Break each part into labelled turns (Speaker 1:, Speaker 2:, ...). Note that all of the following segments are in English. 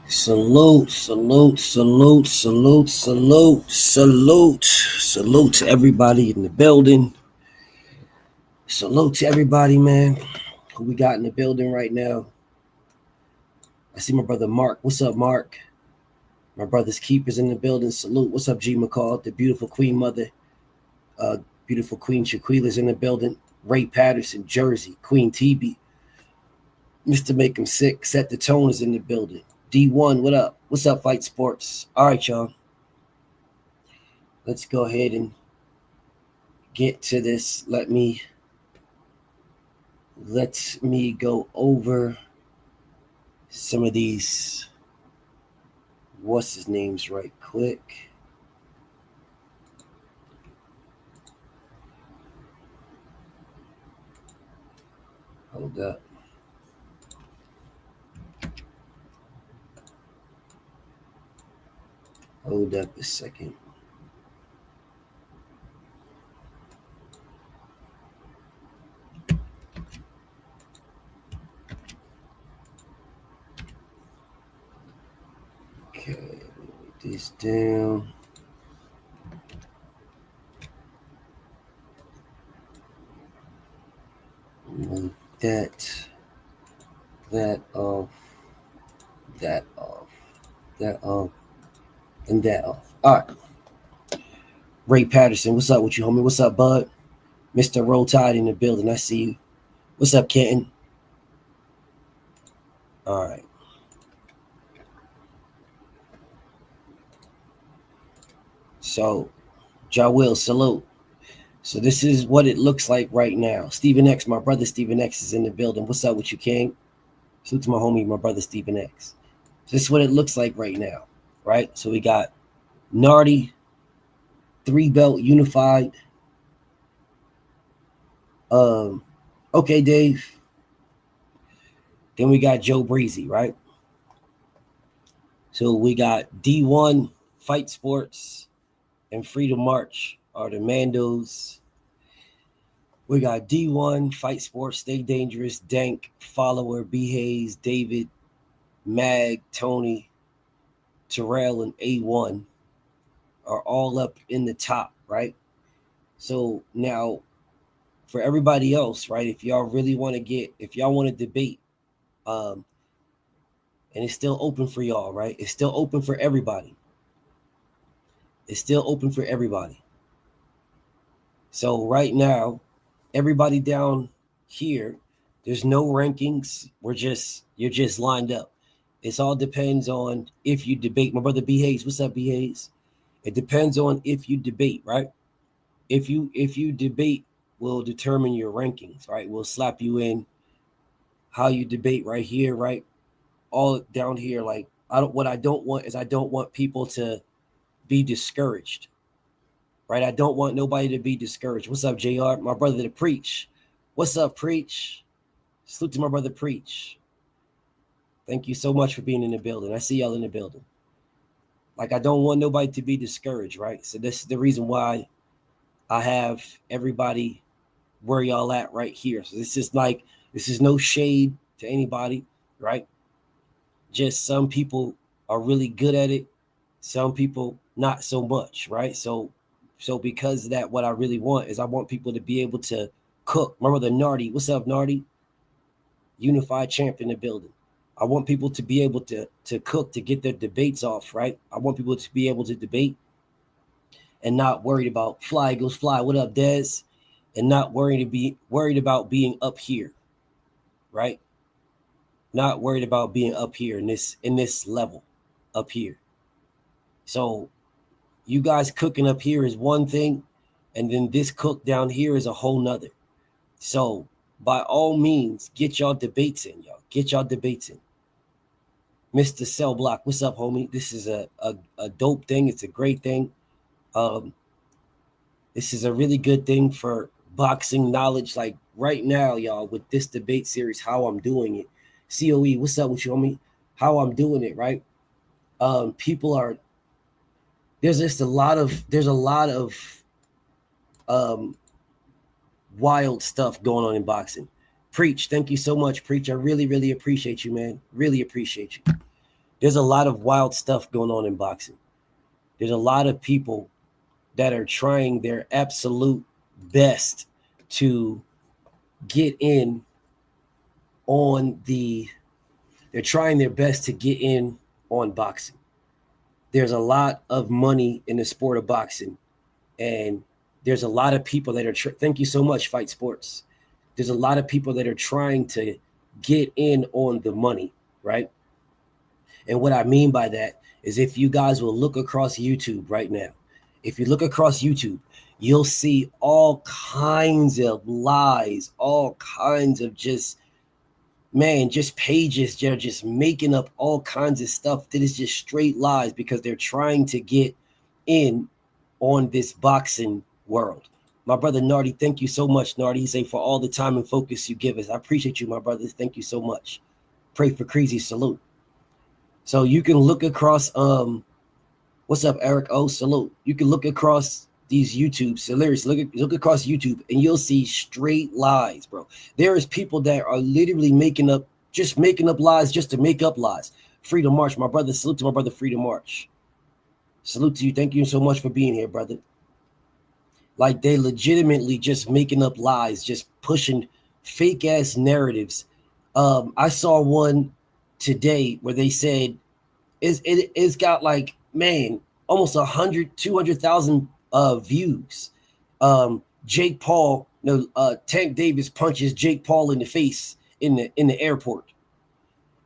Speaker 1: Salute, salute, salute, salute, salute, salute, salute to everybody in the building. Salute to everybody, man. Who we got in the building right now? I see my brother Mark. What's up, Mark? My brother's keepers in the building. Salute. What's up, G McCall? The beautiful Queen Mother. Uh, beautiful Queen Shaquila's in the building. Ray Patterson, Jersey. Queen TB. Mr. Make 'em Sick. Set the Tone is in the building. D1, what up? What's up, Fight Sports? All right, y'all. Let's go ahead and get to this. Let me go over some of these what's his names right quick. Hold up. Hold up a second. Okay, write this down. Move that off, that off, that off, and that off. All right. Ray Patterson, what's up with you, homie? What's up, bud? Mr. Roll Tide in the building. I see you. What's up, Kenton? All right. So, Will, salute. So this is what it looks like right now. Stephen X, my brother Stephen X is in the building. What's up with you, King? Salute to my homie, my brother Stephen X. So this is what it looks like right now, right? So we got Nardi, 3-belt unified. Okay, Dave. Then we got Joe Breezy, right? So we got D1, Fight Sports, and Freedom March are the Mandos. We got D1, Fight Sports, Stay Dangerous, Dank, Follower, B. Hayes, David, Mag, Tony, Terrell, and A1 are all up in the top, right? So now for everybody else, right, if y'all really want to if y'all want to debate, and it's still open for y'all, right? It's still open for everybody. It's still open for everybody. So right now, everybody down here, there's no rankings. You're just lined up. It all depends on if you debate. My brother B. Hayes, what's up, B. Hayes? It depends on if you debate, right? If you debate will determine your rankings, right? We'll slap you in how you debate right here, right? All down here, like what I don't want is I don't want people to be discouraged. Right? I don't want nobody to be discouraged. What's up, JR? My brother to Preach. What's up, Preach? Salute to my brother Preach. Thank you so much for being in the building. I see y'all in the building. Like, I don't want nobody to be discouraged, right? So this is the reason why I have everybody where y'all at right here. So this is no shade to anybody, right? Just some people are really good at it. Some people not so much, right? So because of that, what I really want is I want people to be able to cook. My brother Nardi, what's up, Nardi? Unified champ in the building. I want people to be able to cook, to get their debates off, right? I want people to be able to debate and not worried about fly goes fly. What up, Dez? And not worried about being up here, right? Not worried about being up here in this level up here. So you guys cooking up here is one thing, and then this cook down here is a whole nother. So by all means, get y'all debates in, y'all. Get y'all debates in. Mr. Cell Block, what's up, homie? This is a dope thing. It's a great thing. This is a really good thing for boxing knowledge. Like right now, y'all, with this debate series, how I'm doing it. COE, what's up with you, homie? How I'm doing it, right? People are there's a lot of wild stuff going on in boxing. Preach, thank you so much, Preach. I really, really appreciate you, man. Really appreciate you. There's a lot of wild stuff going on in boxing. There's a lot of people that are trying their absolute best to get in on the, they're trying their best to get in on boxing. There's a lot of money in the sport of boxing, and there's a lot of people that are, thank you so much, Fight Sports. There's a lot of people that are trying to get in on the money, right? And what I mean by that is, if you guys will look across YouTube right now, if you look across YouTube, you'll see all kinds of lies, all kinds of just pages that are just making up all kinds of stuff that is just straight lies, because they're trying to get in on this boxing world. My brother Nardi, thank you so much, Nardi. He say, for all the time and focus you give us. I appreciate you, my brother. Thank you so much. Pray for Crazy, salute. So you can look across, what's up, Eric? Oh, salute. You can look across these YouTube, so look across YouTube, and you'll see straight lies, bro. There is people that are literally making up lies just to make up lies. Freedom March, my brother. Salute to my brother, Freedom March. Salute to you. Thank you so much for being here, brother. Like, they legitimately just making up lies, just pushing fake ass narratives. I saw one today where they said it's got like, man, almost 200,000 views. Jake Paul, Tank Davis punches Jake Paul in the face in the airport,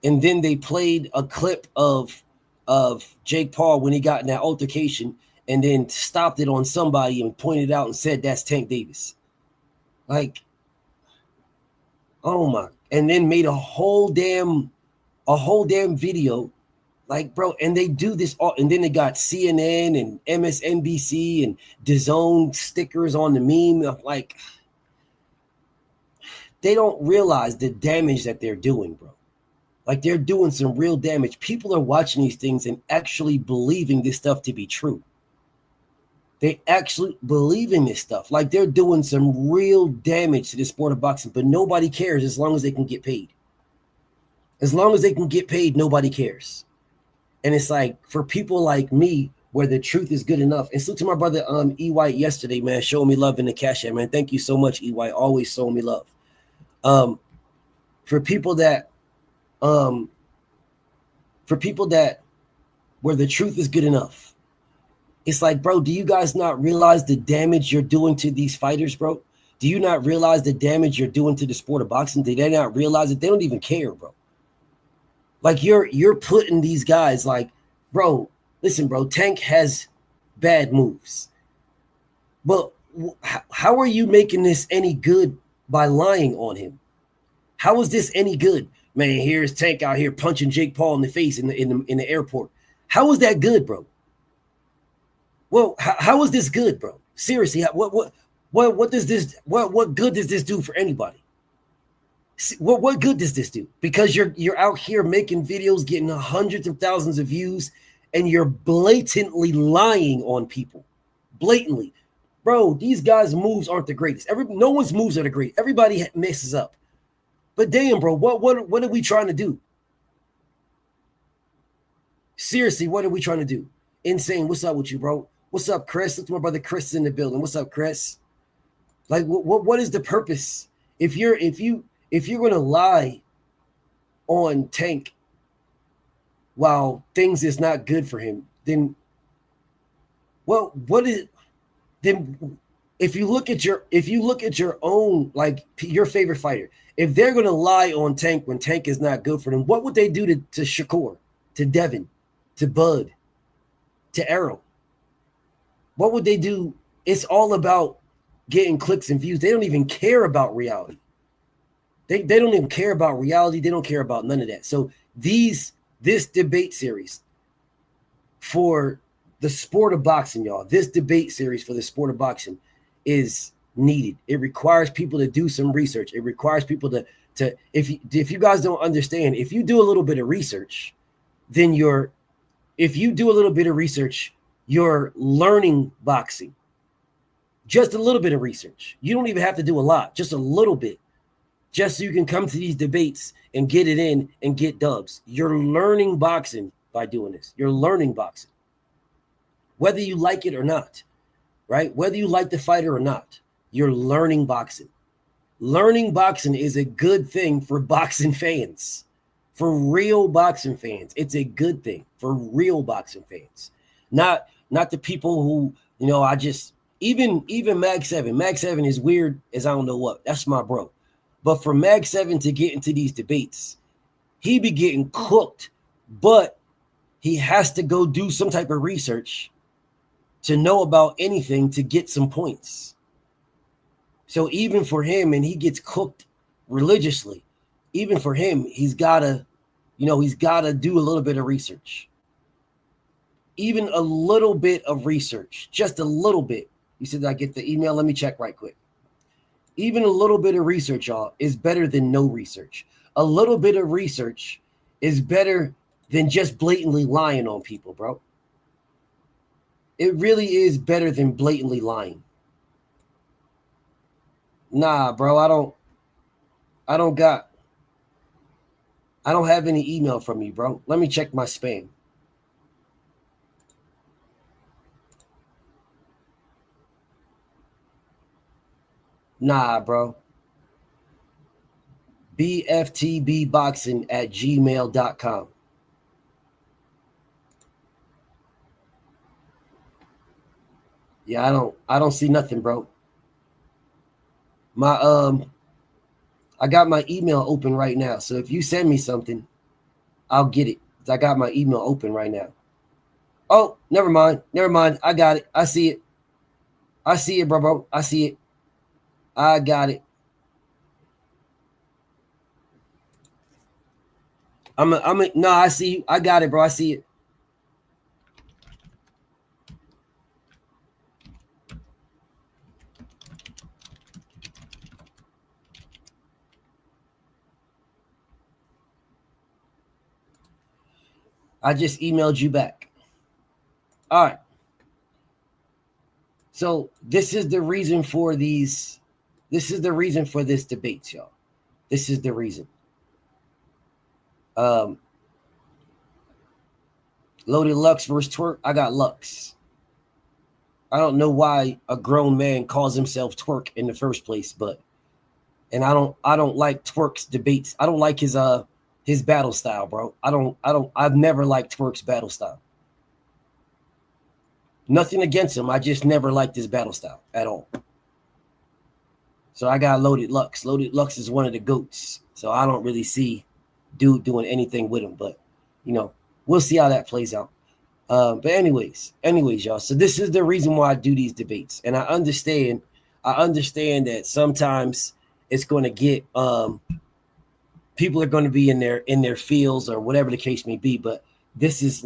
Speaker 1: and then they played a clip of Jake Paul when he got in that altercation, and then stopped it on somebody and pointed out and said that's Tank Davis. Like, oh my! And then made a whole damn video. Like, bro, and they do this all, and then they got CNN and MSNBC and DAZN stickers on the meme. Like, they don't realize the damage that they're doing, bro. Like, they're doing some real damage. People are watching these things and actually believing this stuff to be true. They actually believe in this stuff. Like, they're doing some real damage to the sport of boxing, but nobody cares as long as they can get paid. As long as they can get paid, nobody cares. And it's like, for people like me, where the truth is good enough. And salute to my brother EY yesterday, man, showing me love in the cash app, man. Thank you so much, EY. Always showing me love. For people that where the truth is good enough. It's like, bro, do you guys not realize the damage you're doing to these fighters, bro? Do you not realize the damage you're doing to the sport of boxing? Do they not realize it? They don't even care, bro. Like, you're putting these guys, like, bro, listen, bro, Tank has bad moves. But how are you making this any good by lying on him? How is this any good? Man, here's Tank out here punching Jake Paul in the face in the airport. How is that good, bro? Well, how is this good, bro? Seriously, what does this what good does this do for anybody? What good does this do? Because you're out here making videos, getting hundreds of thousands of views, and you're blatantly lying on people. Blatantly. Bro, these guys' moves aren't the greatest. No one's moves are the great. Everybody messes up. But damn, bro, what are we trying to do? Seriously, what are we trying to do? Insane. What's up with you, bro? What's up, Chris? Look, my brother Chris is in the building. What's up, Chris? Like, what is the purpose? If you're gonna lie on Tank while things is not good for him, then if you look at your own, like, your favorite fighter, if they're gonna lie on Tank when Tank is not good for them, what would they do to Shakur, to Devin, to Bud, to Errol? What would they do? It's all about getting clicks and views. They don't even care about reality. They don't even care about reality. They don't care about none of that. So this debate series for the sport of boxing, y'all, this debate series for the sport of boxing is needed. It requires people to do some research. It requires people to if you guys don't understand, if you do a little bit of research, then you're learning boxing. Just a little bit of research. You don't even have to do a lot, just a little bit. Just so you can come to these debates and get it in and get dubs. You're learning boxing by doing this. You're learning boxing. Whether you like it or not, right? Whether you like the fighter or not, you're learning boxing. Learning boxing is a good thing for boxing fans. For real boxing fans, it's a good thing for real boxing fans. Not the people who, I just even Mag 7. Mag 7 is weird as I don't know what. That's my bro. But for Mag 7 to get into these debates, he be getting cooked, but he has to go do some type of research to know about anything to get some points. So even for him, and he gets cooked religiously, even for him, he's gotta do a little bit of research. Even a little bit of research, just a little bit. You said I get the email. Let me check right quick. Even a little bit of research, y'all, is better than no research. A little bit of research is better than just blatantly lying on people, bro. It really is better than blatantly lying. Nah, bro, I don't have any email from you, bro. Let me check my spam. Nah, bro. bftbboxing@gmail.com. Yeah, I don't see nothing, bro. I got my email open right now. So if you send me something, I'll get it. I got my email open right now. Oh, never mind. I got it. I see it, bro. I see it. I got it. No, I see you. I got it, bro. I see it. I just emailed you back. All right. So this is the reason for these. This is the reason for this debate, y'all. This is the reason. Loaded Lux versus Twerk. I got Lux. I don't know why a grown man calls himself Twerk in the first place, and I don't like Twerk's debates. I don't like his battle style, bro. I've never liked Twerk's battle style. Nothing against him. I just never liked his battle style at all. So I got Loaded Lux. Loaded Lux is one of the GOATs. So I don't really see dude doing anything with him, but we'll see how that plays out. But anyways, y'all. So this is the reason why I do these debates. And I understand that sometimes it's going to get people are going to be in their fields or whatever the case may be, but this is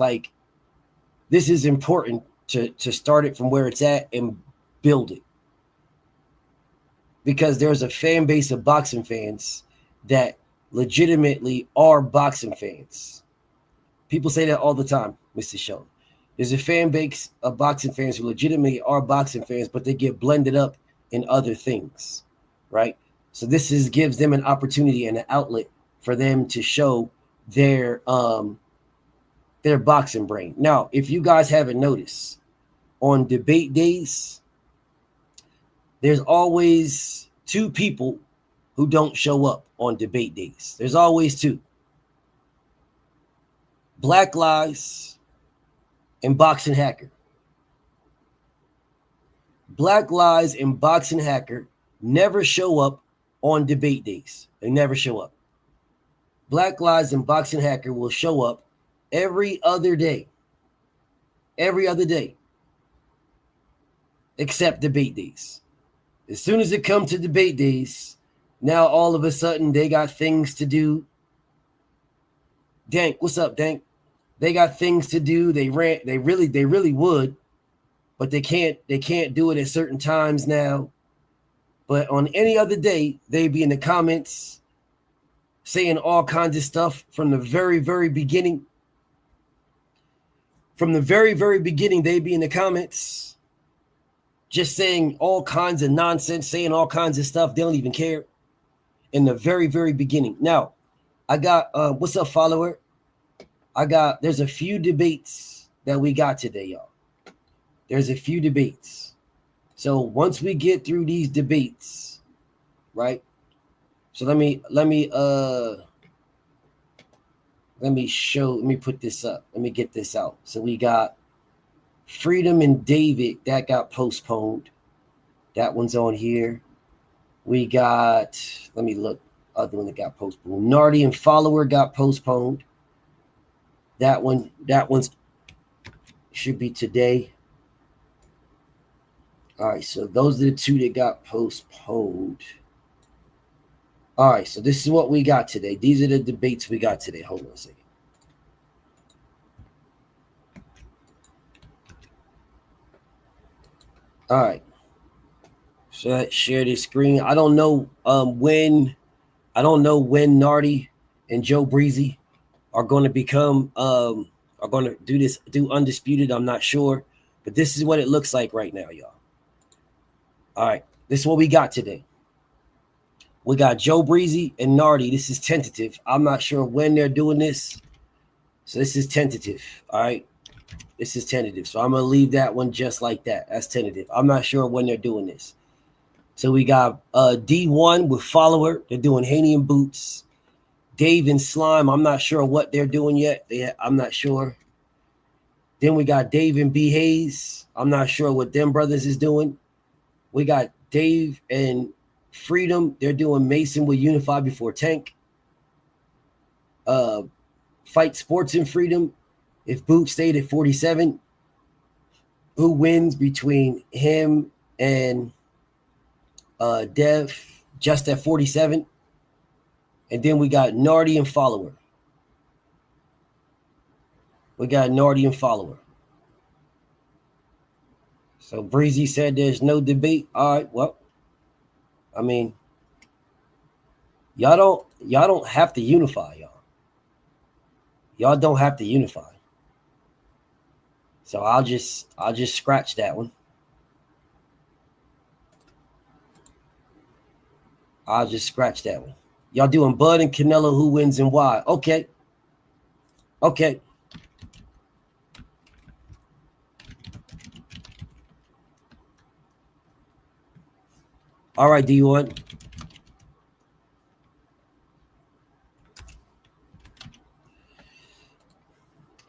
Speaker 1: important to start it from where it's at and build it. Because there's a fan base of boxing fans that legitimately are boxing fans. People say that all the time, Mr. Sheldon. There's a fan base of boxing fans who legitimately are boxing fans, but they get blended up in other things, right? So this gives them an opportunity and an outlet for them to show their boxing brain. Now, if you guys haven't noticed, on debate days, there's always two people who don't show up on debate days. There's always two. Black Lies and Boxing Hacker. Black Lies and Boxing Hacker never show up on debate days. They never show up. Black Lies and Boxing Hacker will show up every other day. Every other day. Except debate days. As soon as it comes to debate days, now all of a sudden they got things to do. Dank, what's up, Dank? They got things to do. They really would, but they can't do it at certain times now. But on any other day, they'd be in the comments saying all kinds of stuff from the very, very beginning. From the very, very beginning, they'd be in the comments just saying all kinds of nonsense, saying all kinds of stuff. They don't even care in the very, very beginning. Now, I got, what's up, follower? There's a few debates that we got today, y'all. There's a few debates. So once we get through these debates, right? So let me put this up. Let me get this out. So we got Freedom and David that got postponed. That one's on here. We got, let me look, other one that got postponed. Nardi and Follower got postponed. That one's should be today. All right, so those are the two that got postponed. All right, so this is what we got today. These are the debates we got today. Hold on a second. All right. So let's share this screen. I don't know when Nardi and Joe Breezy are going to become are going to do Undisputed. I'm not sure, but this is what it looks like right now, y'all. All right, this is what we got today. We got Joe Breezy and Nardi. This is tentative. I'm not sure when they're doing this, so this is tentative. All right, this is tentative. So I'm gonna leave that one just like that. That's tentative. I'm not sure when they're doing this. So we got D1 with Follower. They're doing Haney and Boots. Dave and Slime. I'm not sure what they're doing yet. I'm not sure. Then we got Dave and B Hayes. I'm not sure what them brothers is doing. We got Dave and Freedom. They're doing Mason with Unified Before Tank. Fight Sports and Freedom. If Boot stayed at 47, who wins between him and Dev just at 47? And then we got Nardi and Follower. So Breezy said there's no debate. All right, well, I mean, y'all don't have to unify, y'all. Y'all don't have to unify. So I'll just scratch that one. I'll just scratch that one. Y'all doing Bud and Canelo, who wins and why? Okay. Okay. All right, D1.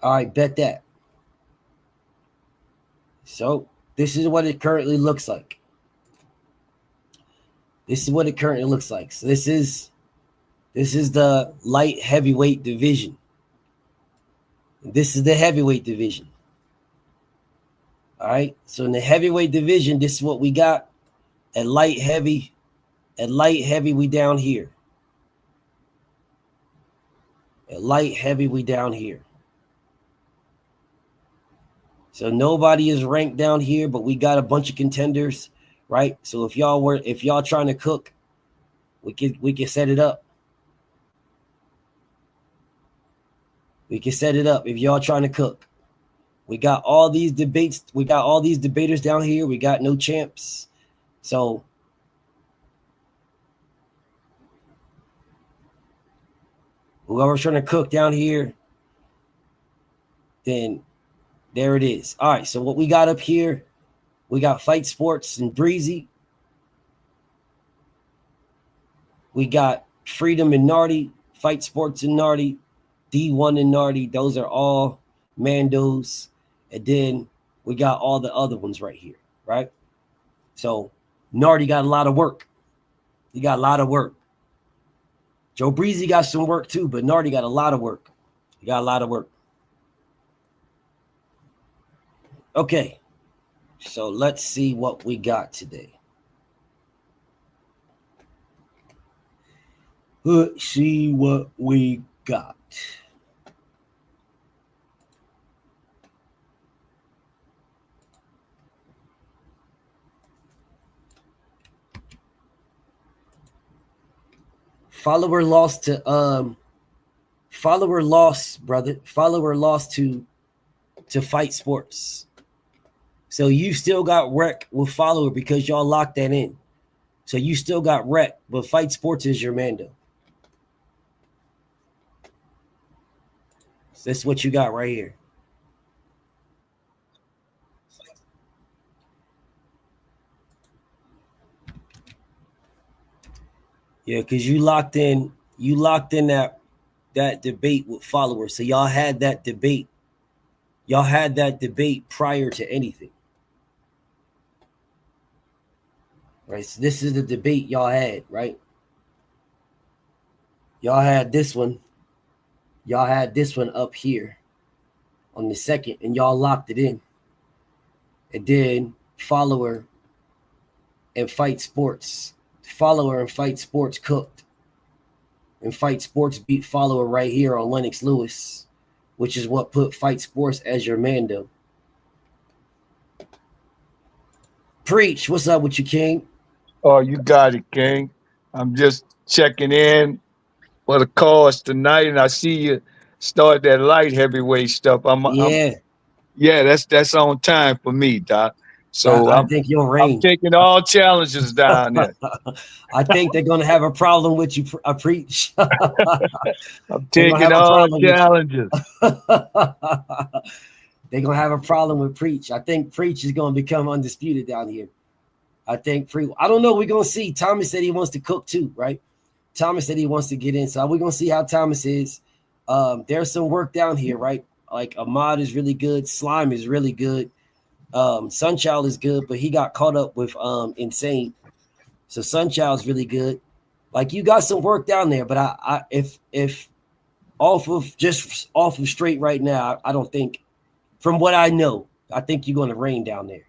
Speaker 1: All right, bet that. So this is what it currently looks like. So this is the light heavyweight division. This is the heavyweight division. All right. So in the heavyweight division, this is what we got. At light heavy, we down here. So nobody is ranked down here, but we got a bunch of contenders, right? So if y'all trying to cook, we can set it up. If y'all trying to cook. We got all these debates. We got all these debaters down here. We got no champs. So whoever's trying to cook down here, then there it is. All right, so what we got up here, we got Fight Sports and Breezy. We got Freedom and Nardi, Fight Sports and Nardi, D1 and Nardi. Those are all Mandos. And then we got all the other ones right here, right? So Nardi got a lot of work. He got a lot of work. Joe Breezy got some work too, but Nardi got a lot of work. He got a lot of work. Okay, so let's see what we got today. Let's see what we got. Follower lost to Fight Sports. So you still got wreck with Follower because y'all locked that in. So you still got wreck, but Fight Sports is your Mando. That's what you got right here. Yeah, because you locked in that debate with followers. So y'all had that debate. Y'all had that debate prior to anything. Right. So this is the debate y'all had, right? Y'all had this one. Y'all had this one up here on the second, and y'all locked it in. And then follower and fight sports. Follower and fight sports cooked. And fight sports beat follower right here on Lennox Lewis, which is what put fight sports as your Mando. Preach, what's up with you, King?
Speaker 2: Oh, you got it, King. I'm just checking in for the cause tonight, and I see you start that light heavyweight stuff.
Speaker 1: Yeah,
Speaker 2: Yeah, that's on time for me, Doc. So
Speaker 1: I think you'll
Speaker 2: I'm
Speaker 1: reign.
Speaker 2: taking all challenges down there.
Speaker 1: I think they're gonna have a problem with you. I preach. They're
Speaker 2: I'm
Speaker 1: gonna
Speaker 2: taking
Speaker 1: have a
Speaker 2: all
Speaker 1: problem with
Speaker 2: challenges.
Speaker 1: you. They're gonna have a problem with Preach. I think Preach is gonna become undisputed down here. I think I don't know. We're gonna see. Thomas said he wants to cook too, right? Thomas said he wants to get in. So we're gonna see how Thomas is. There's some work down here, right? Like Ahmad is really good, Slime is really good. Sunchild is good, but he got caught up with Insane. So Sunchild's really good. Like you got some work down there, but if off of straight right now, I don't think, from what I know, I think you're gonna reign down there.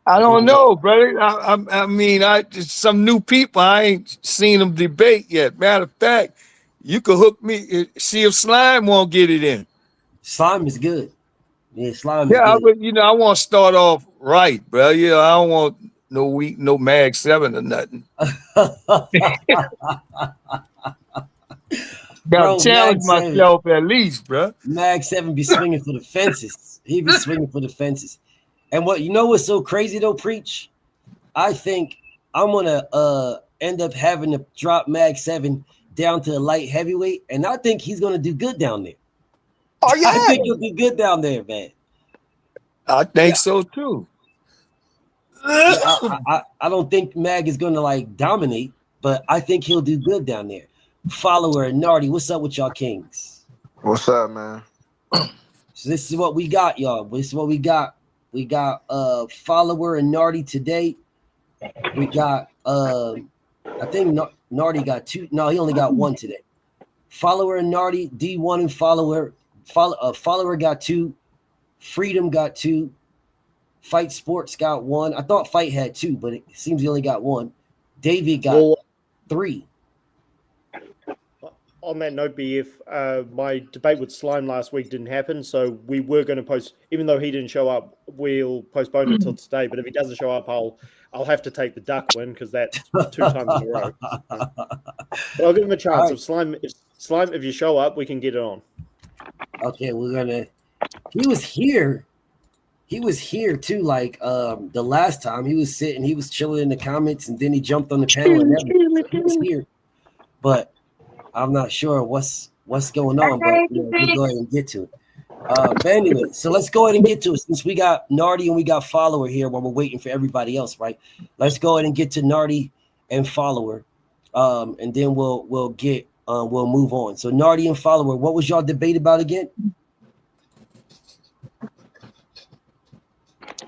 Speaker 2: I
Speaker 1: I think
Speaker 2: don't know, brother. I mean, some new people. I ain't seen them debate yet. Matter of fact, you could hook me. See if Slime won't get it in.
Speaker 1: Slime is good. Yeah, Slime is
Speaker 2: Yeah,
Speaker 1: good.
Speaker 2: I want to start off right, bro. Yeah, I don't want no weak, no Mag 7 or nothing. Got to
Speaker 1: Bro,
Speaker 2: challenge myself at least, bro.
Speaker 1: Mag 7 be swinging for the fences. He be swinging for the fences. And what you know what's so crazy though, Preach? I think I'm gonna end up having to drop Mag 7 down to a light heavyweight, and I think he's gonna do good down there.
Speaker 2: Oh
Speaker 1: I
Speaker 2: yeah,
Speaker 1: think he'll do good down there, man.
Speaker 2: I think
Speaker 1: Yeah,
Speaker 2: so too.
Speaker 1: yeah. I don't think Mag is gonna like dominate, but I think he'll do good down there. Follower and Nardi, what's up with y'all Kings?
Speaker 3: What's up, man?
Speaker 1: So this is what we got, y'all. This is what we got. We got Follower and Nardi today. We got I think Nardi got two. No, he only got one today. Follower and Nardi, D1 and Follower got two. Freedom got two. Fight Sports got one. I thought Fight had two, but it seems he only got one. David got three.
Speaker 4: On that note, BF, my debate with Slime last week didn't happen, so we were going to post. Even though he didn't show up, we'll postpone it till today. But if he doesn't show up, I'll have to take the duck win because that's 2 times in a row. But I'll give him a chance. Right. If you show up, we can get it on.
Speaker 1: Okay, we're gonna. He was here. He was here too. Like the last time, he was sitting, he was chilling in the comments, and then he jumped on the panel and everything. So he was here, but I'm not sure what's going on. But we'll go ahead and get to it. But anyway, so let's go ahead and get to it. Since we got Nardi and we got Follower here while we're waiting for everybody else, right? Let's go ahead and get to Nardi and Follower, and then we'll move on. So Nardi and Follower, what was y'all debate about again?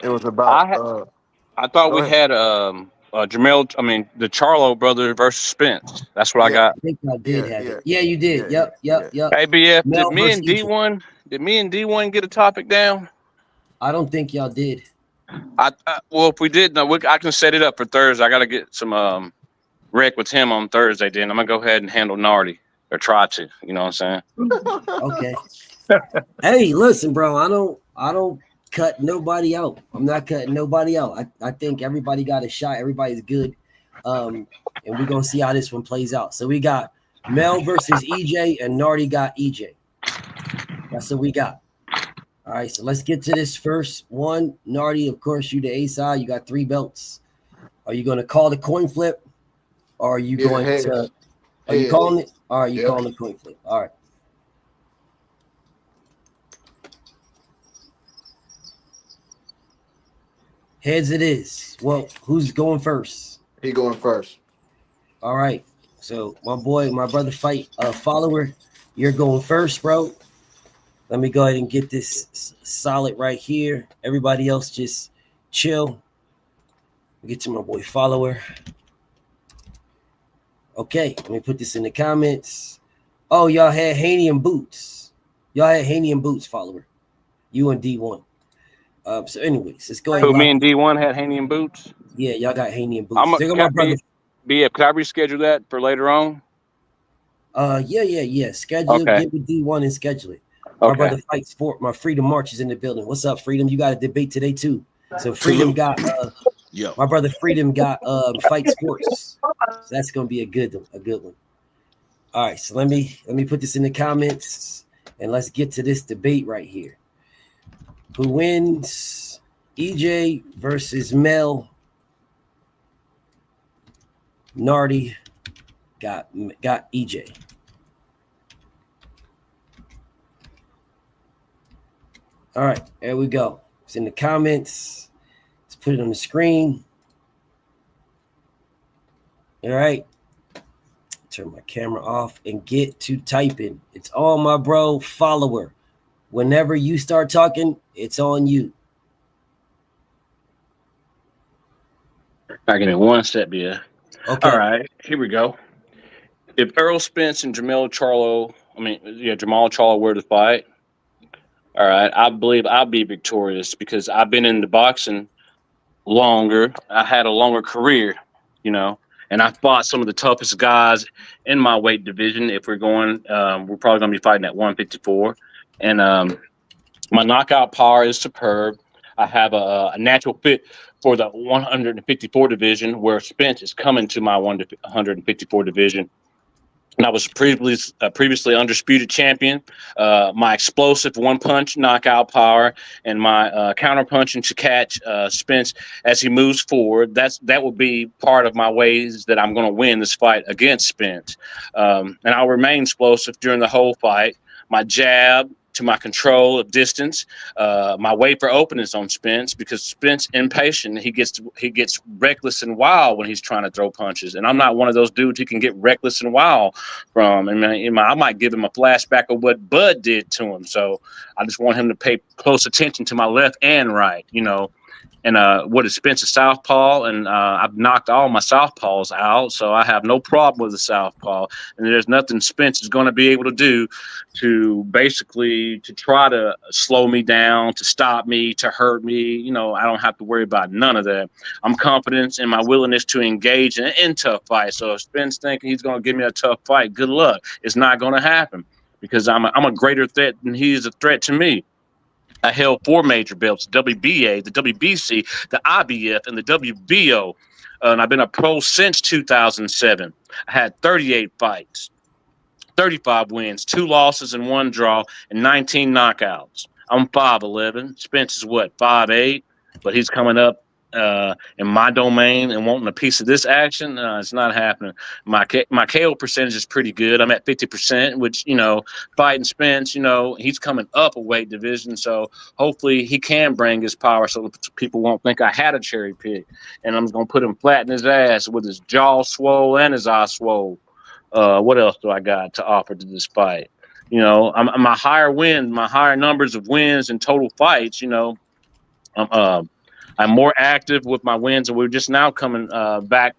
Speaker 3: It was about.
Speaker 5: I thought we had Jamel. I mean, the Charlo brother versus Spence. That's what I got.
Speaker 1: I think I did have it. Yeah, you did. Yep.
Speaker 5: Hey, BF, did me and D1 get a topic down?
Speaker 1: I don't think y'all did.
Speaker 5: Well, if we did, no, I can set it up for Thursday. I got to get some rec with him on Thursday. Then I'm gonna go ahead and handle Nardi, or try to. You know what I'm saying?
Speaker 1: Okay. Hey, listen, bro. I don't cut nobody out. I'm not cutting nobody out. I think everybody got a shot. Everybody's good. And we're gonna see how this one plays out. So we got Mel versus EJ, and Nardi got EJ. That's what we got. All right, so let's get to this first one. Nardi, of course, you the A side. You got 3 belts. Are you going to call the coin flip, or are you going to? Are you calling it? All right, you calling the coin flip. All right. Heads it is. Well, who's going first?
Speaker 3: He going first.
Speaker 1: All right. So my brother fight follower, you're going first, bro. Let me go ahead and get this solid right here. Everybody else just chill. Get to my boy follower. Okay, let me put this in the comments. Oh, y'all had Haney and Boots. Y'all had Haney and Boots follower. You and D1. So anyways, let's go ahead.
Speaker 5: Who, me and D1 had Haney and Boots?
Speaker 1: Yeah, y'all got Haney and Boots.
Speaker 5: I'm
Speaker 1: There go my brother.
Speaker 5: BF, could I reschedule that for later on?
Speaker 1: Yeah. Schedule it, get with D1 and schedule it. My brother Fight Sport, my Freedom March is in the building. What's up, Freedom? You got a debate today too. So Freedom got my brother Freedom got Fight Sports. So that's gonna be a good one. All right, so let me put this in the comments and let's get to this debate right here. Who wins? EJ versus Mel. Nardi got EJ. All right, there we go. It's in the comments. Let's put it on the screen. All right. Turn my camera off and get to typing. It's on my bro follower. Whenever you start talking, it's on you.
Speaker 5: Give me one step, yeah.
Speaker 1: Okay.
Speaker 5: All right, here we go. If Errol Spence and Jamal Charlo were to fight, all right, I believe I'll be victorious because I've been in the boxing longer. I had a longer career, and I fought some of the toughest guys in my weight division. If we're going, we're probably going to be fighting at 154. And my knockout power is superb. I have a natural fit for the 154 division where Spence is coming to my 154 division. And I was previously undisputed champion. My explosive one-punch knockout power and my counter-punching to catch Spence as he moves forward, that will be part of my ways that I'm going to win this fight against Spence. And I'll remain explosive during the whole fight. My jab to my control of distance, my way for openings on Spence because Spence impatient. He gets reckless and wild when he's trying to throw punches, and I'm not one of those dudes he can get reckless and wild from. And I might give him a flashback of what Bud did to him. So I just want him to pay close attention to my left and right, And what is Spence a southpaw? And I've knocked all my southpaws out, so I have no problem with the southpaw. And there's nothing Spence is going to be able to do to basically to try to slow me down, to stop me, to hurt me. I don't have to worry about none of that. I'm confident in my willingness to engage in tough fights. So if Spence thinking he's going to give me a tough fight, good luck. It's not going to happen because I'm a greater threat than he is a threat to me. I held 4 major belts: WBA, the WBC, the IBF, and the WBO. And I've been a pro since 2007. I had 38 fights, 35 wins, 2 losses and 1 draw, and 19 knockouts. I'm 5'11". Spence is 5'8", but he's coming up in my domain and wanting a piece of this action. It's not happening. My KO percentage is pretty good. I'm at 50%, which, fighting Spence, he's coming up a weight division. So hopefully he can bring his power so people won't think I had a cherry pick. And I'm going to put him flat in his ass with his jaw swole and his eye swole. What else do I got to offer to this fight? I'm my higher numbers of wins and total fights, I'm more active with my wins, and we're just now coming back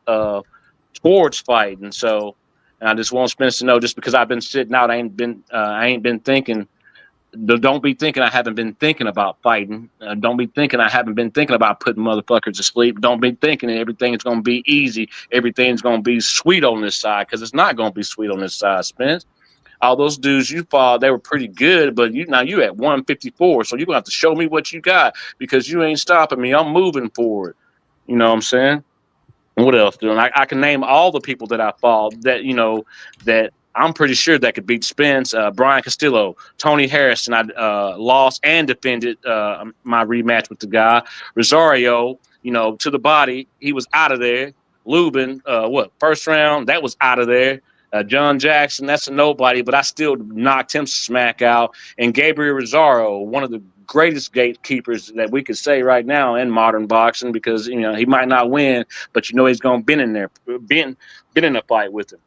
Speaker 5: towards fighting. So, and I just want Spence to know, just because I've been sitting out, I ain't been thinking. Don't be thinking I haven't been thinking about fighting. Don't be thinking I haven't been thinking about putting motherfuckers to sleep. Don't be thinking that everything's going to be easy. Everything's going to be sweet on this side, because it's not going to be sweet on this side, Spence. All those dudes you fought, they were pretty good, but you at 154, so you're going to have to show me what you got, because you ain't stopping me. I'm moving forward. You know what I'm saying? What else, dude? I can name all the people that I fought that, that I'm pretty sure that could beat Spence. Brian Castillo, Tony Harrison, I lost and defended my rematch with the guy. Rosario, to the body, he was out of there. Lubin, first round, that was out of there. John Jackson, that's a nobody, but I still knocked him smack out. And Gabriel Rosaro, one of the greatest gatekeepers that we could say right now in modern boxing, because he might not win, but he's going to been in there, been in a fight with him.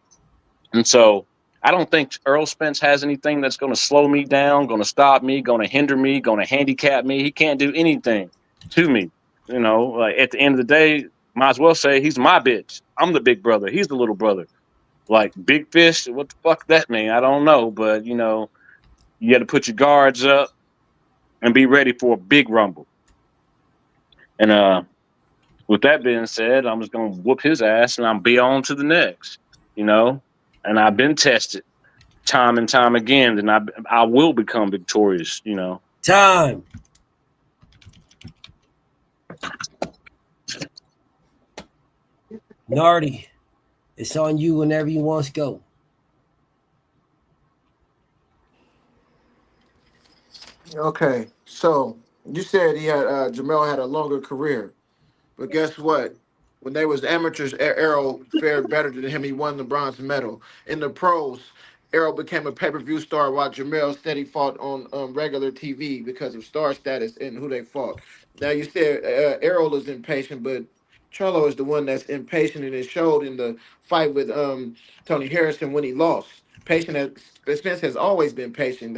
Speaker 5: And so I don't think Earl Spence has anything that's going to slow me down, going to stop me, going to hinder me, going to handicap me. He can't do anything to me. Like at the end of the day, might as well say he's my bitch. I'm the big brother. He's the little brother. Like big fish, what the fuck that mean? I don't know, but you got to put your guards up and be ready for a big rumble. And with that being said, I'm just gonna whoop his ass and I'm be on to the next. And I've been tested time and time again, then I will become victorious.
Speaker 1: Time. Nardi, it's on you whenever you want to go.
Speaker 3: Okay, so you said he had Jamel had a longer career, but guess what? When they was amateurs, Errol fared better than him. He won the bronze medal. In the pros, Errol became a pay-per-view star while Jamel said he fought on regular TV because of star status and who they fought. Now you said Errol is impatient, but Charlo is the one that's impatient, and it showed in the fight with Tony Harrison when he lost. Spence has always been patient.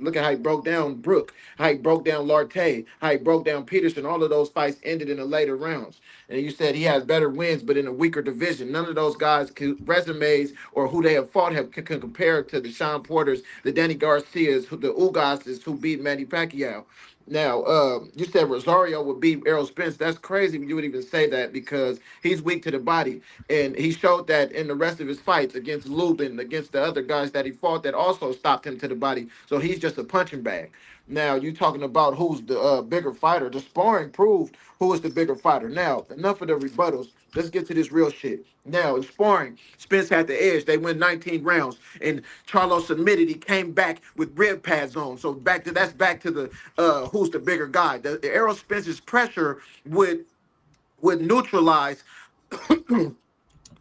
Speaker 3: Look at how he broke down Brook, how he broke down Larte, how he broke down Peterson. All of those fights ended in the later rounds. And you said he has better wins, but in a weaker division. None of those guys' resumes or who they have fought can compare to the Sean Porters, the Danny Garcias, the Ugases who beat Manny Pacquiao. Now, you said Rosario would beat Errol Spence. That's crazy when you would even say that because he's weak to the body. And he showed that in the rest of his fights against Lubin, against the other guys that he fought that also stopped him to the body. So he's just a punching bag. Now, you're talking about who's the bigger fighter. The sparring proved who is the bigger fighter. Now, enough of the rebuttals. Let's get to this real shit. Now, in sparring, Spence had the edge. They went 19 rounds, and Charlo submitted. He came back with rib pads on. So that's back to the who's the bigger guy. The Errol Spence's pressure would neutralize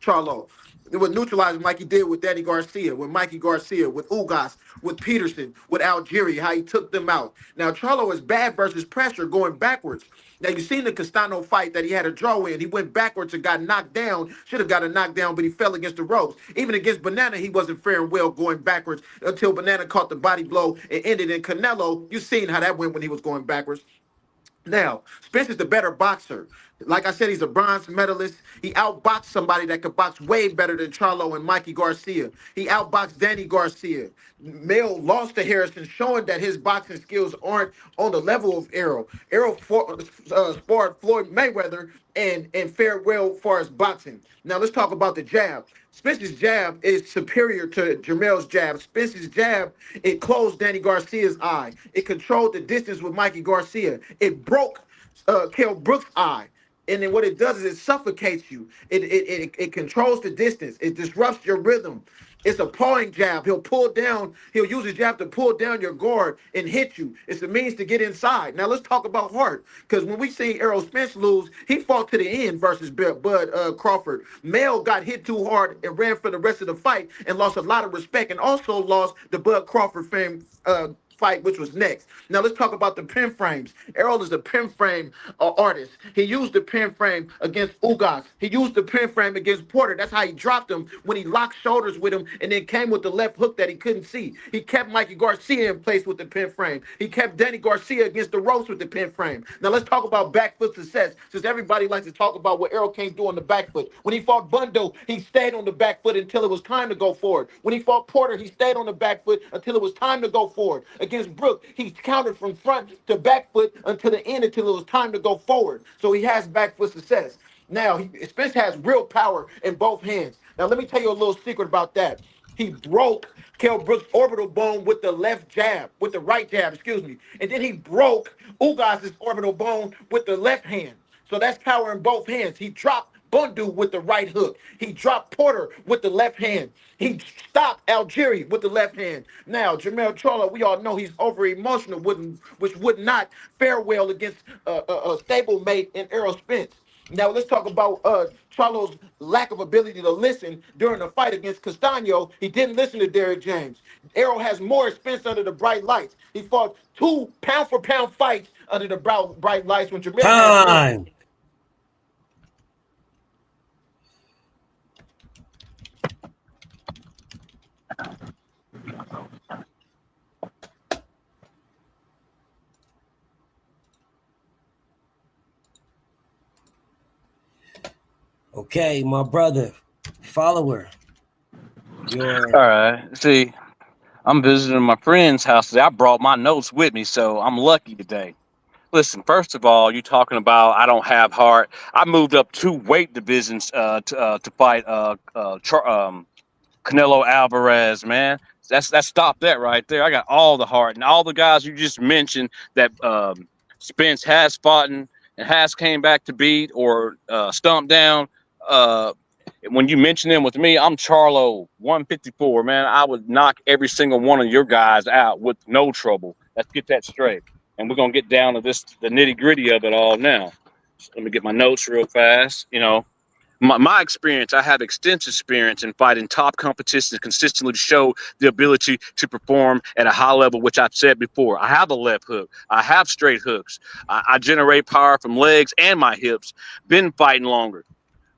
Speaker 3: Charlo. It would neutralize him like he did with Danny Garcia, with Mikey Garcia, with Ugas, with Peterson, with Algieri, how he took them out. Now, Charlo is bad versus pressure going backwards. Now, you seen the Castano fight that he had a draw in. He went backwards and got knocked down. Should have got a knockdown, but he fell against the ropes. Even against Banana, he wasn't faring well going backwards until Banana caught the body blow and ended in Canelo. You seen how that went when he was going backwards. Now, Spence is the better boxer. Like I said, he's a bronze medalist. He outboxed somebody that could box way better than Charlo and Mikey Garcia. He outboxed Danny Garcia. Mel lost to Harrison, showing that his boxing skills aren't on the level of Errol. Errol sparred Floyd Mayweather and fared well as far as boxing. Now, let's talk about the jab. Spence's jab is superior to Jamel's jab. Spence's jab, it closed Danny Garcia's eye. It controlled the distance with Mikey Garcia. It broke Kell Brook's eye. And then what it does is it suffocates you. It controls the distance. It disrupts your rhythm. It's a pawing jab. He'll use his jab to pull down your guard and hit you. It's a means to get inside. Now let's talk about heart. Because when we see Errol Spence lose, he fought to the end versus Bud Crawford. Mel got hit too hard and ran for the rest of the fight and lost a lot of respect and also lost the Bud Crawford fame fight, which was next. Now let's talk about the pin frames. Errol is a pin frame artist. He used the pin frame against Ugas. He used the pin frame against Porter. That's how he dropped him when he locked shoulders with him and then came with the left hook that he couldn't see. He kept Mikey Garcia in place with the pin frame. He kept Danny Garcia against the ropes with the pin frame. Now let's talk about back foot success, since everybody likes to talk about what Errol can't do on the back foot. When he fought Bundo, he stayed on the back foot until it was time to go forward. When he fought Porter, he stayed on the back foot until it was time to go forward. Against Brook, he countered from front to back foot until the end, until it was time to go forward. So he has back foot success. Now, Spence has real power in both hands. Now, let me tell you a little secret about that. He broke Kell Brook's orbital bone with the right jab, excuse me. And then he broke Ugas's orbital bone with the left hand. So that's power in both hands. He dropped Bundu with the right hook. He dropped Porter with the left hand. He stopped Algieri with the left hand. Now, Jamel Charlo, we all know he's over emotional, which would not fare well against a stablemate in Errol Spence. Now let's talk about Charlo's lack of ability to listen during the fight against Castano. He didn't listen to Derrick James. Errol has more experience under the bright lights. He fought two pound for pound fights under the bright lights when Jamel has one.
Speaker 1: Time. Okay, my brother, follower.
Speaker 5: All right. See, I'm visiting my friend's house today. I brought my notes with me, so I'm lucky today. Listen, first of all, you talking about I don't have heart. I moved up 2 weight divisions to fight Canelo Alvarez, man. That's stop that right there. I got all the heart and all the guys you just mentioned that Spence has fought and has came back to beat or stumped down. Uh, when you mention them with me, I'm Charlo 154, man. I would knock every single one of your guys out with no trouble. Let's get that straight. And we're gonna get down to the nitty gritty of it all now. So let me get my notes real fast. My experience, I have extensive experience in fighting top competitions consistently to show the ability to perform at a high level, which I've said before. I have a left hook. I have straight hooks. I generate power from legs and my hips. Been fighting longer.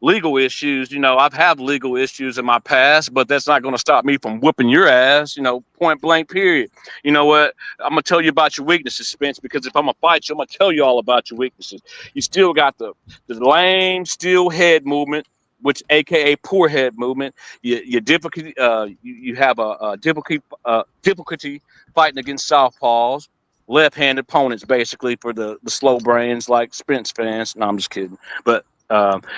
Speaker 5: Legal issues, I've had legal issues in my past, but that's not going to stop me from whooping your ass, point blank, period. You know what? I'm going to tell you about your weaknesses, Spence, because if I'm going to fight you, I'm going to tell you all about your weaknesses. You still got the lame, still head movement, which AKA poor head movement. Your difficulty, you have a difficulty fighting against southpaws, left-handed opponents, basically for the slow brains like Spence fans. No, I'm just kidding, but.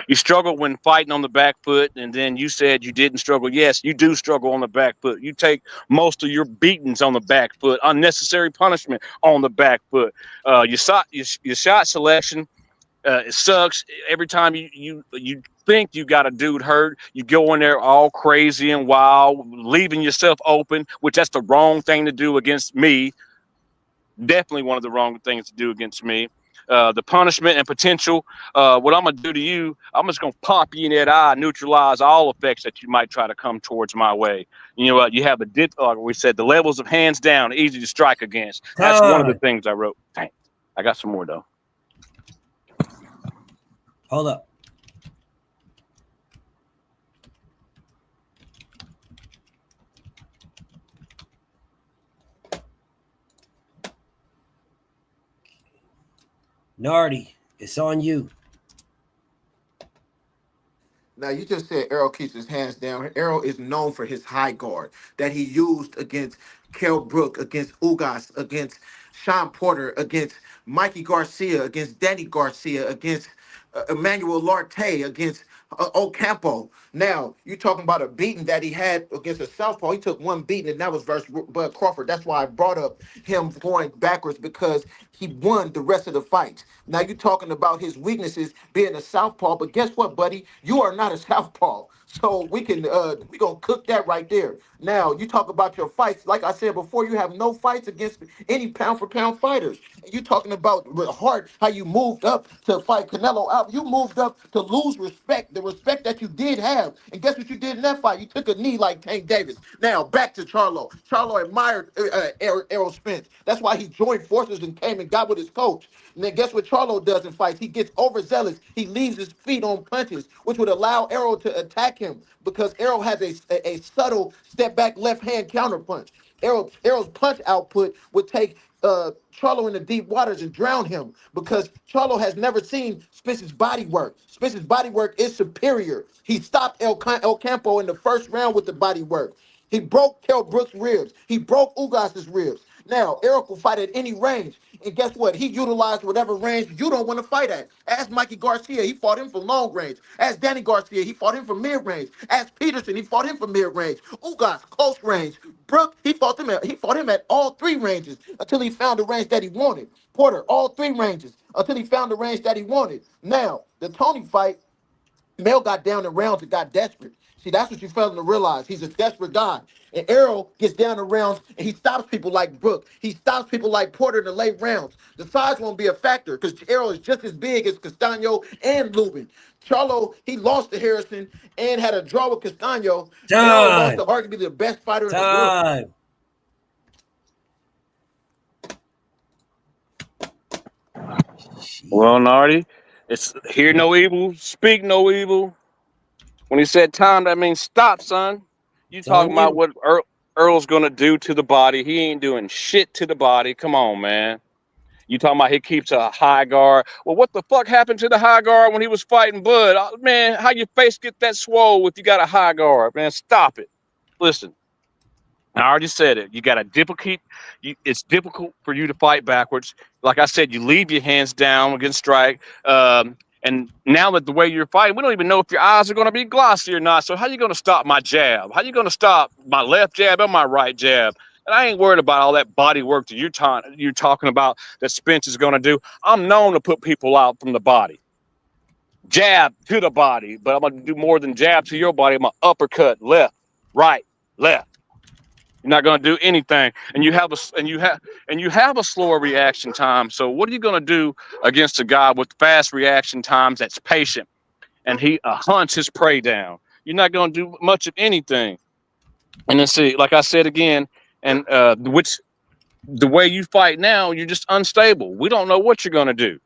Speaker 5: You struggle when fighting on the back foot, and then you said you didn't struggle. Yes, you do struggle on the back foot. You take most of your beatings on the back foot, unnecessary punishment on the back foot. Your shot selection, it sucks. Every time you think you got a dude hurt, you go in there all crazy and wild, leaving yourself open, which that's the wrong thing to do against me. Definitely one of the wrong things to do against me. The punishment and potential. What I'm gonna do to you, I'm just gonna pop you in that eye, neutralize all effects that you might try to come towards my way. You know what? You have like we said, the levels of hands down, easy to strike against. That's one of the things I wrote. Dang, I got some more though.
Speaker 1: Hold up. Nardi, it's on you.
Speaker 3: Now you just said Errol keeps his hands down. Errol is known for his high guard that he used against Kell Brook, against Ugas, against Sean Porter, against Mikey Garcia, against Danny Garcia, against Emmanuel Larte, against Ocampo. Now you talking about a beating that he had against a southpaw. He took one beating, and that was versus Bud Crawford. That's why I brought up him going backwards, because he won the rest of the fights. Now you're talking about his weaknesses being a southpaw, but guess what, buddy? You are not a southpaw. So we gonna cook that right there. Now you talk about your fights. Like I said before, you have no fights against any pound for pound fighters. And you talking about with heart, how you moved up to fight Canelo out. You moved up to lose respect, the respect that you did have. And guess what you did in that fight? You took a knee like Tank Davis. Now back to Charlo. Charlo admired Errol Spence. That's why he joined forces and came and got with his coach. And then guess what Charlo does in fights? He gets overzealous. He leaves his feet on punches, which would allow Errol to attack him, because Errol has a subtle step back left hand counter punch. Errol's punch output would take Charlo in the deep waters and drown him, because Charlo has never seen Spence's body work. Spence's body work is superior. He stopped El Campo in the first round with the body work. He broke Kell Brook's ribs. He broke Ugas's ribs. Now, Eric will fight at any range. And guess what? He utilized whatever range you don't want to fight at. Ask Mikey Garcia, he fought him for long range. Ask Danny Garcia, he fought him for mid range. Ask Peterson, he fought him for mid range. Ugas, close range. Brook, he fought him at all 3 ranges until he found the range that he wanted. Porter, all 3 ranges until he found the range that he wanted. Now, the Tony fight, Mel got down in rounds and got desperate. See, that's what you fail to realize. He's a desperate guy. And Errol gets down the rounds and he stops people like Brook. He stops people like Porter in the late rounds. The size won't be a factor because Errol is just as big as Castano and Lubin. Charlo, he lost to Harrison and had a draw with Castano. Errol lost
Speaker 1: Time.
Speaker 3: to arguably the best fighter in the world.
Speaker 1: Time.
Speaker 5: Well, Nardi, it's hear no evil, speak no evil. When he said time, that means stop, son. You
Speaker 1: It's
Speaker 5: talking
Speaker 1: on
Speaker 5: about
Speaker 1: you.
Speaker 5: what Earl's gonna do to the body? He ain't doing shit to the body. Come on, man. You talking about he keeps a high guard? Well, what the fuck happened to the high guard when he was fighting Bud? Man, how your face get that swole if you got a high guard? Man, stop it. Listen, I already said it. You got a difficult. It's difficult for you to fight backwards. Like I said, you leave your hands down against strike. And now that the way you're fighting, we don't even know if your eyes are going to be glossy or not. So how you going to stop my jab? How you going to stop my left jab and my right jab? And I ain't worried about all that body work that you're talking about that Spence is going to do. I'm known to put people out from the body, jab to the body, but I'm going to do more than jab to your body. I'm going to uppercut, left, right, left. You're not going to do anything, and you have a slower reaction time. So what are you going to do against a guy with fast reaction times that's patient and he hunts his prey down? You're not going to do much of anything. And then see, like I said again, and which the way you fight now, you're just unstable. We don't know what you're going to do.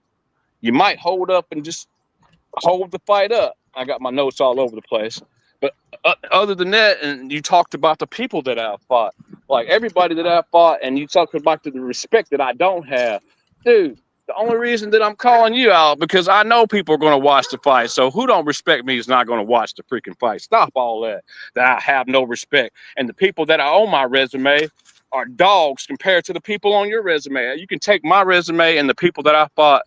Speaker 5: You might hold up and just hold the fight up. I got my notes all over the place. But other than that, and you talked about the people that I've fought, like everybody that I've fought, and you talked about the respect that I don't have. Dude, the only reason that I'm calling you out because I know people are going to watch the fight. So who don't respect me is not going to watch the freaking fight. Stop all that I have no respect. And the people that are on my resume are dogs compared to the people on your resume. You can take my resume and the people that I fought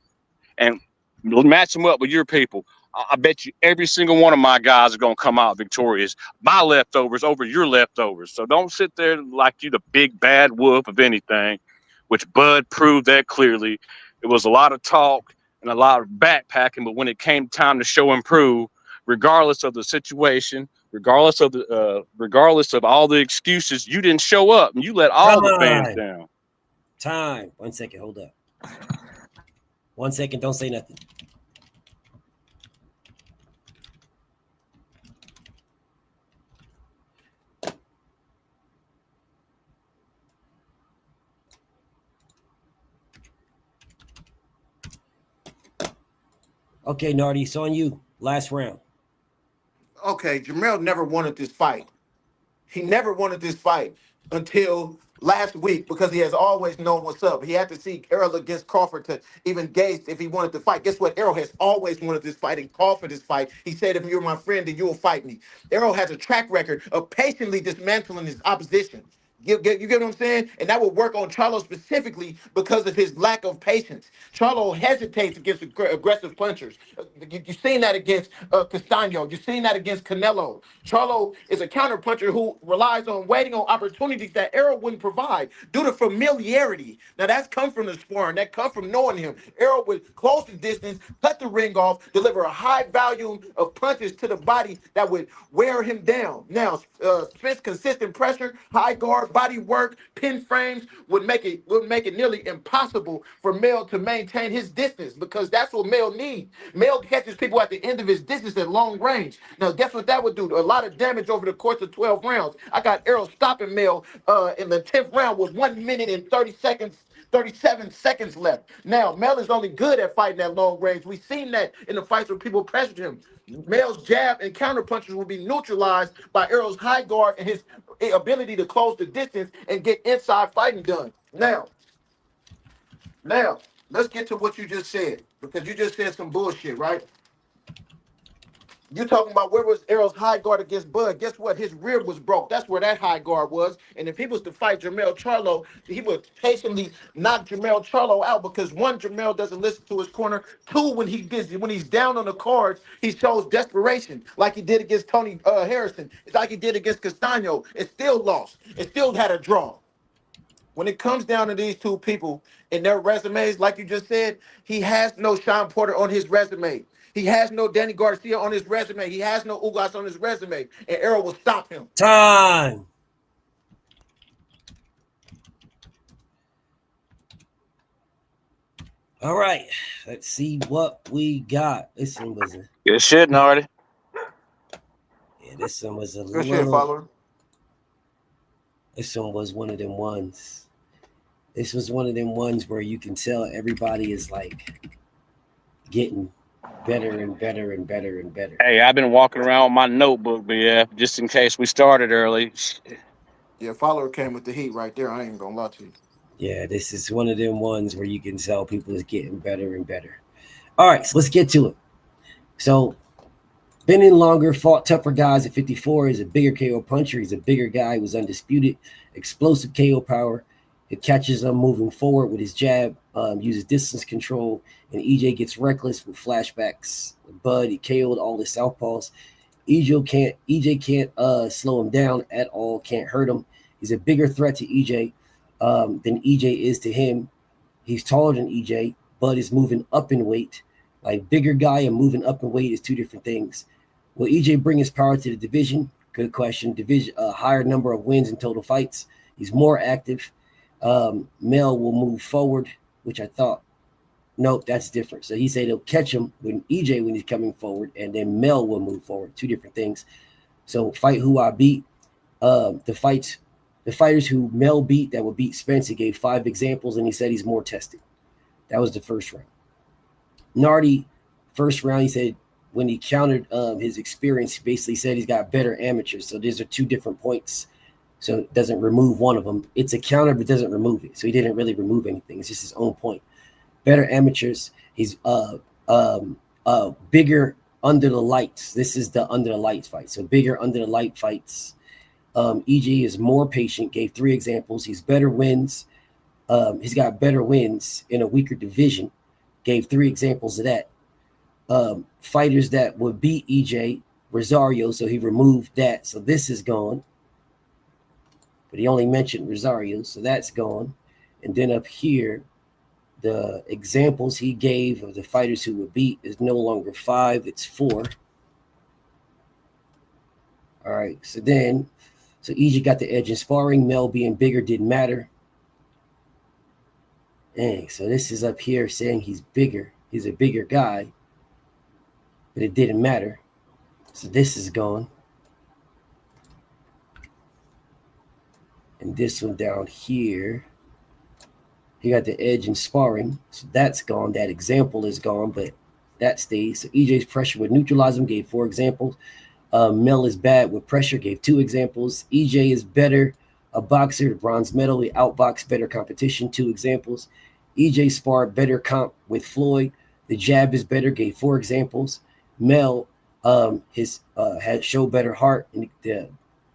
Speaker 5: and match them up with your people. I bet you every single one of my guys are going to come out victorious. My leftovers over your leftovers. So don't sit there like you the big bad wolf of anything, which Bud proved that clearly. It was a lot of talk and a lot of backpacking, but when it came time to show and prove, regardless of the situation, regardless of all the excuses, you didn't show up and you let all the fans down.
Speaker 1: Time. 1 second. Hold up. 1 second. Don't say nothing. Okay, Nardi, it's on you. Last round.
Speaker 3: Okay, Jamel never wanted this fight. He never wanted this fight until last week because he has always known what's up. He had to see Errol against Crawford to even gauge if he wanted to fight. Guess what? Errol has always wanted this fight and called for this fight. He said, if you're my friend, then you'll fight me. Errol has a track record of patiently dismantling his opposition. You get what I'm saying? And that will work on Charlo specifically because of his lack of patience. Charlo hesitates against aggressive punchers. You've seen that against Castano. You've seen that against Canelo. Charlo is a counter puncher who relies on waiting on opportunities that Errol wouldn't provide due to familiarity. Now, that's come from the sparring. That come from knowing him. Errol would close the distance, cut the ring off, deliver a high volume of punches to the body that would wear him down. Now, Spence consistent pressure, high guard, body work, pin frames would make it nearly impossible for Mel to maintain his distance because that's what Mel needs. Mel catches people at the end of his distance at long range. Now, guess what that would do? A lot of damage over the course of 12 rounds. I got Errol stopping Mel in the 10th round with 1 minute and 30 seconds. 37 seconds left. Now, Mel is only good at fighting at long range. We've seen that in the fights where people pressured him. Mel's jab and counter punches will be neutralized by Errol's high guard and his ability to close the distance and get inside fighting done. Now, let's get to what you just said because you just said some bullshit, right? You're talking about where was Errol's high guard against Bud. Guess what? His rib was broke. That's where that high guard was. And if he was to fight Jermell Charlo, he would patiently knock Jermell Charlo out because one, Jermell doesn't listen to his corner. Two, when he's down on the cards, he shows desperation like he did against Tony Harrison. It's like he did against Castano. It still lost. It still had a draw. When it comes down to these two people and their resumes, like you just said, he has no Sean Porter on his resume. He has no Danny Garcia on his resume. He has no Ugas on his resume, and Errol will stop him.
Speaker 1: Time. All right, let's see what we got. This one was a
Speaker 5: Good shit, Nardi.
Speaker 1: this one was a
Speaker 3: Good shit,
Speaker 1: little.
Speaker 3: follower.
Speaker 1: This one was one of them ones. This was one of them ones where you can tell everybody is like getting better and better and better and better.
Speaker 5: Hey, I've been walking around with my notebook, but yeah, just in case we started early.
Speaker 3: Yeah, follower came with the heat right there. I ain't gonna lie to you.
Speaker 1: Yeah, this is one of them ones where you can tell people is getting better and better. All right, so let's get to it. So, been in longer, fought tougher guys at 54. He's a bigger KO puncher. He's a bigger guy. He was undisputed. Explosive KO power. It catches him moving forward with his jab, uses distance control, and EJ gets reckless with flashbacks. Bud, he KO'd all his southpaws. EJ can't slow him down at all, can't hurt him. He's a bigger threat to EJ than EJ is to him. He's taller than EJ. Bud is moving up in weight. Like bigger guy and moving up in weight is two different things. Will EJ bring his power to the division? Good question. Division, higher number of wins in total fights. He's more active. Mel will move forward, which I thought, nope, that's different. So he said he'll catch him when EJ when he's coming forward, and then Mel will move forward. Two different things. So fight who I beat. The fighters who Mel beat that would beat Spence, he gave 5 examples, and he said he's more tested. That was the first round. Nardi, first round, he said when he countered his experience, he basically said he's got better amateurs. So these are 2 different points. So it doesn't remove one of them. It's a counter, but doesn't remove it. So he didn't really remove anything. It's just his own point. Better amateurs. He's bigger under the lights. This is the under the lights fight. So bigger under the light fights. EJ is more patient. Gave 3 examples. He's better wins. He's got better wins in a weaker division. Gave 3 examples of that. Fighters that would beat EJ, Rosario. So he removed that. So this is gone. But he only mentioned Rosario, so that's gone. And then up here, the examples he gave of the fighters who would beat is no longer 5, it's 4. All right, so EJ got the edge in sparring. Mel being bigger didn't matter. Dang, so this is up here saying he's bigger. He's a bigger guy, but it didn't matter. So this is gone. And this one down here, he got the edge in sparring. So that's gone. That example is gone, but that stays. So EJ's pressure would neutralize him, gave 4 examples. Mel is bad with pressure, gave 2 examples. EJ is better, a boxer, bronze medal. He outboxed better competition, 2 examples. EJ sparred better comp with Floyd. The jab is better, gave 4 examples. Mel had showed better heart, and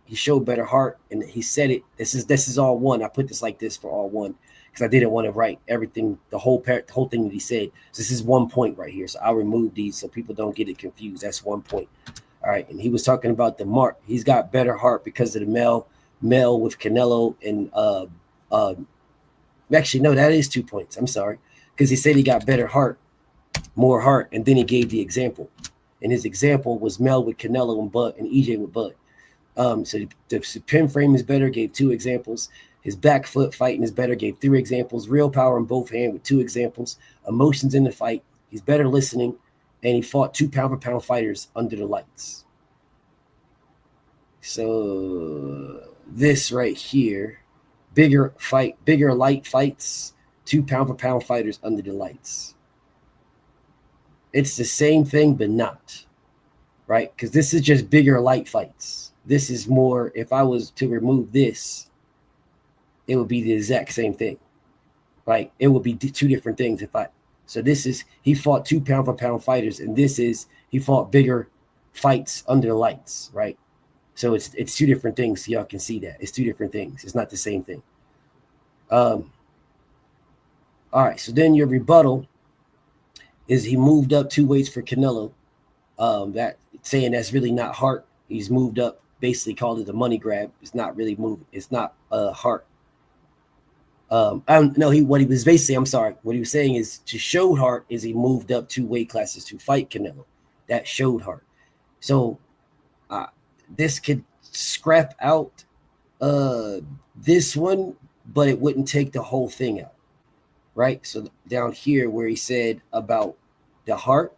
Speaker 1: he showed better heart, and he said it. This is all one. I put this like this for all one because I didn't want to write everything, the whole thing that he said. So this is 1 point right here. So I'll remove these so people don't get it confused. That's 1 point. All right, and he was talking about the mark. He's got better heart because of the Mel with Canelo, and actually no, that is 2 points. I'm sorry, because he said he got better heart, more heart, and then he gave the example, and his example was Mel with Canelo and Bud and EJ with Bud. So the pin frame is better, gave 2 examples. His back foot fighting is better, gave 3 examples. Real power in both hands with 2 examples. Emotions in the fight. He's better listening, and he fought 2 pound-for-pound fighters under the lights. So this right here, bigger light fights, 2 pound-for-pound fighters under the lights. It's the same thing, but not, right? Because this is just bigger light fights. This is more, if I was to remove this, it would be the exact same thing. Like, it would be 2 different things so this is, he fought 2 pound-for-pound fighters, and this is, he fought bigger fights under the lights, right? So it's 2 different things, so y'all can see that. It's 2 different things. It's not the same thing. All right, so then your rebuttal is he moved up 2 weights for Canelo. That saying that's really not heart. He's moved up, basically called it a money grab. It's not really moving. It's not heart. What he was basically, I'm sorry, what he was saying is to show heart is he moved up 2 weight classes to fight Canelo. that showed heart. So this could scrap out this one, but it wouldn't take the whole thing out, right? So down here where he said about the heart,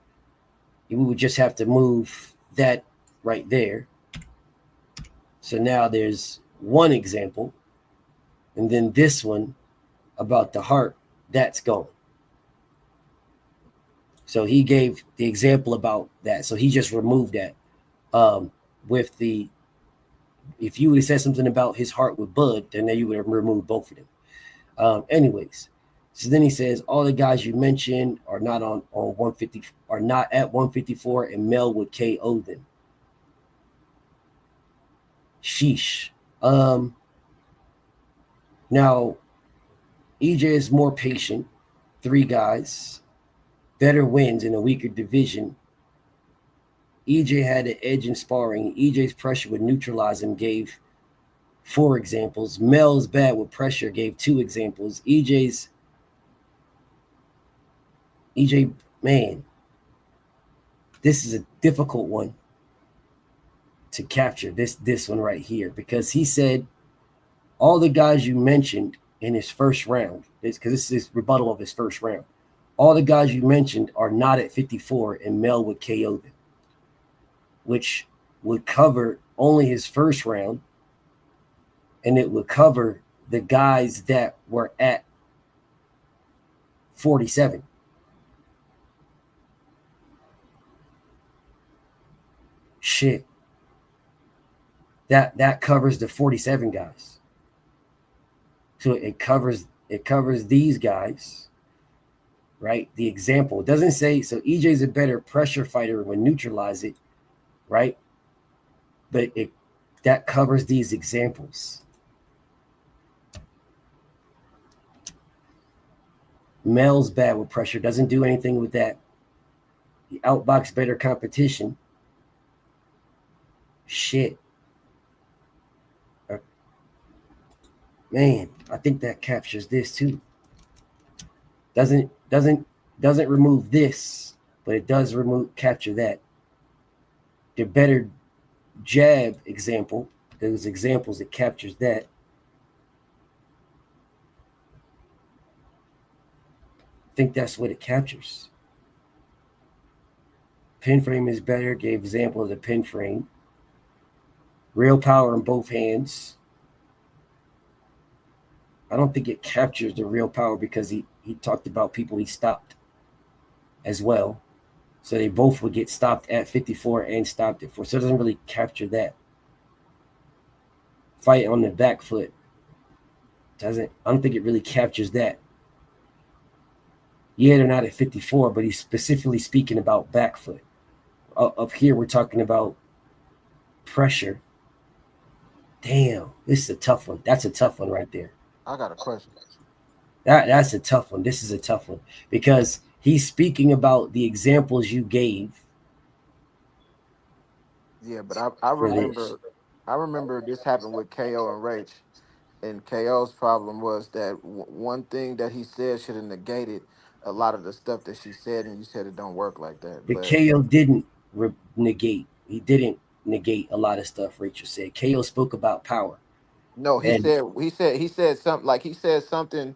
Speaker 1: we would just have to move that right there. So now there's one example, and then this one about the heart, that's gone. So he gave the example about that. So he just removed that. With the, if you would have said something about his heart with Bud, then you would have removed both of them. Anyways, so then he says all the guys you mentioned are not on 150, are not at 154, and Mel would KO them. Sheesh. Now EJ is more patient. 3 guys, better wins in a weaker division. EJ had an edge in sparring. EJ's pressure would neutralize him, gave 4 examples. Mel's bad with pressure, gave 2 examples. EJ, man, this is a difficult one to capture, this one right here, because he said all the guys you mentioned in his first round, because this is rebuttal of his first round, all the guys you mentioned are not at 54, and Mel would KO them, which would cover only his first round, and it would cover the guys that were at 47. Shit. That covers the 47 guys. So it covers these guys, right? The example. It doesn't say, so EJ's a better pressure fighter when neutralize it, right? But that covers these examples. Mel's bad with pressure, doesn't do anything with that. The outbox better competition. Shit. Man, I think that captures this too. Doesn't remove this, but it does capture that. The better jab example, those examples, it captures that. I think that's what it captures. Pin frame is better, gave example of the pin frame. Real power in both hands. I don't think it captures the real power because he talked about people he stopped as well. So they both would get stopped at 54 and stopped at 4. So it doesn't really capture that. Fight on the back foot. I don't think it really captures that. Yeah, they're not at 54, but he's specifically speaking about back foot. Up here, we're talking about pressure. Damn, this is a tough one. That's a tough one right there.
Speaker 3: I got a question.
Speaker 1: That's a tough one. This is a tough one because he's speaking about the examples you gave.
Speaker 3: Yeah, but I remember this happened with KO and Rach, and KO's problem was that one thing that he said should have negated a lot of the stuff that she said, and you said it don't work like that.
Speaker 1: But KO didn't negate. He didn't negate a lot of stuff Rachel said. KO spoke about power.
Speaker 3: No, he said something, like he said something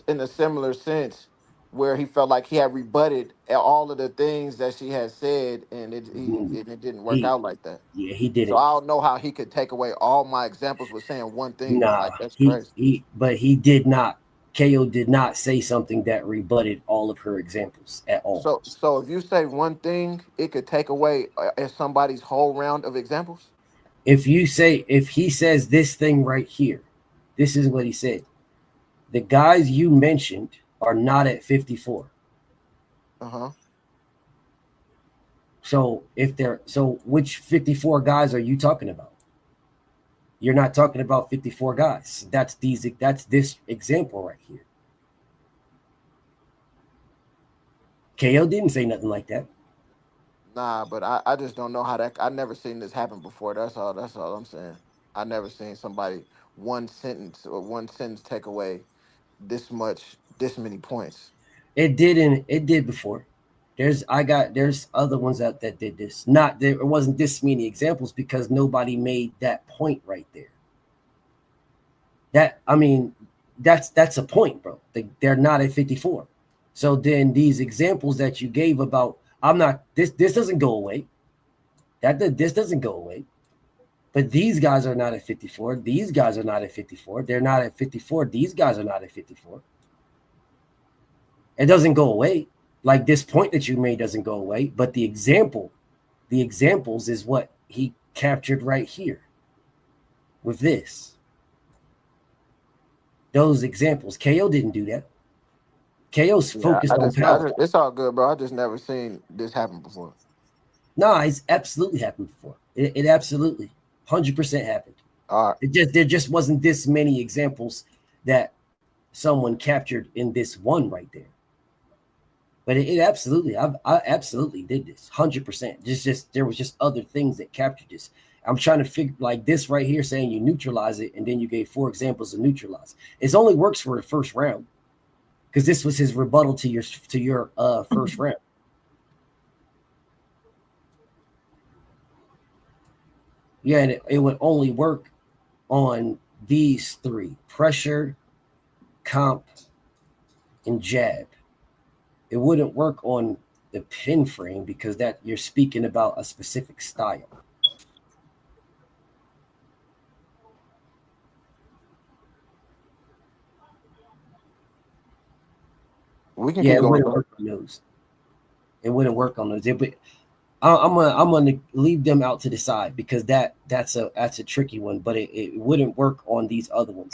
Speaker 3: in a similar sense where he felt like he had rebutted all of the things that she had said, and it didn't work out like that.
Speaker 1: Yeah, he
Speaker 3: So
Speaker 1: didn't.
Speaker 3: I don't know how he could take away all my examples with saying one thing.
Speaker 1: Nah,
Speaker 3: Like that's crazy.
Speaker 1: but he did not. KO did not say something that rebutted all of her examples at all.
Speaker 3: So if you say one thing, it could take away somebody's whole round of examples.
Speaker 1: If he says this thing right here, this is what he said. The guys you mentioned are not at 54. So which 54 guys are you talking about? You're not talking about 54 guys. That's this example right here. KO didn't say nothing like that.
Speaker 3: Nah, but I just don't know how that. I never seen this happen before. That's all I'm saying. I never seen somebody one sentence take away this many points.
Speaker 1: It did before. There's other ones out that did this. Not there wasn't this many examples because nobody made that point right there. That's a point, bro. They're not at 54. So then these examples that you gave about this doesn't go away. This doesn't go away. But these guys are not at 54. These guys are not at 54. They're not at 54. These guys are not at 54. It doesn't go away. Like this point that you made doesn't go away. But the examples is what he captured right here with this. Those examples. KO didn't do that. KO's focused on power.
Speaker 3: It's all good, bro. I just never seen this happen before.
Speaker 1: No, it's absolutely happened before. It absolutely 100% happened.
Speaker 3: All right.
Speaker 1: There just wasn't this many examples that someone captured in this one right there. But it absolutely, I absolutely did this 100%. Just there was just other things that captured this. I'm trying to figure like this right here, saying you neutralize it, and then you gave 4 examples of neutralize. It only works for the first round because this was his rebuttal to your first round. Yeah, and it would only work on these 3: pressure, comp, and jab. It wouldn't work on the pin frame because that you're speaking about a specific style.
Speaker 3: We can
Speaker 1: Yeah,
Speaker 3: keep
Speaker 1: it
Speaker 3: going.
Speaker 1: wouldn't work on those. It wouldn't work on those. But I'm gonna leave them out to the side because that's a tricky one. But it wouldn't work on these other ones.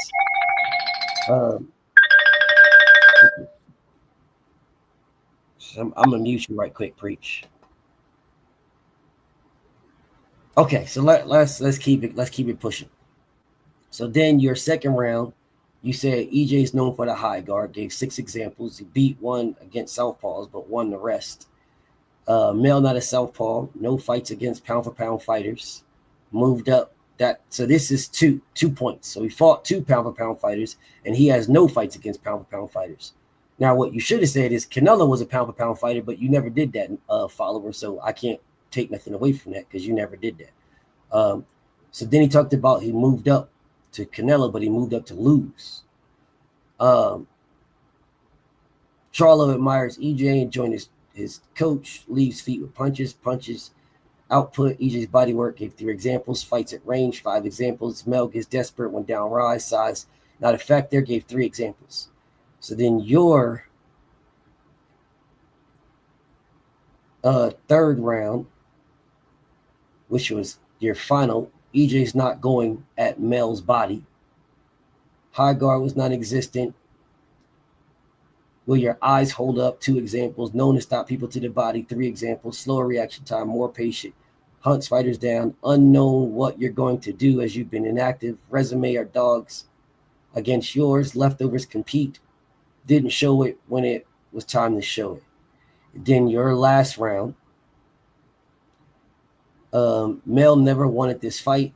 Speaker 1: So I'm gonna mute you right quick. Preach. Okay, so let's keep it pushing. So then your second round, you said EJ is known for the high guard. Gave 6 examples. He beat 1 against southpaws, but won the rest. Male not a southpaw. No fights against pound for pound fighters. Moved up. So this is 2 points. So he fought 2 pound for pound fighters, and he has no fights against pound for pound fighters. Now, what you should have said is Canelo was a pound for pound fighter, but you never did that, follower. So I can't take nothing away from that because you never did that. So then he talked about he moved up to Canelo, but he moved up to lose. Charlo admires EJ and joined his coach, leaves feet with punches output. EJ's body work gave 3 examples. Fights at range, 5 examples. Mel gets desperate when down rise, size not a factor, gave 3 examples. So then your third round, which was your final, EJ's not going at Mel's body. High guard was non-existent. Will your eyes hold up? 2 examples. Known to stop people to the body. 3 examples. Slower reaction time, more patient. Hunts fighters down. Unknown what you're going to do as you've been inactive. Resume are dogs against yours. Leftovers compete. Didn't show it when it was time to show it. Then your last round. Mel never wanted this fight.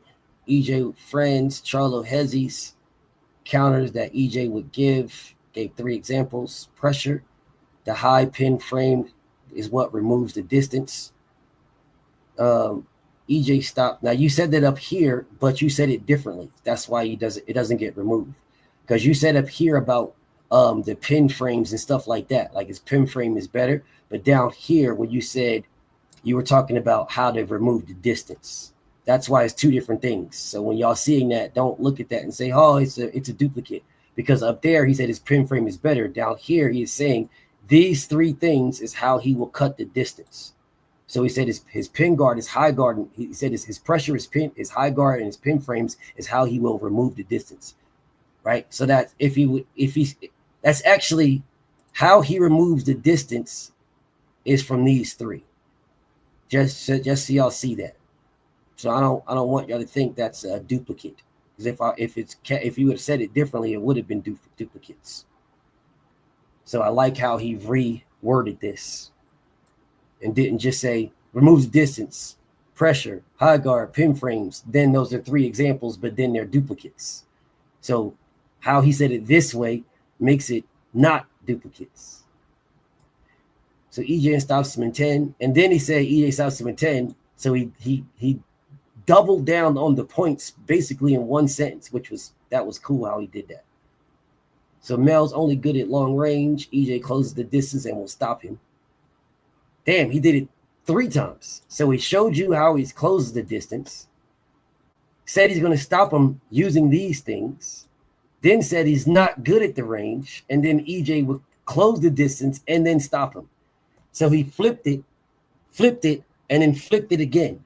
Speaker 1: EJ friends, Charlo Hezzies, counters that EJ would give, gave 3 examples. Pressure, the high pin frame is what removes the distance. EJ stopped. Now you said that up here, but you said it differently. That's why it doesn't get removed. Because you said up here about the pin frames and stuff like that. Like his pin frame is better. But down here, when you said you were talking about how to remove the distance. That's why it's 2 different things. So when y'all seeing that, don't look at that and say, oh, it's a duplicate. Because up there, he said his pin frame is better. Down here, he is saying these 3 things is how he will cut the distance. So he said his pin guard is high guard. And he said his pressure is high guard, and his pin frames is how he will remove the distance. Right? So that that's actually how he removes the distance is from these 3. Just so y'all see that. So I don't want y'all to think that's a duplicate. Because if you would have said it differently, it would have been duplicates. So I like how he reworded this and didn't just say removes distance, pressure, high guard, pin frames. Then those are 3 examples, but then they're duplicates. So how he said it this way makes it not duplicates. So EJ stops him in 10. And then he said EJ stops him in 10. So he doubled down on the points basically in one sentence, that was cool how he did that. So Mel's only good at long range. EJ closes the distance and will stop him. Damn, he did it 3 times. So he showed you how he closes the distance, said he's going to stop him using these things, then said he's not good at the range, and then EJ would close the distance and then stop him. So he flipped it, and then flipped it again.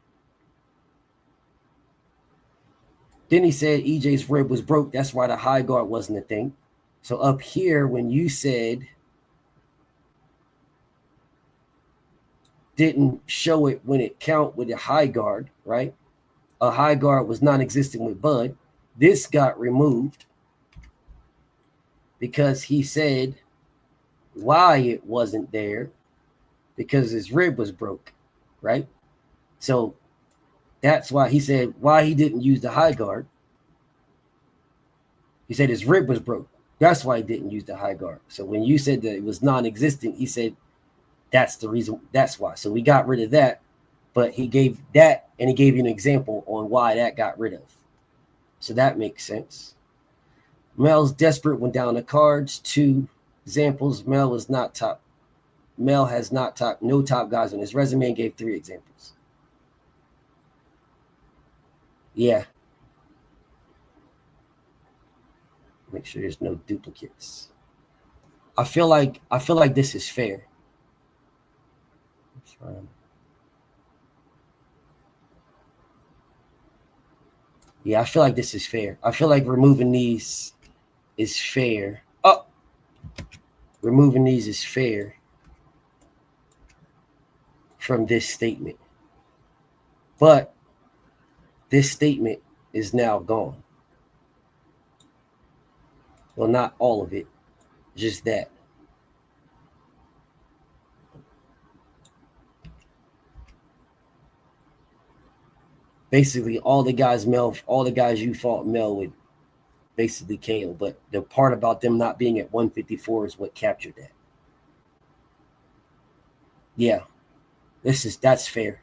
Speaker 1: Then he said EJ's rib was broke. That's why the high guard wasn't a thing. So up here, when you said didn't show it when it count with a high guard, right? A high guard was non-existent with Bud. This got removed because he said why it wasn't there, because his rib was broke, right? So that's why he said why he didn't use the high guard. He said his rib was broke. That's why he didn't use the high guard. So when you said that it was non-existent, he said that's the reason. That's why. So we got rid of that, but he gave that and he gave you an example on why that got rid of. So that makes sense. Mel's desperate when down the cards. 2 examples. Mel is not top. Mel has not top, no top guys on his resume, and gave 3 examples. Yeah. Make sure there's no duplicates. I feel like this is fair. Yeah, I feel like this is fair. I feel like removing these is fair. Oh, removing these is fair from this statement. But this statement is now gone. Well, not all of it, just that. Basically, all the guys you fought Mel would basically KO. But the part about them not being at 154 is what captured that. Yeah, that's fair.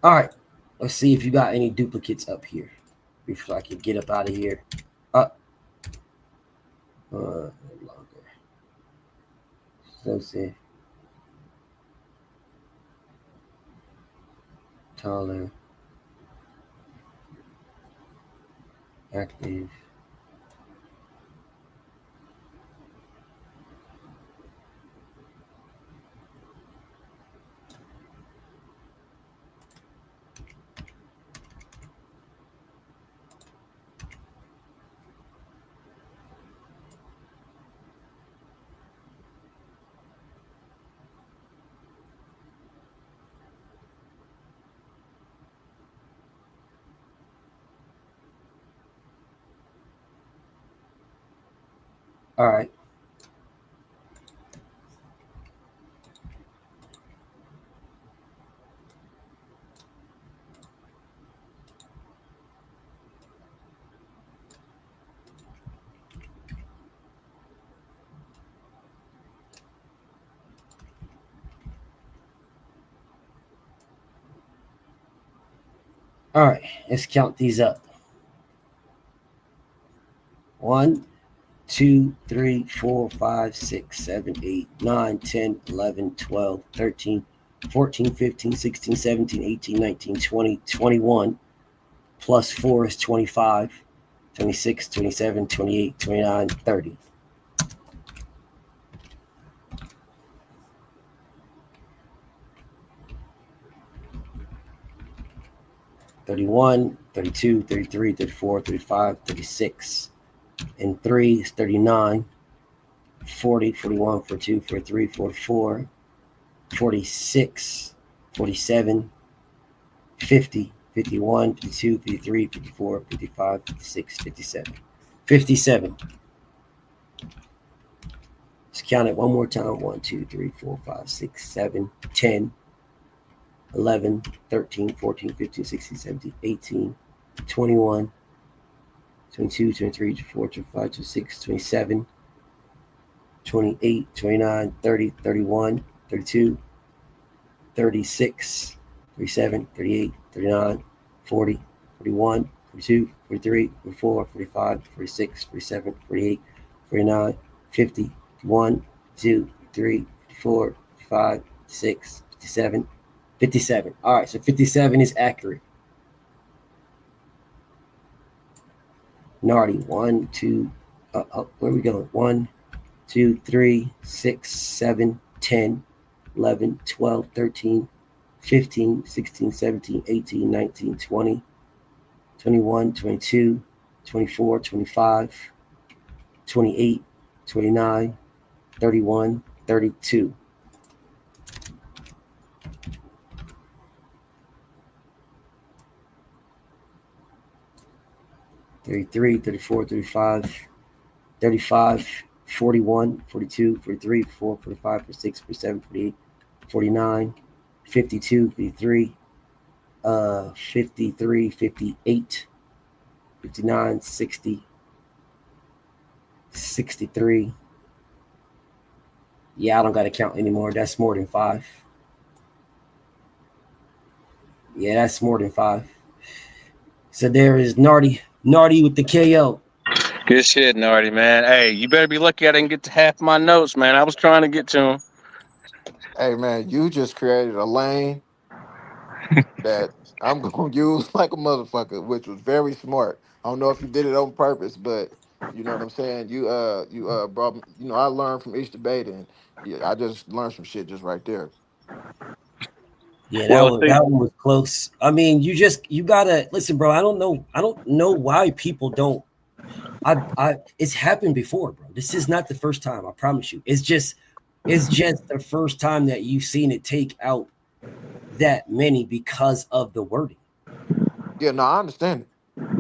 Speaker 1: All right, let's see if you got any duplicates up here before I can get up out of here. Longer. So say taller, active. All right. All right, let's count these up. 1, 2, 3, 4, 5, 6, 7, 8, 9, 10, 11, 12, 13, 14, 15, 16, 17, 18, 19, 20, 21. Plus 4 is 25, 26, 27, 28, 29, 30. $31, $32, $33, $34, $35, $36. And 3 is 39, 40, 41, 42, 43, 44, 46, 47, 50, 51, 52, 53, 54, 55, 56, 57. 57. Let's count it one more time. 1, 2, 3, 4, 5, 6, 7, 10, 11, 13, 14, 15, 16, 17, 18, 21, 22, 23, 24, 25, 26, 27, 28, 29, 30, 31, 32, 36, 37, 38, 39, 40, 41, 42, 43, 44, 45, 46, 47, 48, 49, 50, 51, 52, 53, 54, 55, 56, 57, 57. All right, so 57 is accurate. Nardi, 1, 2, where we going? 1, 2, 3, 6, 7, 10, 11, 12, 13, 15, 16, 17, 18, 19, 20, 21, 22, 24, 25, 28, 29, 31, 32. Thirty-three, 34, 35, 35, 41, 42, 43, 44, 45, 46, 47, 48, 49, 52, 53, 53, 58, 59, 60, 63. Yeah, I don't got to count anymore. That's more than 5. Yeah, that's more than 5. So there is Nardi with the KO.
Speaker 5: Good shit, Nardi, man. Hey, you better be lucky I didn't get to half my notes, man. I was trying to get to them.
Speaker 3: Hey man, you just created a lane that I'm gonna use like a motherfucker, which was very smart. I don't know if you did it on purpose, but you know what I'm saying. You brought. I learned from each debate, and yeah, I just learned some shit just right there.
Speaker 1: Yeah,
Speaker 5: Well, see,
Speaker 1: that one was close. I mean, you gotta listen, bro. I don't know why people don't. It's happened before, bro. This is not the first time. I promise you. It's just the first time that you've seen it take out that many because of the wording.
Speaker 3: Yeah, no, I understand.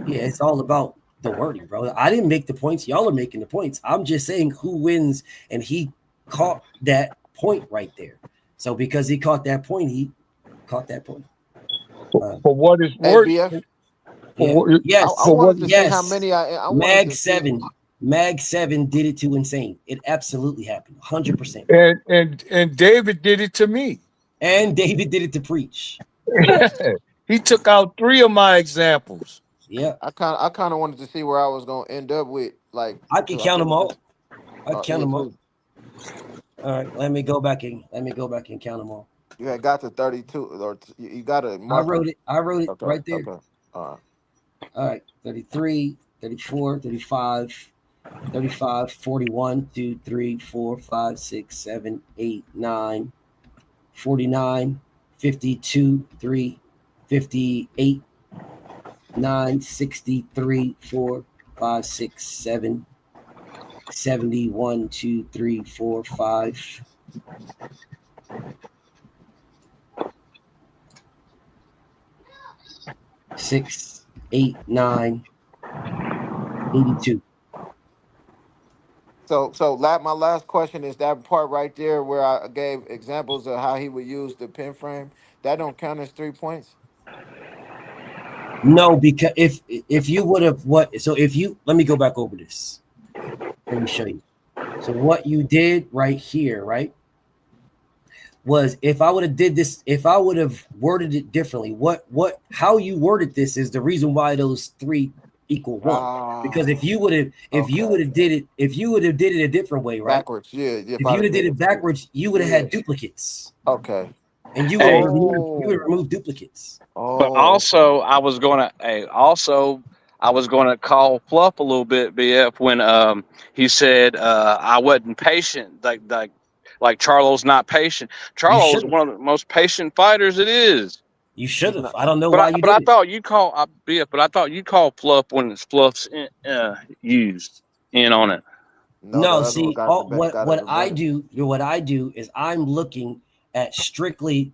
Speaker 1: Yeah, it's all about the wording, bro. I didn't make the points. Y'all are making the points. I'm just saying who wins, and he caught that point right there. So because he caught that point, he caught that point.
Speaker 2: For what is
Speaker 3: Hey,
Speaker 2: worth?
Speaker 3: BF.
Speaker 1: Yes.
Speaker 3: I wanted to see how
Speaker 1: Yes.
Speaker 3: many I wanted
Speaker 1: Mag
Speaker 3: to see.
Speaker 1: 7. Mag 7 did it to Insane. It absolutely happened. 100%.
Speaker 2: And David did it to me.
Speaker 1: And David did it to Preach.
Speaker 2: He took out 3 of my examples.
Speaker 1: Yeah.
Speaker 3: I kind of wanted to see where I was gonna end up with. Like,
Speaker 1: I can count them all. I can count
Speaker 3: yeah,
Speaker 1: them all.
Speaker 3: please.
Speaker 1: All right. Let me go back and count them all.
Speaker 3: You had got to 32, or you got to
Speaker 1: I
Speaker 3: mark.
Speaker 1: wrote it
Speaker 3: Okay,
Speaker 1: right there.
Speaker 3: Okay. All
Speaker 1: right. 33, 34, 35, 35, 41, 2, 3, 4, 5, 6, 7, 8, 9, 49, 52, 3, 58, 9, 63, 4, 5, 6, 7, 71, 2, 3, 4, 5. Six, 8, 9, 82.
Speaker 3: So my last question is that part right there where I gave examples of how he would use the pin frame. That don't count as 3 points.
Speaker 1: No, because if you would have let me go back over this. Let me show you. So what you did right here, right, was if I would have worded it differently, how you worded this is the reason why those 3 equal 1. Because if you would have did it a different way, right?
Speaker 3: Backwards, yeah.
Speaker 1: If you would have did it backwards, you would have had duplicates.
Speaker 3: Okay.
Speaker 1: And you
Speaker 5: Hey.
Speaker 1: would remove duplicates.
Speaker 5: But also, I was gonna call Fluff a little bit, BF, when he said I wasn't patient, like Charlo's not patient. Charlo's one of the most patient fighters it is.
Speaker 1: You should have. I don't know why you
Speaker 5: but
Speaker 1: did
Speaker 5: I thought you call BF, but I thought you call Fluff when it's Fluff's used in on it.
Speaker 1: No, see, what I do is I'm looking at strictly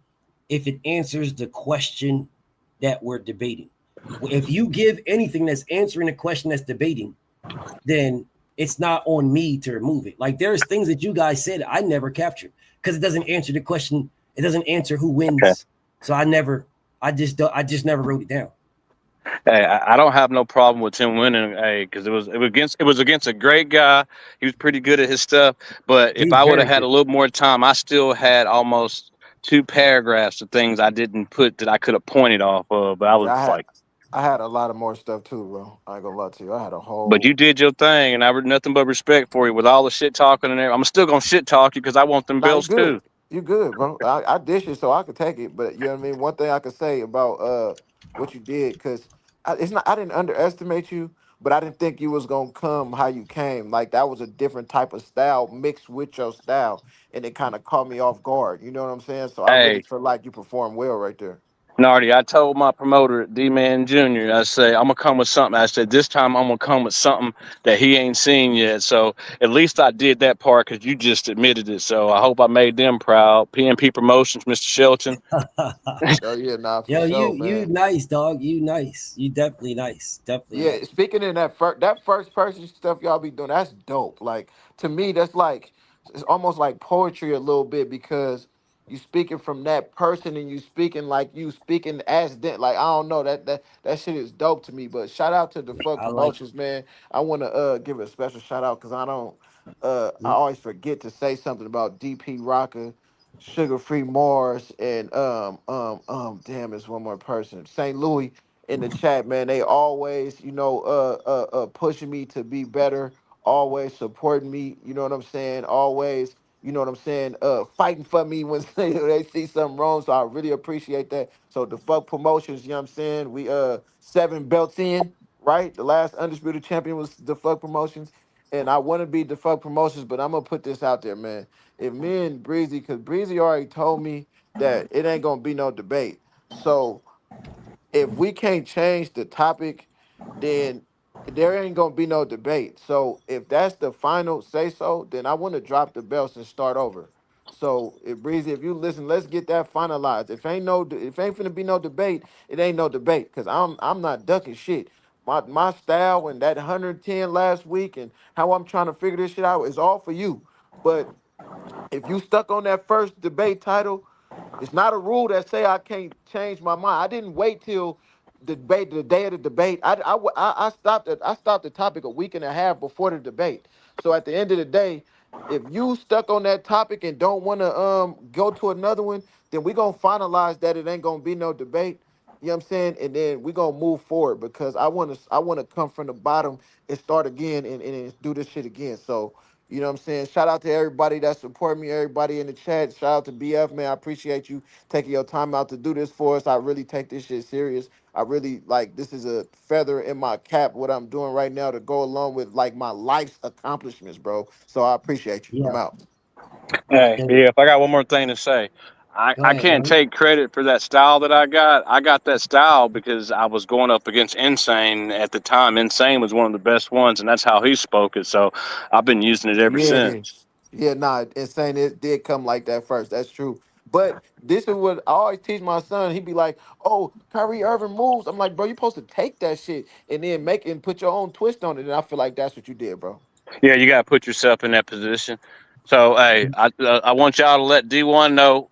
Speaker 1: if it answers the question that we're debating. If you give anything that's answering a question that's debating, then it's not on me to remove it. Like there's things that you guys said I never captured because it doesn't answer the question. It doesn't answer who wins. Okay. So I just never wrote it down.
Speaker 5: Hey, I don't have no problem with him winning. Hey, because it was against a great guy. He was pretty good at his stuff. But if
Speaker 1: He's
Speaker 5: I would have
Speaker 1: very
Speaker 5: had a
Speaker 1: good.
Speaker 5: little more time, I still had almost 2 paragraphs of things I didn't put that I could have pointed off of. But I
Speaker 3: Yeah,
Speaker 5: was like,
Speaker 3: I had a lot of more stuff too, bro. I ain't gonna lie to you. I had a
Speaker 5: but you
Speaker 3: whole.
Speaker 5: did your thing, and I have nothing but respect for you with all the shit talking and everything. I'm still gonna shit talk you because I want them
Speaker 3: Nah, you
Speaker 5: belts
Speaker 3: good.
Speaker 5: too.
Speaker 3: You good, bro. I dish it so I could take it. But you know what I mean? One thing I could say about what you did, because it's not I didn't underestimate you, but I didn't think you was gonna come how you came. Like that was a different type of style mixed with your style. And it kind of caught me off guard. You know what I'm saying? So I really
Speaker 5: Hey,
Speaker 3: feel like you performed well right there.
Speaker 5: Nardi, I told my promoter, D Man Jr., I say, I'm going to come with something. I said, this time I'm going to come with something that he ain't seen yet. So at least I did that part because you just admitted it. So I hope I made them proud. PNP Promotions, Mr. Shelton.
Speaker 3: Oh yeah, nah, for
Speaker 1: Yo,
Speaker 3: sure,
Speaker 1: you
Speaker 3: man.
Speaker 1: nice, dog. You nice. You definitely nice. Definitely
Speaker 3: Yeah,
Speaker 1: nice.
Speaker 3: speaking in that first person stuff y'all be doing, that's dope. Like to me, that's like it's almost like poetry a little bit because you speaking from that person and you speaking like you speaking as them. Like I don't know that shit is dope to me. But shout out to the fuck
Speaker 1: I like
Speaker 3: promotions, man. I want to give a special shout out because I
Speaker 1: it.
Speaker 3: always forget to say something about DP Rocker, Sugar Free Mars, and damn, it's one more person, St. Louis in the chat, man. They always, pushing me to be better, always supporting me, you know what I'm saying? Always, you know what I'm saying, fighting for me when they see something wrong. So I really appreciate that. So the fuck promotions, you know what I'm saying? We 7 belts in, right? The last undisputed champion was the fuck promotions. And I want to be the fuck promotions, but I'm gonna put this out there, man. If me and Breezy, because Breezy already told me that it ain't gonna be no debate. So if we can't change the topic, then there ain't gonna be no debate. So if that's the final say so, then I want to drop the belts and start over. So if Breezy, if you listen, let's get that finalized. If ain't finna be no debate, it ain't no debate. Cause I'm not ducking shit. My style and that 110 last week and how I'm trying to figure this shit out is all for you. But if you stuck on that first debate title, it's not a rule that say I can't change my mind. I didn't wait till the day of the debate. I stopped I stopped the topic a week and a half before the debate. So at the end of the day, if you stuck on that topic and don't want to go to another one, then we gonna finalize that it ain't gonna be no debate. You know what I'm saying? And then we gonna move forward because I wanna come from the bottom and start again and do this shit again. So you know what I'm saying? Shout out to everybody that support me, everybody in the chat. Shout out to BF, man. I appreciate you taking your time out to do this for us. I really take this shit serious. I really like this is a feather in my cap, what I'm doing right now to go along with like my life's accomplishments, bro. So I appreciate you. I'm
Speaker 1: Yeah.
Speaker 3: out.
Speaker 5: Hey,
Speaker 1: Hey,
Speaker 5: yeah, if I got one more thing to say,
Speaker 1: go
Speaker 5: I
Speaker 1: ahead,
Speaker 5: can't
Speaker 1: man.
Speaker 5: take credit for that style that I got. I got that style because I was going up against Insane at the time. Insane was one of the best ones, and that's how he spoke it. So I've been using it ever
Speaker 3: Yeah.
Speaker 5: since.
Speaker 3: Yeah, nah, and saying it did come like that first. That's true. But this is what I always teach my son. He'd be like, "Oh, Kyrie Irving moves." I'm like, "Bro, you supposed to take that shit and then make it and put your own twist on it." And I feel like that's what you did, bro.
Speaker 5: Yeah, you got to put yourself in that position. So, hey, I want y'all to let D1 know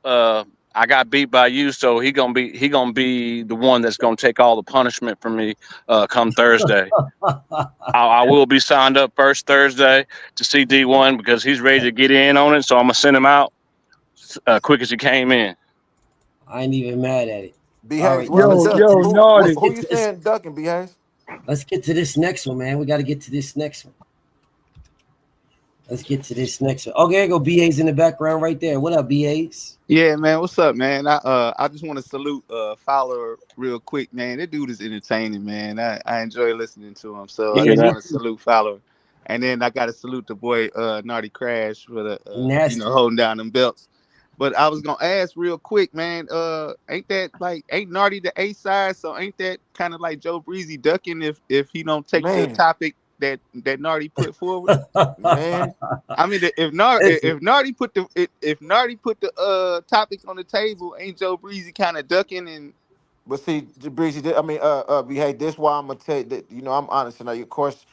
Speaker 5: I got beat by you, so he gonna be the one that's gonna take all the punishment from me come Thursday. I will be signed up first Thursday to see D1 because he's ready to get in on it. So I'm gonna send him out quick as he came in.
Speaker 1: I ain't even mad at it.
Speaker 3: B
Speaker 1: All
Speaker 3: Hayes,
Speaker 1: right,
Speaker 3: what's
Speaker 1: now
Speaker 3: the
Speaker 1: let's
Speaker 2: Yo,
Speaker 1: get
Speaker 3: duck?
Speaker 1: to
Speaker 2: yo,
Speaker 1: this.
Speaker 3: Who
Speaker 1: Let's
Speaker 2: Nardi.
Speaker 3: who
Speaker 1: get
Speaker 3: you
Speaker 1: to this.
Speaker 3: saying ducking, B Hayes?
Speaker 1: Let's get to this next one, man. We got to get to this next one. Let's get to this next one. Okay, there go BA's in the background right there. What up, BA's?
Speaker 6: Yeah, man. What's up, man? I just want to salute Fowler real quick, man. That dude is entertaining, man. I enjoy listening to him. So I
Speaker 5: You hear
Speaker 6: just
Speaker 1: Yeah, me
Speaker 5: that?
Speaker 6: want to
Speaker 1: too.
Speaker 6: salute Fowler. And then I gotta salute the boy Naughty Crash for the
Speaker 1: Nasty.
Speaker 6: holding down them belts. But I was gonna ask real quick, man, ain't that like ain't Naughty the A side? So ain't that kind of like Joe Breezy ducking if he don't take the
Speaker 3: Man,
Speaker 6: topic that Naughty put forward?
Speaker 3: man.
Speaker 6: I mean,
Speaker 1: Listen,
Speaker 6: if Nardi put if Nardi put the topics on the table, ain't Joe Breezy kind of ducking and
Speaker 3: But see, Breezy, behave. This why I'm gonna tell you that I'm honest tonight. Of course,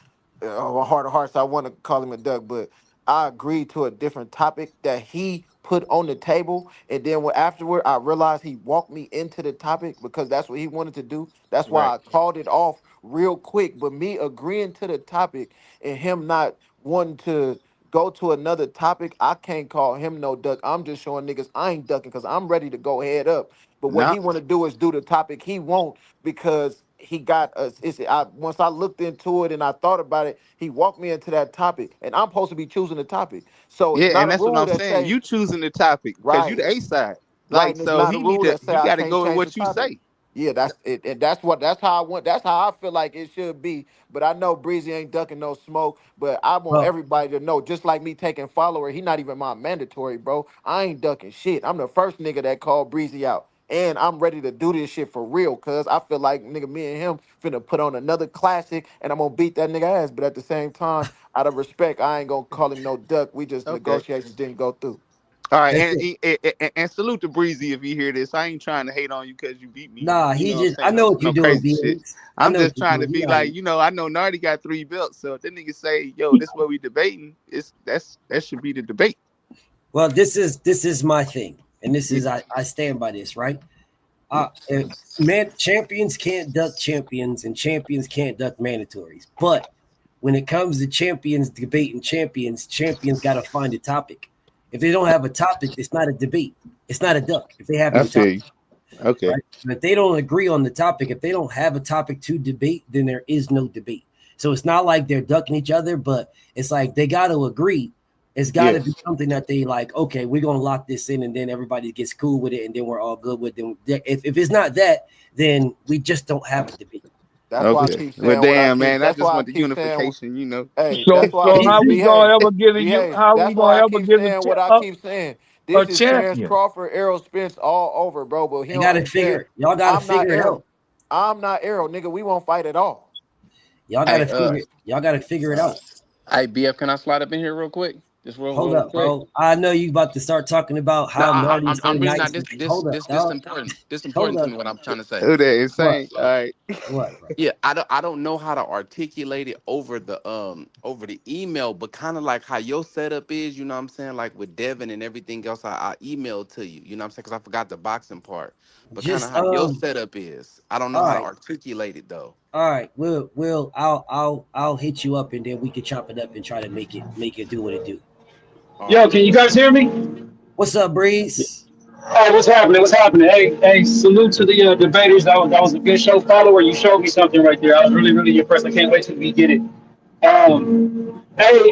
Speaker 3: heart of hearts, I want to call him a duck, but I agreed to a different topic that he put on the table, and then when afterward I realized he walked me into the topic because that's what he wanted to do. That's why
Speaker 6: Right.
Speaker 3: I called it off real quick. But me agreeing to the topic and him not wanting to go to another topic, I can't call him no duck. I'm just showing niggas I ain't ducking because I'm ready to go head up. But what
Speaker 6: Now,
Speaker 3: he want to do is do the topic he won't because he got us. Once I looked into it and I thought about it, he walked me into that topic, and I'm supposed to be choosing the topic. So it's
Speaker 6: yeah,
Speaker 3: not
Speaker 6: and
Speaker 3: a
Speaker 6: that's what
Speaker 3: rule
Speaker 6: I'm
Speaker 3: that
Speaker 6: saying.
Speaker 3: say
Speaker 6: You choosing the topic because you
Speaker 3: right,
Speaker 6: the A side.
Speaker 3: right,
Speaker 6: Like,
Speaker 3: and it's
Speaker 6: so
Speaker 3: not a
Speaker 6: he need
Speaker 3: rule
Speaker 6: to.
Speaker 3: that say
Speaker 6: He
Speaker 3: I
Speaker 6: got to
Speaker 3: can't
Speaker 6: go with
Speaker 3: change the
Speaker 6: what you
Speaker 3: topic.
Speaker 6: say.
Speaker 3: Yeah, that's it, and that's how I want. That's how I feel like it should be. But I know Breezy ain't ducking no smoke. But I want
Speaker 1: Well,
Speaker 3: everybody to know, just like me taking follower, he not even my mandatory, bro. I ain't ducking shit. I'm the first nigga that called Breezy out. And I'm ready to do this shit for real, cause I feel like nigga, me and him finna put on another classic, and I'm gonna beat that nigga ass. But at the same time, out of respect, I ain't gonna call him no duck. We just
Speaker 6: Okay.
Speaker 3: negotiations didn't go through.
Speaker 6: All right,
Speaker 1: that's it.
Speaker 6: and salute to Breezy if you hear this. I ain't trying to hate on you because you beat me.
Speaker 1: Nah,
Speaker 6: You
Speaker 1: he
Speaker 6: know what I'm
Speaker 1: just. I
Speaker 6: saying?
Speaker 1: know what you're
Speaker 6: No
Speaker 1: doing,
Speaker 6: crazy shit.
Speaker 1: BH. I
Speaker 6: I'm
Speaker 1: know what
Speaker 6: just
Speaker 1: you're
Speaker 6: trying to
Speaker 1: doing.
Speaker 6: be
Speaker 1: You know how
Speaker 6: like,
Speaker 1: you.
Speaker 6: I know Nardi got 3 belts, so if that nigga say, yo, this what we debating, that should be the debate.
Speaker 1: Well, this is my thing, and this
Speaker 6: Yeah,
Speaker 1: is I stand by this, right?
Speaker 6: yeah.
Speaker 1: Man, champions can't duck champions, and champions can't duck mandatories. But when it comes to champions debating champions, champions got to find a topic. If they don't have a topic, it's not a debate. It's not a duck. If they have
Speaker 6: I
Speaker 1: no
Speaker 6: feel
Speaker 1: topic,
Speaker 6: you. Okay.
Speaker 1: right? But if they don't agree on the topic, if they don't have a topic to debate, then there is no debate. So it's not like they're ducking each other, but it's like they got to agree. It's got to
Speaker 6: Yeah.
Speaker 1: be something that they like. Okay, we're gonna lock this in, and then everybody gets cool with it, and then we're all good with them. If it's not that, then we just don't have a debate.
Speaker 3: That's why I
Speaker 6: Okay.
Speaker 3: keep
Speaker 6: Well,
Speaker 3: saying what I
Speaker 6: damn,
Speaker 3: keep.
Speaker 6: man, I
Speaker 3: That's
Speaker 6: just
Speaker 3: why I
Speaker 6: want the
Speaker 3: keep saying.
Speaker 6: unification.
Speaker 3: Hey,
Speaker 2: So
Speaker 3: that's why I
Speaker 2: so how
Speaker 3: keep
Speaker 2: we
Speaker 1: Easy.
Speaker 2: gonna
Speaker 3: behave.
Speaker 2: ever get
Speaker 3: Behave.
Speaker 2: how we
Speaker 3: That's why
Speaker 2: gonna
Speaker 3: I
Speaker 2: ever
Speaker 3: keep
Speaker 2: give
Speaker 3: saying what I keep saying.
Speaker 2: a
Speaker 3: This is Terrence
Speaker 2: champion?
Speaker 3: Crawford, Errol Spence all over, bro. But he
Speaker 1: They
Speaker 3: don't
Speaker 1: got to figure
Speaker 3: understand.
Speaker 1: it. Y'all got to
Speaker 3: I'm not
Speaker 1: figure it
Speaker 3: Errol.
Speaker 1: out.
Speaker 3: I'm not Errol, nigga. We won't fight at all.
Speaker 1: Y'all got
Speaker 7: Hey,
Speaker 1: to figure. Y'all got to figure it out.
Speaker 7: hey, BF, can I slide up in here real quick? Just
Speaker 1: Hold
Speaker 7: real
Speaker 1: up,
Speaker 7: quick.
Speaker 1: bro. I know you about to start talking about
Speaker 7: No,
Speaker 1: how Nardi's so
Speaker 7: I'm really not
Speaker 1: nice.
Speaker 7: this this
Speaker 1: Hold up,
Speaker 7: this this
Speaker 1: dog.
Speaker 7: important. This
Speaker 1: Hold
Speaker 7: important to
Speaker 1: up.
Speaker 7: me. What I'm trying to say.
Speaker 6: Who that
Speaker 1: What?
Speaker 6: insane? All right.
Speaker 1: What, bro?
Speaker 7: Yeah, I don't know how to articulate it over the email, but kind of like how your setup is. You know what I'm saying? Like with Devin and everything else, I emailed to you. You know what I'm saying? Because I forgot the boxing part. But kind of
Speaker 1: Just
Speaker 7: how your setup is. I don't know
Speaker 1: all
Speaker 7: how to
Speaker 1: right.
Speaker 7: articulate it though.
Speaker 1: All right. I'll hit you up and then we can chop it up and try to make it do what it do.
Speaker 7: All
Speaker 8: Yo,
Speaker 7: right.
Speaker 8: can you guys hear me?
Speaker 1: What's up, Breeze?
Speaker 8: Oh, what's happening? What's happening? Hey, salute to the debaters. That was a good show. Follower, you showed me something right there. I was really, really impressed. I can't wait till we get it. Hey,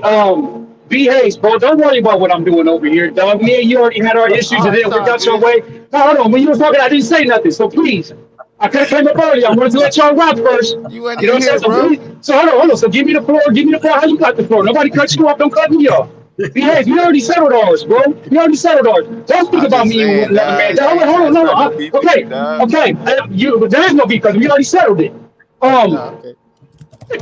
Speaker 8: B Hayes, bro, don't worry about what I'm doing over here, dog. Me and you already had our issues,
Speaker 3: All
Speaker 8: and
Speaker 3: right,
Speaker 8: then we
Speaker 3: sorry,
Speaker 8: got your
Speaker 3: good.
Speaker 8: way. No, hold on. When you was talking, I didn't say nothing. So please, I could have came up earlier. I wanted to let y'all rock first.
Speaker 6: You wasn't
Speaker 8: You know
Speaker 6: even
Speaker 8: what I'm saying?
Speaker 6: here,
Speaker 8: So
Speaker 6: bro.
Speaker 8: please, so hold on. So give me the floor. Give me the floor. How you got the floor? Nobody cut you off. Don't cut me off. Behave. We already settled ours, bro. We already settled ours. Don't speak
Speaker 6: I'm
Speaker 8: about
Speaker 6: just
Speaker 8: me and
Speaker 6: saying,
Speaker 8: another man.
Speaker 6: dog. I
Speaker 8: Hold on,
Speaker 6: ain't
Speaker 8: hold
Speaker 6: trying
Speaker 8: on,
Speaker 6: to
Speaker 8: hold
Speaker 6: start no
Speaker 8: on.
Speaker 6: beef with you,
Speaker 8: Okay,
Speaker 6: dog.
Speaker 8: okay. There is no beef because we already settled it.
Speaker 6: No,
Speaker 8: Um,
Speaker 6: okay.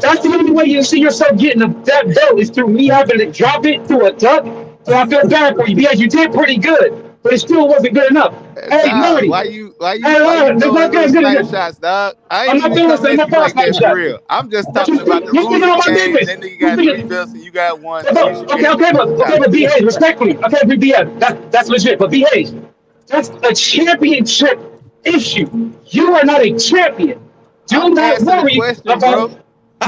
Speaker 8: that's the only way you see yourself getting that belt is through me having to drop it to a duck. So I feel bad for you because you did pretty good, but it still wasn't good enough. Hey,
Speaker 6: Dog,
Speaker 8: Marty.
Speaker 6: why
Speaker 8: Hey,
Speaker 6: you
Speaker 8: that's
Speaker 6: throwing
Speaker 8: not
Speaker 6: little
Speaker 8: good. Good
Speaker 6: snipe
Speaker 8: enough.
Speaker 6: shots, dog? I
Speaker 8: I'm
Speaker 6: ain't
Speaker 8: not
Speaker 6: even
Speaker 8: feeling
Speaker 6: coming
Speaker 8: saying
Speaker 6: at
Speaker 8: no
Speaker 6: you like
Speaker 8: prospect
Speaker 6: that for
Speaker 8: shot.
Speaker 6: real. I'm just
Speaker 8: But
Speaker 6: talking about the
Speaker 8: you're
Speaker 6: rules
Speaker 8: speaking
Speaker 6: of
Speaker 8: on
Speaker 6: the
Speaker 8: my
Speaker 6: game.
Speaker 8: business.
Speaker 6: That nigga
Speaker 8: You're
Speaker 6: got three
Speaker 8: speaking.
Speaker 6: belts and you got one, so you should be
Speaker 8: Okay,
Speaker 6: able to
Speaker 8: okay,
Speaker 6: pick the
Speaker 8: but
Speaker 6: topic.
Speaker 8: behave respectfully. Okay, we behave. That's legit. But behave. That's a championship issue. You are not a champion.
Speaker 6: I'm
Speaker 8: Do not
Speaker 6: asking the
Speaker 8: worry
Speaker 6: question, bro.
Speaker 8: about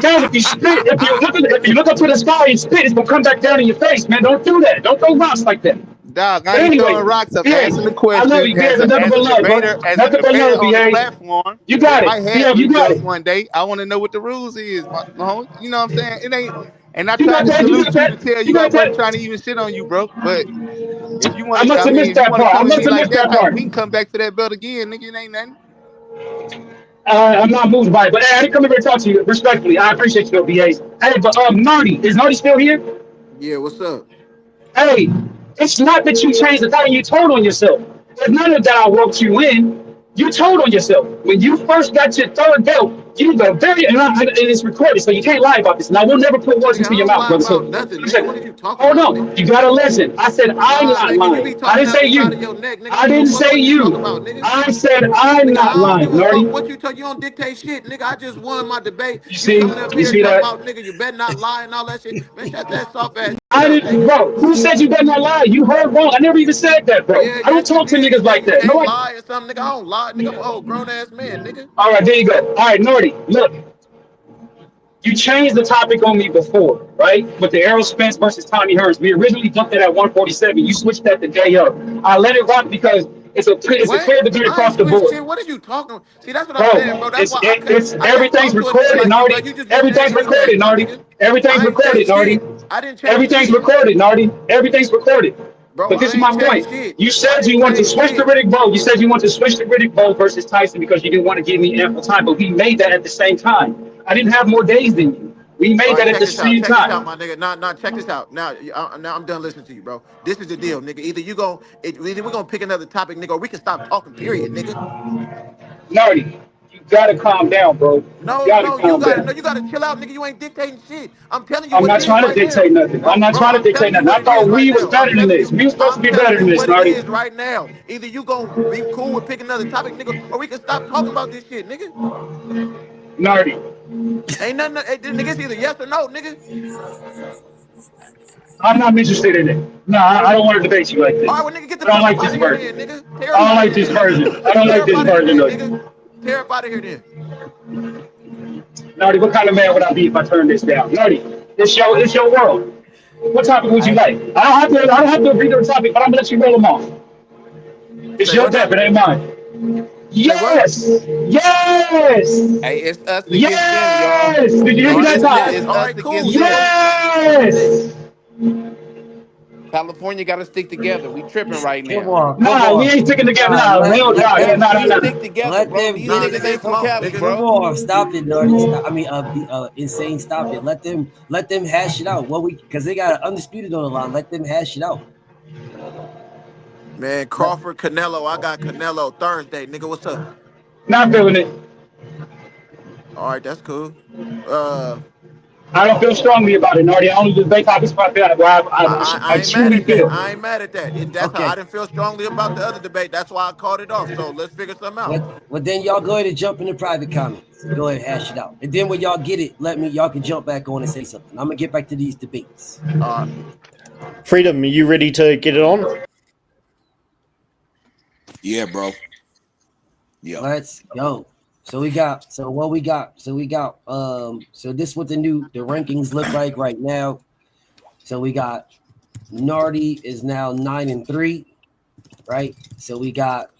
Speaker 8: guys. If you spit, if you look up to the sky and spit, it's gonna come back down in your face, man. Don't do that. Don't throw rocks like that.
Speaker 6: Dog, I
Speaker 8: But
Speaker 6: ain't
Speaker 8: anyway,
Speaker 6: throwing rocks. I'm
Speaker 8: behave.
Speaker 6: asking the
Speaker 8: I love
Speaker 6: question
Speaker 8: you, behave. Nothing
Speaker 6: as
Speaker 8: but
Speaker 6: a
Speaker 8: love, bro. Nothing but love,
Speaker 6: on the
Speaker 8: behave.
Speaker 6: platform
Speaker 8: You
Speaker 6: that
Speaker 8: got
Speaker 6: might
Speaker 8: it.
Speaker 6: have
Speaker 8: Behave.
Speaker 6: three
Speaker 8: You got
Speaker 6: belts
Speaker 8: it.
Speaker 6: one day. I want to know what the rules is, Mahomes. You know what I'm saying? It ain't. And I
Speaker 8: You
Speaker 6: tried
Speaker 8: got
Speaker 6: to
Speaker 8: that. You got
Speaker 6: salute you to
Speaker 8: that.
Speaker 6: tell
Speaker 8: You
Speaker 6: you I
Speaker 8: got
Speaker 6: wasn't
Speaker 8: that.
Speaker 6: trying to even shit on you, bro. But if you want
Speaker 8: I
Speaker 6: to,
Speaker 8: must
Speaker 6: I
Speaker 8: have
Speaker 6: mean,
Speaker 8: missed
Speaker 6: if you
Speaker 8: that
Speaker 6: want to
Speaker 8: part. I
Speaker 6: come at
Speaker 8: must
Speaker 6: me
Speaker 8: have
Speaker 6: like
Speaker 8: missed
Speaker 6: that,
Speaker 8: that part.
Speaker 6: we can come back to that belt again, nigga. It ain't nothing.
Speaker 8: I'm not moved by it, but hey, I didn't come here to talk to you respectfully. I appreciate you, though, BAs. Hey, but Nardi, is Nardi still here?
Speaker 3: Yeah, what's up?
Speaker 8: Hey, it's not that you changed the thing you told on yourself. It's none of that I roped you in. You told on yourself. When you first got your third belt, you the very, and it's recorded, so you can't lie about this. And I will never put words
Speaker 3: Nigga,
Speaker 8: into
Speaker 3: I
Speaker 8: your
Speaker 3: don't
Speaker 8: mouth,
Speaker 3: lie
Speaker 8: brother. So,
Speaker 3: about nothing,
Speaker 8: you
Speaker 3: nigga.
Speaker 8: said,
Speaker 3: What are you talking
Speaker 8: oh
Speaker 3: about, nigga?
Speaker 8: no, you gotta listen. I said, I'm
Speaker 3: Nah,
Speaker 8: not
Speaker 3: nigga, you be
Speaker 8: lying. I
Speaker 3: talking
Speaker 8: didn't
Speaker 3: out
Speaker 8: say
Speaker 3: the side of
Speaker 8: you.
Speaker 3: your neck, nigga. I
Speaker 8: I
Speaker 3: don't give a
Speaker 8: didn't
Speaker 3: fuck
Speaker 8: say
Speaker 3: what you talk about,
Speaker 8: you.
Speaker 3: nigga.
Speaker 8: I said, I'm
Speaker 3: Nigga, I
Speaker 8: not
Speaker 3: don't give
Speaker 8: lying,
Speaker 3: a fuck
Speaker 8: Nardi.
Speaker 3: what you talk. You don't dictate shit, nigga. I just won my debate.
Speaker 8: You
Speaker 3: You
Speaker 8: see,
Speaker 3: coming up
Speaker 8: you
Speaker 3: here
Speaker 8: see
Speaker 3: talking
Speaker 8: that?
Speaker 3: about, nigga, you better not lie and all that shit. Man, shut that soft ass
Speaker 8: I
Speaker 3: No,
Speaker 8: didn't,
Speaker 3: nigga.
Speaker 8: bro. Who said you better not lie? You heard wrong. I never even said that, bro.
Speaker 3: Yeah,
Speaker 8: I don't
Speaker 3: yes, you
Speaker 8: talk to
Speaker 3: did. You
Speaker 8: niggas
Speaker 3: said
Speaker 8: like
Speaker 3: you
Speaker 8: that. No,
Speaker 3: can't
Speaker 8: I.
Speaker 3: lie or something, nigga. I don't lie, nigga. I'm an old grown ass man, nigga.
Speaker 8: All right, there you go. All right, Nordy, look, you changed the topic on me before, right? With the Errol Spence versus Tommy Hearns. We originally jumped it at 147. You switched that the day up. I let it rock because it's a
Speaker 3: What?
Speaker 8: clear debate
Speaker 3: I
Speaker 8: across
Speaker 3: ain't
Speaker 8: the
Speaker 3: switch
Speaker 8: board.
Speaker 3: shit. What are you talking? See, that's what I'm saying, bro.
Speaker 8: Bro,
Speaker 3: That's why
Speaker 8: it's
Speaker 3: I can't
Speaker 8: everything's
Speaker 3: talk to a nigga
Speaker 8: recorded,
Speaker 3: like you, bro.
Speaker 8: Nardi.
Speaker 3: You just listening
Speaker 8: Everything's
Speaker 3: anyways,
Speaker 8: recorded,
Speaker 3: my
Speaker 8: Nardi.
Speaker 3: nigga.
Speaker 8: Everything's
Speaker 3: I ain't say
Speaker 8: recorded, Nardi.
Speaker 3: shit. I didn't change
Speaker 8: Everything's
Speaker 3: shit,
Speaker 8: recorded, Nardi. Everything's recorded.
Speaker 3: bro.
Speaker 8: But this
Speaker 3: I
Speaker 8: is my
Speaker 3: ain't changed
Speaker 8: point.
Speaker 3: shit.
Speaker 8: You
Speaker 3: I
Speaker 8: said you
Speaker 3: didn't
Speaker 8: want to
Speaker 3: change
Speaker 8: switch the
Speaker 3: shit.
Speaker 8: Riddick Bowe. You said you want to switch the Riddick Bowe versus Tyson because you didn't want to give me ample time. But we made that at the same time. I didn't have more days than you. We
Speaker 3: All
Speaker 8: made
Speaker 3: right,
Speaker 8: that at
Speaker 3: check
Speaker 8: the
Speaker 3: this out.
Speaker 8: same
Speaker 3: Check this out,
Speaker 8: time.
Speaker 3: my nigga. Now, check this out. Now I'm done listening to you, bro. This is the deal, nigga. Either we're gonna pick another topic, nigga, or we can stop talking. Period, nigga.
Speaker 8: Nardi, you gotta calm down, bro. You
Speaker 3: No,
Speaker 8: gotta
Speaker 3: no,
Speaker 8: calm down.
Speaker 3: you gotta chill out, nigga. You ain't dictating shit. I'm telling you
Speaker 8: I'm
Speaker 3: what it
Speaker 8: not
Speaker 3: is
Speaker 8: trying to
Speaker 3: right
Speaker 8: dictate
Speaker 3: now,
Speaker 8: nothing. I'm not
Speaker 3: bro.
Speaker 8: trying to
Speaker 3: I'm
Speaker 8: dictate
Speaker 3: telling you
Speaker 8: nothing.
Speaker 3: what
Speaker 8: I
Speaker 3: it is
Speaker 8: thought
Speaker 3: right
Speaker 8: we was
Speaker 3: now. I'm
Speaker 8: better than
Speaker 3: telling
Speaker 8: this.
Speaker 3: you.
Speaker 8: We was supposed to
Speaker 3: I'm
Speaker 8: be better
Speaker 3: telling
Speaker 8: than
Speaker 3: you
Speaker 8: this,
Speaker 3: what it
Speaker 8: Nardi.
Speaker 3: is right now. Either you gonna be cool with picking another topic, nigga, or we can stop talking about this shit, nigga.
Speaker 8: Nardi,
Speaker 3: Ain't nothing. Nigga, it's either yes or no, nigga.
Speaker 8: I'm not interested in it. No, I don't want to debate you like
Speaker 3: All
Speaker 8: this.
Speaker 3: right, well, nigga, get the
Speaker 8: I don't
Speaker 3: fuck
Speaker 8: like
Speaker 3: up out
Speaker 8: this
Speaker 3: of here then,
Speaker 8: version.
Speaker 3: nigga. Tear up
Speaker 8: I don't
Speaker 3: out of
Speaker 8: like
Speaker 3: here
Speaker 8: this
Speaker 3: then, nigga.
Speaker 8: version. I don't
Speaker 3: Tear
Speaker 8: like
Speaker 3: up
Speaker 8: this
Speaker 3: out of here
Speaker 8: version
Speaker 3: then,
Speaker 8: of
Speaker 3: nigga.
Speaker 8: you.
Speaker 3: Tear up out of here then.
Speaker 8: Nardi, what kind of man would I be if I turned this down? Nardi, it's your world. What topic would you
Speaker 1: I
Speaker 8: like? I don't have to agree to a topic, but I'm gonna let you roll them off. It's
Speaker 3: Say
Speaker 8: your
Speaker 3: what
Speaker 8: death,
Speaker 3: now?
Speaker 8: it ain't mine.
Speaker 3: Say what?
Speaker 8: Yes! Yes!
Speaker 7: Hey, it's us against them, y'all.
Speaker 8: Yes! Did you hear
Speaker 3: All
Speaker 8: me
Speaker 3: right,
Speaker 8: that
Speaker 3: it's
Speaker 8: time?
Speaker 3: yes.
Speaker 7: It's
Speaker 3: All
Speaker 7: us
Speaker 3: right, cool,
Speaker 7: against them.
Speaker 3: nigga. What's the bet?
Speaker 8: Yes!
Speaker 7: California got to stick together. We tripping right
Speaker 1: come
Speaker 7: now.
Speaker 1: on, come
Speaker 8: Nah, we
Speaker 1: on.
Speaker 8: ain't sticking together.
Speaker 1: Nah,
Speaker 8: Nah, hell,
Speaker 1: let
Speaker 8: nah,
Speaker 7: Hey,
Speaker 1: them
Speaker 8: nah,
Speaker 7: we
Speaker 8: nah, nah.
Speaker 7: stick together,
Speaker 1: let
Speaker 7: bro.
Speaker 1: them
Speaker 7: These
Speaker 3: Nah,
Speaker 1: get
Speaker 7: niggas
Speaker 3: nigga,
Speaker 7: ain't
Speaker 3: it's
Speaker 7: from
Speaker 3: lost,
Speaker 7: Cali,
Speaker 3: nigga.
Speaker 1: come
Speaker 7: bro.
Speaker 1: on, stop it, Nardi. Stop. I mean, insane, stop it. Let them hash it out. What we because they got undisputed on the line. Let them hash it out.
Speaker 3: Man,
Speaker 1: Let
Speaker 3: Crawford, Canelo. I got Canelo Thursday, nigga. What's up?
Speaker 8: Not feeling it.
Speaker 3: All right, that's cool. Uh,
Speaker 8: I don't feel strongly about it, Nardi. I only debate topics about that where I
Speaker 3: I ain't mad
Speaker 8: truly
Speaker 3: at that.
Speaker 8: feel.
Speaker 3: I ain't mad at that. That's how I
Speaker 1: okay.
Speaker 3: didn't feel strongly about the other debate. That's why I called it off. So let's figure something out.
Speaker 1: Well, then y'all go ahead and jump in the private comments. Go ahead and hash it out. And then when y'all get it, y'all can jump back on and say something. I'm gonna get back to these debates.
Speaker 3: All right.
Speaker 4: Freedom, are you ready to get it on?
Speaker 9: Yeah, bro. Yeah.
Speaker 1: Let's go. So we got so this what the rankings look like right now. So we got Nardi is now 9-3, right? So we got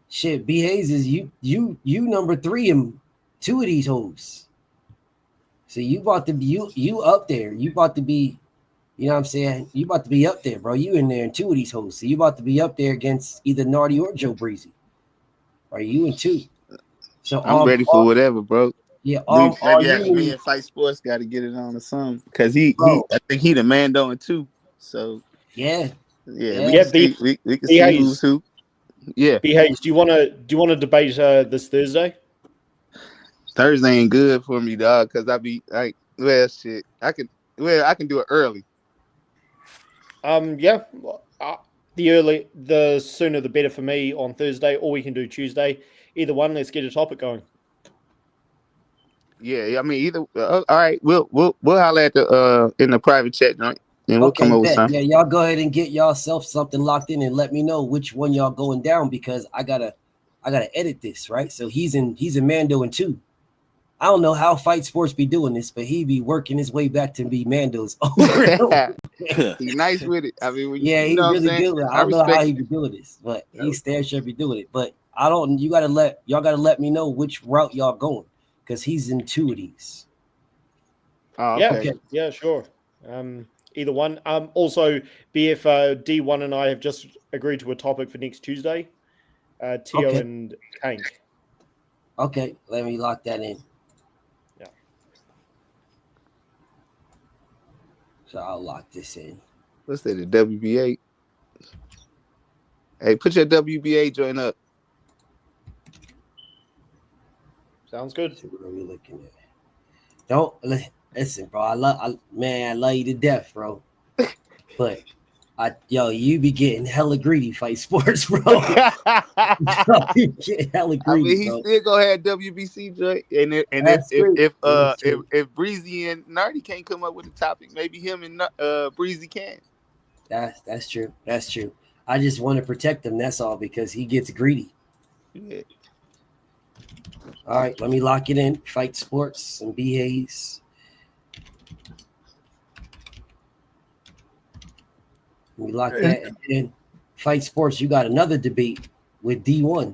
Speaker 1: shit. B Hayes is you number 3 in 2 of these hoes. So you about to be you up there. You about to be, you know what I'm saying? You about to be up there, bro. You in there in 2 of these hoes. So you about to be up there against either Nardi or Joe Breezy. Are you in 2? So
Speaker 6: I'm ready for whatever, bro.
Speaker 1: yeah,
Speaker 6: Maybe
Speaker 1: you
Speaker 6: me and Fight Sports got to get it on or something because he
Speaker 1: bro?
Speaker 6: I think he the man doing too. So
Speaker 1: Yeah,
Speaker 6: yeah, we
Speaker 1: yeah.
Speaker 6: can
Speaker 4: Yeah,
Speaker 6: see we can
Speaker 4: B
Speaker 6: see who's
Speaker 4: Hayes.
Speaker 6: who. Yeah,
Speaker 4: B Hayes, do you want to debate this Thursday?
Speaker 6: Thursday ain't good for me, dog, because I be like, well, shit, I can do it early.
Speaker 4: Yeah. Uh, the sooner the better for me on Thursday, or we can do Tuesday. Either one. Let's get a topic going.
Speaker 6: Yeah, I mean either. All right, we'll holler at the in the private chat joint, and we'll come
Speaker 1: Okay,
Speaker 6: up with
Speaker 1: bet.
Speaker 6: something.
Speaker 1: Yeah, y'all go ahead and get yourself something locked in and let me know which one y'all going down because I gotta edit this, right? So he's in Mando in 2. I don't know how Fight Sports be doing this, but he be working his way back to be Mando's over and over.
Speaker 6: He nice with it. I mean, when
Speaker 1: Yeah,
Speaker 6: you
Speaker 1: he
Speaker 6: know what I'm
Speaker 1: really
Speaker 6: saying.
Speaker 1: good with it. I
Speaker 6: I
Speaker 1: don't know how
Speaker 6: respect.
Speaker 1: he be doing this, but he still should be doing it. But y'all gotta let me know which route y'all going because he's in 2 of these.
Speaker 6: Oh,
Speaker 4: Yeah.
Speaker 6: okay.
Speaker 1: Okay.
Speaker 4: Yeah. Sure. Either one. Also, BF D1 and I have just agreed to a topic for next Tuesday. Tio
Speaker 1: Okay.
Speaker 4: and Kank.
Speaker 1: Okay. Let me lock that in.
Speaker 4: Yeah.
Speaker 1: So I'll lock this in.
Speaker 6: What's that? The WBA. Hey, put your WBA joint up.
Speaker 4: Sounds good.
Speaker 1: So what are we looking at? Don't listen, bro. I love you to death, bro. But You be getting hella greedy, Fight Sports, bro. You get hella greedy,
Speaker 6: I mean, he
Speaker 1: bro.
Speaker 6: still gonna have WBC joint, and
Speaker 1: That's true. That's true.
Speaker 6: if Breezy and Nardi can't come up with a topic, maybe him and Breezy can.
Speaker 1: That's true. That's true. I just want to protect him. That's all, because he gets greedy.
Speaker 6: Yeah.
Speaker 1: All right, let me lock it in. Fight Sports and B Hayes. We lock that. And then Fight Sports, you got another debate with D1.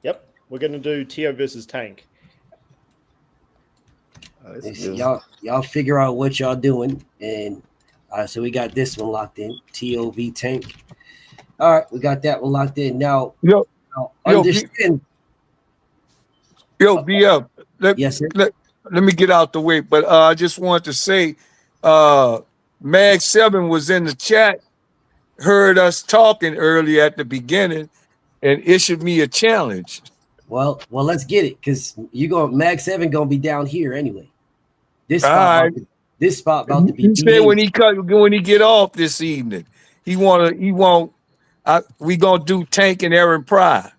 Speaker 4: Yep, we're going to do Tio versus Tank.
Speaker 1: Y'all figure out what y'all doing, and so we got this one locked in. TOV Tank. All right, we got that one locked in. Now, understand.
Speaker 2: BF.
Speaker 1: Yes, sir.
Speaker 2: Let me get out the way, but I just want to say, Mag 7 was in the chat, heard us talking early at the beginning, and issued me a challenge.
Speaker 1: Well, let's get it, because Mag 7 gonna be down here anyway. This spot about to be.
Speaker 2: He said when he get off this evening, we gonna do Tank and Aaron Pryor.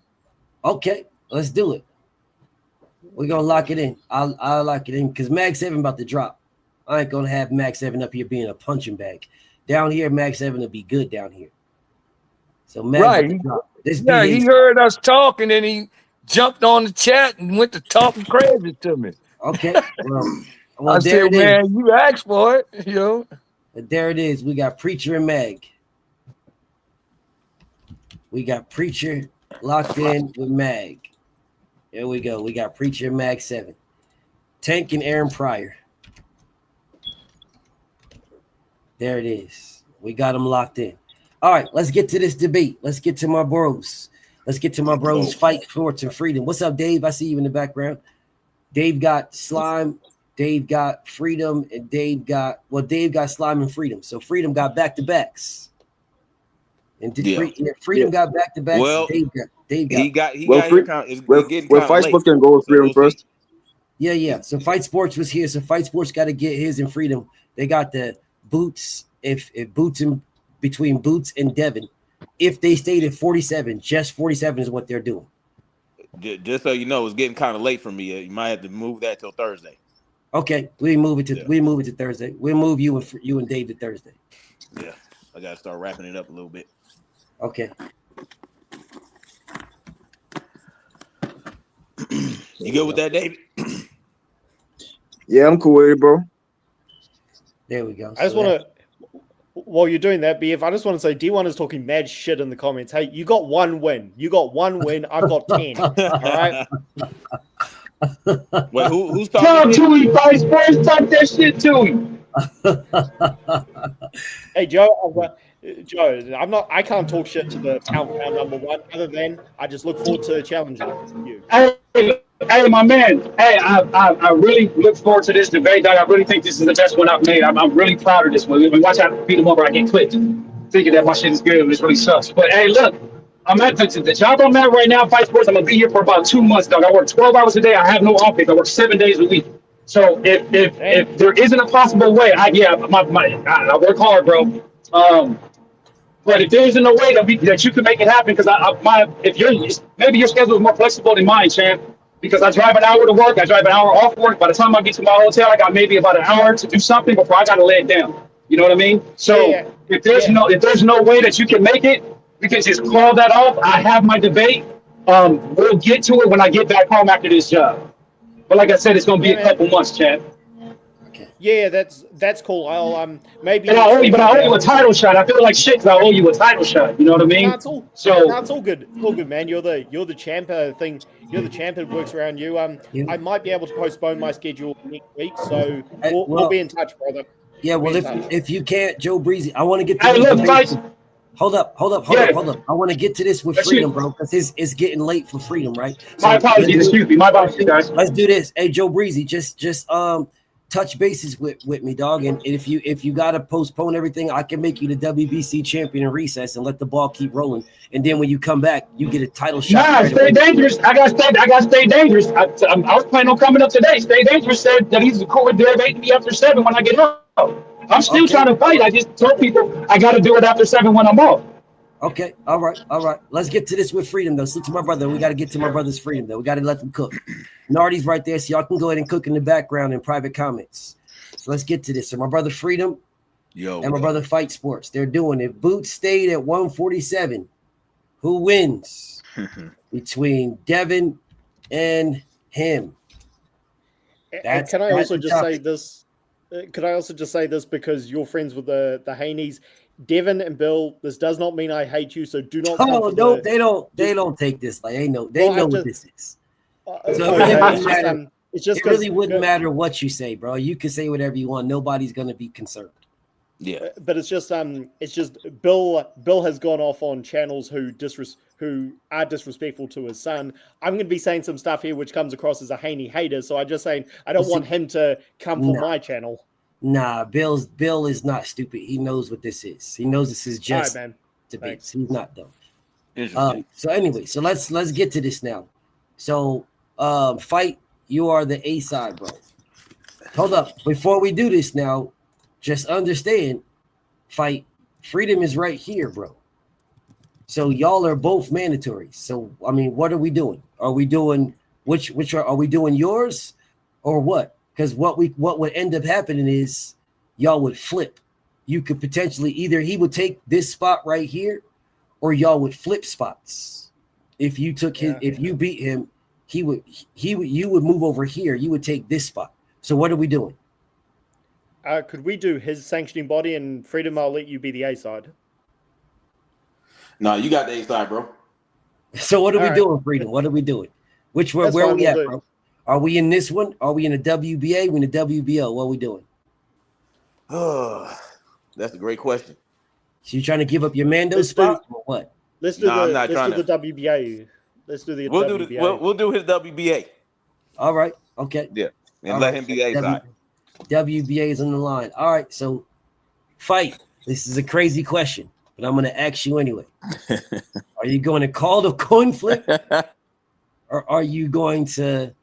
Speaker 1: Okay, let's do it. We're gonna lock it in. I'll lock it in because Mag 7 about to drop. I ain't gonna have Mag 7 up here being a punching bag. Down here, Mag 7 will be good down here. So Mag,
Speaker 2: right? He heard us talking and he jumped on the chat and went to talking crazy to me.
Speaker 1: Okay, well
Speaker 2: I said, man, you asked for it,
Speaker 1: But there it is. We got Preacher and Mag. We got Preacher locked in with Mag. There we go. We got Preacher and Mag 7. Tank and Aaron Pryor. There it is. We got them locked in. All right, let's get to this debate. Let's get to my bros. Fight Sports and Freedom. What's up, Dave? I see you in the background. Dave got Slime. Dave got Freedom, and Dave got Slime and Freedom. So Freedom got back-to-backs. And Freedom got back-to-backs.
Speaker 9: Well,
Speaker 1: Dave got.
Speaker 9: Fight Sports can go with Freedom first.
Speaker 1: Yeah. So Fight Sports was here. So Fight Sports got to get his and Freedom. They got the Boots. If Boots in between Boots and Devin, if they stayed at 47, just 47 is what they're doing.
Speaker 9: Just so you know, it's getting kind of late for me. You might have to move that till Thursday.
Speaker 1: Okay, we move it to Thursday. We'll move you and Dave to Thursday.
Speaker 9: Yeah, I gotta start wrapping it up a little bit.
Speaker 1: Okay.
Speaker 9: You good with that, David?
Speaker 10: Yeah, I'm cool with it, bro.
Speaker 1: There we go.
Speaker 4: I just want to, while you're doing that, BF, I just want to say D1 is talking mad shit in the comments. Hey, you got one win. I've got 10. All right.
Speaker 9: Wait, who's talking?
Speaker 8: Tell Tui, Fight Sports, talk that shit to him.
Speaker 4: Hey, Joe, I can't talk shit to the pound number one, other than I just look forward to challenging you.
Speaker 8: Hey, my man. Hey, I really look forward to this debate, dog. I really think this is the best one I've made. I'm really proud of this one. Watch out, beat him up or I get clipped. Thinking that my shit is good, this really sucks. But hey, look, I'm at the job I'm at right now, Fight Sports. I'm gonna be here for about 2 months, dog. I work 12 hours a day. I have no off days. I work 7 days a week. So if there isn't a possible way, I work hard, bro. But if there isn't a way that you can make it happen, because maybe your schedule is more flexible than mine, champ. Because I drive an hour to work, I drive an hour off work. By the time I get to my hotel, I got maybe about an hour to do something before I got to lay it down. You know what I mean? So if there's no way that you can make it, we can just call that off. I have my debate. We'll get to it when I get back home after this job. But like I said, it's gonna be a couple months, champ.
Speaker 4: Yeah, that's cool. I'll maybe.
Speaker 8: And I owe you a title shot. I feel like shit because I owe you a title shot. You know what I mean?
Speaker 4: It's all good. It's all good, man. You're the champ thing. You're the champ that works around you. I might be able to postpone my schedule next week, so we'll be in touch, brother.
Speaker 1: Yeah, well, if you can't, Joe Breezy, I want to get to Hold up. I want to get to this with Freedom, bro, because it's getting late for Freedom, right?
Speaker 8: My apologies, excuse me. My apologies, guys.
Speaker 1: Let's do this. Hey, Joe Breezy, just touch bases with me, dog. And if you gotta postpone everything, I can make you the WBC champion in recess and let the ball keep rolling. And then when you come back, you get a title shot.
Speaker 8: Nah, stay dangerous. I gotta stay dangerous. I was planning on coming up today. Stay dangerous said that he's cool with debating me after 7 when I get home. I'm still
Speaker 1: Okay.
Speaker 8: trying to fight. I just told people I got to do it after 7 when I'm off.
Speaker 1: Okay. All right. All right. Let's get to this with freedom, though. Stick to my brother. We got to get to my brother's freedom, though. We got to let them cook. Nardy's right there, so y'all can go ahead and cook in the background in private comments. So let's get to this. So my brother Freedom and my brother Fight Sports, they're doing it. Boots stayed at 147. Who wins between Devin and him?
Speaker 4: And can I also just say this? Could I also just say this because you're friends with the Haneys? Devin and Bill, this does not mean I hate you, so do not.
Speaker 1: Oh no, they don't take this like they know what this is. So it really wouldn't matter what you say, bro. You can say whatever you want. Nobody's gonna be concerned.
Speaker 9: Yeah,
Speaker 4: but it's just Bill has gone off on channels who are disrespectful to his son. I'm going to be saying some stuff here which comes across as a Haney hater, so I'm just saying I don't want him to come for my channel.
Speaker 1: Nah, Bill is not stupid. He knows what this is. He knows this is just debates. He's not dumb. So anyway, so let's get to this now. So Fight, you are the A side, bro. Hold up. Before we do this now, just understand, Fight, Freedom is right here, bro. So y'all are both mandatory. So I mean, what are we doing? Are we doing are we doing yours or what? Because what would end up happening is y'all would flip. You could potentially either he would take this spot right here, or y'all would flip spots. If you took if you beat him, you would move over here. You would take this spot. So what are we doing?
Speaker 4: Could we do his sanctioning body and Freedom? I'll let you be the A side.
Speaker 9: No, you got the A side, bro.
Speaker 1: So what are we doing, Freedom? What are we doing? Where are we at, bro? Are we in this one? Are we in the WBA? We in the WBO? What are we doing?
Speaker 9: That's a great question.
Speaker 1: So you trying to give up your Mando spot or what?
Speaker 4: Let's do the WBA. Let's do the WBA.
Speaker 9: We'll do his WBA.
Speaker 1: All right. Okay.
Speaker 9: Yeah. And let him be A side.
Speaker 1: WBA is on the line. All right. So Fight. This is a crazy question, but I'm going to ask you anyway. Are you going to call the coin flip? Or are you going to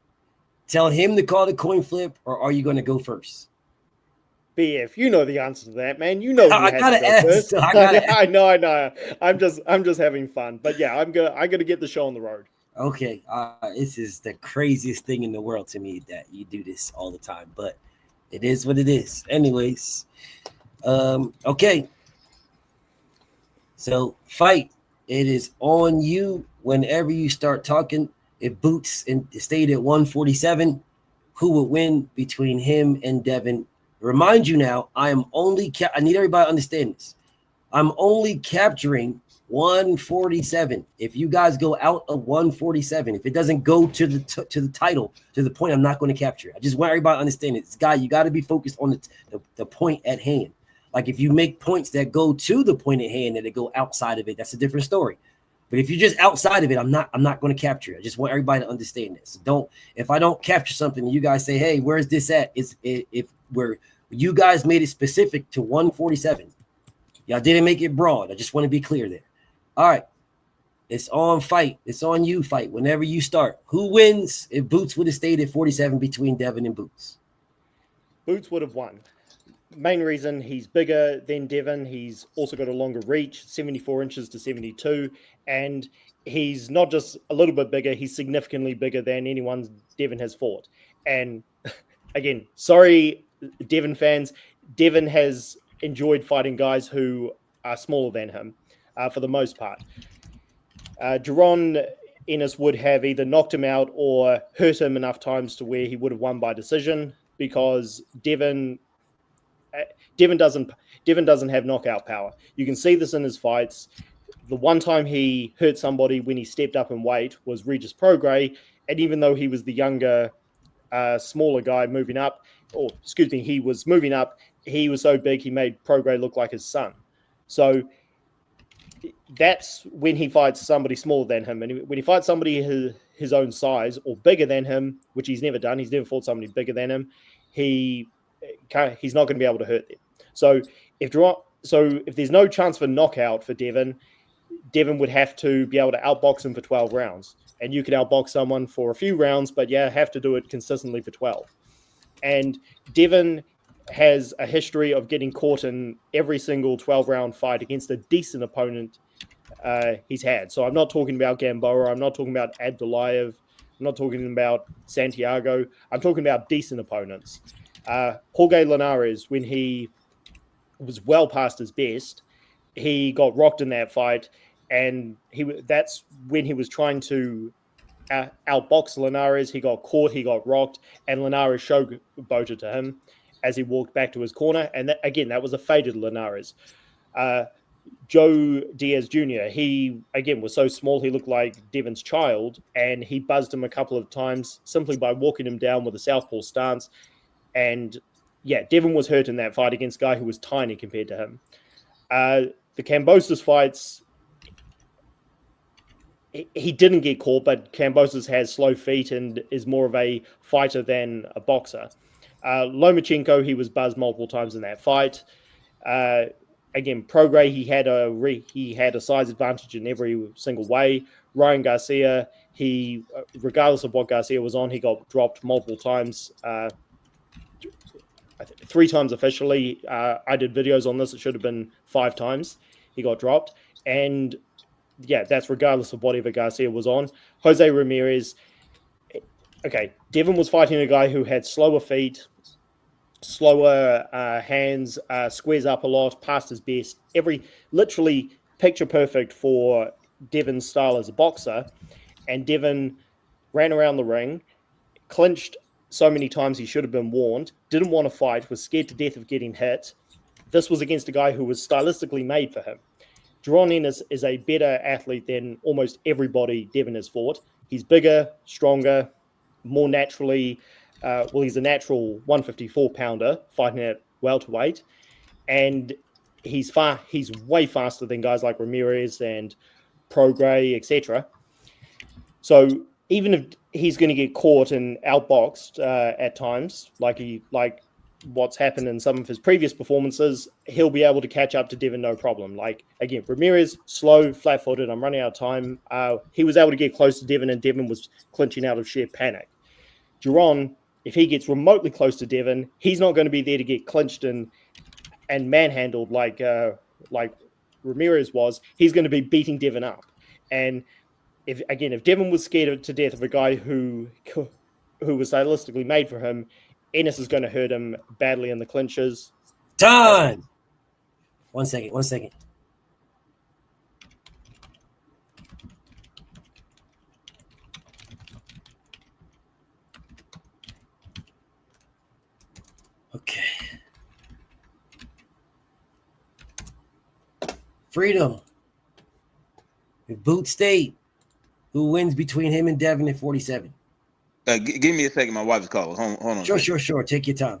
Speaker 1: tell him to call the coin flip, or are you going to go first?
Speaker 4: BF, you know the answer to that, man. You know
Speaker 1: I gotta ask.
Speaker 4: I know. I'm just having fun. But yeah, I'm gonna get the show on the road.
Speaker 1: Okay. This is the craziest thing in the world to me that you do this all the time, but it is what it is. Anyways, okay. So Fight, it is on you whenever you start talking. If Boots and stayed at 147, who would win between him and Devin? Remind you now, I am only I need everybody to understand this. I'm only capturing 147. If you guys go out of 147, if it doesn't go to the title, to the point, I'm not going to capture it. I just want everybody to understand it. This guy, you got to be focused on the point at hand. Like if you make points that go to the point at hand and they go outside of it, that's a different story. But if you're just outside of it, I'm not going to capture it. I just want everybody to understand this. If I don't capture something, you guys say, hey, where's this at? You guys made it specific to 147. Y'all didn't make it broad. I just want to be clear there. All right. It's on Fight. It's on you, Fight. Whenever you start. Who wins if Boots would have stayed at 47 between Devin and Boots?
Speaker 4: Boots would have won. Main reason, he's bigger than Devin. He's also got a longer reach, 74 inches to 72. And he's not just a little bit bigger, he's significantly bigger than anyone Devin has fought. And again, sorry, Devin fans, Devin has enjoyed fighting guys who are smaller than him for the most part. Jaron Ennis would have either knocked him out or hurt him enough times to where he would have won by decision because Devin doesn't have knockout power. You can see this in his fights. The one time he hurt somebody when he stepped up in weight was Regis Prograis, and even though he was the younger, smaller guy moving up, he was moving up, he was so big he made Prograis look like his son. So that's when he fights somebody smaller than him. And when he fights somebody his own size or bigger than him, which he's never done, he's never fought somebody bigger than him, he's not going to be able to hurt them. So if there's no chance for knockout for Devin would have to be able to outbox him for 12 rounds. And you could outbox someone for a few rounds, but have to do it consistently for 12. And Devin, has a history of getting caught in every single 12-round fight against a decent opponent he's had. So I'm not talking about Gamboa. I'm not talking about Abdullayev. I'm not talking about Santiago. I'm talking about decent opponents. Jorge Linares, when he was well past his best, he got rocked in that fight, and that's when he was trying to outbox Linares. He got caught, he got rocked, and Linares showboated to him as he walked back to his corner. And that was a faded Linares. Joe Diaz Jr., he, again, was so small, he looked like Devon's child, and he buzzed him a couple of times simply by walking him down with a southpaw stance. And yeah, Devon was hurt in that fight against a guy who was tiny compared to him. The Kambosos fights, he didn't get caught, but Kambosos has slow feet and is more of a fighter than a boxer. Lomachenko, he was buzzed multiple times in that fight. Again, Prograis, he had a size advantage in every single way. Ryan Garcia, he, regardless of what Garcia was on, he got dropped multiple times. 3 times officially. I did videos on this. It should have been 5 times he got dropped. And yeah, that's regardless of whatever Garcia was on. Jose Ramirez, okay, Devon was fighting a guy who had slower feet, slower hands, squares up a lot, past his best. Literally picture perfect for Devon's style as a boxer. And Devon ran around the ring, clinched so many times he should have been warned, didn't want to fight, was scared to death of getting hit. This was against a guy who was stylistically made for him. Jaron Ennis is a better athlete than almost everybody Devon has fought. He's bigger, stronger, more naturally, he's a natural 154-pounder fighting at welterweight. And he's way faster than guys like Ramirez and Prograis, etc. So even if he's going to get caught and outboxed at times, like what's happened in some of his previous performances, he'll be able to catch up to Devon no problem. Like, again, Ramirez, slow, flat-footed, I'm running out of time. He was able to get close to Devon, and Devon was clinching out of sheer panic. Jaron, if he gets remotely close to Devon, he's not going to be there to get clinched and manhandled like Ramirez was. He's going to be beating Devon up. And if Devon was scared to death of a guy who was stylistically made for him, Ennis is going to hurt him badly in the clinches.
Speaker 1: Time. 1 second. 1 second. Okay. Freedom. If Boot State, who wins between him and Devin at 47?
Speaker 9: Give me a second. My wife is calling. Hold on.
Speaker 1: Sure. Take your time.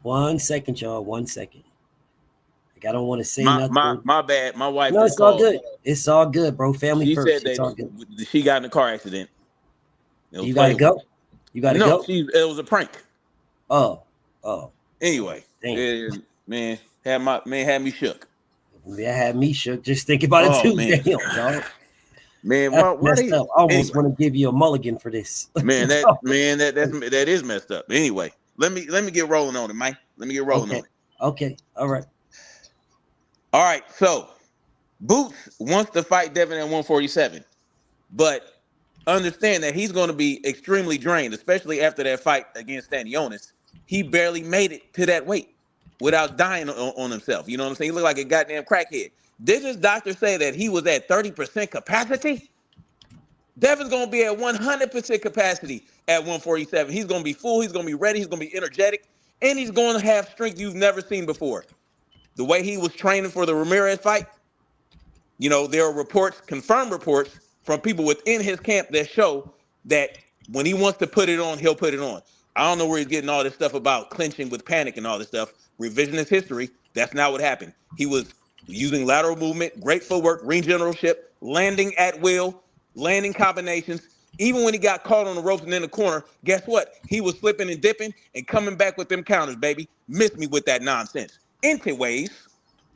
Speaker 1: One second, y'all. 1 second. Like, I don't want to say nothing.
Speaker 9: My bad. My wife.
Speaker 1: No, it's all good. It's all good, bro. Family
Speaker 9: she
Speaker 1: first.
Speaker 9: Said
Speaker 1: it's all
Speaker 9: that
Speaker 1: good.
Speaker 9: she got in a car accident.
Speaker 1: You gotta go. You gotta go.
Speaker 9: It was a prank.
Speaker 1: Oh.
Speaker 9: Anyway, man, had me shook.
Speaker 1: That had me shook. Just think about it too.
Speaker 9: Man.
Speaker 1: Damn, dog.
Speaker 9: Man,
Speaker 1: messed up. I almost want to give you a mulligan for this.
Speaker 9: Man, that is messed up. Anyway, let me get rolling on it, Mike. Let me get rolling on it.
Speaker 1: Okay. All right.
Speaker 9: So Boots wants to fight Devin at 147, but understand that he's going to be extremely drained, especially after that fight against Stanionis. He barely made it to that weight without dying on himself. You know what I'm saying? He looked like a goddamn crackhead. Did his doctor say that he was at 30% capacity? Devin's going to be at 100% capacity at 147. He's going to be full. He's going to be ready. He's going to be energetic. And he's going to have strength you've never seen before. The way he was training for the Ramirez fight, you know, there are reports, confirmed reports from people within his camp that show that when he wants to put it on, he'll put it on. I don't know where he's getting all this stuff about clinching with panic and all this stuff. Revisionist history, that's not what happened. He was using lateral movement, great footwork, ring generalship, landing at will, landing combinations. Even when he got caught on the ropes and in the corner, guess what? He was slipping and dipping and coming back with them counters, baby. Miss me with that nonsense. Anyways,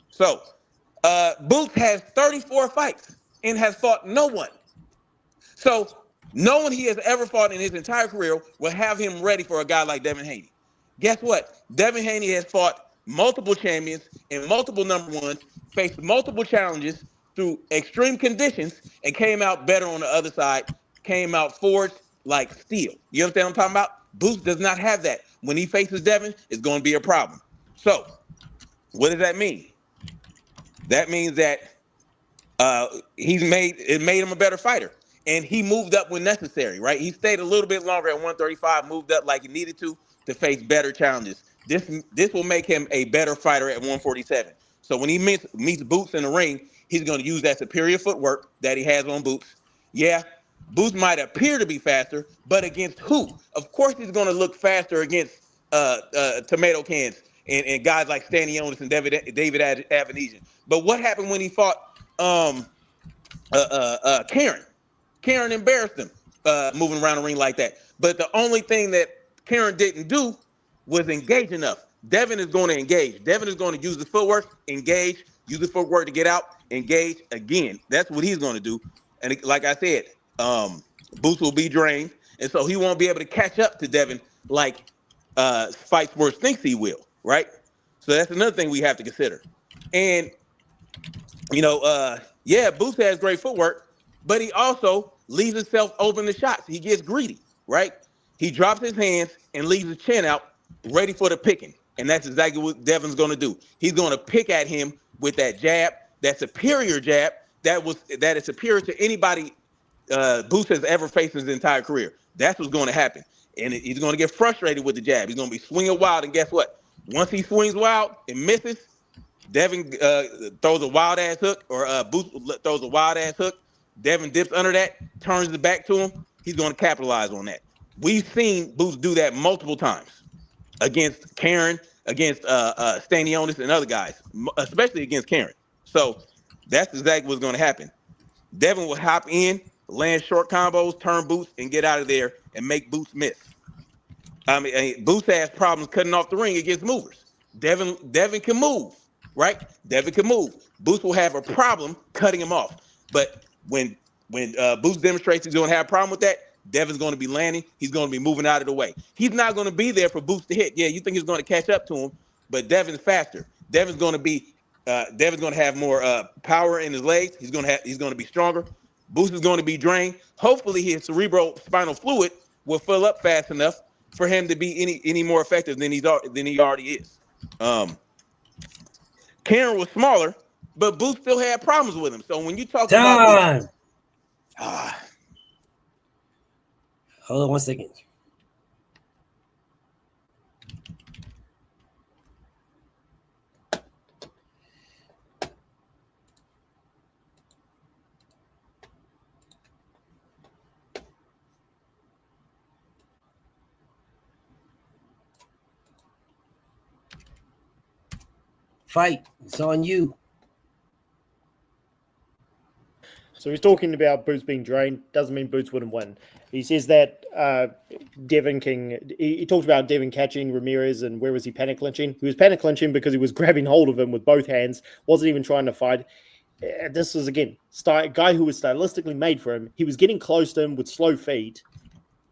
Speaker 9: so Boots has 34 fights and has fought no one. So no one he has ever fought in his entire career will have him ready for a guy like Devin Haney. Guess what? Devin Haney has fought multiple champions and multiple number ones, faced multiple challenges through extreme conditions, and came out better on the other side, came out forged like steel. You understand what I'm talking about? Boots does not have that. When he faces Devin, it's going to be a problem. So what does that mean? That means that it made him a better fighter. And he moved up when necessary, right? He stayed a little bit longer at 135, moved up like he needed to face better challenges. This will make him a better fighter at 147. So when he meets Boots in the ring, he's going to use that superior footwork that he has on Boots. Yeah, Boots might appear to be faster, but against who? Of course he's going to look faster against tomato cans and guys like Stanionis and David Avanesian. But what happened when he fought Karen? Karen embarrassed him moving around the ring like that. But the only thing that Karen didn't do was engage enough. Devin is going to engage. Devin is going to use the footwork, engage, use the footwork to get out, engage again. That's what he's going to do. And like I said, Boots will be drained. And so he won't be able to catch up to Devin like Fight Sports thinks he will, right? So that's another thing we have to consider. And, you know, Boots has great footwork, but he also leaves himself open to shots. He gets greedy, right? He drops his hands and leaves his chin out, ready for the picking. And that's exactly what Devin's going to do. He's going to pick at him with that jab, that superior jab that is superior to anybody Boots has ever faced in his entire career. That's what's going to happen. And he's going to get frustrated with the jab. He's going to be swinging wild. And guess what? Once he swings wild and misses, Devin throws a wild-ass hook, or Boots throws a wild-ass hook. Devin dips under that, turns it back to him. He's going to capitalize on that. We've seen Boots do that multiple times against Karen, against Stanionis and other guys, especially against Karen. So that's exactly what's going to happen. Devin will hop in, land short combos, turn Boots, and get out of there and make Boots miss. I mean, Boots has problems cutting off the ring against movers. Devin can move, right? Devin can move. Boots will have a problem cutting him off. But when Boots demonstrates he's going to have a problem with that, Devin's going to be landing. He's going to be moving out of the way. He's not going to be there for Boots to hit. Yeah, you think he's going to catch up to him, but Devin's faster. Devin's going to have more power in his legs. He's going to be stronger. Boots is going to be drained. Hopefully, his cerebral spinal fluid will fill up fast enough for him to be any more effective than he already is. Karen was smaller, but Boots still had problems with him. So when you talk about Boots,
Speaker 1: hold on 1 second. Fight. It's on you.
Speaker 4: So he's talking about Boots being drained. Doesn't mean Boots wouldn't win. He says that Devin can. He talked about Devin catching Ramirez, and where was he panic clinching? He was panic clinching because he was grabbing hold of him with both hands. Wasn't even trying to fight. This was again a guy who was stylistically made for him. He was getting close to him with slow feet,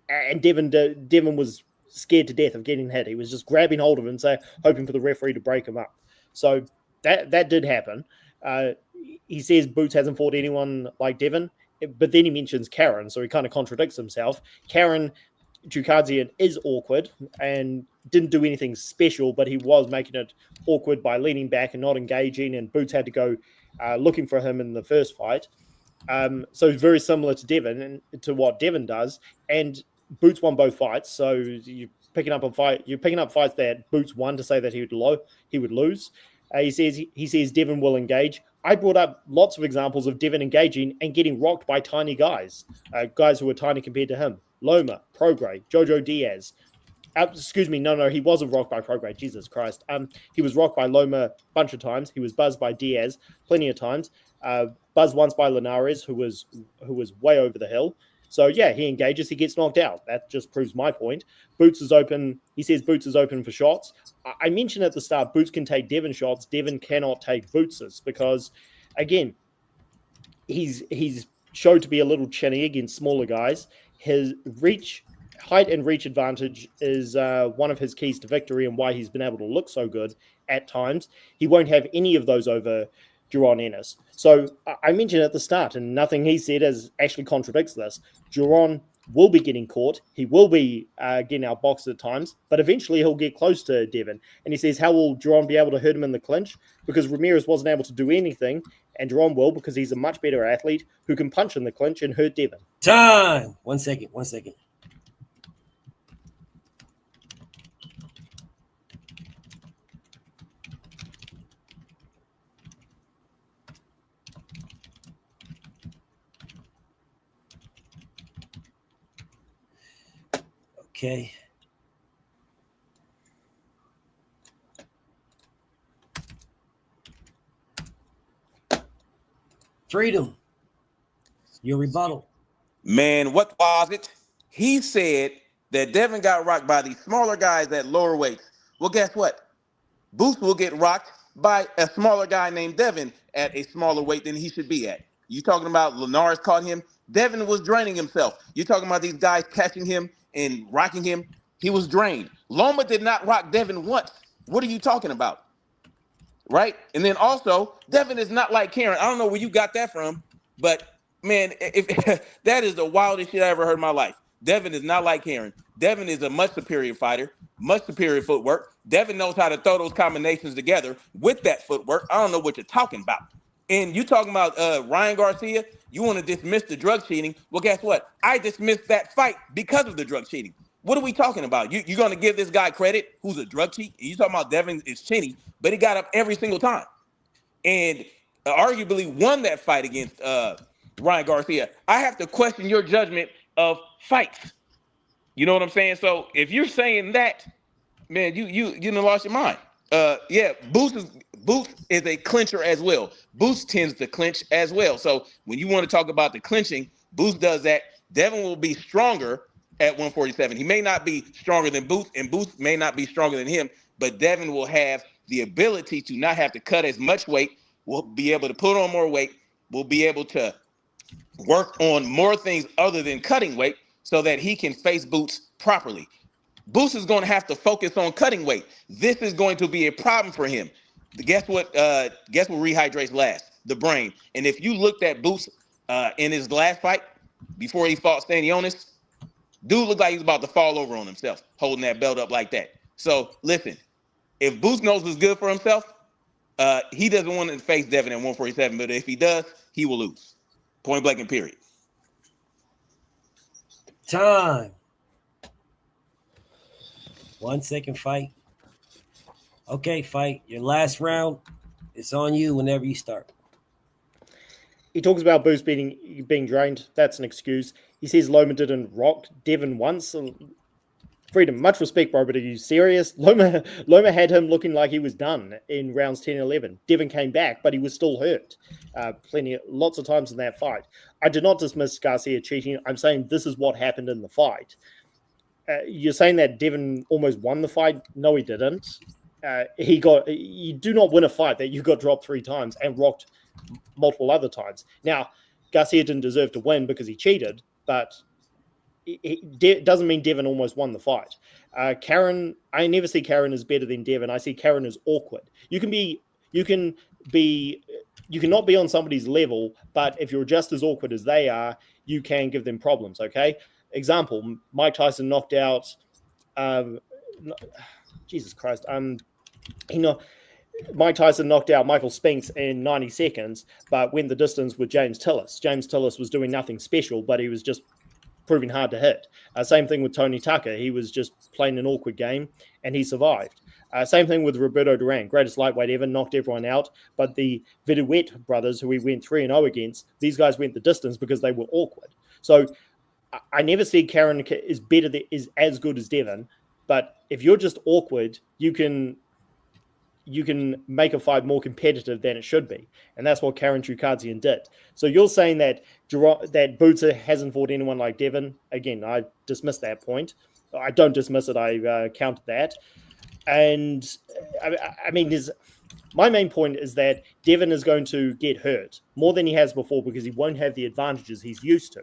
Speaker 4: and Devin was scared to death of getting hit. He was just grabbing hold of him, hoping for the referee to break him up. So that did happen. He says Boots hasn't fought anyone like Devin. but then he mentions Karen, so he kind of contradicts himself. Karen Chukadzian is awkward and didn't do anything special, but he was making it awkward by leaning back and not engaging, and Boots had to go looking for him in the first fight. So very similar to Devin and to what Devin does, and Boots won both fights. So you're picking up fights that Boots won to say that he would lose. He says Devin will engage. I brought up lots of examples of Devin engaging and getting rocked by tiny guys, guys who are tiny compared to him. Loma, Prograis, Jojo Diaz. Excuse me, no, he wasn't rocked by Prograis. Jesus Christ. He was rocked by Loma a bunch of times. He was buzzed by Diaz plenty of times. Buzzed once by Linares, who was way over the hill. So yeah, he engages, he gets knocked out. That just proves my point. Boots is open. He says Boots is open for shots. I mentioned at the start, Boots can take Devin shots. Devin cannot take Boots's because, again, he's showed to be a little chinny against smaller guys. His height and reach advantage is one of his keys to victory and why he's been able to look so good at times. He won't have any of those over Jaron Ennis. So I mentioned at the start, and nothing he said actually contradicts this. Jaron will be getting caught. He will be getting outboxed at times, but eventually he'll get close to Devin. And he says, how will Jaron be able to hurt him in the clinch? Because Ramirez wasn't able to do anything, and Jaron will because he's a much better athlete who can punch in the clinch and hurt Devin.
Speaker 1: Time. One second. Okay. Freedom. Your rebuttal.
Speaker 9: Man, what was it? He said that Devin got rocked by these smaller guys at lower weights. Well, guess what? Boots will get rocked by a smaller guy named Devin at a smaller weight than he should be at. You talking about Linares caught him? Devin was draining himself. You talking about these guys catching him and rocking him? He was drained. Loma did not rock Devin once. What are you talking about? Right? And then also, Devin is not like Karen. I don't know where you got that from, but man, if that is the wildest shit I ever heard in my life. Devin is not like Karen. Devin is a much superior fighter, much superior footwork. Devin knows how to throw those combinations together with that footwork. I don't know what you're talking about. And you talking about Ryan Garcia, you want to dismiss the drug cheating. Well, guess what? I dismissed that fight because of the drug cheating. What are we talking about? You're going to give this guy credit who's a drug cheat? You talking about Devin is chinny, but he got up every single time. And arguably won that fight against Ryan Garcia. I have to question your judgment of fights. You know what I'm saying? So if you're saying that, man, you done lost your mind. Yeah, Boots is a clincher as well. Boots tends to clinch as well. So when you want to talk about the clinching, Boots does that. Devin will be stronger at 147. He may not be stronger than Boots, and Boots may not be stronger than him, but Devin will have the ability to not have to cut as much weight, will be able to put on more weight, will be able to work on more things other than cutting weight so that he can face Boots properly. Boots is going to have to focus on cutting weight. This is going to be a problem for him. Guess what rehydrates last? The brain. And if you looked at Boots in his last fight, before he fought Stanionis, dude looked like he was about to fall over on himself, holding that belt up like that. So listen, if Boots knows what's good for himself, he doesn't want to face Devin at 147, but if he does, he will lose. Point blank and period.
Speaker 1: Time. 1 second, fight. Okay, fight. Your last round. It's on you whenever you start.
Speaker 4: He talks about Boots being drained. That's an excuse. He says Loma didn't rock Devin once. Freedom, much respect, bro, but are you serious? Loma had him looking like he was done in rounds 10 and 11. Devin came back, but he was still hurt. Lots of times in that fight. I did not dismiss Garcia cheating. I'm saying this is what happened in the fight. You're saying that Devin almost won the fight? No, he didn't. You do not win a fight that you got dropped 3 times and rocked multiple other times. Now, Garcia didn't deserve to win because he cheated, but it doesn't mean Devin almost won the fight. Karen, I never see Karen as better than Devin. I see Karen as awkward. You can be you cannot be on somebody's level, but if you're just as awkward as they are, you can give them problems. Okay. Example: Mike Tyson knocked out. Jesus Christ. Mike Tyson knocked out Michael Spinks in 90 seconds, but went the distance with James Tillis. James Tillis was doing nothing special, but he was just proving hard to hit. Same thing with Tony Tucker. He was just playing an awkward game, and he survived. Same thing with Roberto Duran, greatest lightweight ever, knocked everyone out. But the Viduet brothers, who he went 3-0 against, these guys went the distance because they were awkward. So I never said Karen is as good as Devin, but if you're just awkward, you can make a fight more competitive than it should be. And that's what Karen Chukadzian did. So you're saying that Boots hasn't fought anyone like Devin. Again, I dismiss that point. I don't dismiss it. I counted that. And I mean, my main point is that Devin is going to get hurt more than he has before because he won't have the advantages he's used to.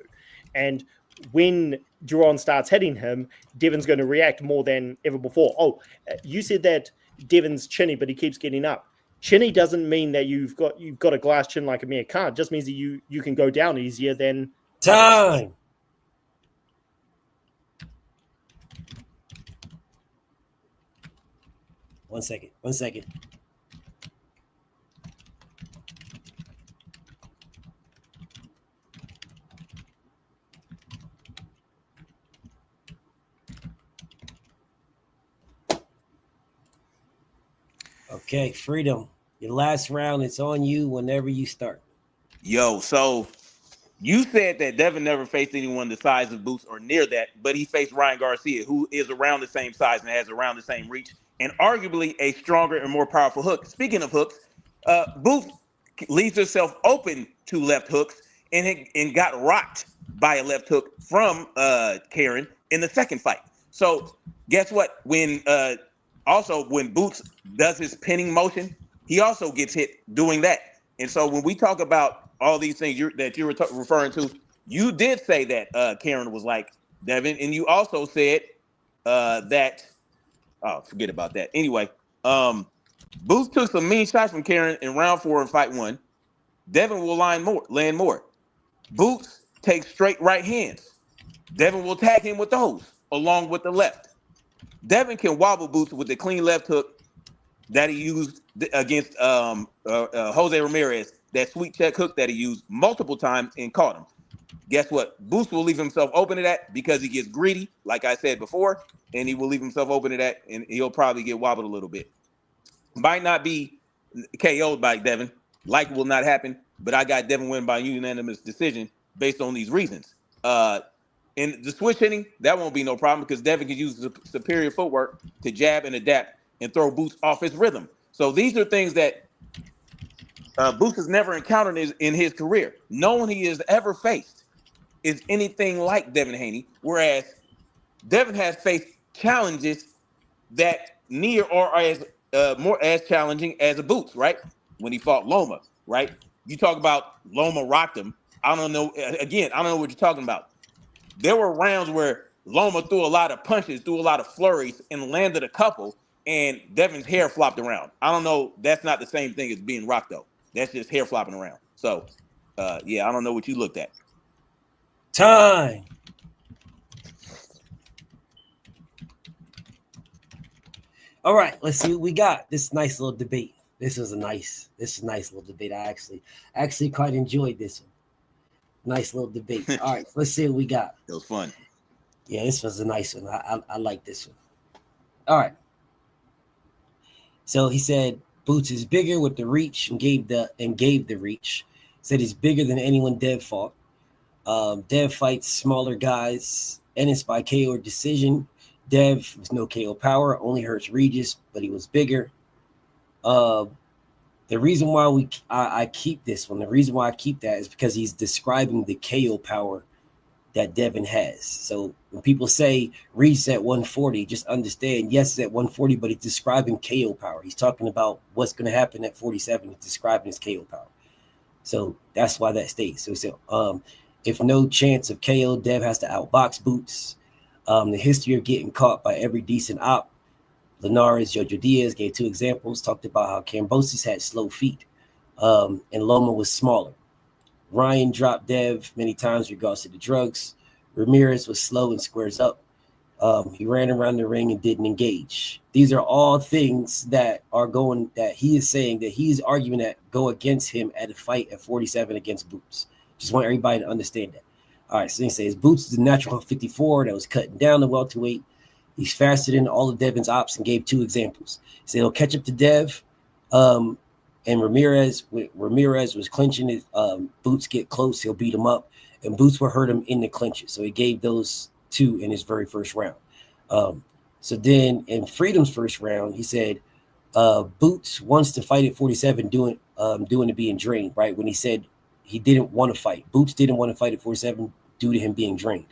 Speaker 4: And when Duran starts hitting him, Devin's going to react more than ever before. Oh, you said that Devin's chinny, but he keeps getting up. Chinny doesn't mean that you've got a glass chin like Amir Khan. It just means that you can go down easier than
Speaker 1: time. One second. Okay, Freedom. Your last round, it's on you whenever you start.
Speaker 9: Yo, so you said that Devin never faced anyone the size of Boots or near that, but he faced Ryan Garcia, who is around the same size and has around the same reach, and arguably a stronger and more powerful hook. Speaking of hooks, Boots leaves herself open to left hooks and got rocked by a left hook from Karen in the second fight. So guess what? When Boots does his pinning motion, he also gets hit doing that. And so when we talk about all these things that you were referring to, you did say that Karen was like Devin, and you also said that. Oh, forget about that. Anyway, Boots took some mean shots from Karen in round 4 and fight 1. Devin will land more. Boots takes straight right hands. Devin will tag him with those along with the left. Devin can wobble Boots with the clean left hook that he used against Jose Ramirez, that sweet check hook that he used multiple times and caught him. Guess what? Boots will leave himself open to that because he gets greedy, like I said before, and he will leave himself open to that, and he'll probably get wobbled a little bit. Might not be KO'd by Devin. Like will not happen, but I got Devin winning by unanimous decision based on these reasons. And the switch hitting, that won't be no problem because Devin can use the superior footwork to jab and adapt and throw Boots off his rhythm. So these are things that Boots has never encountered in his career. No one he has ever faced is anything like Devin Haney, whereas Devin has faced challenges that near or as more as challenging as a Boots, right? When he fought Loma, right? You talk about Loma rocked him. I don't know. Again, I don't know what you're talking about. There were rounds where Loma threw a lot of punches, threw a lot of flurries, and landed a couple, and Devin's hair flopped around. I don't know. That's not the same thing as being rocked, though. That's just hair flopping around. So, yeah, I don't know what you looked at.
Speaker 1: Time. All right, let's see what we got. This nice little debate. This is a nice little debate. I actually quite enjoyed this one. Nice little debate. All right, let's see what we got.
Speaker 9: It was fun.
Speaker 1: Yeah, this was a nice one. I like this one. All right. So he said Boots is bigger with the reach and gave the reach. Said he's bigger than anyone Dev fought. Dev fights smaller guys, and it's by KO or decision. Dev was no KO power, only hurts Regis, but he was bigger. The reason why I keep this one, the reason why I keep that is because he's describing the KO power that Devin has. So when people say Regis at 140, just understand, yes, it's at 140, but he's describing KO power. He's talking about what's going to happen at 47. He's describing his KO power. So that's why that stays. So if no chance of KO, Dev has to outbox Boots. The history of getting caught by every decent op. Linares, Jojo Diaz gave 2 examples, talked about how Kambosos had slow feet. and Loma was smaller. Ryan dropped Dev many times in regards to the drugs. Ramirez was slow and squares up. He ran around the ring and didn't engage. These are all things that he is saying that he's arguing that go against him at a fight at 47 against Boots. Just want everybody to understand that. All right, so he says Boots is a natural 54 that was cutting down the welterweight. He's faster than all of Devon's ops and gave 2 examples. He said he'll catch up to Dev. And Ramirez was clinching it. Boots get close, he'll beat him up, and Boots will hurt him in the clinches. So he gave those 2 in his very first round. So then in Freedom's first round, he said Boots wants to fight at 47, doing it being drained. Right when he said he didn't want to fight, Boots didn't want to fight at 47 due to him being drained.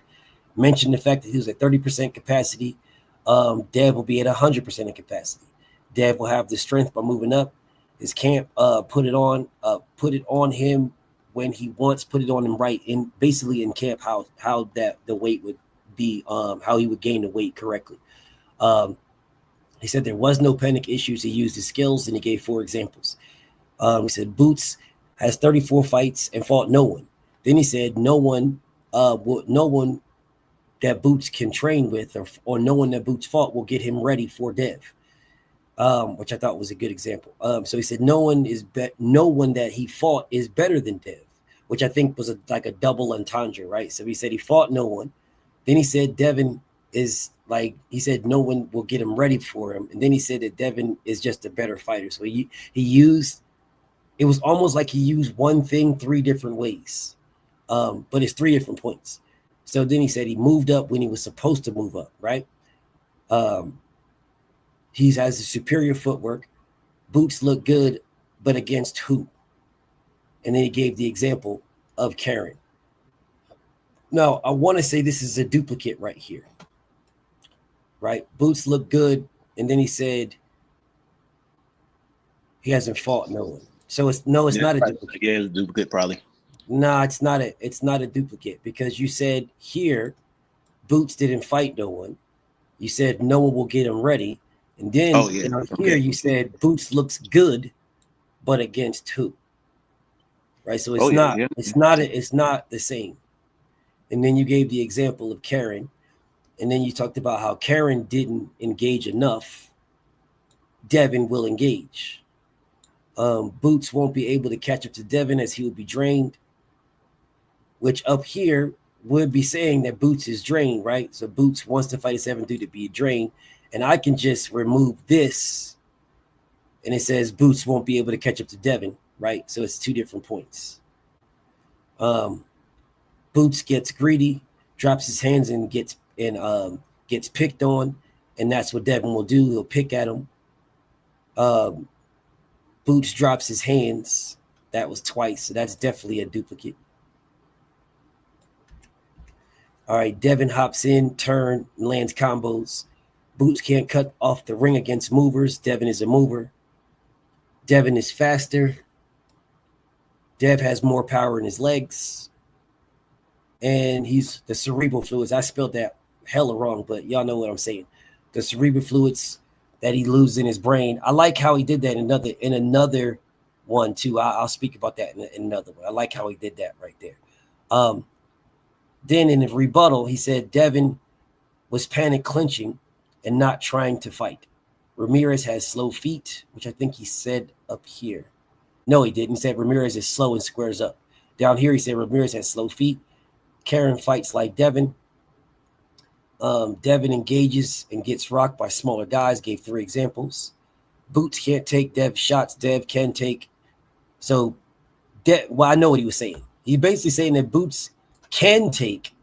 Speaker 1: Mentioned the fact that he was at 30% capacity. Dev will be at 100% of capacity. Dev will have the strength by moving up. His camp put it on him when he wants, put it on him right in basically in camp how that the weight would be, how he would gain the weight correctly. He said there was no panic issues. He used his skills and he gave 4 examples. He said Boots has 34 fights and fought no one. Then he said no one that Boots can train with or no one that Boots fought will get him ready for Dev. Which I thought was a good example. So he said no one that he fought is better than Dev, which I think was like a double entendre, right? So he said he fought no one. Then he said Devin is like, he said no one will get him ready for him. And then he said that Devin is just a better fighter. So he used, it was almost like he used one thing 3 different ways, but it's 3 different points. So then he said he moved up when he was supposed to move up, right? He has a superior footwork. Boots look good, but against who? And then he gave the example of Karen. Now, I want to say this is a duplicate right here. Right? Boots look good, and then he said he hasn't fought no one. So it's not a duplicate.
Speaker 10: Yeah, it's a duplicate probably.
Speaker 1: No, it's not a duplicate because you said here Boots didn't fight no one. You said no one will get him ready. And then here you said Boots looks good, but against who? Right. So it's not the same. And then you gave the example of Karen, and then you talked about how Karen didn't engage enough. Devin will engage. Boots won't be able to catch up to Devin as he will be drained, which up here would be saying that Boots is drained, right? So Boots wants to fight a 7-2 to be drained. And I can just remove this, and it says Boots won't be able to catch up to Devin, right? So it's 2 different points. Boots gets greedy, drops his hands, and gets picked on, and that's what Devin will do. He'll pick at him. Boots drops his hands. That was twice, so that's definitely a duplicate. All right, Devin hops in, turn, lands combos. Boots can't cut off the ring against movers. Devin is a mover. Devin is faster. Dev has more power in his legs. And he's the cerebral fluids. I spelled that hella wrong, but y'all know what I'm saying. The cerebral fluids that he loses in his brain. I like how he did that in another one too. I'll speak about that in another one. I like how he did that right there. Then in the rebuttal, he said Devin was panic clinching and not trying to fight. Ramirez has slow feet, which I think he said up here. No, he didn't. He said Ramirez is slow and squares up. Down here, he said Ramirez has slow feet. Karen fights like Devin. Devin engages and gets rocked by smaller guys. Gave 3 examples. Boots can't take Dev shots. Dev can take. So, I know what he was saying. He's basically saying that Boots can take.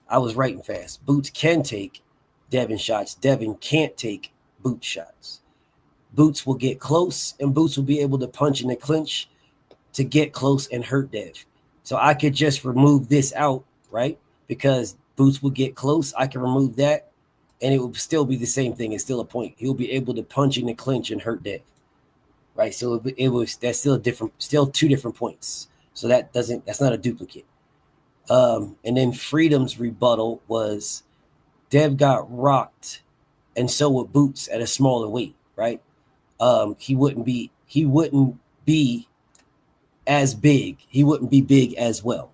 Speaker 1: I was writing fast. Boots can take Devin shots. Devin can't take Boots shots. Boots will get close, and Boots will be able to punch in the clinch to get close and hurt Dev. So I could just remove this out, right? Because Boots will get close. I can remove that, and it will still be the same thing. It's still a point. He'll be able to punch in the clinch and hurt Dev, right? So that's still still 2 different points. So that's not a duplicate. And then Freedom's rebuttal was Dev got rocked, and so would Boots at a smaller weight, right? He wouldn't be as big. He wouldn't be big as well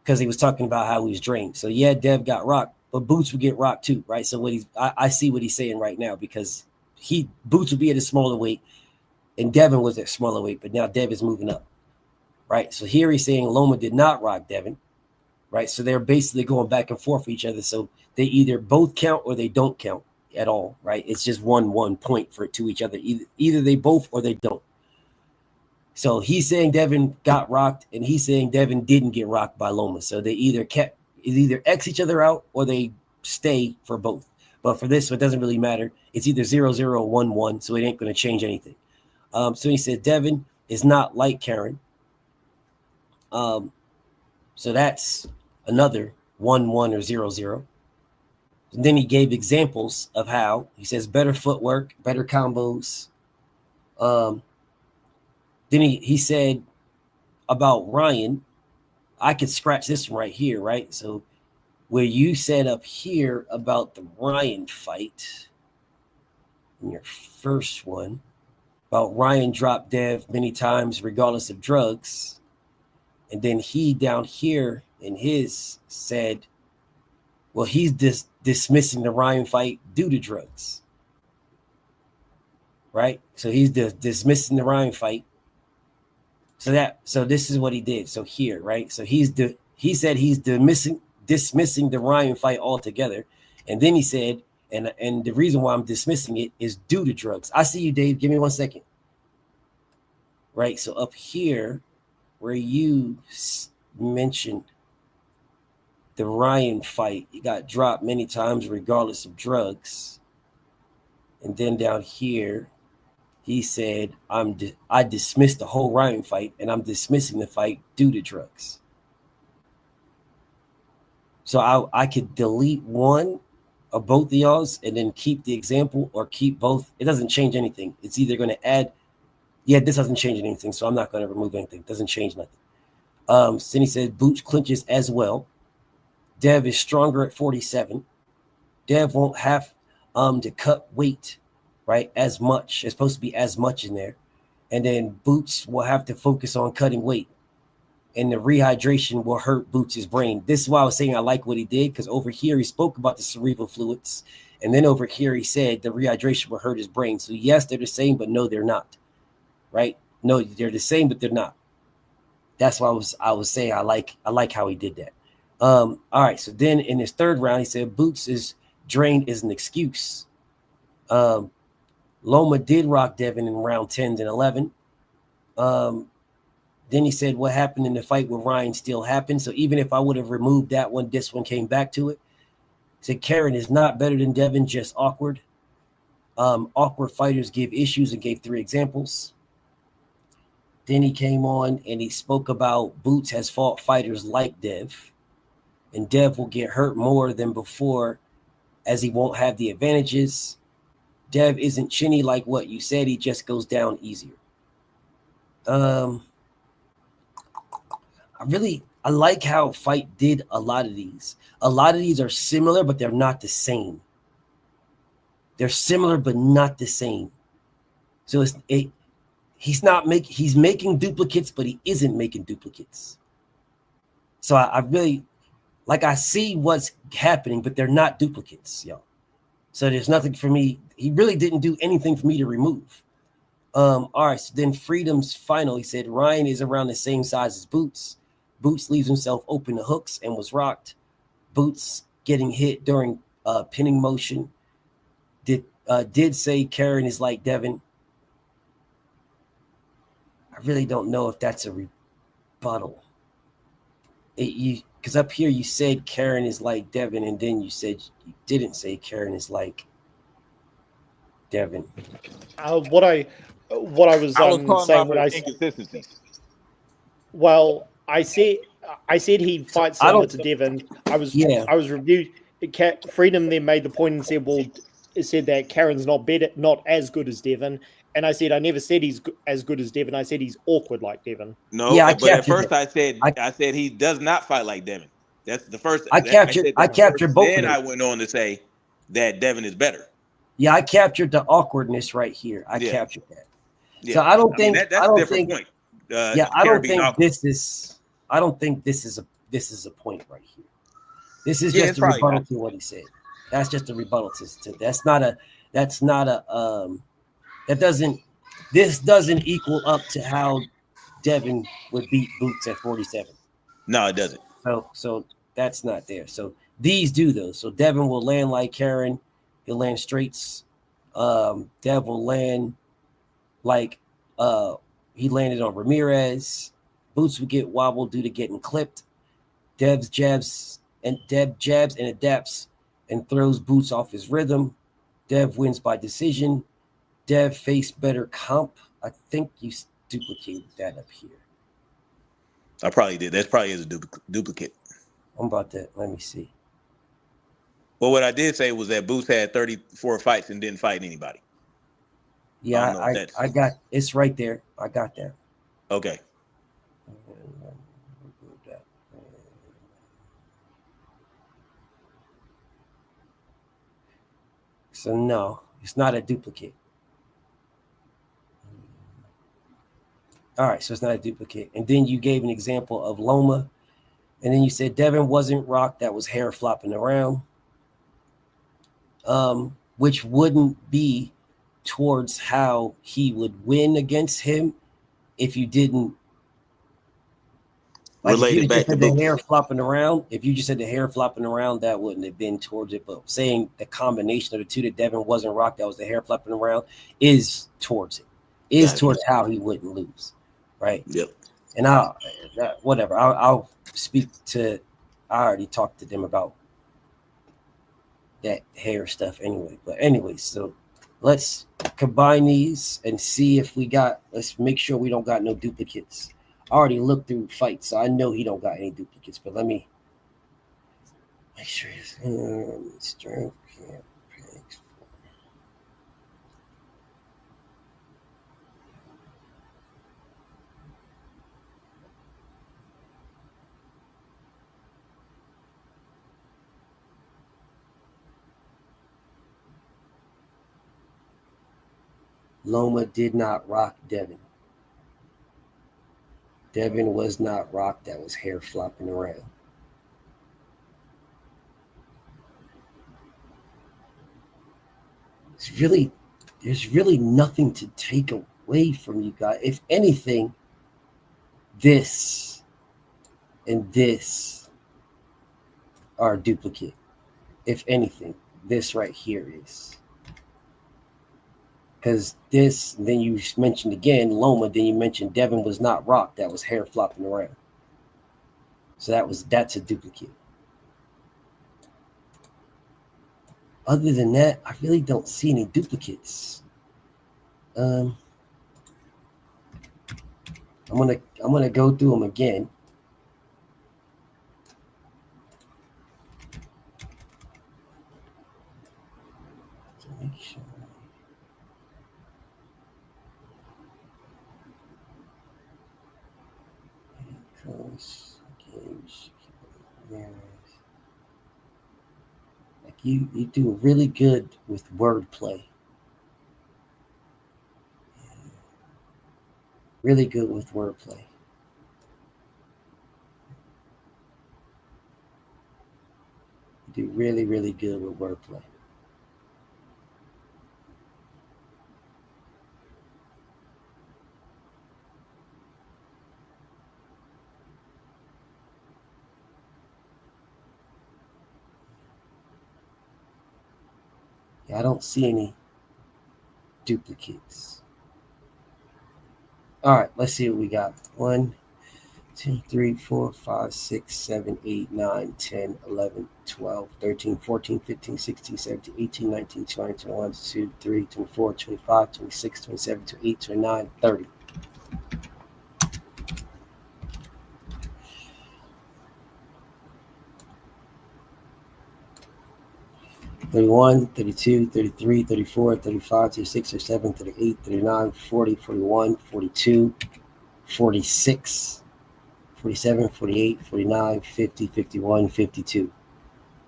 Speaker 1: because he was talking about how he was drained. So yeah, Dev got rocked, but Boots would get rocked too, right? So I see what he's saying right now because Boots would be at a smaller weight, and Devin was at smaller weight, but now Dev is moving up, right? So here he's saying Loma did not rock Devin, right? So they're basically going back and forth for each other. So they either both count or they don't count at all, right? It's just one point for to each other. Either they both or they don't. So he's saying Devin got rocked, and he's saying Devin didn't get rocked by Loma. So they either X each other out or they stay for both. But for this, so it doesn't really matter. It's either 0-0 or 1-1, so it ain't going to change anything. So he said Devin is not like Karen. So that's another 1-1 or 0-0. And then he gave examples of how he says better footwork, better combos. Then he said about Ryan, I could scratch this one right here, right? So where you said up here about the Ryan fight in your first one, about Ryan dropped Dev many times regardless of drugs. And then he down here in his said, well, he's dismissing the Ryan fight due to drugs. Right? So he's dismissing the Ryan fight. So this is what he did. So here, right? So he said he's dismissing the Ryan fight altogether. And then he said, and the reason why I'm dismissing it is due to drugs. I see you, Dave. Give me 1 second. Right? So up here, where you mentioned the Ryan fight, he got dropped many times regardless of drugs. And then down here, he said, I dismissed the whole Ryan fight, and I'm dismissing the fight due to drugs. So I could delete one of both of y'all's and then keep the example or keep both. It doesn't change anything. It's either going to add. Yeah, this doesn't change anything, so I'm not going to remove anything. It doesn't change nothing. So then he said Boots clinches as well. Dev is stronger at 47. Dev won't have to cut weight, right, as much. It's supposed to be as much in there. And then Boots will have to focus on cutting weight. And the rehydration will hurt Boots' brain. This is why I was saying I like what he did, because over here he spoke about the cerebral fluids. And then over here he said the rehydration will hurt his brain. So yes, they're the same, but no, they're not. Right? No, they're the same, but they're not. That's why I was saying I like how he did that. All right. So then in his third round, he said Boots is drained is an excuse. Loma did rock Devin in round 10 and 11. Then he said what happened in the fight with Ryan still happened. So even if I would have removed that one, this one came back to it. He said Karen is not better than Devin, just awkward. Awkward fighters give issues and gave 3 examples. Then he came on and he spoke about Boots has fought fighters like Dev, and Dev will get hurt more than before as he won't have the advantages. Dev isn't chinny like what you said. He just goes down easier. I like how Fight did a lot of these. A lot of these are similar, but they're not the same. They're similar, but not the same. So he's making duplicates, but he isn't making duplicates. So I really I see what's happening, but they're not duplicates, y'all. So there's nothing for me. He really didn't do anything for me to remove. All right. So then Freedom's final. He said Ryan is around the same size as Boots. Boots leaves himself open to hooks and was rocked. Boots getting hit during pinning motion. Did say Karen is like Devin. I really don't know if that's a rebuttal. Because up here you said Karen is like Devin, and then you said you didn't say Karen is like Devin.
Speaker 4: What I was saying when I
Speaker 9: inconsistencies.
Speaker 4: Well, I said he fights similar to Devin. I was reviewed. Freedom then made the point and said, well, it said that Karen's not as good as Devin. And I said, I never said he's as good as Devin. I said he's awkward like Devin.
Speaker 9: No, yeah, but at first I said he does not fight like Devin. That's the first. I captured both. Then I went on to say that Devin is better.
Speaker 1: Yeah, I captured the awkwardness right here. I captured that. Yeah. So I don't think
Speaker 9: that's a different point.
Speaker 1: Yeah, I
Speaker 9: Karen
Speaker 1: don't
Speaker 9: being
Speaker 1: think
Speaker 9: awkward.
Speaker 1: this is. I don't think this is a point right here. This is
Speaker 9: Yeah,
Speaker 1: just
Speaker 9: it's
Speaker 1: a
Speaker 9: probably
Speaker 1: rebuttal
Speaker 9: not.
Speaker 1: to what he said. That's just a rebuttal to that's not a that doesn't this doesn't equal up to how Devin would beat Boots at 47.
Speaker 9: No, it doesn't.
Speaker 1: So that's not there. So these do though. So Devin will land like Karen, he'll land straights. Dev will land like he landed on Ramirez. Boots would get wobbled due to getting clipped. Deb jabs and adapts and throws Boots off his rhythm. Dev wins by decision. Dev faced better comp. I think you duplicated that up here.
Speaker 9: I probably did. That probably is a duplicate.
Speaker 1: I'm about that. Let me see.
Speaker 9: Well, what I did say was that Boots had 34 fights and didn't fight anybody. I
Speaker 1: Yeah,
Speaker 9: don't know if that's
Speaker 1: I got it's right there. I got that.
Speaker 9: okay.
Speaker 1: So no, it's not a duplicate. All right, so it's not a duplicate. And then you gave an example of Loma, and then you said Devin wasn't rocked. That was hair flopping around, which wouldn't be towards how he would win against him if you didn't. Like if you
Speaker 9: Related back
Speaker 1: just
Speaker 9: to
Speaker 1: said the
Speaker 9: Boots.
Speaker 1: hair flopping around, if you just said the hair flopping around, that wouldn't have been towards it. But saying the combination of the two, that Devin wasn't rocked, that was the hair flopping around, is towards it. Is
Speaker 9: Gotcha.
Speaker 1: towards how he wouldn't lose, right?
Speaker 9: Yep.
Speaker 1: And whatever. I'll speak to. I already talked to them about that hair stuff anyway. But anyway, so let's combine these and see if we got. Let's make sure we don't got no duplicates. I already looked through fights, so I know he don't got any duplicates. But let me make sure his strength camp picks. Loma did not rock Devin. Devin was not rocked. That was hair flopping around. There's really nothing to take away from you guys. If anything, this and this are a duplicate. If anything, this right here is. Because this, then you mentioned again Loma, then you mentioned Devin was not rocked. That was hair flopping around. So that's a duplicate. Other than that, I really don't see any duplicates. I'm gonna go through them again. To make sure. Like you do really good with wordplay. Really good with wordplay. You do really, really good with wordplay. Yeah, I don't see any duplicates. All right, let's see what we got. 1, 2, 3, 4, 5, 6, 7, 8, 9, 10, 11, 12, 13, 14, 15, 16, 17, 18, 19, 20, 21, 22, 23, 24, 25, 26, 27, 28, 29, 30. 31, 32, 33, 34, 35, 36, 37, 38, 39, 40, 41, 42, 46, 47, 48, 49, 50, 51, 52.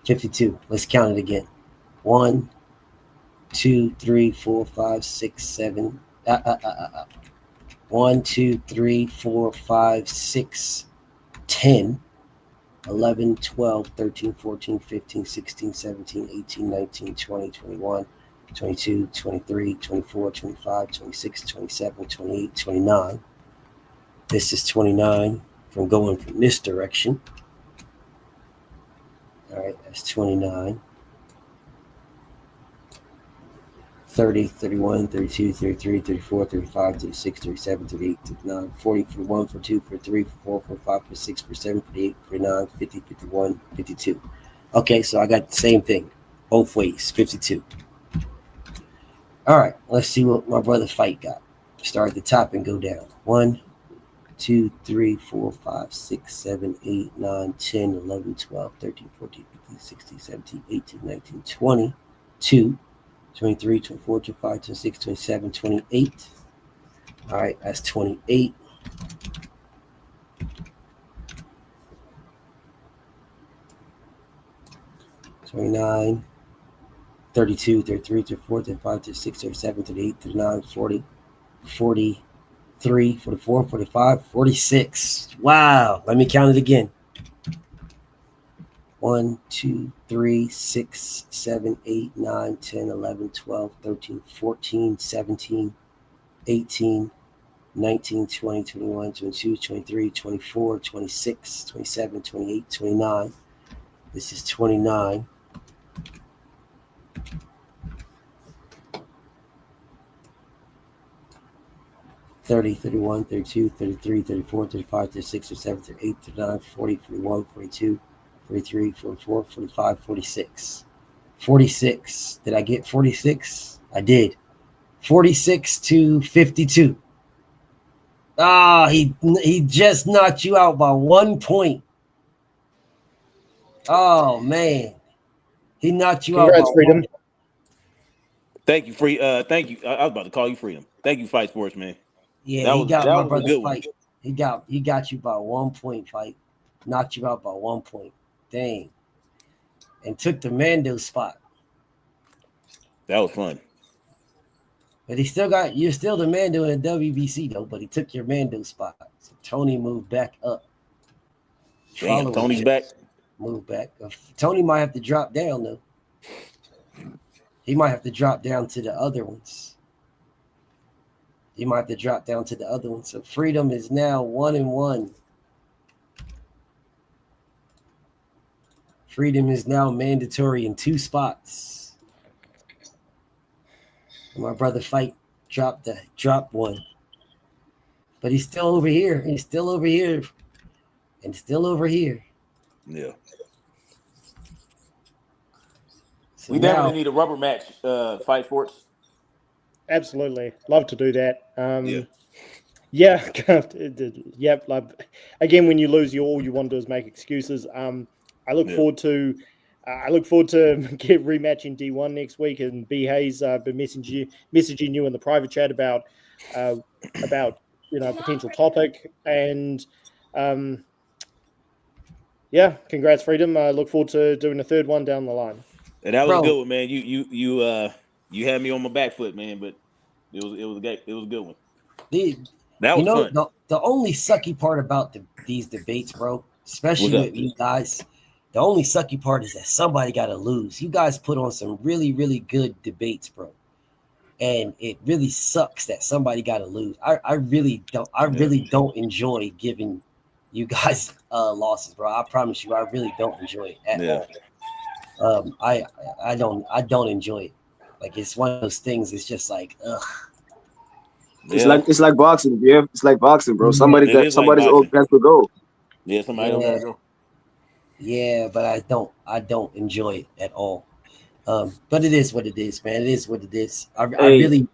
Speaker 1: 52. Let's count it again. 1, 2, 3, 4, 5, 6, 7. 1, 2, 3, 4, 5, 6, 10, 11, 12, 13, 14, 15, 16, 17, 18, 19, 20, 21, 22, 23, 24, 25, 26, 27, 28, 29. This is 29 from going from this direction. All right, that's 29. 30, 31, 32, 33, 34, 35, 36, 37, 38, 39, 40, 41, 42, 43, 44, 45, 46, 47, 48, 49, 50, 51, 52. Okay, so I got the same thing, both ways, 52. All right, let's see what my brother Fight got. Start at the top and go down. 1, 2, 3, 4, 5, 6, 7, 8, 9, 10, 11, 12, 13, 14, 15, 16, 17, 18, 19, 20, 2, 23, 24, 25, 26, 27, 28. All right, that's 28. $29, 32, 33, 34, 35, 36, 37, 38, 39, 40, 43, 44, 45, 46. Wow. Let me count it again. 1, 2, 3, 6, 7, 8, 9, 10, 11, 12, 13, 14, 17, 18, 19, 20, 21, 22, 23, 24, 26, 27, 28, 29. This is 29. $30, $31, $32, $33, $34, $35, $36, $37, $38, $39, $40, $41, $42, $43, $44, $45, $46. 46. Did I get 46? I did. 46 to 52. He just knocked you out by 1 point. Oh man, he knocked you out by
Speaker 4: Freedom.
Speaker 1: 1.
Speaker 9: Thank you, thank you. I was about to call you Freedom. Thank you, Fight Sports, man.
Speaker 1: Yeah,
Speaker 9: That
Speaker 1: he
Speaker 9: was
Speaker 1: got my
Speaker 9: a
Speaker 1: brother
Speaker 9: good one.
Speaker 1: Fight. He got you by 1 point, Fight. Knocked you out by 1 point. Dang. And took the Mando spot.
Speaker 9: That was fun.
Speaker 1: But you're still the Mando in the WBC though, but he took your Mando spot. So Tony moved back up.
Speaker 9: Damn, Tony's back.
Speaker 1: Move back. Tony might have to drop down though. He might have to drop down to the other ones. So Freedom is now 1-1. Freedom is now mandatory in 2 spots. And my brother Fight dropped one. But he's still over here. And still over here.
Speaker 9: Yeah.
Speaker 1: So
Speaker 9: We definitely need a rubber match, Fight Sports.
Speaker 4: Absolutely. Love to do that. Yeah. Yep. Again, when you lose, all you want to do is make excuses. I look forward to get rematching D1 next week, and B Hayes been messaging you in the private chat about potential topic, and congrats, Freedom. I look forward to doing a third one down the line.
Speaker 9: And that was a good one, man. You had me on my back foot, man, but it was a good one. That was fun.
Speaker 1: The only sucky part about these debates, bro, especially with you guys, the only sucky part is that somebody got to lose. You guys put on some really, really good debates, bro, and it really sucks that somebody got to lose. I really don't enjoy giving you guys losses, bro. I promise you, I really don't enjoy it at all. I don't enjoy it. Like, it's one of those things. It's just like, ugh.
Speaker 10: It's like boxing, yeah. It's like boxing, bro. Somebody's has to go.
Speaker 9: Yeah, somebody else gotta go.
Speaker 1: Yeah, but I don't enjoy it at all. But it is what it is, man. It is what it is. I really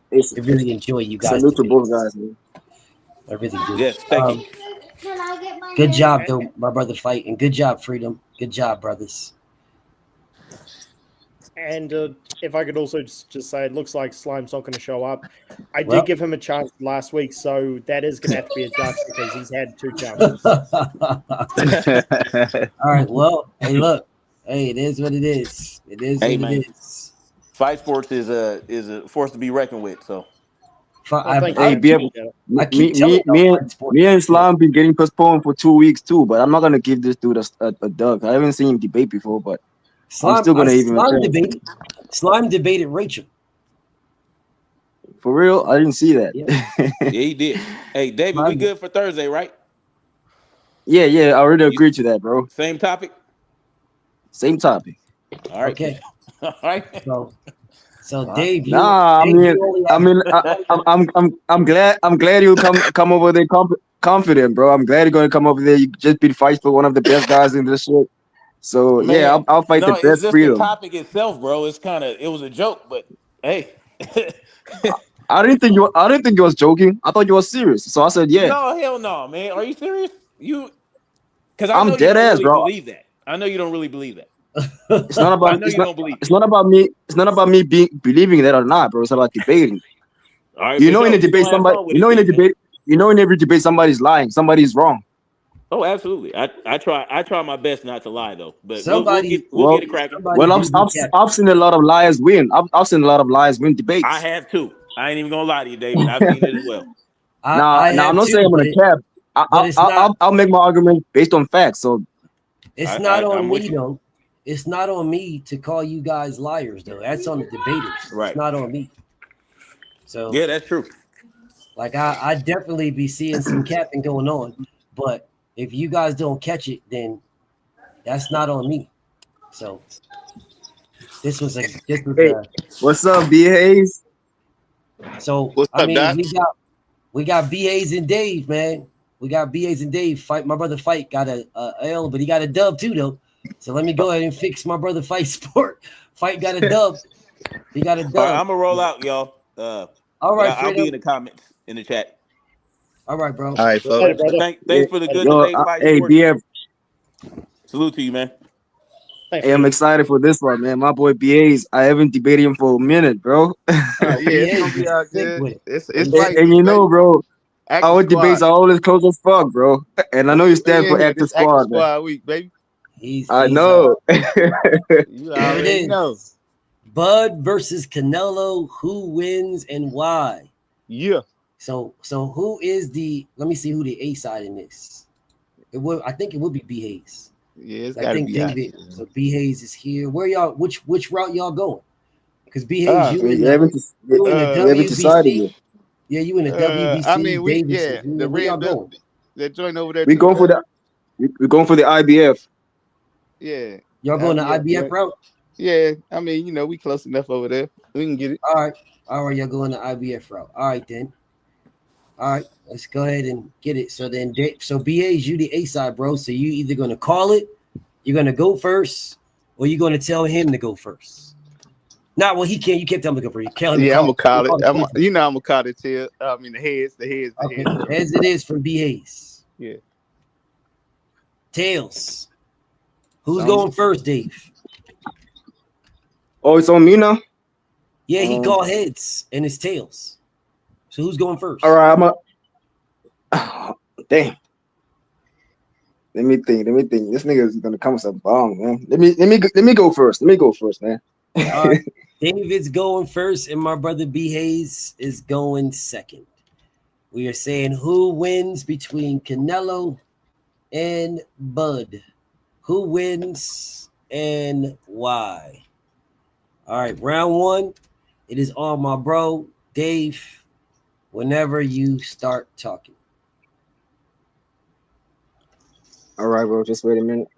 Speaker 1: enjoy you guys.
Speaker 10: Salute to both guys, man.
Speaker 1: I really do.
Speaker 9: Yes, thank you.
Speaker 1: Good job, though, my brother Fight, and good job, Freedom. Good job, brothers.
Speaker 4: And if I could also just say, it looks like Slime's not going to show up. I did give him a chance last week, so that is going to have to be a duck because he's had 2 chances.
Speaker 1: All right, well, hey, look. Hey, it is what it is. It is what it is.
Speaker 9: Fight Sports is a force to be reckoned with, so.
Speaker 4: thank you,
Speaker 10: Hey,
Speaker 4: man.
Speaker 10: BF,
Speaker 1: I keep telling y'all,
Speaker 10: me and Islam been getting postponed for 2 weeks too, but I'm not gonna give this dude a dug. I haven't seen him debate before, but I'm still gonna give him a chance.
Speaker 1: Slime debated Rachel.
Speaker 10: For real, I didn't see that.
Speaker 9: Yeah, he did. Hey, David, we good for Thursday, right?
Speaker 10: yeah, I already agreed to that, bro.
Speaker 9: Same topic.
Speaker 10: Same topic.
Speaker 9: All right.
Speaker 1: Okay.
Speaker 9: All right.
Speaker 1: So Dave,
Speaker 10: Nah, I'm glad you come over there confident, bro. I'm glad you're gonna come over there. You just beat Fight for one of the best guys in this shit. So
Speaker 9: Man,
Speaker 10: yeah, I'll fight
Speaker 9: no,
Speaker 10: the
Speaker 9: it's
Speaker 10: best
Speaker 9: just the
Speaker 10: freedom.
Speaker 9: topic itself, bro. It was a joke, but hey.
Speaker 10: I didn't think you was joking. I thought you was serious. So I said, yeah.
Speaker 9: No, hell no, man. Are you serious? Because I
Speaker 10: I'm
Speaker 9: know you
Speaker 10: dead
Speaker 9: don't
Speaker 10: ass,
Speaker 9: really
Speaker 10: bro.
Speaker 9: believe that. I know you don't really believe that.
Speaker 10: It's not about
Speaker 9: I know you don't believe
Speaker 10: it's
Speaker 9: it.
Speaker 10: not about me. It's not about me believing that or not, bro. It's about debating.
Speaker 9: All right,
Speaker 10: You
Speaker 9: for
Speaker 10: know, in
Speaker 9: sure.
Speaker 10: a
Speaker 9: We're
Speaker 10: debate,
Speaker 9: gonna have
Speaker 10: somebody.
Speaker 9: fun with
Speaker 10: You
Speaker 9: it
Speaker 10: know, in a
Speaker 9: then, man.
Speaker 10: debate. You know, in every debate, somebody's lying. Somebody's wrong.
Speaker 9: Oh, absolutely. I try my best not to lie though. But we'll
Speaker 1: somebody,
Speaker 9: get
Speaker 10: Well,
Speaker 9: it cracking.
Speaker 1: somebody do be capping.
Speaker 10: I've seen a lot of liars win. I've seen a lot of liars win
Speaker 9: I
Speaker 10: debates.
Speaker 9: have too. I ain't even gonna lie to you, David. I've seen it as well.
Speaker 10: Now,
Speaker 1: I
Speaker 10: I'm
Speaker 1: have
Speaker 10: not saying
Speaker 1: too,
Speaker 10: I'm gonna cap.
Speaker 1: but it's not.
Speaker 10: I'll make my argument based on facts. So
Speaker 1: It's not
Speaker 9: I'm
Speaker 1: on
Speaker 9: with
Speaker 1: me
Speaker 9: you.
Speaker 1: though. It's not on me to call you guys liars though. That's on the debaters.
Speaker 9: Right.
Speaker 1: It's not on me. So
Speaker 9: Yeah, that's true.
Speaker 1: like I definitely be seeing some capping going on, but if you guys don't catch it, then that's not on me. So this was
Speaker 10: hey,
Speaker 1: a
Speaker 10: what's up, B Hayes?
Speaker 1: so
Speaker 6: What's
Speaker 1: I
Speaker 6: up,
Speaker 1: mean
Speaker 6: Doc?
Speaker 1: we got BAs and Dave, man. We got BAs and Dave fight. My brother fight got a L, but he got a dub too though. So let me go ahead and fix my brother fight sport. Fight got a dub. He got a
Speaker 9: All right,
Speaker 1: dub.
Speaker 9: I'm gonna roll out, y'all.
Speaker 1: All right,
Speaker 9: I'll be
Speaker 1: Fredo.
Speaker 9: in the comments in the chat.
Speaker 1: All right, bro.
Speaker 6: All right, folks.
Speaker 4: Later, brother.
Speaker 9: Thanks for the good
Speaker 10: Yo,
Speaker 9: debate fight
Speaker 10: hey,
Speaker 9: sport.
Speaker 10: BF.
Speaker 9: Salute to you, man.
Speaker 4: Thanks,
Speaker 10: Hey, I'm
Speaker 4: man.
Speaker 10: excited for this one, man. My boy BA's. I haven't debated him for a minute, bro.
Speaker 6: Yeah, it's
Speaker 1: BA
Speaker 6: gonna be
Speaker 1: is
Speaker 6: all
Speaker 1: sick
Speaker 6: good.
Speaker 1: with it.
Speaker 6: It's
Speaker 1: He's
Speaker 6: fight
Speaker 1: sick.
Speaker 10: And
Speaker 6: week,
Speaker 10: you know,
Speaker 6: baby.
Speaker 10: bro,
Speaker 6: Active
Speaker 10: our debates
Speaker 6: squad.
Speaker 10: are always close as fuck, bro. And I know you stand
Speaker 6: We in
Speaker 10: for
Speaker 6: here.
Speaker 10: active
Speaker 6: This active
Speaker 10: squad, man.
Speaker 6: squad week, baby.
Speaker 10: I
Speaker 1: He's
Speaker 10: know.
Speaker 6: You
Speaker 1: Here it
Speaker 6: already know.
Speaker 1: is. Bud versus Canelo. Who wins and why?
Speaker 6: Yeah.
Speaker 1: So who is the? Let me see who the A side in this. I think it would be B Hayes.
Speaker 6: Yeah, it's
Speaker 1: I
Speaker 6: gotta
Speaker 1: think
Speaker 6: be out
Speaker 1: David.
Speaker 6: there.
Speaker 1: So B Hayes is here. Where y'all? Which route y'all going? Because B Hayes,
Speaker 6: Uh,
Speaker 1: you in the
Speaker 10: we haven't decided
Speaker 1: WBC.
Speaker 10: yet.
Speaker 1: Yeah, you in the
Speaker 6: I mean,
Speaker 1: WBC. Davis
Speaker 6: yeah,
Speaker 1: is here.
Speaker 6: the
Speaker 1: Where y'all
Speaker 6: Red Belt,
Speaker 1: going?
Speaker 6: that joint over there
Speaker 10: We're
Speaker 6: to the
Speaker 10: going for
Speaker 6: left.
Speaker 10: we're going for the IBF.
Speaker 6: Yeah,
Speaker 1: Y'all
Speaker 6: the
Speaker 1: going to
Speaker 6: IBF
Speaker 1: IBF
Speaker 6: joint.
Speaker 1: route?
Speaker 6: Yeah, I mean, we close enough over there. We can get it.
Speaker 1: All right, y'all going to IBF route. All right, then. All right, let's go ahead and get it. So then, so BA's you the A side, bro. So you either gonna call it, you're gonna go first, or you're gonna tell him to go first. Not well, he can't. You can't tell him to go first. You tell him to
Speaker 6: Yeah, I'm
Speaker 1: call.
Speaker 6: gonna call it.
Speaker 1: Call the
Speaker 6: I'm
Speaker 1: question.
Speaker 6: gonna call it till. I mean, the heads.
Speaker 1: Okay, as it is from BA's.
Speaker 6: Yeah.
Speaker 1: Tails. Who's
Speaker 10: Sounds-
Speaker 1: going first, Dave?
Speaker 10: Oh, it's on me now.
Speaker 1: Yeah, he called heads and it's tails. So who's going first?
Speaker 10: All right, damn. Let me think. This nigga is gonna come with some bomb, man. Let me go first. Man.
Speaker 1: All right. David's going first, and my brother B Hayes is going second. We are saying who wins between Canelo and Bud. Who wins and why? All right, round one. It is on my bro, Dave. Whenever you start talking.
Speaker 10: All right, bro. Just wait a minute.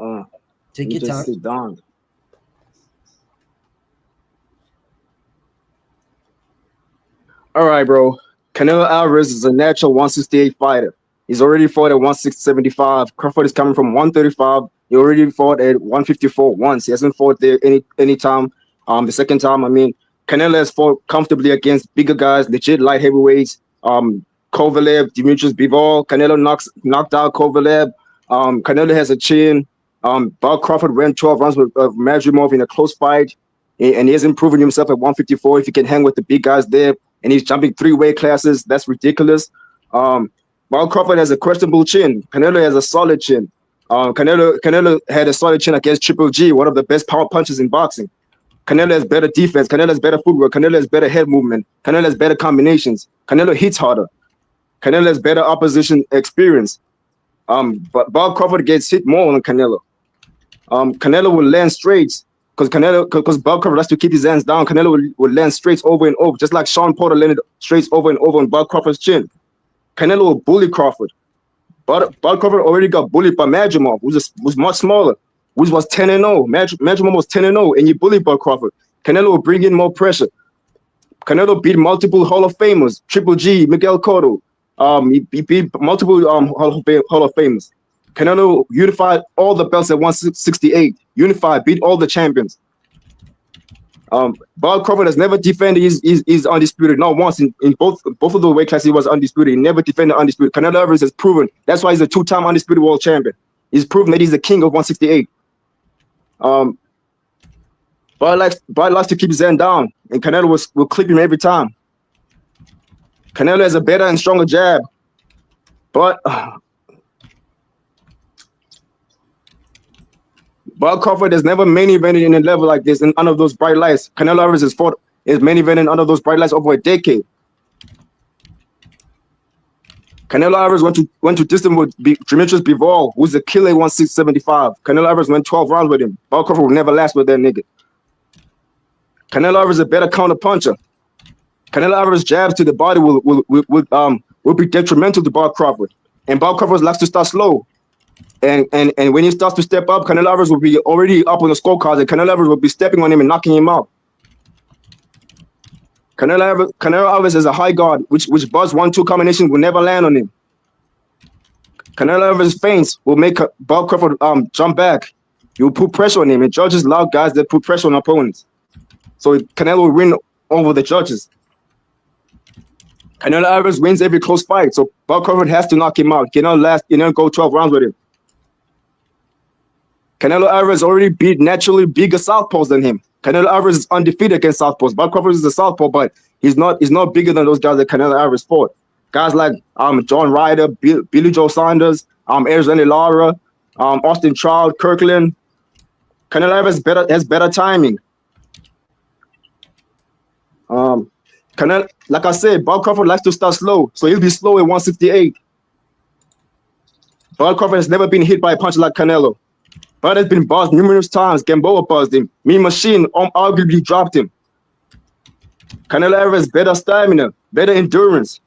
Speaker 1: Take your time.
Speaker 10: Sit down. All right, bro. Canelo Alvarez is a natural 168 fighter. He's already fought at 175. Crawford is coming from 135. He already fought at 154 once. He hasn't fought there any time. The second time, I mean, Canelo has fought comfortably against bigger guys, legit light heavyweights. Kovalev, Demetrius Bivol. Canelo knocked out Kovalev. Canelo has a chin. Bob Crawford ran 12 rounds with Madrimov in a close fight, and he hasn't proven himself at 154. If he can hang with the big guys there, and he's jumping 3 weight classes, that's ridiculous. Bob Crawford has a questionable chin. Canelo has a solid chin. Canelo had a solid chin against Triple G, one of the best power punches in boxing. Canelo has better defense. Canelo has better footwork. Canelo has better head movement. Canelo has better combinations. Canelo hits harder. Canelo has better opposition experience. But Bob Crawford gets hit more than Canelo. Canelo will land straights because Bob Crawford has to keep his hands down. Canelo will land straights over and over, just like Sean Porter landed straights over and over on Bob Crawford's chin. Canelo will bully Crawford. But Bob Crawford already got bullied by Madrimov, who was much smaller, which was 10-0. Madrimov was 10-0, and you bullied Bob Crawford. Canelo will bring in more pressure. Canelo beat multiple Hall of Famers, Triple G, Miguel Cotto. He beat multiple Hall of Famers. Canelo unified all the belts at 168. Unified, beat all the champions. Bob Crawford has never defended his undisputed. Not once in both of the weight classes he was undisputed. He never defended undisputed. Canelo Alvarez has proven. That's why he's a 2-time undisputed world champion. He's proven that he's the king of 168. Bob likes to keep his hand down, and Canelo will clip him every time. Canelo has a better and stronger jab, but Bob Crawford has never main evented in a level like this and under those bright lights. Canelo Alvarez has fought his main eventing under those bright lights over a decade. Canelo Alvarez went to distance with Demetrius Bivol, who's a killer at 175. Canelo Alvarez went 12 rounds with him. Bob Crawford will never last with that nigga. Canelo Alvarez is a better counter puncher. Canelo Alvarez's jabs to the body will be detrimental to Bob Crawford. And Bob Crawford likes to start slow. And when he starts to step up, Canelo Alvarez will be already up on the scorecards, and Canelo Alvarez will be stepping on him and knocking him out. Canelo Alvarez is a high guard, which Buzz 1-2 combination will never land on him. Canelo Alvarez's feints will make Bob Crawford jump back. He will put pressure on him, and judges love guys that put pressure on opponents. So Canelo will win over the judges. Canelo Alvarez wins every close fight, so Bob Crawford has to knock him out. He cannot go 12 rounds with him. Canelo Alvarez already beat naturally bigger southpaws than him. Canelo Alvarez is undefeated against southpaws. Bob Crawford is a southpaw, but he's not bigger than those guys that Canelo Alvarez fought. Guys like John Ryder, Billy Joe Saunders, Arizona Lara, Austin Trout, Kirkland. Canelo Alvarez has better timing. Canelo, like I said, Bob Crawford likes to start slow, so he'll be slow at 168. Bob Crawford has never been hit by a punch like Canelo. Bud has been buzzed numerous times. Gamboa buzzed him. Mean Machine arguably dropped him. Canelo Alvarez better stamina, better endurance.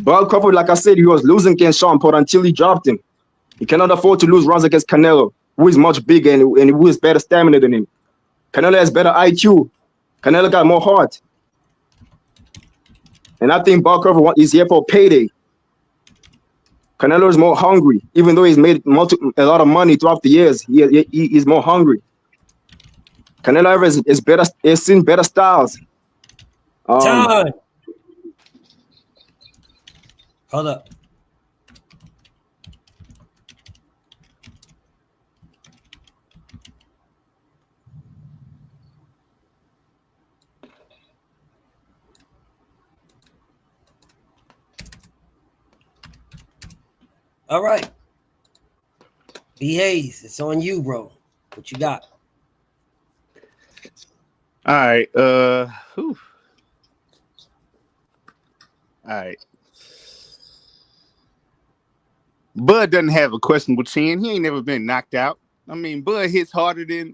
Speaker 10: Bob Crawford, like I said, he was losing against Sean Porter until he dropped him. He cannot afford to lose rounds against Canelo, who is much bigger and who has better stamina than him. Canelo has better IQ. Canelo got more heart. And I think Bob Crawford is here for a payday. Canelo is more hungry, even though he's made a lot of money throughout the years. He's more hungry. Canelo Alvarez has seen better styles.
Speaker 1: Time. Hold up. All right. B. Hayes, it's on you, bro. What you got?
Speaker 6: All right. All right. Bud doesn't have a questionable chin. He ain't never been knocked out. I mean, Bud hits harder than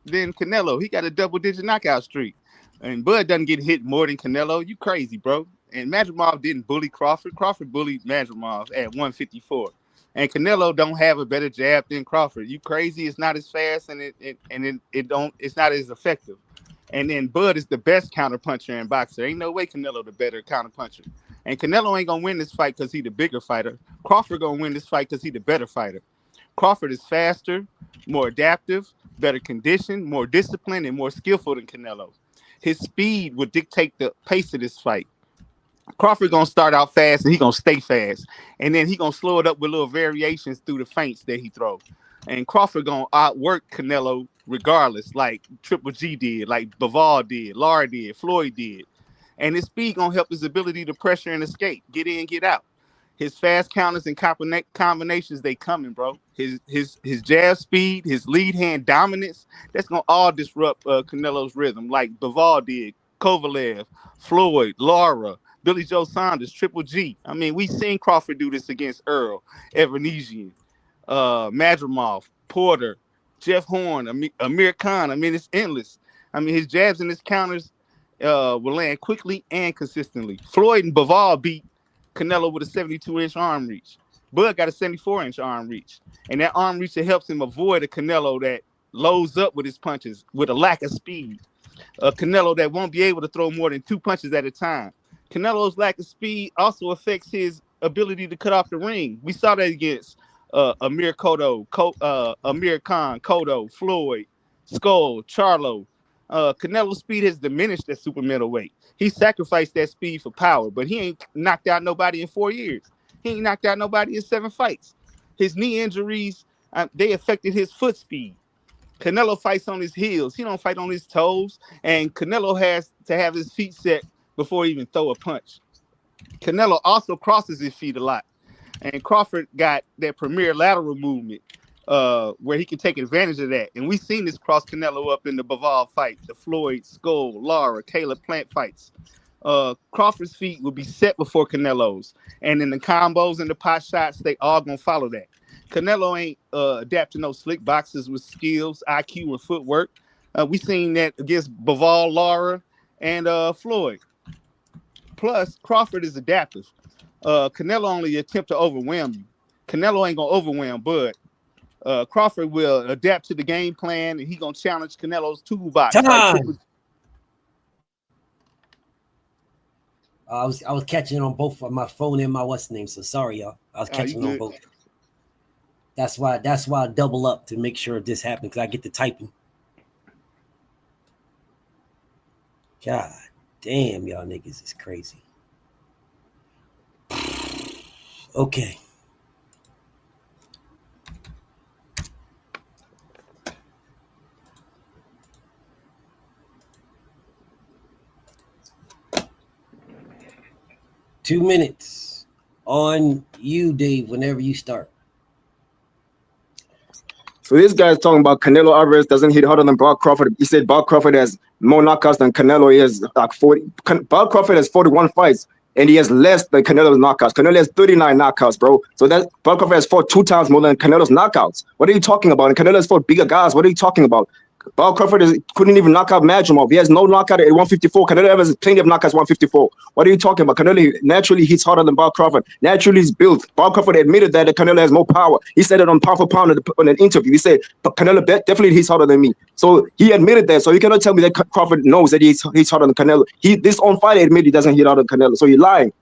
Speaker 6: Canelo. He got a double-digit knockout streak. And Bud doesn't get hit more than Canelo. You crazy, bro. And Madrimov didn't bully Crawford. Crawford bullied Madrimov at 154. And Canelo don't have a better jab than Crawford. You crazy? It's not as fast and it's not as effective. And then Bud is the best counterpuncher in boxer. Ain't no way Canelo the better counterpuncher. And Canelo ain't gonna win this fight because he the bigger fighter. Crawford gonna win this fight because he the better fighter. Crawford is faster, more adaptive, better conditioned, more disciplined, and more skillful than Canelo. His speed would dictate the pace of this fight. Crawford gonna start out fast and he gonna stay fast, and then he gonna slow it up with little variations through the feints that he throws. And Crawford gonna outwork Canelo regardless, like Triple G did, like Bivol did, Lara did, Floyd did. And his speed gonna help his ability to pressure and escape, get in, get out. His fast counters and combinations, they coming, bro. His jab speed, his lead hand dominance, that's gonna all disrupt Canelo's rhythm, like Bivol did, Kovalev, Floyd, Lara, Billy Joe Saunders, Triple G. I mean, we seen Crawford do this against Earl, Evanesian, Madrimov, Porter, Jeff Horn, Amir Khan. I mean, it's endless. I mean, his jabs and his counters will land quickly and consistently. Floyd and Bivol beat Canelo with a 72-inch arm reach. Bud got a 74-inch arm reach. And that arm reach helps him avoid a Canelo that loads up with his punches with a lack of speed. A Canelo that won't be able to throw more than 2 punches at a time. Canelo's lack of speed also affects his ability to cut off the ring. We saw that against Amir Khan, Cotto, Floyd, Skull, Charlo. Canelo's speed has diminished at super middleweight. He sacrificed that speed for power, but he ain't knocked out nobody in 4 years. He ain't knocked out nobody in 7 fights. His knee injuries, they affected his foot speed. Canelo fights on his heels. He don't fight on his toes. And Canelo has to have his feet set before he even throw a punch. Canelo also crosses his feet a lot. And Crawford got that premier lateral movement where he can take advantage of that. And we've seen this cross Canelo up in the Bivol fight, the Floyd, Skull, Lara, Caleb Plant fights. Crawford's feet will be set before Canelo's. And in the combos and the pot shots, they all going to follow that. Canelo ain't adapting no slick boxes with skills, IQ, and footwork. We seen that against Bivol, Lara, and Floyd. Plus, Crawford is adaptive. Canelo only attempt to overwhelm you. Canelo ain't gonna overwhelm Bud. Crawford will adapt to the game plan, and he gonna challenge Canelo's toolbox. Like
Speaker 1: I was catching on both of my phone and my what's name. So sorry, y'all. I was catching on both. That's why I double up to make sure this happens because I get to typing. God damn, y'all niggas is crazy. Okay. Two minutes on you, Dave, whenever you start.
Speaker 10: So this guy's talking about Canelo Alvarez doesn't hit harder than Bob Crawford. He said Bob Crawford has more knockouts than Canelo. He has like 40. Bob Crawford has 41 fights, and he has less than Canelo's knockouts. Canelo has 39 knockouts, bro. So that Bob Crawford has fought 2 times more than Canelo's knockouts. What are you talking about? And Canelo has fought bigger guys. What are you talking about? Bob Crawford couldn't even knock out Madrimov. He has no knockout at 154. Canelo has plenty of knockouts at 154. What are you talking about? Canelo naturally hits harder than Bob Crawford. Naturally is built. Bob Crawford admitted that Canelo has more power. He said it on pound for pound on an interview. He said, Canelo definitely hits harder than me. So he admitted that. So you cannot tell me that Crawford knows that he hits harder than Canelo. This on fighter admitted he doesn't hit harder than Canelo. So you're lying.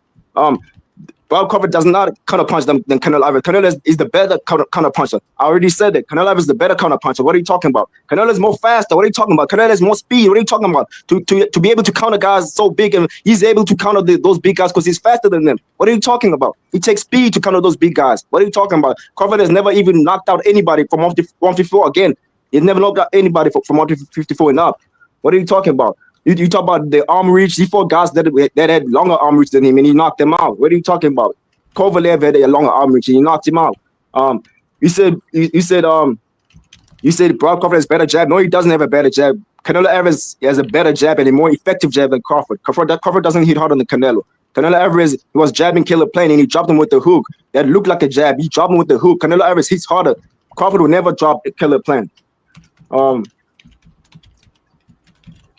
Speaker 10: Bob Crawford does not counter punch than Canelo Alvarez. Canelo is the better counter puncher. I already said that. Canelo Alvarez is the better counter puncher. What are you talking about? Canelo is more faster. What are you talking about? Canelo has more speed. What are you talking about? To be able to counter guys so big, and he's able to counter those big guys because he's faster than them. What are you talking about? He takes speed to counter those big guys. What are you talking about? Crawford has never even knocked out anybody from 154 again. He's never knocked out anybody from 154 and up. What are you talking about? You talk about the arm reach. He fought guys that had longer arm reach than him, and he knocked them out. What are you talking about? Kovalev had a longer arm reach, and he knocked him out. You said Bob Crawford has better jab. No, he doesn't have a better jab. Canelo Alvarez has a better jab and a more effective jab than Crawford. Crawford doesn't hit harder than Canelo. Canelo Alvarez, he was jabbing Caleb Plant, and he dropped him with the hook. That looked like a jab. He dropped him with the hook. Canelo Alvarez hits harder. Crawford will never drop Caleb Plant.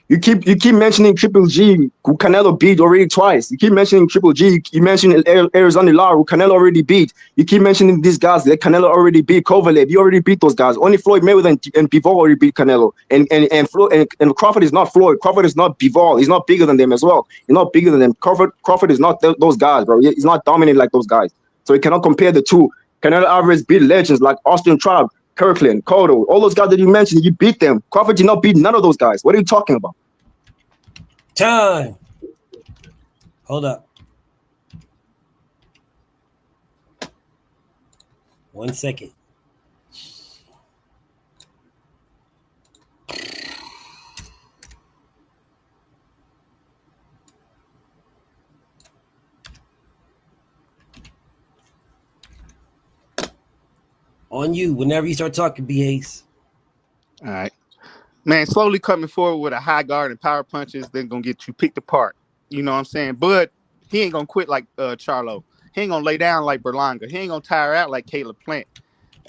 Speaker 10: You keep mentioning Triple G, who Canelo beat already twice. You keep mentioning Triple G. You mentioned Arizona Lara, who Canelo already beat. You keep mentioning these guys that Canelo already beat. Kovalev, you already beat those guys. Only Floyd Mayweather and Bivol already beat Canelo. And Crawford is not Floyd. Crawford is not Bivol. He's not bigger than them as well. He's not bigger than them. Crawford is not those guys, bro. He's not dominant like those guys. So you cannot compare the two. Canelo Alvarez beat legends like Austin Trout, Kirkland, Cotto, all those guys that you mentioned. You beat them. Crawford did not beat none of those guys. What are you talking about?
Speaker 1: Time. Hold up. 1 second. On you. Whenever you start talking, BAs.
Speaker 6: All right. Man, slowly coming forward with a high guard and power punches, they're gonna get you picked apart. You know what I'm saying? But he ain't gonna quit like Charlo. He ain't gonna lay down like Berlanga. He ain't gonna tire out like Caleb Plant.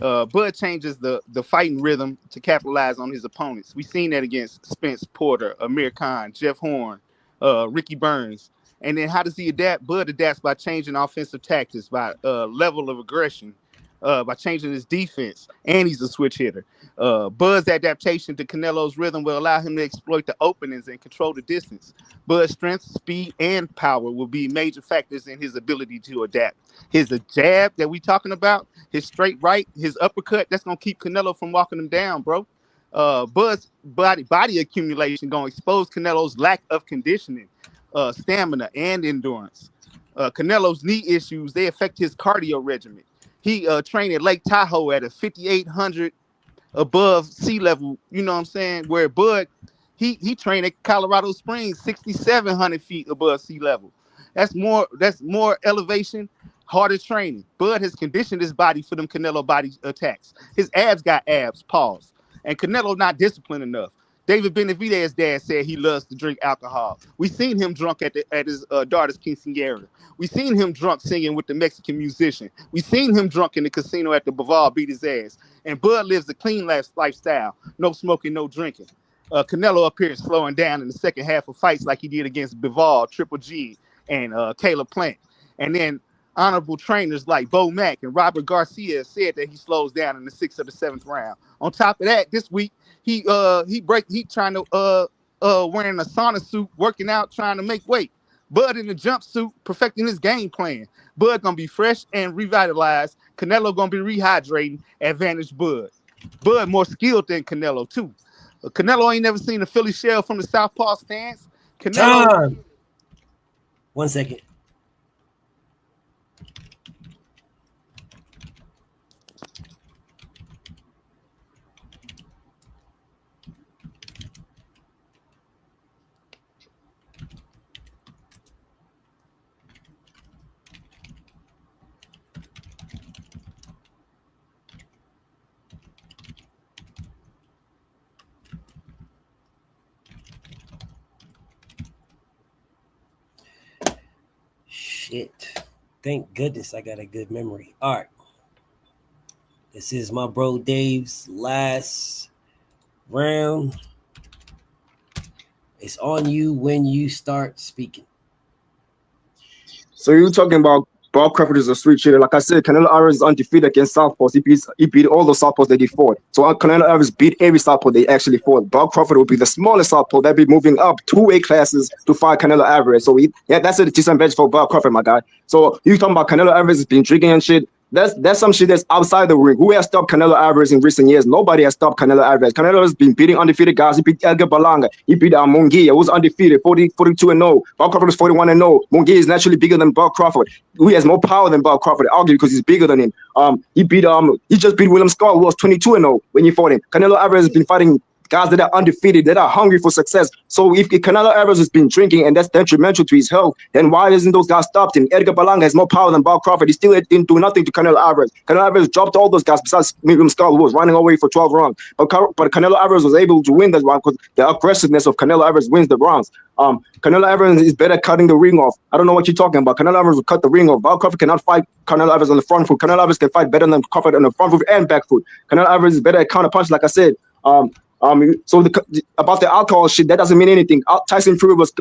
Speaker 6: Bud changes the fighting rhythm to capitalize on his opponents. We've seen that against Spence Porter, Amir Khan, Jeff Horn, Ricky Burns. And then how does he adapt? Bud adapts by changing offensive tactics, by level of aggression, by changing his defense, and he's a switch hitter. Bud's adaptation to Canelo's rhythm will allow him to exploit the openings and control the distance. Bud's strength, speed, and power will be major factors in his ability to adapt. His jab that we talking about, his straight right, his uppercut, that's gonna keep Canelo from walking him down, bro. Bud's body accumulation gonna expose Canelo's lack of conditioning, stamina, and endurance. Canelo's knee issues, they affect his cardio regimen. He trained at Lake Tahoe at a 5,800 above sea level, you know what I'm saying? Where Bud, he trained at Colorado Springs, 6,700 feet above sea level. That's more elevation, harder training. Bud has conditioned his body for them Canelo body attacks. His abs got abs, pause. And Canelo not disciplined enough. David Benavidez's dad said he loves to drink alcohol. We seen him drunk at his daughter's quinceañera. We seen him drunk singing with the Mexican musician. We seen him drunk in the casino at the Baval beat his ass. And Bud lives a clean lifestyle, no smoking, no drinking. Canelo appears slowing down in the second half of fights like he did against Bivol, Triple G, and Caleb Plant. And then honorable trainers like Bo Mack and Robert Garcia said that he slows down in the 6th or the 7th round. On top of that, this week he trying to wearing a sauna suit, working out, trying to make weight. Bud in the jumpsuit, perfecting his game plan. Bud gonna be fresh and revitalized. Canelo gonna be rehydrating. Advantage Bud. Bud more skilled than Canelo too. Canelo ain't never seen a Philly shell from the southpaw stance. Canelo.
Speaker 1: Time. 1 second. Shit. Thank goodness I got a good memory. All right. This is my bro Dave's last round. It's on you when you start speaking.
Speaker 10: So you're talking about Bob Crawford is a street cheater. Like I said, Canelo Alvarez is undefeated against southpaws. He beat all the southpaws that he fought. So Canelo Alvarez beat every southpaw they actually fought. Bob Crawford would be the smallest southpaw that be moving up 2 weight classes to fight Canelo Alvarez. So that's a disadvantage for Bob Crawford, my guy. So you talking about Canelo Alvarez has been drinking and shit. That's some shit that's outside the ring. Who has stopped Canelo Alvarez in recent years? Nobody has stopped Canelo Alvarez. Canelo has been beating undefeated guys. He beat Edgar Berlanga. He beat Munguia, who was undefeated, 42-0. Bob Crawford is 41-0. Munguia is naturally bigger than Bob Crawford. He has more power than Bob Crawford, arguably because he's bigger than him. He just beat William Scott, who was 22-0 when he fought him. Canelo Alvarez has been fighting guys that are undefeated, that are hungry for success. So if Canelo Alvarez has been drinking and that's detrimental to his health, then why hasn't those guys stopped him? Edgar Berlanga has more power than Bob Crawford. He still didn't do nothing to Canelo Alvarez. Canelo Alvarez dropped all those guys besides William Scott, who was running away for 12 rounds. But Canelo Alvarez was able to win that round because the aggressiveness of Canelo Alvarez wins the rounds. Canelo Alvarez is better cutting the ring off. I don't know what you're talking about. Canelo Alvarez will cut the ring off. Bob Crawford cannot fight Canelo Alvarez on the front foot. Canelo Alvarez can fight better than Crawford on the front foot and back foot. Canelo Alvarez is better at counter punch, like I said. About the alcohol shit, that doesn't mean anything. Tyson Fury was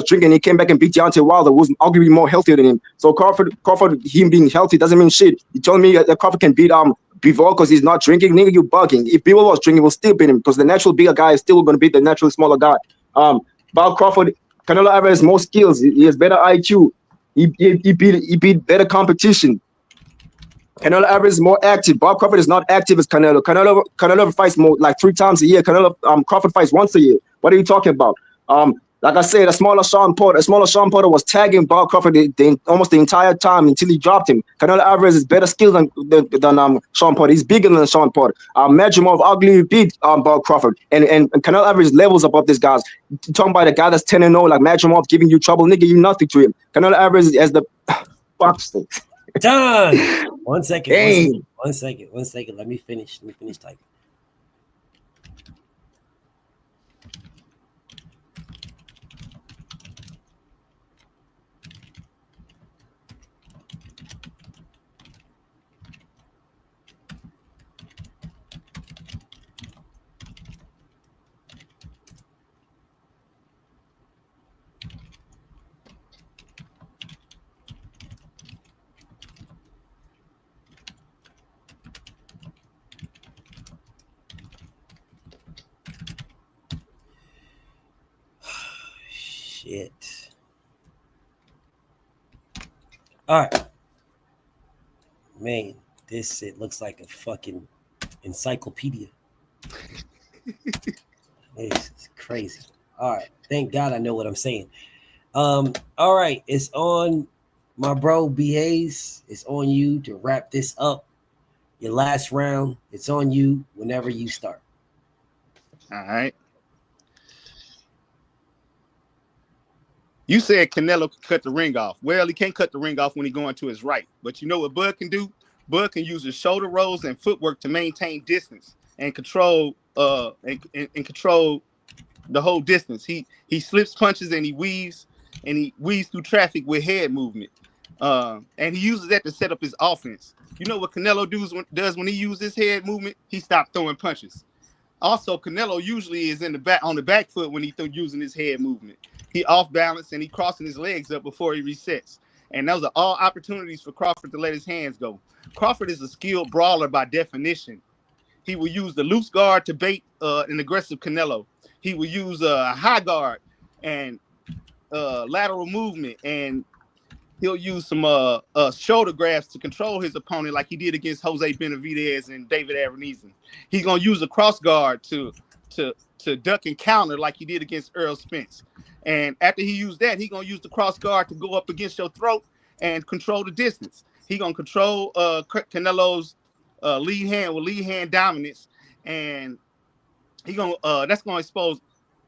Speaker 10: drinking. He came back and beat Deontay Wilder, who was arguably more healthier than him. So Crawford, him being healthy doesn't mean shit. You told me that Crawford can beat Bivol because he's not drinking. Nigga, you bugging. If Bivol was drinking, we'll still beat him because the natural bigger guy is still going to beat the natural smaller guy. Bob Crawford, Canelo Alvarez has more skills. He has better IQ. He beat better competition. Canelo Alvarez is more active. Bob Crawford is not active as Canelo. Canelo fights more like 3 times a year. Crawford fights once a year. What are you talking about? Like I said, a smaller Sean Porter was tagging Bob Crawford almost the entire time until he dropped him. Canelo Alvarez is better skilled than Sean Porter. He's bigger than Sean Porter. Majumov ugly beat Bob Crawford, and Canelo Alvarez levels above these guys. You're talking about a guy that's 10-0 like Majumov giving you trouble, nigga, you nothing to him. Canelo Alvarez as the fuck stakes.
Speaker 1: Done. 1 second.
Speaker 10: Dang.
Speaker 1: 1 second. 1 second. Let me finish typing. Shit. All right. Man, this shit looks like a fucking encyclopedia. This is crazy. All right. Thank God I know what I'm saying. All right. It's on my bro B Hayes. It's on you to wrap this up. Your last round. It's on you whenever you start.
Speaker 6: All right. You said Canelo could cut the ring off. Well, he can't cut the ring off when he's going to his right. But you know what Bud can do? Bud can use his shoulder rolls and footwork to maintain distance and control and control the whole distance. He slips punches and he weaves through traffic with head movement. And he uses that to set up his offense. You know what Canelo does when he uses his head movement? He stops throwing punches. Also, Canelo usually is on the back foot when he's using his head movement. He off balance and he crossing his legs up before he resets. And those are all opportunities for Crawford to let his hands go. Crawford is a skilled brawler by definition. He will use the loose guard to bait an aggressive Canelo. He will use a high guard and lateral movement, and he'll use some shoulder grabs to control his opponent, like he did against Jose Benavidez and David Aronizan. He's gonna use a cross guard to duck and counter, like he did against Errol Spence. And after he used that, he's gonna use the cross guard to go up against your throat and control the distance. He's gonna control Canelo's lead hand dominance, and that's gonna expose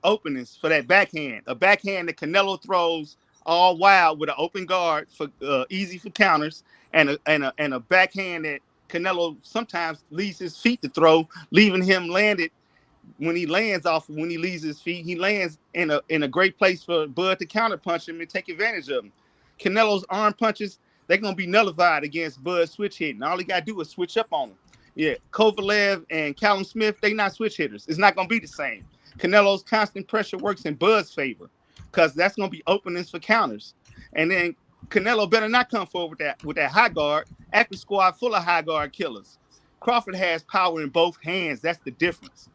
Speaker 6: openings for that backhand. A backhand that Canelo throws all wild with an open guard for easy for counters, and a backhand that Canelo sometimes leaves his feet to throw, leaving him landed. When he leaves his feet, he lands in a great place for Bud to counter punch him and take advantage of him. Canelo's arm punches, they're gonna be nullified against Bud's switch hitting. All he gotta do is switch up on him. Yeah, Kovalev and Callum Smith, they not switch hitters. It's not gonna be the same. Canelo's constant pressure works in Bud's favor, because that's gonna be openings for counters. And then Canelo better not come forward with that high guard. Active squad full of high guard killers. Crawford has power in both hands. That's the difference.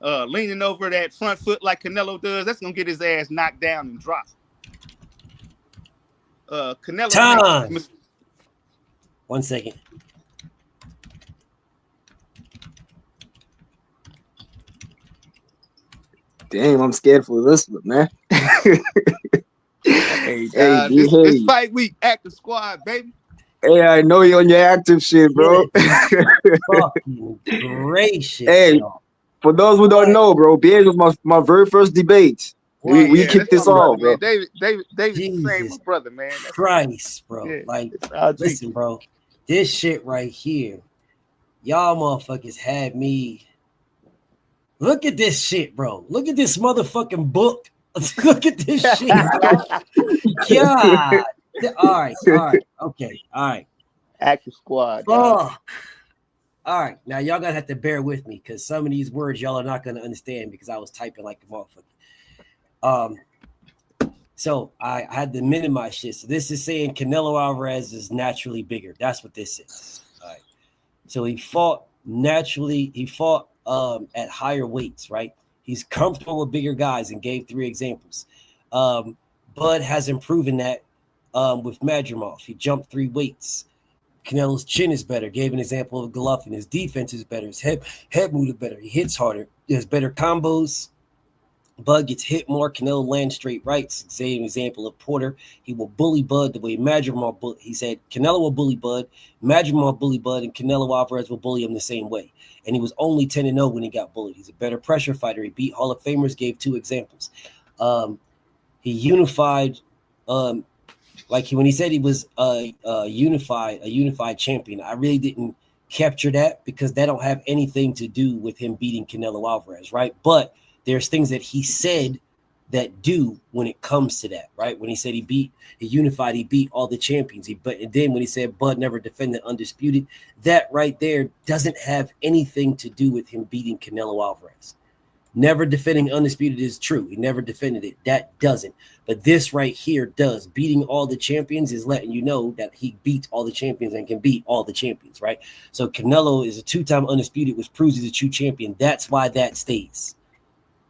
Speaker 6: Leaning over that front foot like Canelo does, that's gonna get his ass knocked down and dropped. Canelo.
Speaker 1: Time. 1 second.
Speaker 10: Damn, I'm scared for this one, man.
Speaker 6: This fight week, active squad, baby.
Speaker 10: Hey, I know you're on your active shit, bro.
Speaker 1: Fucking gracious.
Speaker 10: Hey, for those who don't know, bro, BH was my very first debate. We kicked this off, bro.
Speaker 6: David is the same brother, man. That's
Speaker 1: Christ, bro.
Speaker 6: Yeah,
Speaker 1: like, listen, bro, this shit right here, y'all motherfuckers had me. Look at this shit, bro. Look at this motherfucking book. Look at this shit, bro. God. All right. Okay. All right.
Speaker 6: Active squad.
Speaker 1: Oh. All right. Now y'all gonna have to bear with me, because some of these words y'all are not gonna understand, because I was typing like a motherfucker. So I had to minimize shit. So this is saying Canelo Alvarez is naturally bigger. That's what this is. All right. So he fought naturally. He fought at higher weights, right? He's comfortable with bigger guys, and gave 3 examples. Bud hasn't proven that with Madrimov. He jumped 3 weights. Canelo's chin is better. Gave an example of Golovkin. His defense is better. His head move is better. He hits harder. He has better combos. Bud gets hit more. Canelo lands straight rights. Say an example of Porter. He will bully Bud the way Madrimov he said Canelo will bully Bud, Madrimov bully Bud, and Canelo Alvarez will bully him the same way. And he was only 10-0 when he got bullied. He's a better pressure fighter. He beat Hall of Famers. Gave 2 examples. He unified like when he said he was a unified champion, I really didn't capture that because that don't have anything to do with him beating Canelo Alvarez, right? But there's things that he said that do when it comes to that, right? When he said he beat all the champions. And then when he said Bud never defended undisputed, that right there doesn't have anything to do with him beating Canelo Alvarez. Never defending undisputed is true. He never defended it. That doesn't. But this right here does. Beating all the champions is letting you know that he beats all the champions and can beat all the champions, right? So Canelo is a 2-time undisputed, which proves he's a true champion. That's why that stays.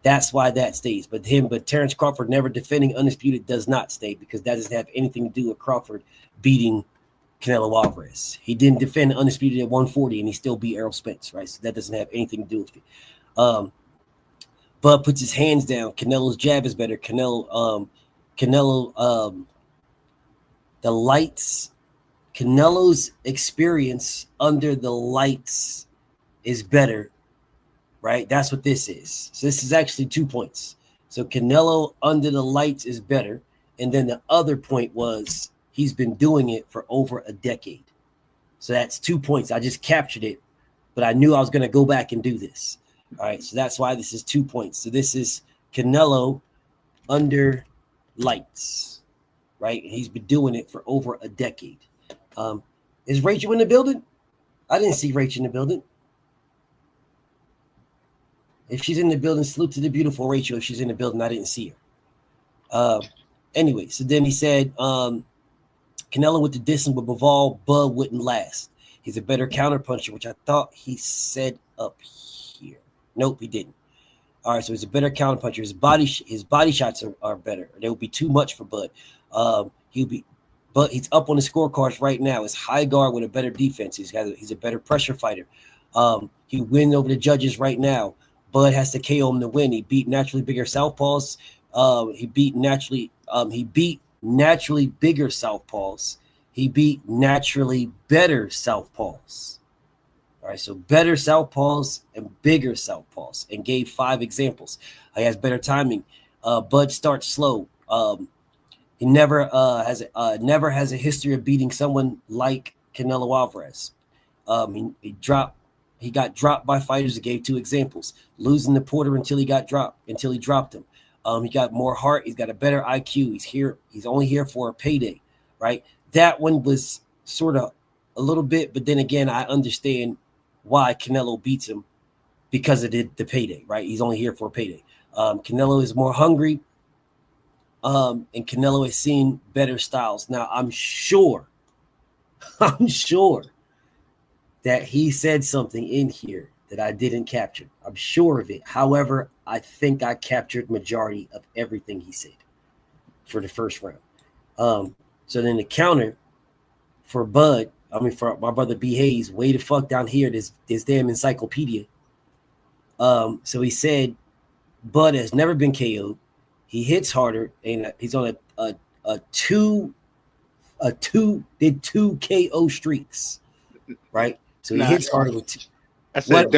Speaker 1: But Terrence Crawford never defending undisputed does not stay because that doesn't have anything to do with Crawford beating Canelo Alvarez. He didn't defend undisputed at 140 and he still beat Errol Spence, right? So that doesn't have anything to do with it. Bud puts his hands down. Canelo's jab is better. The lights. Canelo's experience under the lights is better, right? That's what this is. So this is actually 2 points. So Canelo under the lights is better. And then the other point was he's been doing it for over a decade. So that's 2 points. I just captured it, but I knew I was going to go back and do this. All right, so that's why this is 2 points. So this is Canelo under lights, right? And he's been doing it for over a decade. Is Rachel in the building? I didn't see Rachel in the building. If she's in the building, salute to the beautiful Rachel. If she's in the building, I didn't see her. Anyway, so then he said Canelo with the distance with Bivol, Bud wouldn't last. He's a better counterpuncher, which I thought he said up here. Nope, he didn't. All right, so he's a better counterpuncher. His body shots are better. They would be too much for Bud. But he's up on the scorecards right now. It's high guard with a better defense. He's a better pressure fighter. He win over the judges right now. Bud has to KO him to win. He beat naturally bigger southpaws. He beat naturally bigger southpaws. He beat naturally better southpaws. All right, so better southpaws and bigger southpaws, and gave 5 examples. He has better timing. Bud starts slow. He never has a history of beating someone like Canelo Alvarez. He got dropped by fighters. He gave 2 examples. Losing to Porter until he dropped him. He got more heart. He's got a better IQ. He's only here for a payday, right? That one was sort of a little bit, but then again, I understand why Canelo beats him because of the payday, right? He's only here for a payday. Canelo is more hungry, and Canelo has seen better styles. Now, I'm sure that he said something in here that I didn't capture. I'm sure of it. However, I think I captured majority of everything he said for the first round. So then the counter for Bud, for my brother B. Hayes, way the fuck down here, this damn encyclopedia. So he said, Bud has never been KO'd. He hits harder, and he's on two KO streaks, right? So he hits harder with 2.
Speaker 6: I said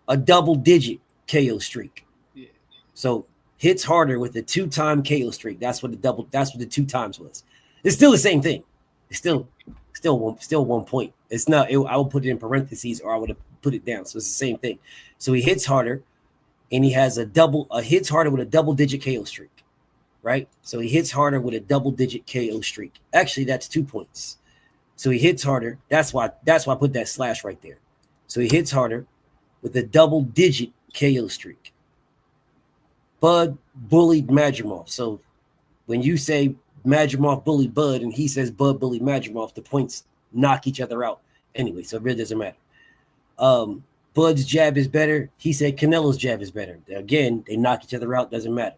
Speaker 6: a double digit KO streak. Yeah.
Speaker 1: So hits harder with a 2-time KO streak. That's what the 2 times was. It's still the same thing. It's still 1 point. It's not. I would put it in parentheses, or I would have put it down. So it's the same thing. So he hits harder, and he has hits harder with a double-digit KO streak, right? So he hits harder with a double-digit KO streak. Actually, that's 2 points. So he hits harder. That's why I put that slash right there. So he hits harder with a double-digit KO streak. Bud bullied Madrimov. So when you say Madrimov bullied Bud and he says Bud bullied Madrimov, the points knock each other out anyway, so it really doesn't matter. Bud's jab is better. He said Canelo's jab is better. Again, they knock each other out, doesn't matter.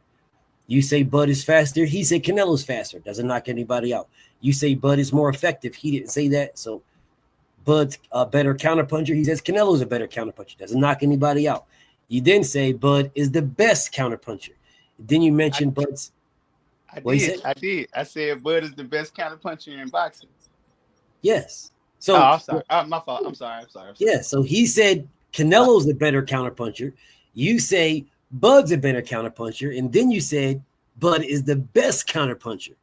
Speaker 1: You say Bud is faster. He said Canelo's faster. Doesn't knock anybody out. You say Bud is more effective. He didn't say that. So Bud's a better counterpuncher. He says Canelo's a better counterpuncher. Doesn't knock anybody out. You then say Bud is the best counterpuncher. Then you mention Bud's.
Speaker 6: I did. I said Bud is the best counterpuncher in boxing.
Speaker 1: Yes. So
Speaker 6: I'm sorry. My fault. I'm sorry.
Speaker 1: Yeah. So he said Canelo's the better counterpuncher. You say Bud's a better counterpuncher, and then you said Bud is the best counterpuncher.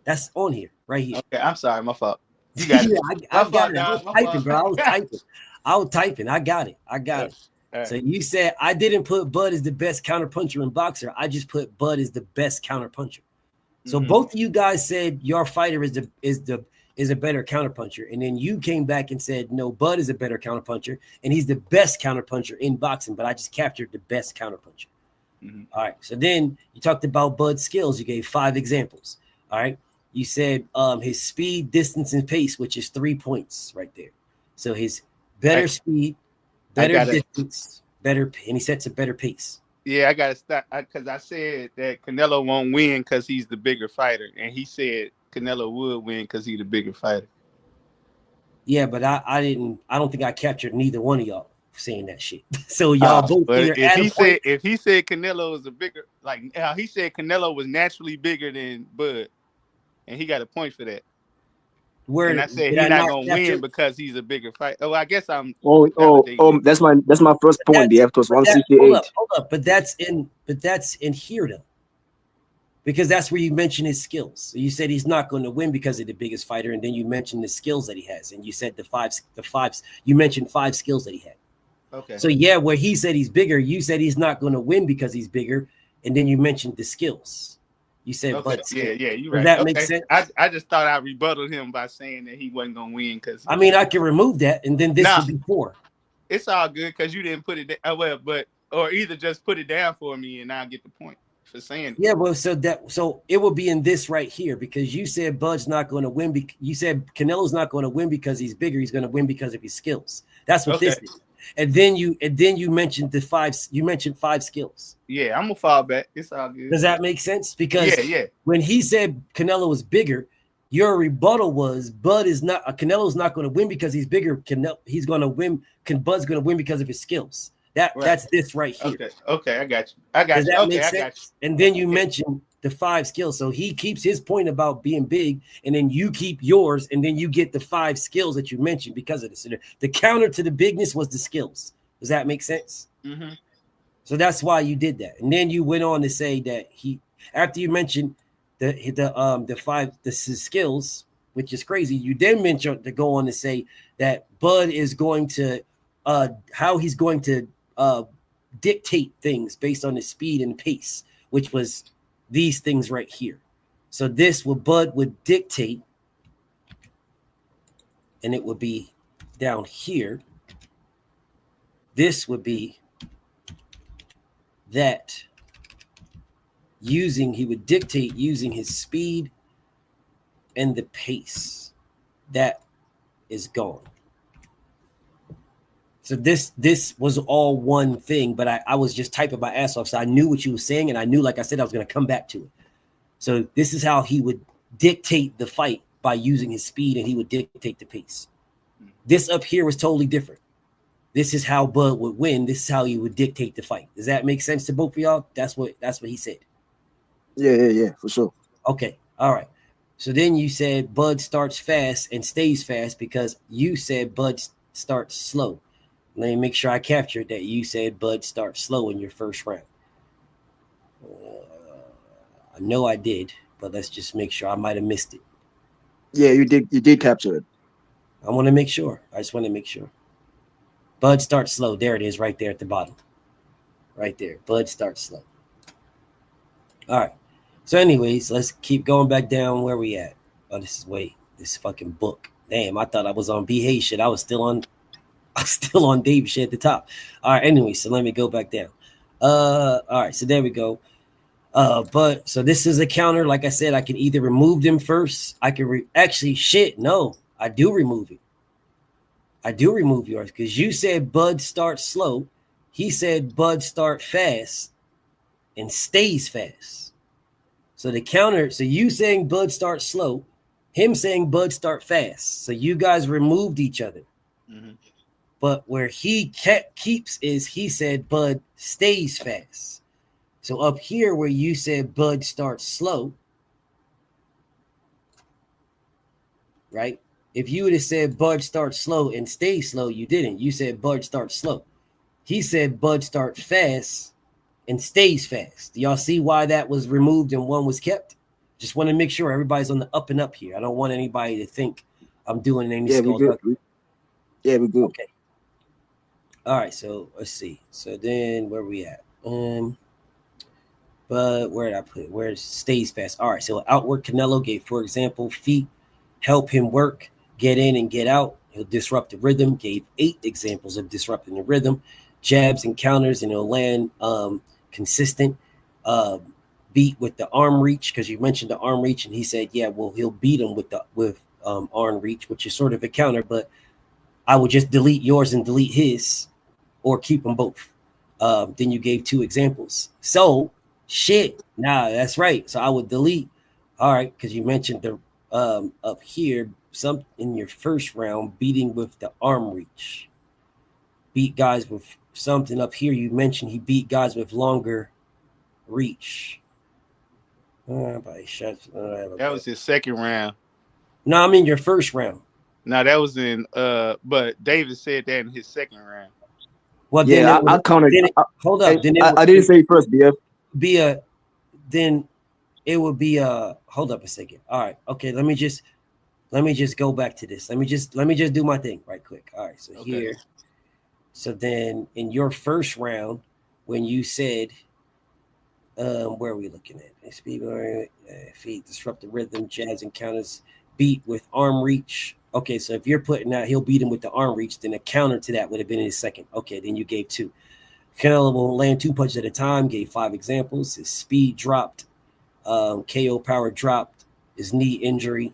Speaker 1: That's on here, right here.
Speaker 6: Okay, I'm sorry, my fault. You got it.
Speaker 1: Yeah, I got it. I was
Speaker 6: My
Speaker 1: typing,
Speaker 6: fault.
Speaker 1: bro. I was typing. I got it. I got it.
Speaker 6: All
Speaker 1: So
Speaker 6: right.
Speaker 1: you said I didn't put Bud as the best counterpuncher in boxer. I just put Bud as the best counterpuncher. So both of you guys said your fighter is a better counterpuncher, and then you came back and said no, Bud is a better counterpuncher, and he's the best counterpuncher in boxing. But I just captured the best counterpuncher. All right. So then you talked about Bud's skills. You gave 5 examples. All right. You said his speed, distance, and pace, which is 3 points right there. So his better speed, better distance, better, and he sets a better pace.
Speaker 6: Yeah, I gotta stop because I said that Canelo won't win because he's the bigger fighter, and he said Canelo would win because he's the bigger fighter.
Speaker 1: Yeah, but I don't think I captured neither one of y'all saying that shit. So y'all both.
Speaker 6: But if he said Canelo is a bigger, like he said Canelo was naturally bigger than Bud, and he got a point for that. And I said he's not gonna win because he's a bigger fighter. Oh, I guess I'm.
Speaker 10: That's my first point. The F was 168.
Speaker 1: Hold up, but that's in here though, because that's where you mention his skills. So you said he's not going to win because of the biggest fighter, and then you mentioned the skills that he has, and you said the five. You mentioned 5 skills that he had.
Speaker 6: Okay.
Speaker 1: So yeah, where he said he's bigger, you said he's not going to win because he's bigger, and then you mentioned the skills. You said, but
Speaker 6: yeah, you right.
Speaker 1: Does that make sense?
Speaker 6: I just thought I rebutted him by saying that he wasn't gonna win because.
Speaker 1: I mean, I can remove that, and then this would be 4.
Speaker 6: It's all good because you didn't put it. Or either just put it down for me, and I'll get the point for saying it.
Speaker 1: Yeah, well, so it will be in this right here because you said Bud's not going to win. You said Canelo's not going to win because he's bigger. He's going to win because of his skills. That's what this is. And then you mentioned the 5. You mentioned 5 skills.
Speaker 6: Yeah, I'm gonna fall back. It's all good.
Speaker 1: Does that make sense? Because when he said Canelo was bigger, your rebuttal was Canelo's not going to win because he's bigger. He's going to win. Bud's going to win because of his skills. That's this right here.
Speaker 6: Okay, I got you. Does that make sense? I got you.
Speaker 1: And then you mentioned the 5 skills. So he keeps his point about being big, and then you keep yours, and then you get the 5 skills that you mentioned because of this. So the counter to the bigness was the skills. Does that make sense?
Speaker 6: Mm-hmm.
Speaker 1: So that's why you did that. And then you went on to say that after you mentioned the 5 skills, which is crazy, you then mentioned to go on to say that Bud is going to how he's going to dictate things based on his speed and pace, which was these things right here. So this would Bud would dictate, and it would be down here. This would be that he would dictate using his speed and the pace. That is gone. So this was all one thing, but I was just typing my ass off. So I knew what you were saying, and I knew, like I said, I was going to come back to it. So this is how he would dictate the fight, by using his speed, and he would dictate the pace. This up here was totally different. This is how Bud would win. This is how he would dictate the fight. Does that make sense to both of y'all? That's what he said.
Speaker 10: Yeah, for sure.
Speaker 1: Okay, all right. So then you said Bud starts fast and stays fast because you said Bud starts slow. Let me make sure I captured that you said Bud starts slow in your first round. I know I did, but let's just make sure. I might have missed it.
Speaker 10: Yeah, you did capture it.
Speaker 1: I want to make sure. I just want to make sure. Bud starts slow. There it is, right there at the bottom. Right there. Bud starts slow. All right. So anyways, let's keep going back down where we at. Oh, this fucking book. Damn, I thought I was on B-Hay shit. I was still on Dave shit at the top. All right, anyway, so let me go back down. All right, so there we go. But so this is a counter. Like I said, I can either remove them first. I can no, I do remove it. I do remove yours because you said Bud starts slow. He said Bud start fast and stays fast. So the counter, so you saying Bud starts slow, him saying Bud start fast. So you guys removed each other.
Speaker 6: Mm-hmm.
Speaker 1: But where he keeps is he said Bud stays fast. So up here where you said Bud starts slow, right? If you would have said Bud starts slow and stays slow, you didn't. You said Bud starts slow. He said Bud starts fast and stays fast. Do y'all see why that was removed and one was kept? Just want to make sure everybody's on the up and up here. I don't want anybody to think I'm doing any
Speaker 10: Yeah, we good.
Speaker 1: skullduggery.
Speaker 10: Yeah, we good.
Speaker 1: Okay. All right, so let's see. So then where we at? But where did I put it? Where it stays fast? All right, so outward Canelo gave, for example, feet help him work, get in and get out. He'll disrupt the rhythm. Gave 8 examples of disrupting the rhythm. Jabs and counters, and he'll land consistent. Beat with the arm reach, because you mentioned the arm reach, and he said, yeah, well, he'll beat him with arm reach, which is sort of a counter, but I would just delete yours and delete his, or keep them both. Then you gave 2 examples. So shit, nah, that's right. So I would delete. All right, because you mentioned the up here, some in your first round, beating with the arm reach. Beat guys with something up here. You mentioned he beat guys with longer reach.
Speaker 6: That was his second round.
Speaker 1: No, I'm in your first round.
Speaker 6: No, that was in but David said that in his second round.
Speaker 1: Well,
Speaker 10: Yeah,
Speaker 1: then
Speaker 10: I counted.
Speaker 1: hold up. Then
Speaker 10: I didn't say it first, BF.
Speaker 1: Then it would be hold up a second. All right, okay. Let me just go back to this. Let me just do my thing right quick. All right, so
Speaker 6: Okay.
Speaker 1: here. So then in your first round, when you said, where are we looking at? Speed, feet, disrupt the rhythm, jabs and counters, beat with arm reach. Okay, so if you're putting out, he'll beat him with the arm reach, then a counter to that would have been in his second. Okay, then you gave 2. Canelo will land 2 punches at a time, gave 5 examples. His speed dropped, KO power dropped, his knee injury.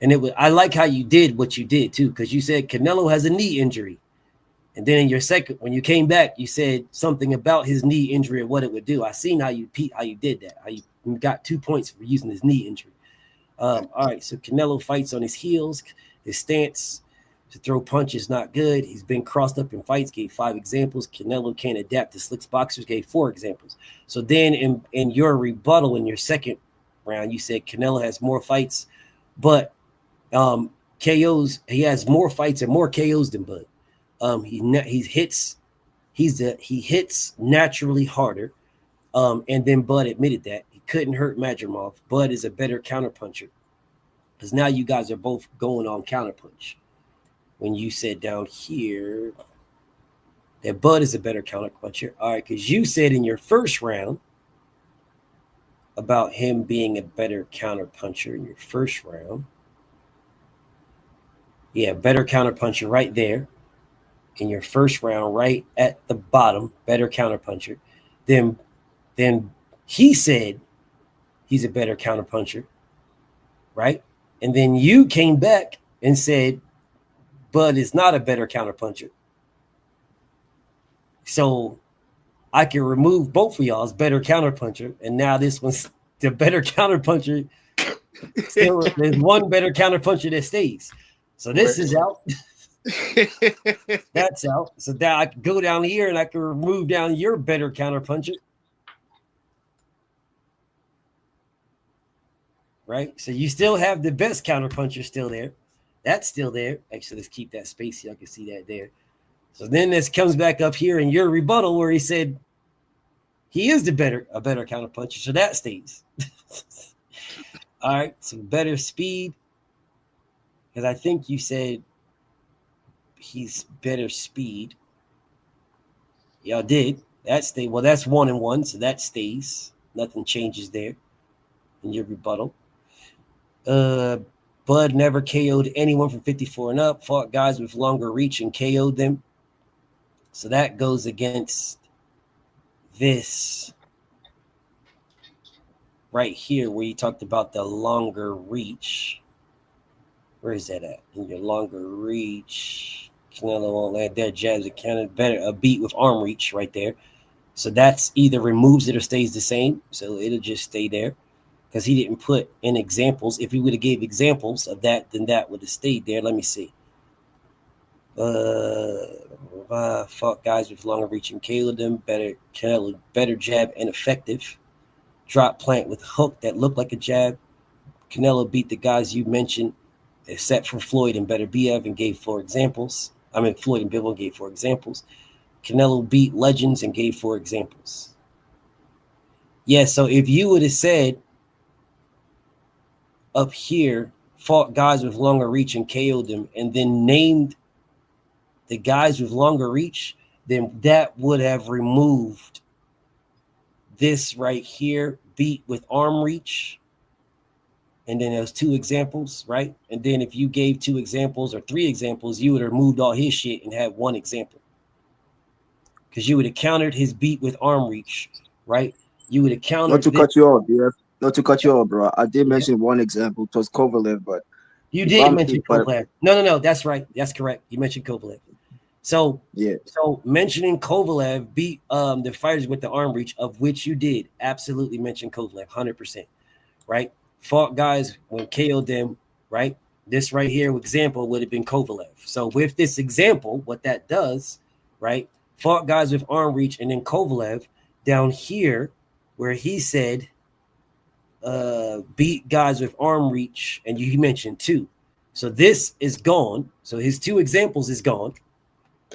Speaker 1: And I like how you did what you did too, because you said Canelo has a knee injury. And then in your second, when you came back, you said something about his knee injury and what it would do. I seen how you did that. How you got 2 points for using his knee injury. All right, so Canelo fights on his heels. His stance to throw punches not good. He's been crossed up in fights. Gave 5 examples. Canelo can't adapt to slick boxers. Gave 4 examples. So then in your rebuttal in your second round, you said Canelo has more fights, but KOs. He has more fights and more KOs than Bud. He hits naturally harder. And then Bud admitted that he couldn't hurt Madrimov. Bud is a better counterpuncher, because now you guys are both going on counterpunch. When you said down here that Bud is a better counterpuncher, all right, because you said in your first round about him being a better counterpuncher in your first round. Yeah, better counterpuncher right there. In your first round, right at the bottom, better counterpuncher. Then he said he's a better counterpuncher, right? And then you came back and said Bud is not a better counterpuncher. So I can remove both of y'all's better counterpuncher, and now this one's the better counterpuncher. Still, there's one better counterpuncher that stays. So this is out. That's out. So now I can go down here and I can remove down your better counterpuncher. Right? So you still have the best counterpuncher still there. That's still there. Actually, let's keep that space here. I can see that there. So then this comes back up here in your rebuttal where he said he is a better counterpuncher. So that stays. All right. So better speed. Because I think you said he's better speed. Y'all did. That stayed. Well, that's 1 and 1, so that stays. Nothing changes there in your rebuttal. Bud never KO'd anyone from 54 and up, fought guys with longer reach and KO'd them. So that goes against this right here where you talked about the longer reach. Where is that at? In your longer reach, Canelo won't land there. Jabs and counter better a beat with arm reach right there. So that's either removes it or stays the same. So it'll just stay there because he didn't put in examples. If he would have gave examples of that, then that would have stayed there. Let me see. Fought guys with longer reach and KO'd them. Better jab and effective. Drop plant with hook that looked like a jab. Canelo beat the guys you mentioned, except for Floyd and Better BF, and gave 4 examples. Floyd and Bivol gave 4 examples. Canelo beat legends and gave 4 examples. Yeah, so if you would have said up here fought guys with longer reach and KO'd them, and then named the guys with longer reach, then that would have removed this right here, beat with arm reach. And then there's 2 examples, right? And then if you gave 2 examples or 3 examples, you would have removed all his shit and had 1 example. Because you would have countered his beat with arm reach, right? You would have countered.
Speaker 10: Not to cut you off, yeah. Not to cut you off, bro. I did mention one example. It was Kovalev, but
Speaker 1: you did mention Kovalev. No. That's right. That's correct. You mentioned Kovalev. So
Speaker 10: yeah.
Speaker 1: So mentioning Kovalev beat the fighters with the arm reach, of which you did absolutely mention Kovalev, 100%, right? Fought guys when KO'd them, right? This right here example would have been Kovalev. So with this example, what that does, right? Fought guys with arm reach, and then Kovalev down here where he said beat guys with arm reach, and you mentioned 2. So this is gone. So his 2 examples is gone,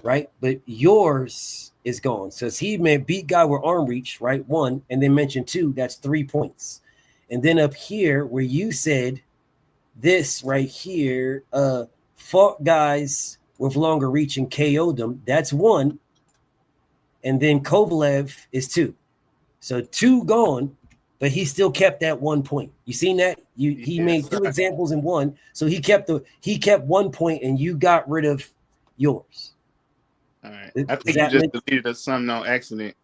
Speaker 1: right? But yours is gone. So he meant beat guy with arm reach, right? 1, and then mentioned 2. That's 3 points. And then up here where you said this right here, fought guys with longer reach and KO'd them, that's 1. And then Kovalev is 2. So 2 gone, but he still kept that 1 point. You seen that? He made 2 examples in 1. So he kept 1 point, and you got rid of yours.
Speaker 6: All right. I think you just deleted us something on accident.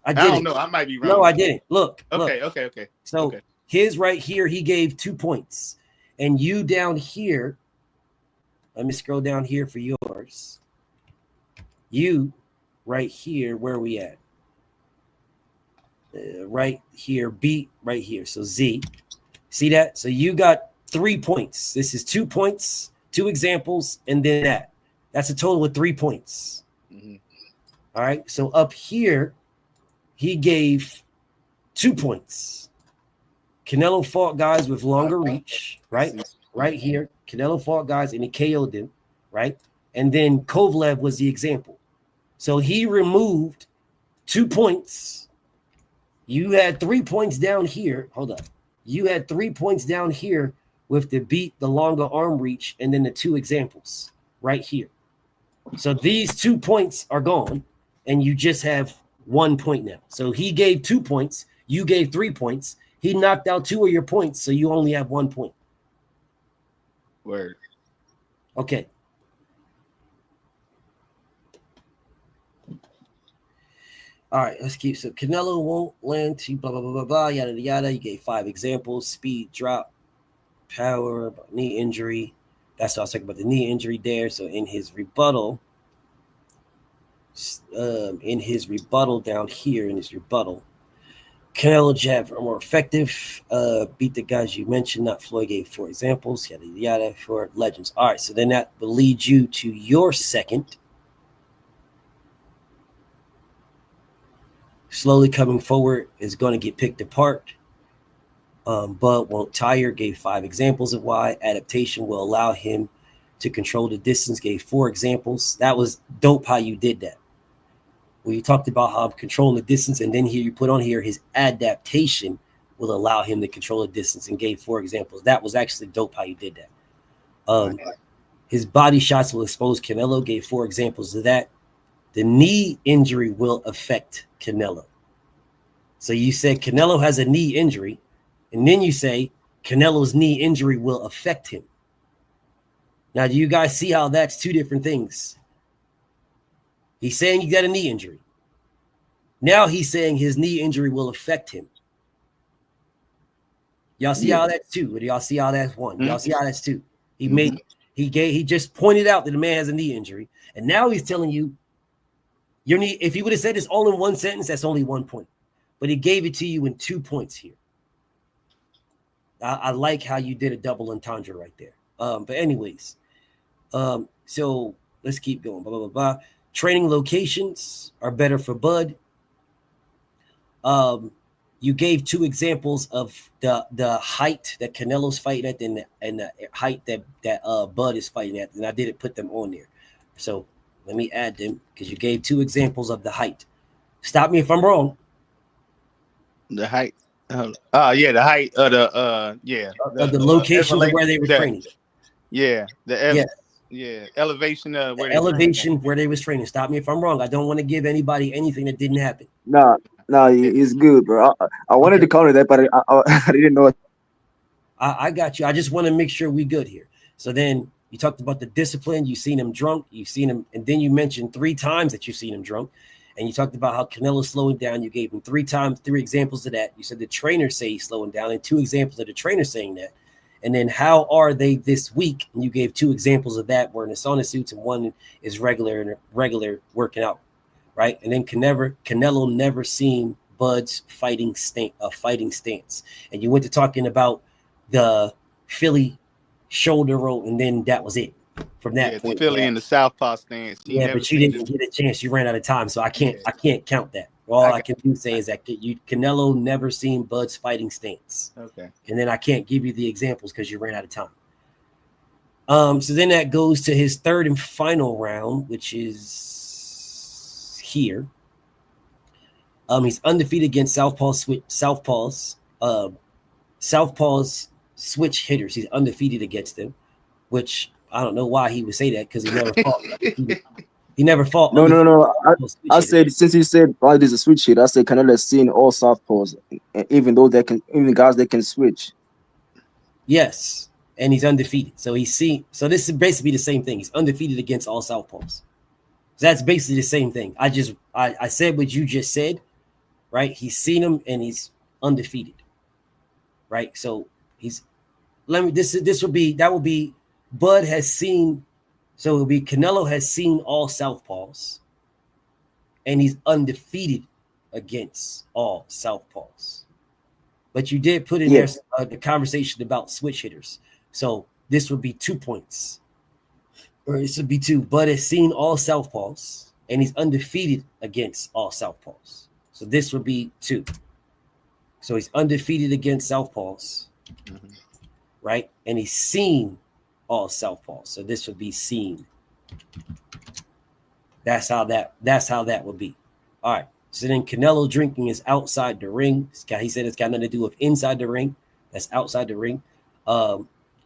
Speaker 1: I don't
Speaker 6: know. I might be wrong.
Speaker 1: No, I didn't. Look.
Speaker 6: Okay.
Speaker 1: So his right here, he gave 2 points. And you down here, let me scroll down here for yours. You right here, where are we at? Right here, beat right here. So Z. See that? So you got 3 points. This is 2 points, 2 examples, and then that. That's a total of 3 points.
Speaker 6: Mm-hmm.
Speaker 1: All right. So up here, he gave 2 points. Canelo fought guys with longer reach, right? Right here. Canelo fought guys and he KO'd them, right? And then Kovalev was the example. So he removed 2 points. You had 3 points down here. Hold up. You had 3 points down here with the beat, the longer arm reach, and then the 2 examples right here. So these 2 points are gone, and you just have 1 point now. So he gave 2 points. You gave 3 points. He knocked out 2 of your points, so you only have 1 point.
Speaker 6: Word.
Speaker 1: Okay. All right, let's keep. So Canelo won't land to blah, blah, blah, blah, blah, yada, yada. You gave 5 examples: speed, drop, power, knee injury. That's what I was talking about, the knee injury there. So in his rebuttal down here, Canelo jab are more effective. Beat the guys you mentioned, not Floyd. Gave 4 examples, yada, yada, for legends. All right, so then that will lead you to your second. Slowly coming forward is going to get picked apart. But won't tire. Gave 5 examples of why. Adaptation will allow him to control the distance. Gave 4 examples. That was dope how you did that. Well, you talked about how controlling the distance, and then here you put on here his adaptation will allow him to control the distance, and gave 4 examples. That was actually dope how you did that. His body shots will expose Canelo. Gave 4 examples of that. The knee injury will affect Canelo. So you said Canelo has a knee injury, and then you say Canelo's knee injury will affect him. Now, do you guys see how that's 2 different things? He's saying you got a knee injury. Now he's saying his knee injury will affect him. Y'all see how that's 2? Or do y'all see how that's 1? Y'all see how that's 2? He just pointed out that the man has a knee injury, and now he's telling you your knee. If he would have said this all in 1 sentence, that's only 1 point. But he gave it to you in 2 points here. I like how you did a double entendre right there. But anyways, so let's keep going. Blah, blah, blah, blah. Training locations are better for Bud. You gave 2 examples of the height that Canelo's fighting at and the height that Bud is fighting at, and I didn't put them on there. So let me add them because you gave 2 examples of the height. Stop me if I'm wrong.
Speaker 6: The height. Yeah, the height of the
Speaker 1: The locations of where they were
Speaker 6: the,
Speaker 1: training.
Speaker 6: yeah, elevation of where they
Speaker 1: elevation where they was training. Stop me if I'm wrong. I don't want to give anybody anything that didn't happen.
Speaker 10: Nah, he's good, bro. I wanted to counter that, but I didn't know.
Speaker 1: I got you. I just want to make sure we good here. So then you talked about the discipline. You seen him drunk. You seen him, and then you mentioned 3 times that you seen him drunk. And you talked about how Canelo's slowing down. You gave him 3 examples of that. You said the trainer say he's slowing down, and 2 examples of the trainer saying that. And then how are they this week? And you gave 2 examples of that, where in the sauna suits and one is regular working out, right? And then Canelo never seen Bud's fighting stance. And you went to talking about the Philly shoulder roll, and then that was it. From that point,
Speaker 6: Philly in the southpaw stance.
Speaker 1: But you didn't get a chance. You ran out of time, so I can't count that. All I can do say is that Canelo never seen Bud's fighting stance.
Speaker 6: Okay.
Speaker 1: And then I can't give you the examples because you ran out of time. So then that goes to his 3rd and final round, which is here. He's undefeated against Southpaws switch hitters. He's undefeated against them, which I don't know why he would say that, because he never fought. He never fought.
Speaker 10: No. I said, since you said Bud is a switch hitter, I said Canelo has seen all southpaws, even though even guys that can switch.
Speaker 1: Yes, and he's undefeated. So so this is basically the same thing. He's undefeated against all southpaws. So that's basically the same thing. I said what you just said, right? He's seen him and he's undefeated, right? So that will be Bud has seen. So it'll be Canelo has seen all southpaws, and he's undefeated against all southpaws. But you did put in there the conversation about switch hitters. So this would be 2 points. Or this would be 2. Bud has seen all southpaws, and he's undefeated against all southpaws. So this would be 2. So he's undefeated against southpaws, right? And he's seen all southpaws. So this would be seen. That's how that would be. All right. So then Canelo drinking is outside the ring. He said it's got nothing to do with inside the ring. That's outside the ring.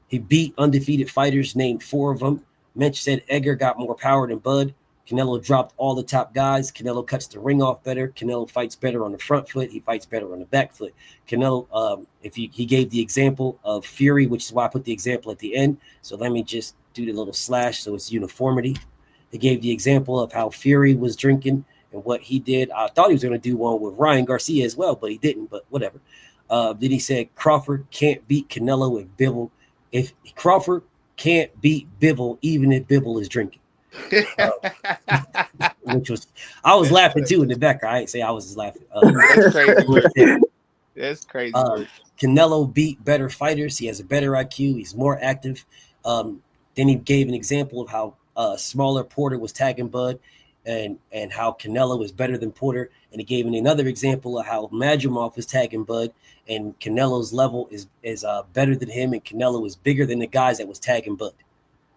Speaker 1: He beat undefeated fighters, named 4 of them. Mensch said Edgar got more power than Bud. Canelo dropped all the top guys. Canelo cuts the ring off better. Canelo fights better on the front foot. He fights better on the back foot. Canelo, he gave the example of Fury, which is why I put the example at the end. So let me just do the little slash so it's uniformity. He gave the example of how Fury was drinking and what he did. I thought he was going to do one with Ryan Garcia as well, but he didn't. But whatever. Then he said Crawford can't beat Canelo if Bivol. If Crawford can't beat Bivol, even if Bivol is drinking. Which was, I was laughing too in the back. I ain't say I was just laughing.
Speaker 6: That's crazy. That's crazy.
Speaker 1: Canelo beat better fighters. He has a better IQ. He's more active. Then he gave an example of how smaller Porter was tagging Bud, and how Canelo is better than Porter. And he gave another example of how Madrimov is tagging Bud, and Canelo's level is better than him, and Canelo is bigger than the guys that was tagging Bud.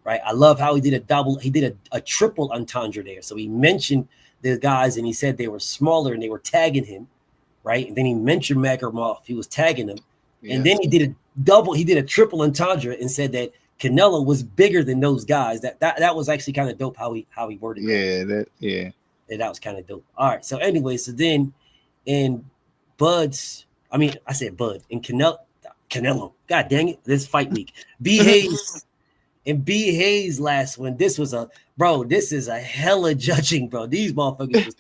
Speaker 1: Right. I love how he did a triple entendre there. So he mentioned the guys and he said they were smaller and they were tagging him. Right. And then he mentioned Madrimov. He was tagging him. Yeah. And then he did a triple entendre and said that Canelo was bigger than those guys. That was actually kind of dope how he worded it. That was kind of dope. All right. So anyway, so then in Bud's, I said Bud and Canelo. God dang it. This fight week. B. Hayes. And B. Hayes last one, this is a hella judging, bro. These motherfuckers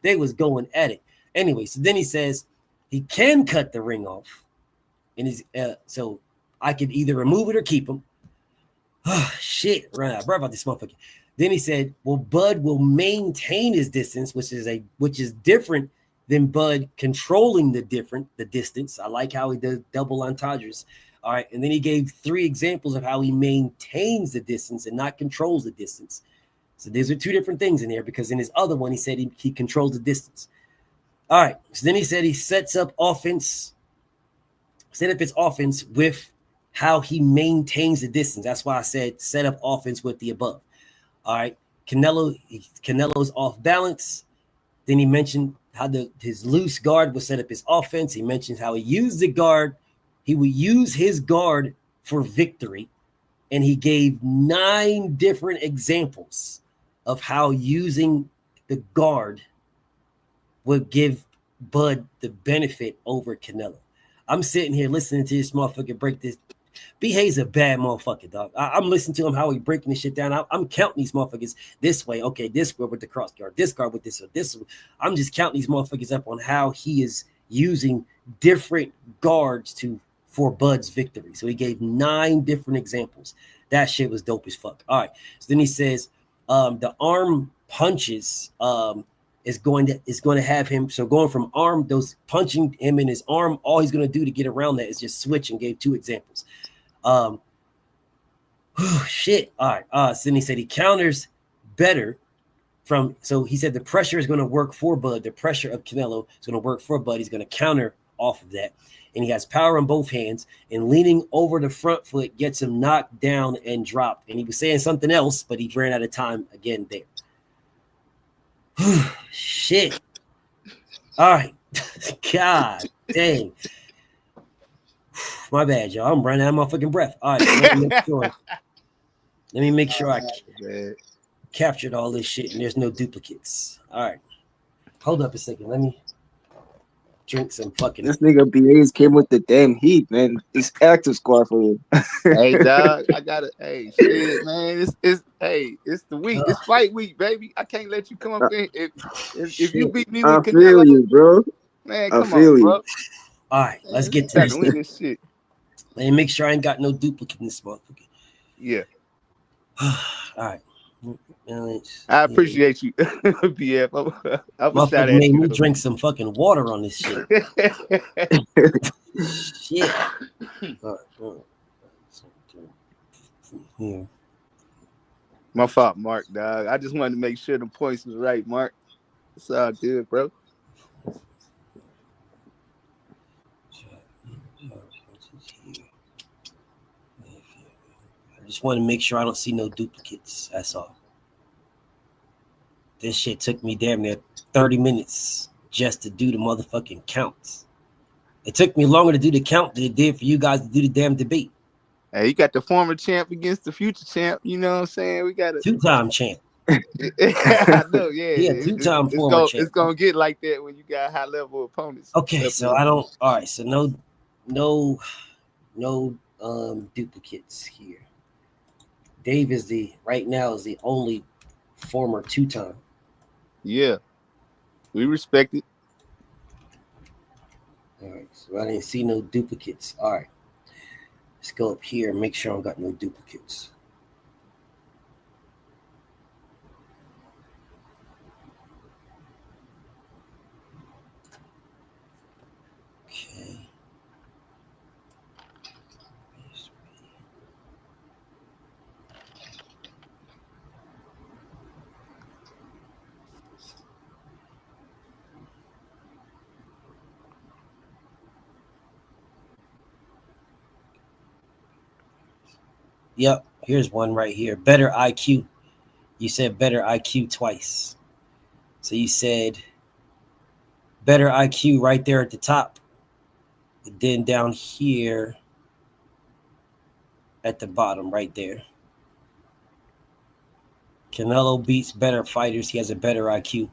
Speaker 1: they was going at it. Anyway, so then he says he can cut the ring off. And he's so I could either remove it or keep him. Oh shit, right, bro, about this motherfucker. Then he said, well, Bud will maintain his distance, which is different than Bud controlling the distance. I like how he does double entendres. All right, and then he gave 3 examples of how he maintains the distance and not controls the distance. So these are 2 different things in there, because in his other one, he said he controls the distance. All right, so then he said he set up his offense with how he maintains the distance. That's why I said set up offense with the above. All right, Canelo's off balance. Then he mentioned how his loose guard would set up his offense. He mentions how he used the guard. He would use his guard for victory. And he gave 9 different examples of how using the guard would give Bud the benefit over Canelo. I'm sitting here listening to this motherfucker break this. B. Hayes a bad motherfucker, dog. I'm listening to him, how he breaking this shit down. I'm counting these motherfuckers this way. Okay, this way with the cross guard, this guard with this or this. I'm just counting these motherfuckers up on how he is using different guards for Bud's victory. So he gave 9 different examples. That shit was dope as fuck. All right. So then he says the arm punches is going to have him. So going from arm, those punching him in his arm, all he's going to do to get around that is just switch, and gave 2 examples. Shit. All right. So then he said he counters better so he said the pressure is going to work for Bud. The pressure of Canelo is going to work for Bud. He's going to counter off of that. And he has power in both hands, and leaning over the front foot gets him knocked down and dropped. And he was saying something else, but he ran out of time again there. Shit. All right. God dang. My bad, y'all. I'm running out of my fucking breath. All right. So let me make sure I captured all this shit and there's no duplicates. All right. Hold up a second. Let me drink some fucking.
Speaker 10: This nigga BAs came with the damn heat, man. It's active squad for you.
Speaker 6: Hey, dog, I gotta. Hey, shit, man. It's the week. It's fight week, baby. I can't let you come up in. If you beat me with
Speaker 10: I
Speaker 6: Canelo,
Speaker 10: feel you, bro.
Speaker 6: man,
Speaker 10: I
Speaker 6: come
Speaker 10: feel
Speaker 6: on,
Speaker 10: you.
Speaker 6: bro.
Speaker 1: All right, let's get to
Speaker 6: Got to win
Speaker 1: this.
Speaker 6: this shit.
Speaker 1: Let me make sure I ain't got no duplicate in this motherfucker.
Speaker 6: Yeah.
Speaker 1: All right.
Speaker 6: I appreciate you, BF. I'm a shout
Speaker 1: Motherfucker
Speaker 6: at
Speaker 1: made
Speaker 6: you.
Speaker 1: me drink some fucking water on this shit. Shit. Here.
Speaker 6: My fault, Mark, dog. I just wanted to make sure the points was right, Mark. It's all good, bro.
Speaker 1: I just want to make sure I don't see no duplicates. That's all. This shit took me damn near 30 minutes just to do the motherfucking counts. It took me longer to do the count than it did for you guys to do the damn debate.
Speaker 6: Hey, you got the former champ against the future champ. You know what I'm saying? We got a
Speaker 1: 2-time champ.
Speaker 6: I know, yeah.
Speaker 1: Yeah, 2-time former champ.
Speaker 6: It's gonna get like that when you got high level opponents.
Speaker 1: Okay, so I don't. All right, so no duplicates here. Dave is right now is the only former 2-time.
Speaker 6: Yeah, we respect it.
Speaker 1: All right, so I didn't see no duplicates. All right, let's go up here and make sure I got no duplicates. Okay. Yep, here's one right here. Better IQ. You said better IQ twice. So you said better IQ right there at the top. And then down here at the bottom right there. Canelo beats better fighters. He has a better IQ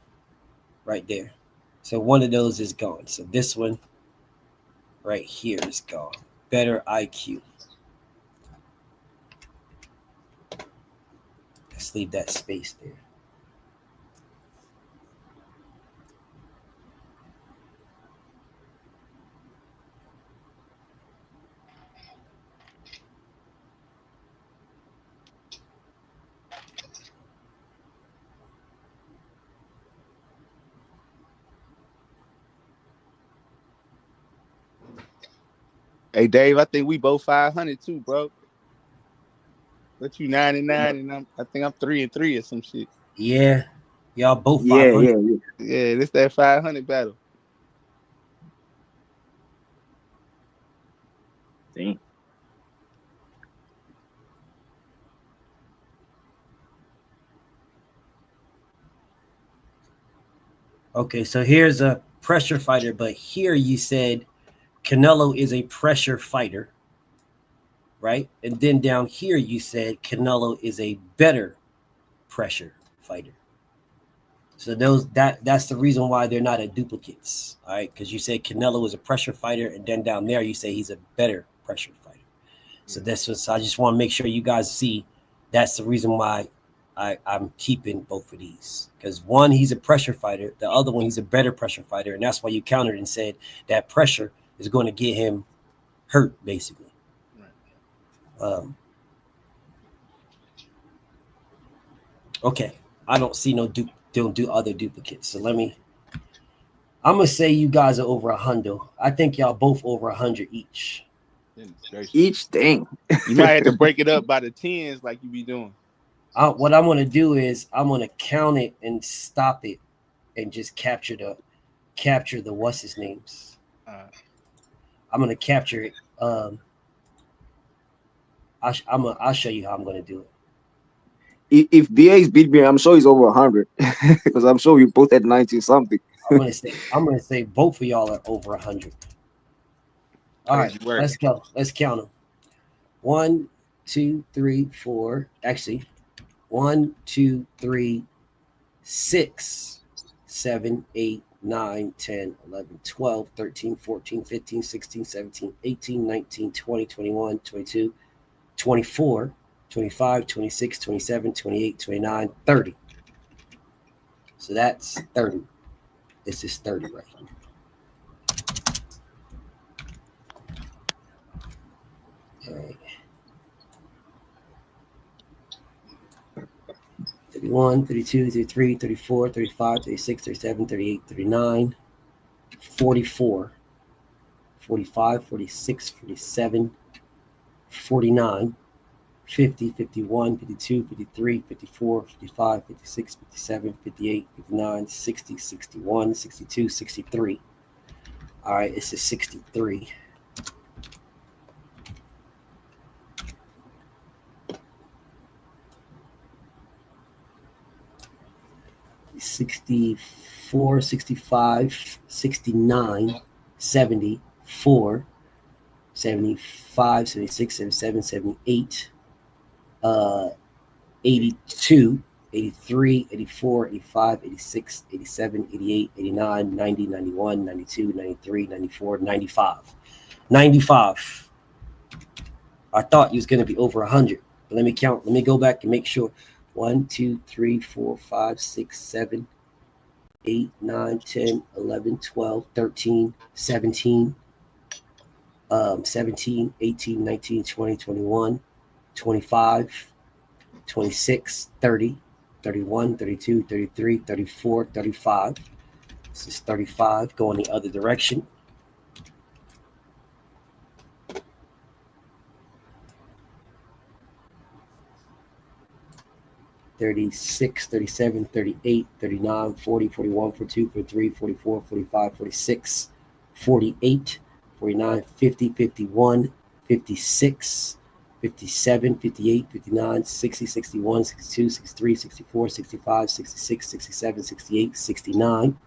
Speaker 1: right there. So one of those is gone. So this one right here is gone. Better IQ. Let's leave that space there.
Speaker 6: Hey, Dave, I think we both 500 too, bro. But you 99, and I think I'm 3-3 or some shit.
Speaker 1: Yeah, y'all both
Speaker 10: Yeah,
Speaker 1: 500.
Speaker 6: Yeah, this that 500 battle.
Speaker 5: Damn.
Speaker 1: Okay, so here's a pressure fighter, but here you said Canelo is a pressure fighter, right? And then down here you said Canelo is a better pressure fighter. So that's the reason why they're not at duplicates, all right? Because you said Canelo is a pressure fighter, and then down there you say he's a better pressure fighter. So that's what I just want to make sure you guys see. That's the reason why I'm keeping both of these, because one, he's a pressure fighter, the other one, he's a better pressure fighter, and that's why you countered and said that pressure is going to get him hurt, basically. Okay, I don't see don't do other duplicates. So I'm gonna say you guys are over 100. I think y'all both over 100 each.
Speaker 10: Each thing.
Speaker 6: You might have to break it up by the tens like you be doing.
Speaker 1: What I'm gonna do is I'm gonna count it and stop it, and just capture the what's his names. I'm gonna capture it. I'll show you how I'm gonna do it.
Speaker 10: If BA's beat me, I'm sure he's over 100 because I'm sure we both at 90 something.
Speaker 1: I'm gonna say both of y'all are over 100. All right, let's go. Let's count them. 1, 2, 3, 4. Actually, 1, 2, 3, 6, 7, 8, 9, 10, 11, 12, 13, 14, 15, 16, 17, 18, 19, 20, 21, 22, 24, 25, 26, 27, 28, 29, 30. So that's 30. This is 30 right here. All right. 31, 32, 33, 34, 35, 36, 37, 38, 39, 44, 45, 46, 47, 49, 50, 51, 52, 53, 54, 55, 56, 57, 58, 59, 60, 61, 62, 63. All right, this is 63. $64, 65, 69, 74, 75, 76, 77, 78, 82, 83, 84, 85, 86, 87, 88, 89, 90, 91, 92, 93, 94, 95. 95. I thought he was going to be over 100. But let me count. Let me go back and make sure. 1, 2, 3, 4, 5, 6, 7, 8, 9, 10, 11, 12, 13, 17, 17, 18, 19, 20, 21, 25, 26, 30, 31, 32, 33, 34, 35. This is 35 going the other direction. $36, 37, 38, 39, 40, 41, 42, 43, 44, 45, 46, 48, 49, 50, 51, 56, 57, 58, 59, 60, 61, 62, 63, 64, 65, 66, 67, 68, 69.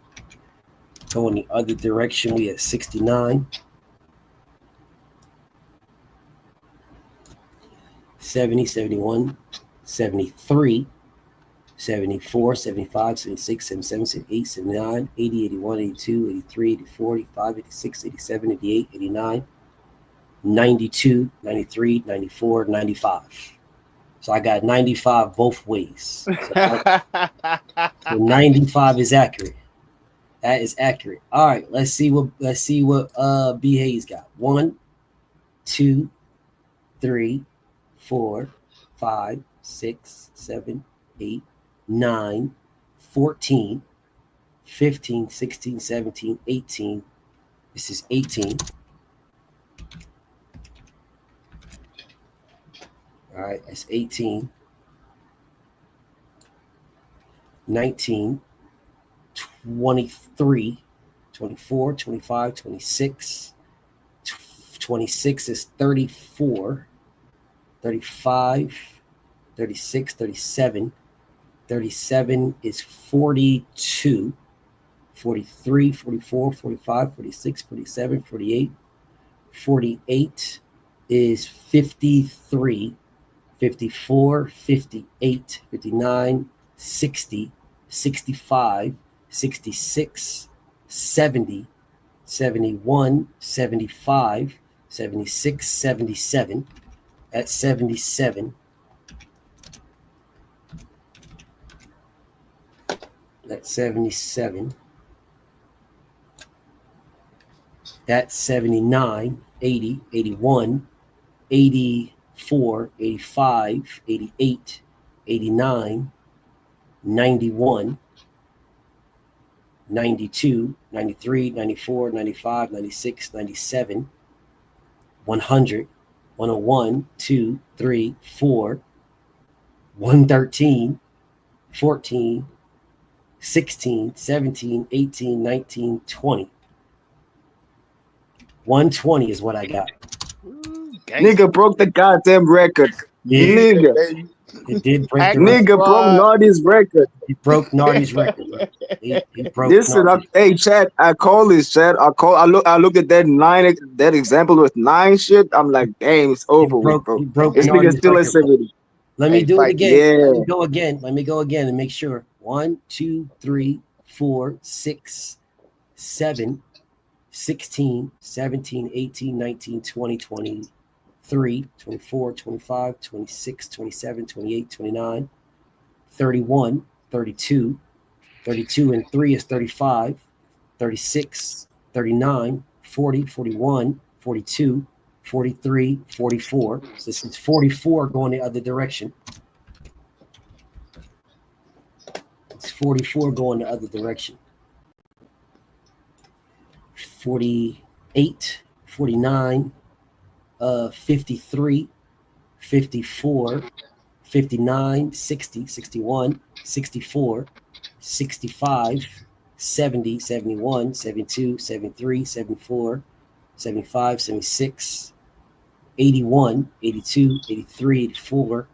Speaker 1: Going the other direction, we at 69. 70, 71, 73, 74, 75, 76, 77, 78, 79, 80, 81, 82, 83, 84, 85, 86, 87, 88, 89, 92, 93, 94, 95. So I got 95 both ways. So 95 is accurate. That is accurate. All right, let's see what B Hayes got. 1, 2, 3, 4, 5, 6, 7, 8, 9, 14, 15, 16, 17, 18. This is 18. All right, that's 18. 19, 23, 24, 25, 26. 26 is 34, 35, 36, 37. 37 is 42. 43, 44, 45, 46, 47, 48. 48 is 53, 54, 58, 59, 60, 65, 66, 70, 71, 75, 76, 77. At 77. That's 77. That's 79, 80, 81, 84, 85, 88, 89, 91, 92, 93, 94, 95, 96, 97, 100, 101, 2, 3, 4, 113, 14, 16, 17, 18, 19, 20. 120 is what I got.
Speaker 10: Nigga broke the goddamn record.
Speaker 1: Yeah.
Speaker 10: Nigga.
Speaker 1: It did break the
Speaker 6: Acting
Speaker 1: record.
Speaker 10: Nigga broke
Speaker 6: squad.
Speaker 10: Nardi's record.
Speaker 1: He broke Nardi's record, bro. He broke
Speaker 10: Listen,
Speaker 1: Nardi.
Speaker 10: hey Chad, I call this Chad. I looked at that example with 9 shit. I'm like, damn, it's over with, bro.
Speaker 1: He broke
Speaker 10: This nigga
Speaker 1: Nardi's
Speaker 10: still at
Speaker 1: record, bro.
Speaker 10: 70.
Speaker 1: Let me
Speaker 6: Hey,
Speaker 1: do it
Speaker 6: Spike,
Speaker 1: again.
Speaker 10: yeah.
Speaker 1: Let me go again. Let me go again and make sure. 1, 2, 3, 4, 6, 7, 16, 17, 18, 19, 20, 23, 24, 25, 26, 27, 28, 29, 31, 32. 32 and 3 is 35, 36, 39, 40, 41, 42, 43, 44. So this is 44 going the other direction. It's 44 going the other direction. 48, 49, 53, 54, 59, 60, 61, 64, 65, 70, 71, 72, 73, 74, 75, 76, 81, 82, 83, 84.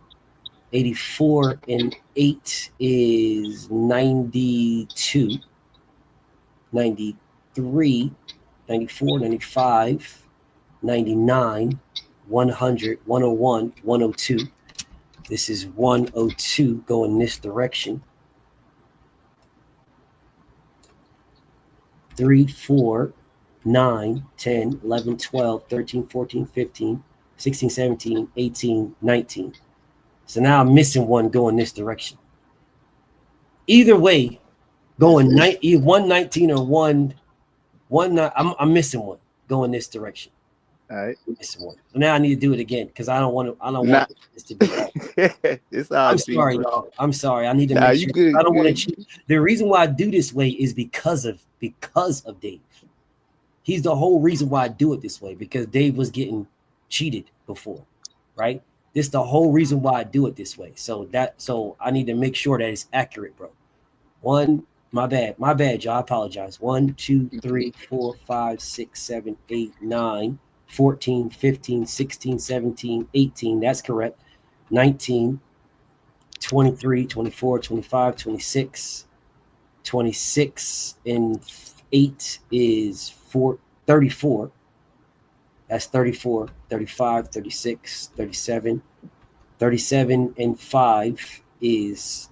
Speaker 1: 84 and 8 is 92, 93, 94, 95, 99, 100, 101, 102. This is 102 going this direction. 3, 4, 9, 10, 11, 12, 13, 14, 15, 16, 17, 18, 19. So now I'm missing one going this direction. Either way, going 119 or 119, I'm missing one going this direction.
Speaker 6: All right.
Speaker 1: Missing one. So now I need to do it again because I don't want this to be off.
Speaker 6: It's all
Speaker 1: I'm
Speaker 6: cheap,
Speaker 1: sorry,
Speaker 6: bro.
Speaker 1: y'all. I'm sorry. I need to
Speaker 6: Nah,
Speaker 1: make
Speaker 6: you
Speaker 1: sure.
Speaker 6: good,
Speaker 1: I don't
Speaker 6: you
Speaker 1: want to
Speaker 6: good.
Speaker 1: cheat. The reason why I do this way is because of Dave. He's the whole reason why I do it this way, because Dave was getting cheated before, right? This is the whole reason why I do it this way. So I need to make sure that it's accurate, bro. My bad, y'all. I apologize. 1, 2, 3, 4, 5, 6, 7, 8, 9, 14, 15, 16, 17, 18. That's correct. 19, 23, 24, 25, 26, 26 and 8 is 34. That's 34, 35, 36, 37. 37 and 5 is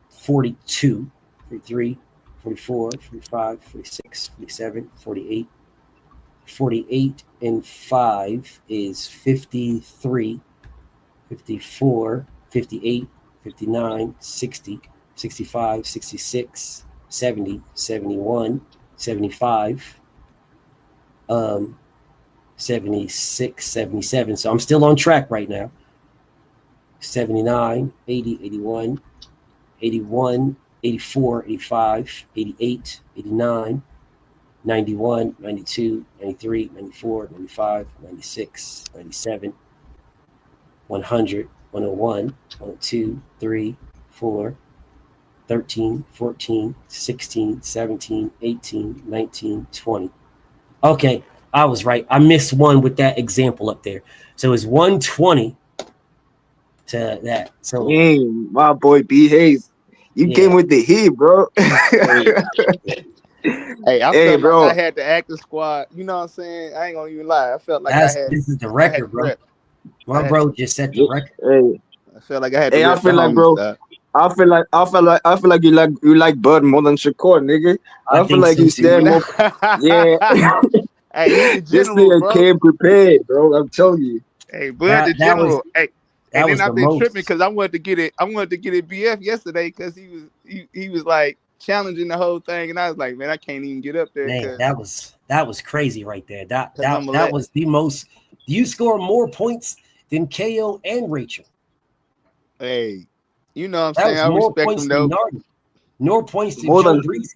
Speaker 1: 42, 43, 44, 45, 46, 47, 48. 48 and 5 is 53, 54, 58, 59, 60, 65, 66, 70, 71, 75, 76, 77. So I'm still on track right now. 79, 80, 81, 81, 84, 85, 88, 89, 91, 92, 93, 94, 95, 96, 97, 100, 101, 102, 3, 4, 13, 14, 16, 17, 18, 19, 20. Okay, I was right. I missed one with that example up there. So it's 120 to that. So
Speaker 10: Dang, my boy B Hayes. You came with the heat, bro.
Speaker 6: Hey, I
Speaker 10: Hey,
Speaker 6: felt like
Speaker 10: bro.
Speaker 6: I had the acting squad. You know what I'm saying? I ain't gonna even lie. I felt like
Speaker 1: This is the
Speaker 6: I had
Speaker 1: record,
Speaker 6: to
Speaker 1: bro.
Speaker 6: rep. I
Speaker 1: My
Speaker 6: had
Speaker 1: bro just set the record.
Speaker 10: Hey,
Speaker 6: I felt like I had to
Speaker 10: hey, I
Speaker 6: rep the
Speaker 10: feel like,
Speaker 6: homies,
Speaker 10: bro.
Speaker 6: dog.
Speaker 10: I feel like you like Bud more than Shakur, nigga.
Speaker 1: I
Speaker 10: I feel
Speaker 1: think
Speaker 10: like
Speaker 1: so
Speaker 10: you
Speaker 1: too.
Speaker 10: stand more. Yeah,
Speaker 6: Hey, he the
Speaker 10: this
Speaker 6: general,
Speaker 10: nigga
Speaker 6: bro.
Speaker 10: came prepared, bro. I'm telling you.
Speaker 6: Hey, Bud the
Speaker 1: That was
Speaker 6: general. Hey, and then
Speaker 1: the
Speaker 6: I've been tripping
Speaker 1: most.
Speaker 6: because I wanted to get it. I wanted to get it BF yesterday because he was like challenging the whole thing, and I was like, man, I can't even get up there
Speaker 1: Man, that was crazy right there.
Speaker 6: I'm gonna
Speaker 1: That
Speaker 6: let.
Speaker 1: was the most. You score more points than KO and Rachel.
Speaker 6: Hey, you know what I'm
Speaker 1: That
Speaker 6: saying?
Speaker 1: was
Speaker 6: I
Speaker 1: more
Speaker 6: respect
Speaker 1: points
Speaker 6: him
Speaker 1: than
Speaker 6: though.
Speaker 1: Nardi. More points than
Speaker 10: More
Speaker 1: Joe
Speaker 10: than
Speaker 1: Breeze.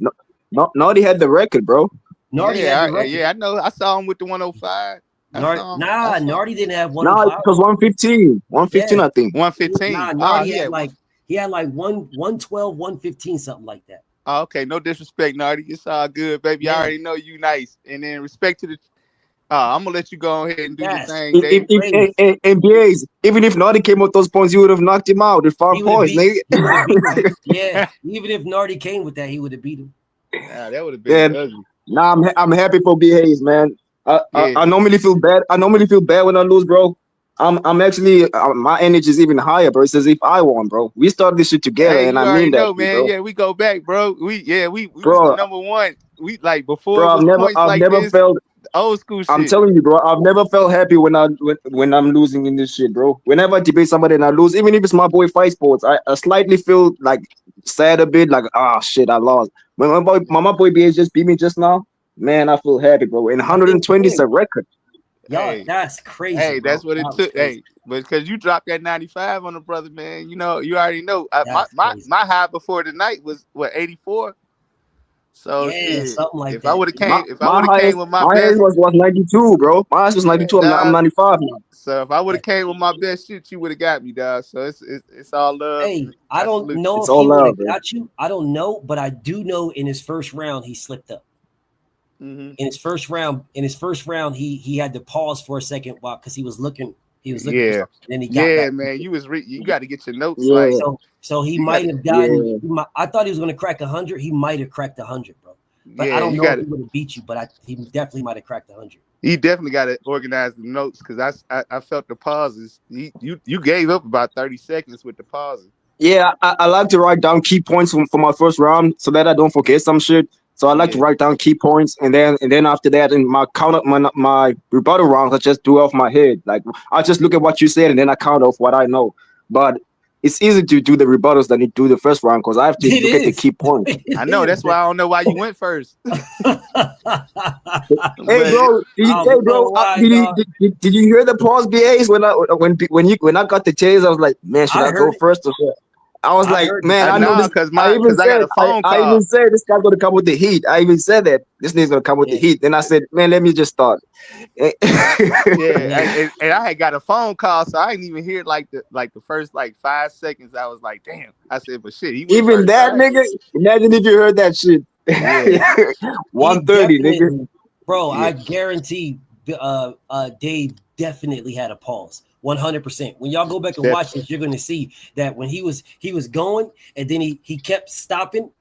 Speaker 10: no, Naughty had the record, bro.
Speaker 1: Nardi had the record.
Speaker 6: Yeah, I know. I saw him with the 105. I saw
Speaker 1: Nardi didn't have
Speaker 10: Nah, it
Speaker 1: 105.
Speaker 10: was 115. 115,
Speaker 1: Yeah.
Speaker 10: I think.
Speaker 6: 115.
Speaker 1: Nah,
Speaker 6: Oh,
Speaker 1: Nardi had like he had like 112, 115, something like that.
Speaker 6: Oh, okay. No disrespect, Nardi. It's all good, baby. I
Speaker 1: Yeah.
Speaker 6: already know you nice. And then respect to the. I'm gonna let you go ahead and do your
Speaker 1: That's
Speaker 6: thing, Dave.
Speaker 10: NBAs, even if Naughty came with those points, you would have knocked him out with 5
Speaker 1: He would have
Speaker 10: points,
Speaker 1: beat.
Speaker 10: nigga.
Speaker 1: He would have beaten him. Yeah. Even if Nardi came with that, he would have beat him.
Speaker 6: Nah, that would have been
Speaker 10: Yeah,
Speaker 6: ugly.
Speaker 10: nah, I'm happy for B Hayes, man.
Speaker 6: Yeah.
Speaker 10: I normally feel bad. I normally feel bad when I lose, bro. I'm actually my energy is even higher, bro. It's as if I won, bro. We started this shit together,
Speaker 6: Hey,
Speaker 10: and I
Speaker 6: you already
Speaker 10: mean that,
Speaker 6: know, man.
Speaker 10: bro.
Speaker 6: Yeah, we go back, bro. We was the
Speaker 10: Bro,
Speaker 6: number one. We like before it
Speaker 10: bro,
Speaker 6: was points
Speaker 10: I've
Speaker 6: like
Speaker 10: never
Speaker 6: this,
Speaker 10: felt.
Speaker 6: old school
Speaker 10: I'm
Speaker 6: shit.
Speaker 10: telling you, bro. I've never felt happy when I'm losing in this shit, bro. Whenever I debate somebody and I lose, even if it's my boy Fight Sports, I slightly feel like sad a bit, like shit, I lost. When my boy BH just beat me just now, man, I feel happy, bro. And
Speaker 1: I think
Speaker 10: 120 is a record.
Speaker 1: y'all,
Speaker 6: Hey,
Speaker 1: that's crazy,
Speaker 6: hey,
Speaker 1: bro.
Speaker 6: that's what it
Speaker 1: That was
Speaker 6: took.
Speaker 1: crazy.
Speaker 6: Hey, but because you dropped that 95 on the brother, man, you know, you already know.
Speaker 1: That's crazy.
Speaker 6: My high before the night was what 84. So
Speaker 1: Yeah,
Speaker 6: shit,
Speaker 1: something like that.
Speaker 6: if I would have came with my
Speaker 10: My highest
Speaker 6: best,
Speaker 10: was 92, bro. My highest was 92. I'm
Speaker 6: dog.
Speaker 10: 95 now.
Speaker 6: So if I would
Speaker 1: Yeah.
Speaker 6: have came with my best shit, you would have got me, dog. So it's all love.
Speaker 1: Hey, I
Speaker 6: I
Speaker 1: don't
Speaker 6: salute
Speaker 1: know
Speaker 10: It's
Speaker 1: if
Speaker 10: all
Speaker 1: he would
Speaker 10: love,
Speaker 1: have
Speaker 10: bro.
Speaker 1: got you. I don't know, but I do know in his first round he slipped up.
Speaker 6: you.
Speaker 1: In his first round, he had to pause for a second while because he was looking for
Speaker 6: Yeah,
Speaker 1: something. Then he got
Speaker 6: yeah,
Speaker 1: back.
Speaker 6: man. You got to get your notes like
Speaker 10: Yeah,
Speaker 1: So he
Speaker 6: you got
Speaker 1: might
Speaker 6: to.
Speaker 1: have gotten.
Speaker 10: yeah.
Speaker 1: I thought he was going to crack 100. He might have cracked 100, bro. But I
Speaker 6: Yeah,
Speaker 1: don't
Speaker 6: you
Speaker 1: know
Speaker 6: got
Speaker 1: if he
Speaker 6: to.
Speaker 1: would have beat you. But he definitely might have cracked 100.
Speaker 6: He definitely got to organize the notes because I felt the pauses. You gave up about 30 seconds with the pauses.
Speaker 10: Yeah, I like to write down key points for my first round so that I don't forget some shit. So I like to
Speaker 6: Yeah,
Speaker 10: write down key points, and then after that, in my my rebuttal rounds, I just do it off my head. Like I just look at what you said, and then I count off what I know. But it's easy to do the rebuttals than to do the first round because I have to
Speaker 1: It
Speaker 10: look at the
Speaker 1: is.
Speaker 10: key points.
Speaker 6: I
Speaker 1: It
Speaker 6: know.
Speaker 1: is.
Speaker 6: That's why I don't know why you went first.
Speaker 10: Hey,
Speaker 6: But
Speaker 10: bro,
Speaker 1: I don't know why, dog.
Speaker 10: did you hear the pause BAs when I got the chase? I was like, man, should
Speaker 1: I
Speaker 10: I go
Speaker 1: heard it.
Speaker 10: first or what? I was
Speaker 1: I
Speaker 10: like,
Speaker 1: heard it.
Speaker 10: man,
Speaker 6: I
Speaker 10: I know
Speaker 6: know
Speaker 10: this.
Speaker 6: because I got a phone
Speaker 10: I even
Speaker 6: call.
Speaker 10: said this guy's gonna come with the heat. I even said that this nigga's gonna come with the
Speaker 1: Yeah.
Speaker 10: heat. Then I said, man, let me just start.
Speaker 6: Yeah,
Speaker 1: Yeah.
Speaker 6: and I had got a phone call, so I didn't even hear the first like 5 seconds. I was like, damn. I said, but shit, he went
Speaker 10: Even
Speaker 6: first. All
Speaker 10: that
Speaker 6: right.
Speaker 10: nigga, imagine if you heard that shit.
Speaker 6: Yeah,
Speaker 1: He
Speaker 10: 130, nigga.
Speaker 1: definitely, bro.
Speaker 6: yeah,
Speaker 1: I guarantee, Dave definitely had a pause. 100%. When y'all go back and
Speaker 6: def-
Speaker 1: watch this, you're gonna see that when he was going, and then he kept stopping,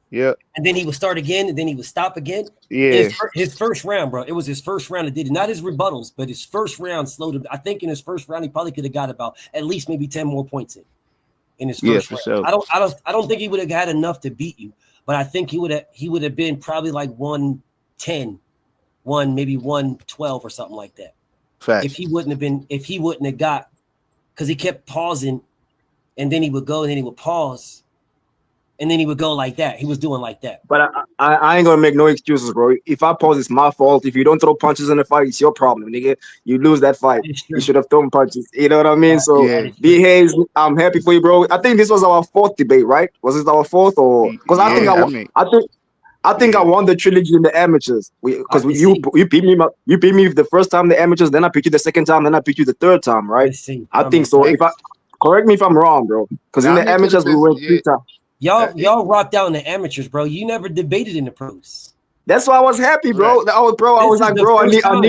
Speaker 6: yeah,
Speaker 1: and then he would start again, and then he would stop again.
Speaker 6: yeah,
Speaker 1: His first round, bro. It was his first round that did it. Not his rebuttals, but his first round slowed him. I think in his first round, he probably could have got about at least maybe 10 more points in his
Speaker 6: yeah,
Speaker 1: first
Speaker 6: for
Speaker 1: round.
Speaker 6: sure.
Speaker 1: I don't think he would have had enough to beat you, but I think he would have been probably like 110, maybe 112 or something like that.
Speaker 6: Facts.
Speaker 1: If he wouldn't have got, because he kept pausing, and then he would go, and then he would pause, and then he would go like that. He was doing like that.
Speaker 10: But I ain't gonna make no excuses, bro. If I pause, it's my fault. If you don't throw punches in the fight, it's your problem, nigga. You lose that fight.
Speaker 1: That is
Speaker 10: You
Speaker 1: true.
Speaker 10: should have thrown punches. You know what I mean? So
Speaker 1: That
Speaker 6: Yeah,
Speaker 1: is
Speaker 10: B
Speaker 1: true.
Speaker 10: Hayes, I'm happy for you, bro. I think this was our fourth debate, right? Was this our fourth or because
Speaker 6: yeah. I mean,
Speaker 10: I think I
Speaker 6: yeah,
Speaker 10: won the trilogy in the amateurs.
Speaker 1: I
Speaker 10: Because
Speaker 1: can
Speaker 10: you
Speaker 1: see.
Speaker 10: beat me the first time in the amateurs, then I picked you the second time, then I picked you the third time, right?
Speaker 1: Let's see.
Speaker 10: I
Speaker 1: I'm
Speaker 10: think so.
Speaker 6: it,
Speaker 10: If I correct me if I'm wrong, bro. Because in
Speaker 6: now
Speaker 10: the
Speaker 6: here could have
Speaker 10: amateurs we
Speaker 6: been.
Speaker 10: went
Speaker 6: Yeah,
Speaker 10: 3 times.
Speaker 6: it,
Speaker 1: Y'all rocked out in the amateurs, bro. You never debated in the pros.
Speaker 10: That's why I was happy, bro.
Speaker 6: right.
Speaker 10: I
Speaker 1: This
Speaker 10: was
Speaker 1: is
Speaker 10: like,
Speaker 1: the
Speaker 10: bro,
Speaker 1: first time.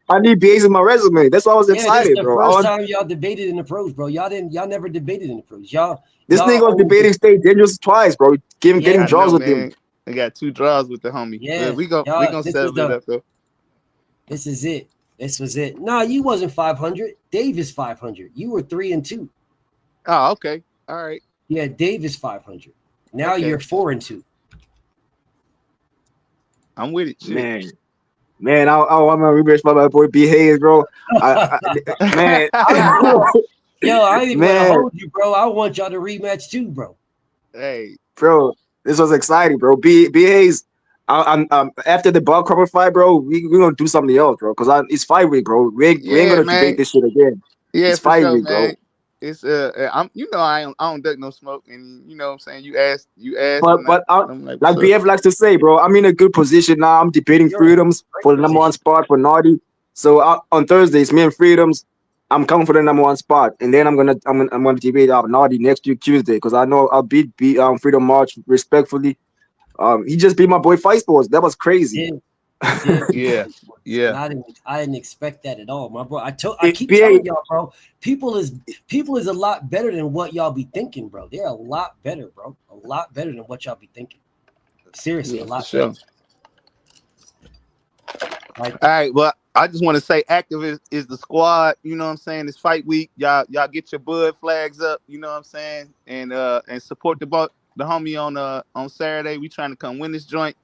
Speaker 10: I need BAs in my resume. That's why I was
Speaker 1: Yeah, this is
Speaker 10: excited,
Speaker 1: the
Speaker 10: bro.
Speaker 1: first time y'all debated in the pros, bro. Y'all never debated in the pros.
Speaker 10: This nigga was
Speaker 1: Always
Speaker 10: debating State Dangerous twice, bro.
Speaker 1: yeah,
Speaker 10: Getting
Speaker 6: I
Speaker 10: draws
Speaker 6: know,
Speaker 10: with him.
Speaker 6: man. I got 2 draws with the homie.
Speaker 1: Yeah,
Speaker 6: We
Speaker 1: y'all,
Speaker 6: gonna
Speaker 1: this
Speaker 6: settle
Speaker 1: was
Speaker 6: it up though.
Speaker 1: This is it. This was it. Nah, you wasn't 500. Dave is 500. You were 3-2.
Speaker 6: Oh, okay. All right.
Speaker 1: Yeah, Dave is 500. Now
Speaker 6: Okay.
Speaker 1: you're 4-2.
Speaker 6: I'm with it. Shit.
Speaker 10: Man, I want my rematch by my boy B Hayes, bro. Man,
Speaker 1: Yo, I ain't even gonna
Speaker 10: man,
Speaker 1: hold you, bro. I want y'all to rematch too, bro.
Speaker 6: Hey.
Speaker 10: bro, this was exciting, bro. B Hayes, I'm after the ball cover fight, bro. We gonna do something else, bro. Cause it's fight week, bro. We ain't
Speaker 6: Yeah,
Speaker 10: gonna
Speaker 6: man.
Speaker 10: debate this shit again.
Speaker 6: Yeah,
Speaker 10: It's
Speaker 6: for
Speaker 10: fight
Speaker 6: sure,
Speaker 10: week,
Speaker 6: man.
Speaker 10: bro.
Speaker 6: It's I don't duck no smoke, and you know what I'm saying. You asked,
Speaker 10: But
Speaker 6: I'm like,
Speaker 10: like
Speaker 6: what's up?
Speaker 10: BF likes to say, bro, I'm in a good position now. I'm debating
Speaker 1: You're in a
Speaker 10: Freedoms for the number 1 spot for Naughty. So on Thursdays, me and Freedoms, I'm coming for the number 1 spot, and then I'm gonna debate Naughty next week Tuesday because I know I'll beat Freedom March respectfully. He just beat my boy Fight Sports. That was crazy.
Speaker 6: Yeah.
Speaker 1: And I didn't expect that at all, my bro. I keep
Speaker 10: BA,
Speaker 1: telling y'all, bro. People is a lot better than what y'all be thinking, bro. They're a lot better, bro. A lot better than what y'all be thinking. Seriously, a lot better.
Speaker 6: All right, well, I just want to say active is the squad, you know what I'm saying? It's fight week. Y'all get your bud flags up, you know what I'm saying? And support the homie on Saturday. We trying to come win this joint.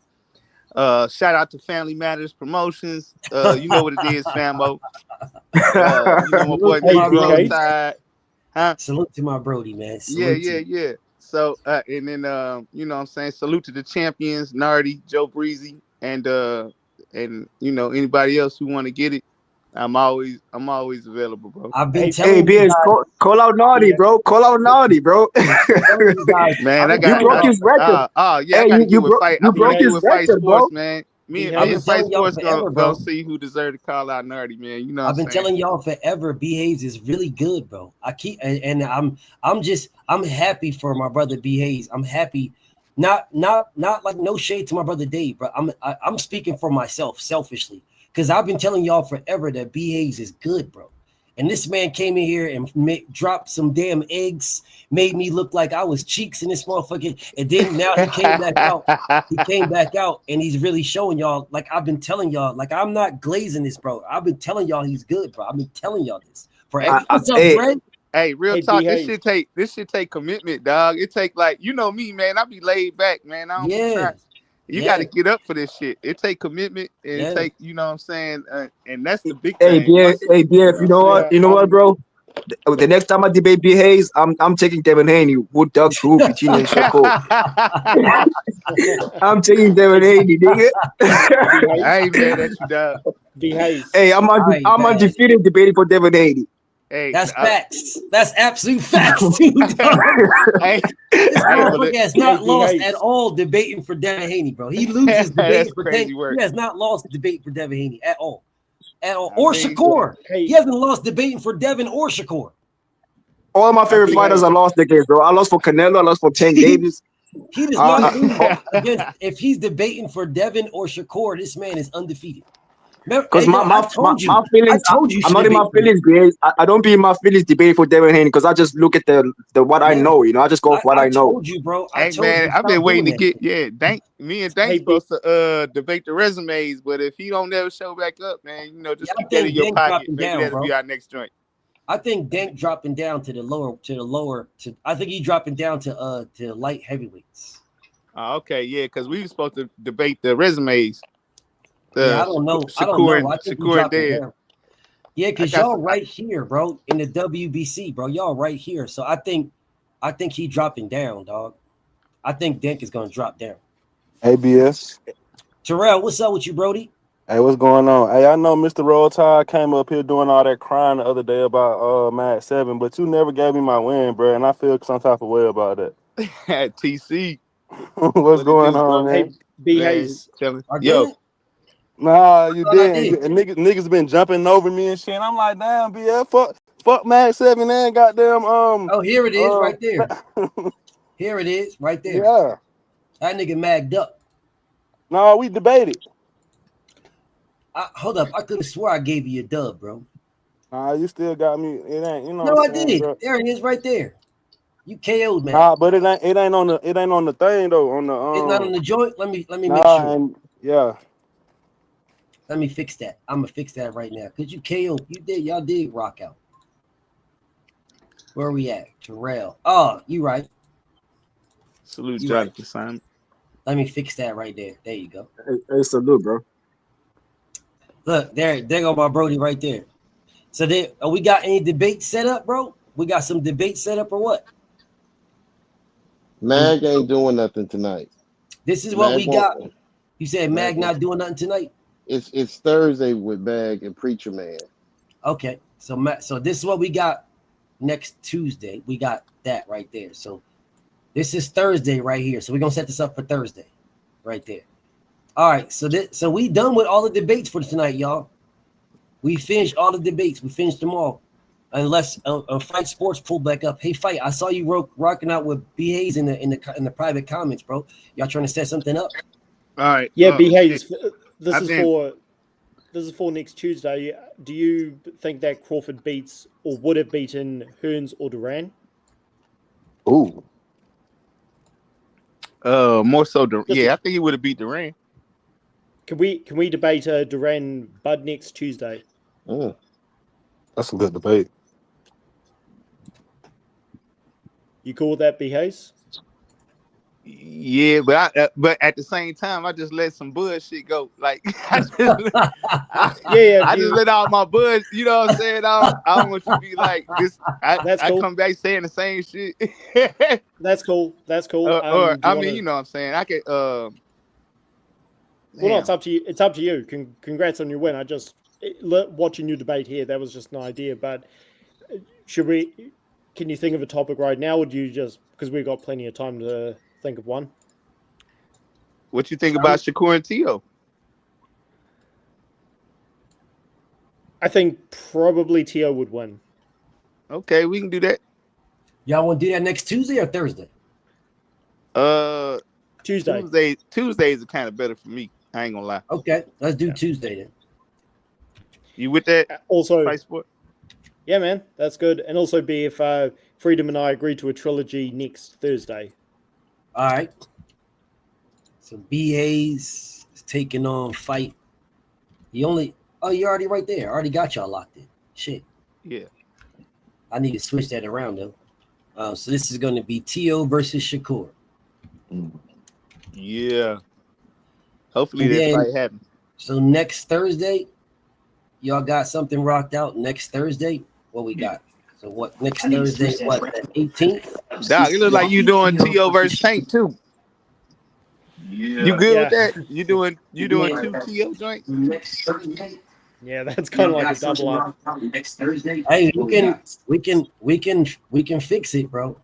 Speaker 6: Shout out to Family Matters Promotions. You know what it is, Famo. You know my boy Mr. Roll Tide. Huh?
Speaker 1: Salute to my Brody, man. Salute
Speaker 6: Yeah. So and then you know what I'm saying, salute to the champions, Nardi, Joe Breezy, and you know, anybody else who want to get it. I'm always available, bro.
Speaker 1: I've been telling you guys,
Speaker 10: call out Naughty, bro. Call out Naughty, bro.
Speaker 1: you guys,
Speaker 6: Man,
Speaker 10: you broke his record.
Speaker 6: I
Speaker 10: Hey,
Speaker 6: gotta get with Fight.
Speaker 10: you broke his
Speaker 6: Fight
Speaker 10: record, bro.
Speaker 6: Sports, man. Me and Fight Sports gonna see who deserve to call out Nardi, man. You know what
Speaker 1: I've been telling y'all forever, Behaves is really good, bro. I keep and I'm happy for my brother Behaves. I'm happy, not like no shade to my brother Dave, but I'm speaking for myself selfishly because I've been telling y'all forever that Behaves is good, bro. And this man came in here and dropped some damn eggs, made me look like I was cheeks in this motherfucker. And then now he came back out. He came back out and he's really showing y'all, like I've been telling y'all, like I'm not glazing this, bro. I've been telling y'all he's good, bro. I've been telling y'all this forever. What's up, Greg?
Speaker 6: Hey, real talk. This shit take commitment, dog. It take, like, you know me, man. I be laid back, man. I don't be trying. You got to get up for this shit. It take commitment, and it take, you know what I'm saying, and that's the big thing.
Speaker 10: BF, you know what? You know what, bro? The next time I debate B Hayes, I'm taking Devin Haney, who dug through between and Shakur. I'm taking Devin Haney, nigga.
Speaker 6: I ain't mad at you, dog.
Speaker 10: Hey, I'm undefeated debating for Devin Haney.
Speaker 6: Hey,
Speaker 1: that's facts. That's absolute facts, too. This motherfucker has not lost at all debating for Devin Haney, bro. He loses debating for Devin. He has not lost debate for Devin Haney at all. Or Shakur. He hasn't lost debating for Devin or Shakur.
Speaker 10: All my favorite fighters I lost against, bro. I lost for Canelo. I lost for Tank Davis.
Speaker 1: He does not lose against. If he's debating for Devin or Shakur, this man is undefeated.
Speaker 10: Because my feelings, I'm not in my feelings, Grace. I don't be in my feelings debating for Devin Haney because I just look at the what I know, you know. I just go for what I know.
Speaker 1: I told you, bro.
Speaker 6: Hey, man, I've been waiting to get me and Dank supposed to debate the resumes, but if he don't never show back up, man, you know, just keep that in your pocket. Maybe that'll be our next joint.
Speaker 1: I think Dank dropping down to the lower. I think he dropping down to light heavyweights.
Speaker 6: Okay, yeah, because we were supposed to debate the resumes.
Speaker 1: I don't know. I think he dropping down. Yeah, because y'all right here, bro, in the WBC, bro. Y'all right here. So I think he dropping down, dog. I think Dank is gonna drop down.
Speaker 11: Hey, BS.
Speaker 1: Terrell, what's up with you, Brody?
Speaker 11: Hey, what's going on? Hey, I know Mr. Roll Tide came up here doing all that crying the other day about Mad 7, but you never gave me my win, bro, and I feel some type of way about that.
Speaker 6: TC.
Speaker 11: What's going on, man?
Speaker 4: Hey, B Hayes.
Speaker 6: Yo.
Speaker 11: Nah, you didn't. And niggas been jumping over me and shit. And I'm like, damn, BF, fuck Mad 7 and goddamn
Speaker 1: Oh, here it is, right there. Here it is, right there.
Speaker 11: Yeah.
Speaker 1: That nigga magged up.
Speaker 11: No, we debated.
Speaker 1: Hold up, I could have swore I gave you a dub, bro.
Speaker 11: Nah, you still got me. It ain't, you know.
Speaker 1: No, I did. Bro. There it is, right there. You KO'd, man.
Speaker 11: Nah, but it ain't on the thing though. On the
Speaker 1: It's not on the joint. Let me make
Speaker 11: nah,
Speaker 1: sure.
Speaker 11: and yeah.
Speaker 1: Let me fix that. I'm gonna fix that right now. Cause you KO. Y'all did rock out. Where are we at? Terrell. Oh, you right.
Speaker 6: Salute
Speaker 1: You
Speaker 6: Jonathan Simon.
Speaker 1: Let me fix that right there. There you go.
Speaker 10: Hey, salute, bro.
Speaker 1: Look, there go my Brody right there. So we got any debate set up, bro? We got some debate set up or what?
Speaker 12: Mag ain't doing nothing tonight.
Speaker 1: This is what
Speaker 12: Mag
Speaker 1: we got.
Speaker 12: won't-
Speaker 1: You said Mag not doing nothing tonight?
Speaker 12: It's Thursday with Mag and Preacher Man.
Speaker 1: Okay. So this is what we got next Tuesday. We got that right there. So this is Thursday right here. So we're gonna set this up for Thursday, right there. All right. So we done with all the debates for tonight, y'all. We finished all the debates. We finished them all, unless Fight Sports pulled back up. Hey, Fight! I saw you rocking out with B Hayes in the private comments, bro. Y'all trying to set something up?
Speaker 6: All right.
Speaker 4: Yeah, B Hayes. This
Speaker 6: I
Speaker 4: is
Speaker 6: think-
Speaker 4: for next Tuesday. Do you think that Crawford beats or would have beaten Hearns or Duran?
Speaker 11: Ooh.
Speaker 6: More so. I think he would have beat Duran.
Speaker 4: Can we debate Duran Bud next Tuesday?
Speaker 11: That's a good debate.
Speaker 4: You cool with that, B Hayes?
Speaker 6: Yeah, but at the same time, I just let some bullshit go. Like I just let out my buzz. You know what I'm saying? I don't want you to be like this.
Speaker 4: That's cool.
Speaker 6: I come back saying the same shit.
Speaker 4: That's cool. That's cool.
Speaker 6: Or I mean, you know what I'm saying? I could.
Speaker 4: Well, no, it's up to you. It's up to you. Congrats on your win. I just watching you debate here. That was just an idea. But should we? Can you think of a topic right now, or do you just because we've got plenty of time to think of one?
Speaker 6: What you think about Shakur and Tio?
Speaker 4: I think probably Tio would win.
Speaker 6: Okay, we can do that.
Speaker 1: Y'all want to do that next Tuesday or Thursday?
Speaker 4: Tuesday.
Speaker 6: Tuesdays are kind of better for me. I ain't gonna lie.
Speaker 1: Okay, let's do Tuesday then.
Speaker 6: You with that?
Speaker 4: Also,
Speaker 6: Fight Sport?
Speaker 4: Yeah, man, that's good. And also, be if Freedom and I agree to a trilogy next Thursday.
Speaker 1: All right. So B Hayes is taking on Fight. You're already right there. I already got y'all locked in. Shit.
Speaker 6: Yeah.
Speaker 1: I need to switch that around though. So this is going to be Tio versus Shakur.
Speaker 6: Yeah. Hopefully that fight happens.
Speaker 1: So next Thursday, y'all got something rocked out. Next Thursday, what we got? So what next Thursday? What, the 18th?
Speaker 6: Doc, it looks like you doing Tio versus Tank too.
Speaker 12: Yeah.
Speaker 6: You good with that? You doing two Tio joints?
Speaker 4: Yeah, that's kind of like a double up.
Speaker 1: Next Thursday. Hey, we can fix it, bro.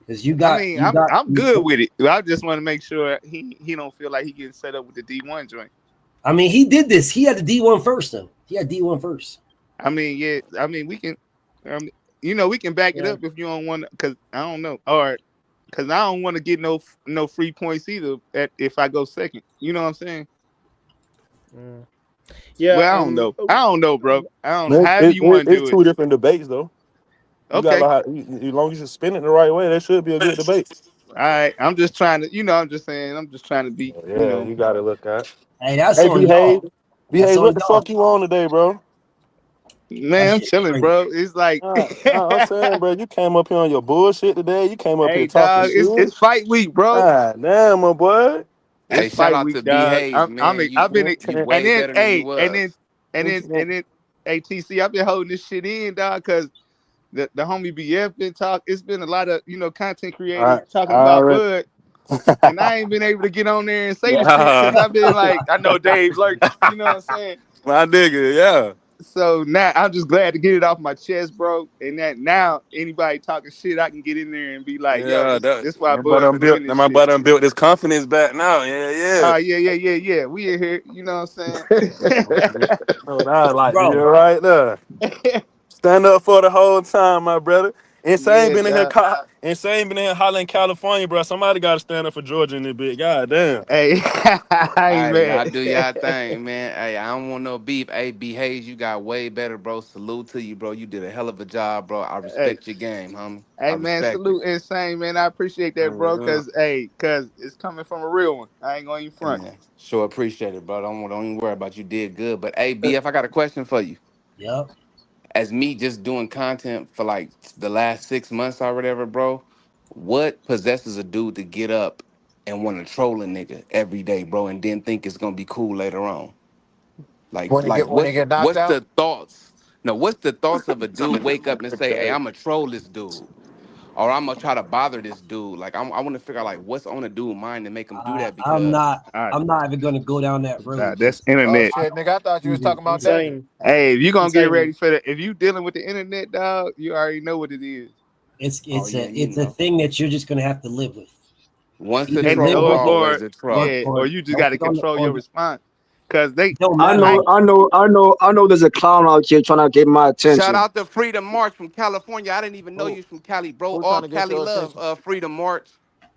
Speaker 1: Because you got.
Speaker 6: I'm good with it. I just want to make sure he don't feel like he getting set up with the D1 joint.
Speaker 1: I mean, he did this. He had the D1 first, though. He had D1 first.
Speaker 6: I mean, yeah. I mean, we can. We can back it up if you don't want to. Because I don't know. Or because I don't want to get no free points either. If I go second, you know what I'm saying?
Speaker 4: Yeah.
Speaker 6: Well, I don't know. I don't know, bro. I don't know. However you want to do it.
Speaker 11: It's two different debates, though.
Speaker 6: Okay.
Speaker 11: As long as you spin it the right way, that should be a good debate.
Speaker 6: All right. I'm just trying to. I'm just saying. I'm just trying to be.
Speaker 11: Yeah, you got to look at.
Speaker 1: Hey, that's on
Speaker 11: B-Hayes.
Speaker 1: y'all.
Speaker 11: B-Hayes, what the fuck you on today, bro?
Speaker 6: Man, I'm chilling, bro. It's like
Speaker 11: I'm saying, bro, you came up here on your bullshit today. You came up here talking shit.
Speaker 6: It's fight week, bro.
Speaker 11: Ah, damn, my boy.
Speaker 7: Hey, shout out to B Hayes, man.
Speaker 6: I've been
Speaker 7: you way better than you was.
Speaker 6: and then TC, I've been holding this shit in, dog, because the homie BF been talking. It's been a lot of content creators talking about Bud. And I ain't been able to get on there and say the shit because I've been like, I know Dave lurking, you know what I'm saying?
Speaker 11: My nigga, yeah.
Speaker 6: So now I'm just glad to get it off my chest, bro. And that now anybody talking shit, I can get in there and be like, yo, this why Bud built.
Speaker 11: My butt done built this confidence back now. Yeah.
Speaker 6: Yeah. We in here, you know what I'm saying?
Speaker 11: I like you right there. Stand up for the whole time, my brother. Insane
Speaker 6: Yeah,
Speaker 11: been in here.
Speaker 6: dog.
Speaker 11: Insane been in here hollering California, bro. Somebody got to stand up for Georgia in this bit. God damn.
Speaker 6: Hey, hey,
Speaker 7: Hey,
Speaker 6: man.
Speaker 7: y'all do y'all thing, man. Hey, I don't want no beef. Hey, B Hayes, you got way better, bro. Salute to you, bro. You did a hell of a job, bro. I
Speaker 6: Hey,
Speaker 7: respect your game, homie. I
Speaker 6: hey, man.
Speaker 7: respect it.
Speaker 6: Salute Insane, man. I appreciate that, bro. Cause it's coming from a real one. I ain't going to
Speaker 7: Hey,
Speaker 6: front.
Speaker 7: man. Sure appreciate it, bro. Don't even worry about you did good. But hey, BF, I got a question for you.
Speaker 1: Yep.
Speaker 7: As me just doing content for like the last 6 months or whatever, bro, what possesses a dude to get up and want to troll a nigga every day, bro, and then think it's gonna be cool later on? Like
Speaker 3: When he get knocked
Speaker 7: what's
Speaker 3: out.
Speaker 7: the thoughts? No, what's the thoughts of a dude wake up and say, "Hey, I'm gonna troll this dude," or "I'm gonna try to bother this dude"? Like I want to figure out like what's on a dude's mind to make him do that
Speaker 1: I'm
Speaker 7: because
Speaker 1: not.
Speaker 6: All right.
Speaker 1: I'm not even going to go down that road
Speaker 6: That's
Speaker 1: because
Speaker 3: Oh
Speaker 6: internet.
Speaker 1: I
Speaker 3: shit, nigga! I thought you was
Speaker 1: even
Speaker 3: talking about Devin.
Speaker 4: Insane.
Speaker 6: Hey, if you gonna get ready
Speaker 4: Insane.
Speaker 6: for that, if you dealing with the internet, dog, you already know what it is.
Speaker 1: it's
Speaker 7: oh
Speaker 1: it's
Speaker 7: yeah,
Speaker 1: a
Speaker 7: you
Speaker 1: it's a
Speaker 7: know,
Speaker 1: thing that you're just going to have to live with.
Speaker 7: once a
Speaker 1: Either
Speaker 6: And
Speaker 1: live
Speaker 7: troll,
Speaker 1: with it,
Speaker 7: always
Speaker 6: or
Speaker 7: a
Speaker 1: or
Speaker 7: troll.
Speaker 6: yeah, or
Speaker 1: or
Speaker 6: you just got to control your response, cause
Speaker 1: it
Speaker 6: they.
Speaker 1: don't
Speaker 10: I
Speaker 1: matter how.
Speaker 10: know,
Speaker 6: I
Speaker 10: I know, I know, I know. There's a clown out here trying to get my
Speaker 7: Shout
Speaker 10: attention.
Speaker 7: out to Freedom March from California. I didn't even know you
Speaker 3: Who
Speaker 7: was from Cali, bro.
Speaker 3: who
Speaker 7: All
Speaker 3: trying to get
Speaker 7: Cali
Speaker 3: your
Speaker 7: love,
Speaker 3: attention?
Speaker 7: Freedom March.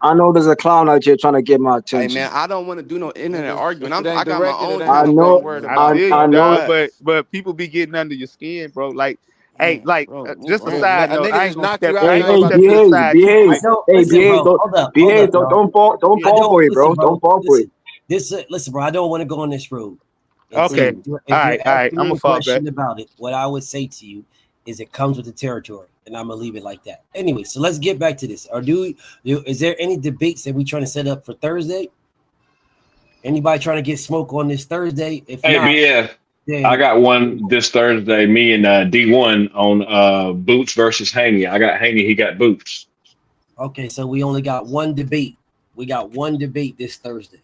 Speaker 10: I know there's a clown out here trying to get my
Speaker 7: Hey man,
Speaker 10: attention.
Speaker 7: I don't want to do no internet
Speaker 3: Nigga,
Speaker 7: arguing.
Speaker 3: if it
Speaker 7: I
Speaker 3: ain't
Speaker 7: got my
Speaker 3: directed, it
Speaker 7: own
Speaker 3: ain't
Speaker 10: I
Speaker 7: channel,
Speaker 3: gonna
Speaker 7: bro. I'm
Speaker 10: know,
Speaker 3: get
Speaker 7: worried
Speaker 3: you.
Speaker 6: I
Speaker 7: about
Speaker 10: I
Speaker 7: it,
Speaker 6: feel
Speaker 10: I
Speaker 6: you,
Speaker 7: bro.
Speaker 10: know.
Speaker 6: dog,
Speaker 7: Facts.
Speaker 6: but people be getting under your skin, bro. Like, hey,
Speaker 7: Man,
Speaker 6: like
Speaker 7: bro,
Speaker 6: just a
Speaker 3: Nigga,
Speaker 6: side
Speaker 3: a
Speaker 6: note.
Speaker 3: nigga
Speaker 6: I
Speaker 3: just
Speaker 6: ain't gonna
Speaker 3: knocked
Speaker 6: step.
Speaker 3: you out.
Speaker 6: I
Speaker 10: Hey,
Speaker 6: ain't
Speaker 3: Now
Speaker 6: gonna
Speaker 3: you
Speaker 10: hey,
Speaker 3: about
Speaker 6: step
Speaker 3: to
Speaker 6: to the
Speaker 10: behave,
Speaker 6: side too
Speaker 10: behave.
Speaker 6: quick.
Speaker 1: So
Speaker 10: Hey,
Speaker 1: listen,
Speaker 10: behave,
Speaker 1: bro.
Speaker 10: don't
Speaker 1: Hold up, hold
Speaker 10: behave,
Speaker 1: up, y'all.
Speaker 10: don't
Speaker 1: I
Speaker 6: Yeah.
Speaker 10: fall
Speaker 1: don't
Speaker 10: for it, bro.
Speaker 1: listen,
Speaker 10: Don't
Speaker 1: bro.
Speaker 10: fall for it.
Speaker 1: Listen, bro. I don't want to go on this road. And
Speaker 6: Okay.
Speaker 1: see,
Speaker 6: All
Speaker 1: if you're
Speaker 6: right. All right.
Speaker 1: asking
Speaker 6: I'm
Speaker 1: me
Speaker 6: gonna
Speaker 1: a
Speaker 6: fall back.
Speaker 1: question about it, what I would say to you is it comes with the territory, and I'm gonna leave it like that. Anyway, so let's get back to this. Or is there any debates that we trying to set up for Thursday? Anybody trying to get smoke on this Thursday? If
Speaker 13: Hey,
Speaker 1: not,
Speaker 13: BF, I
Speaker 1: then
Speaker 13: got one this Thursday. Me and D1 on Boots versus Haney. I got Haney. He got Boots.
Speaker 1: okay. So we only got one debate. We got one debate this Thursday,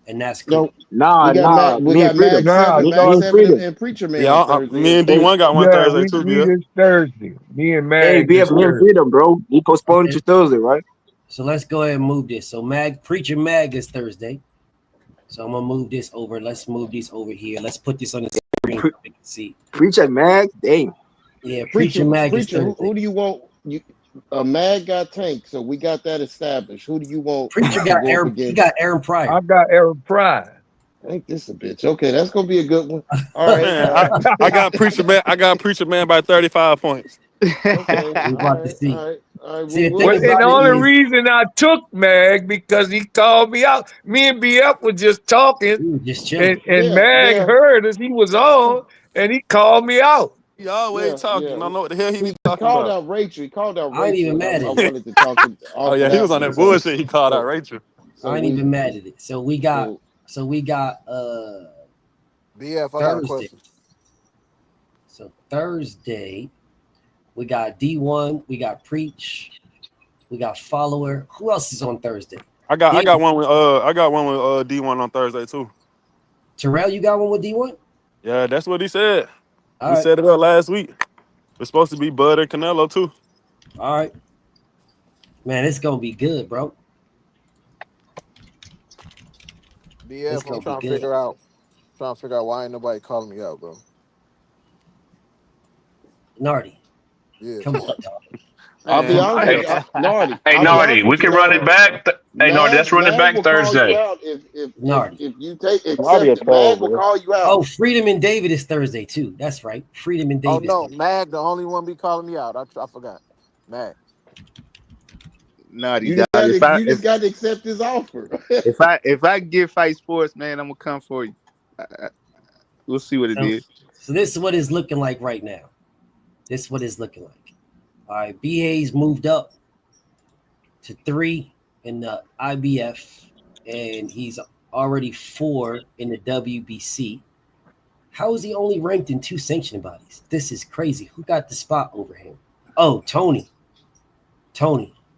Speaker 1: and that's cool.
Speaker 12: No,
Speaker 10: Nah, nah.
Speaker 12: We
Speaker 10: Me and
Speaker 12: got
Speaker 10: freedom,
Speaker 12: Mag
Speaker 2: Nah,
Speaker 12: Seven,
Speaker 10: me,
Speaker 12: Mag
Speaker 10: me
Speaker 2: dog.
Speaker 10: and
Speaker 12: Seven,
Speaker 10: freedom.
Speaker 12: and Preacher Man
Speaker 11: Yeah,
Speaker 12: on Thursday
Speaker 11: me
Speaker 12: as
Speaker 11: and
Speaker 10: Hey,
Speaker 12: well.
Speaker 11: D1 got one
Speaker 2: Yeah,
Speaker 11: Thursday
Speaker 2: we
Speaker 11: too,
Speaker 2: we
Speaker 11: BF.
Speaker 2: this Thursday. Me and
Speaker 10: hey,
Speaker 2: Mag this
Speaker 10: BF, me and
Speaker 2: Thursday.
Speaker 10: freedom, bro. We postponed
Speaker 1: Okay.
Speaker 10: to Thursday, right?
Speaker 1: So let's go ahead and move this. So Preacher Mag is Thursday. So I'm gonna move this over. Let's move these over here. Let's put this on the screen
Speaker 10: Pre-
Speaker 1: so we can see.
Speaker 10: Preacher Mag, dang.
Speaker 1: Yeah, Preacher
Speaker 12: Preacher,
Speaker 1: Mag is
Speaker 12: Preacher,
Speaker 1: Thursday.
Speaker 12: who do you want? You Mag got Tank, so we got that established. Who do you want
Speaker 1: Preacher
Speaker 12: to
Speaker 1: got
Speaker 12: go up
Speaker 1: Aaron. He
Speaker 12: against?
Speaker 1: got Aaron
Speaker 2: I
Speaker 1: Pryor.
Speaker 2: got Eric Pryor.
Speaker 12: Ain't this a bitch? Okay, that's gonna be a good one. All right,
Speaker 11: Man,
Speaker 12: all right.
Speaker 11: I got preacher man. I got preacher man by 35 points.
Speaker 12: Okay,
Speaker 1: We
Speaker 12: all
Speaker 1: about to
Speaker 12: right,
Speaker 1: see.
Speaker 12: all right, all right.
Speaker 1: See, the
Speaker 12: We'll
Speaker 1: thing
Speaker 2: Well, and the
Speaker 1: about
Speaker 12: see.
Speaker 1: it
Speaker 2: only
Speaker 1: is,
Speaker 2: reason I took Mag because he called me out. Me and BF was just talking,
Speaker 1: we were just chilling.
Speaker 2: and
Speaker 12: Yeah,
Speaker 2: Mag
Speaker 12: yeah,
Speaker 2: heard us. He was on, and he called me out.
Speaker 11: He always
Speaker 12: yeah,
Speaker 11: talking. I
Speaker 12: yeah.
Speaker 11: don't know what the hell he be
Speaker 12: He
Speaker 11: talking
Speaker 12: called
Speaker 11: about.
Speaker 12: out Rachel. He called out
Speaker 1: I ain't
Speaker 12: Rachel,
Speaker 1: even
Speaker 12: and
Speaker 1: mad
Speaker 12: I
Speaker 1: at it.
Speaker 12: wanted to talk
Speaker 11: Oh
Speaker 12: off of
Speaker 11: yeah, he was
Speaker 12: that
Speaker 11: on
Speaker 12: one.
Speaker 11: that bullshit. He called out
Speaker 12: So,
Speaker 11: Rachel.
Speaker 12: so
Speaker 1: I ain't
Speaker 12: we,
Speaker 1: even mad at it. So we got.
Speaker 12: so
Speaker 1: So we got
Speaker 3: BF, I got a
Speaker 1: Thursday.
Speaker 3: question.
Speaker 1: So Thursday we got D1. We got Preach. We got Follower. Who else is on Thursday?
Speaker 11: I got one with D1 on Thursday too.
Speaker 1: Terrell, you got one with D1?
Speaker 11: Yeah, that's what he said.
Speaker 1: All
Speaker 11: He
Speaker 1: right.
Speaker 11: set it up last week. It's supposed to be Bud and Canelo too.
Speaker 1: All right. Man, it's gonna be good, bro. It's
Speaker 3: BF, I'm
Speaker 1: gonna be
Speaker 3: trying to
Speaker 1: good.
Speaker 3: trying to figure out why ain't nobody calling me out, bro.
Speaker 1: Nardi,
Speaker 3: Yeah.
Speaker 1: come on, dog.
Speaker 12: I'll be
Speaker 11: Man,
Speaker 12: honest
Speaker 13: Hey,
Speaker 12: with you, Nardi.
Speaker 13: hey,
Speaker 12: I'll be
Speaker 13: Nardy,
Speaker 12: honest
Speaker 13: we
Speaker 12: with you,
Speaker 13: can run
Speaker 12: Nardi.
Speaker 13: it back. Hey, Nardy, let's run it
Speaker 12: Mag
Speaker 13: back
Speaker 12: will call you
Speaker 13: Thursday.
Speaker 12: out
Speaker 1: Nardi.
Speaker 12: if you take
Speaker 11: Bobby a
Speaker 12: accept it.
Speaker 11: troll,
Speaker 12: Mag will
Speaker 11: bro.
Speaker 12: call you out.
Speaker 1: Oh, Freedom and David is Thursday too. That's right. Freedom and
Speaker 3: Oh
Speaker 1: David is
Speaker 3: no,
Speaker 1: Thursday.
Speaker 3: Mag, the only one be calling me out. I forgot. Mag.
Speaker 6: Naughty
Speaker 12: You
Speaker 6: dog.
Speaker 12: just got to you just got to accept his offer.
Speaker 6: If I get Fight Sports, man, I'm gonna come for you. We'll see what it
Speaker 1: So,
Speaker 6: is.
Speaker 1: so this is what it's looking like right now. This is what it's looking like. All right, BA's moved up to 3 in the IBF, and he's already 4 in the WBC. How is he only ranked in 2 sanctioning bodies? This is crazy. Who got the spot over him? Oh, Tony.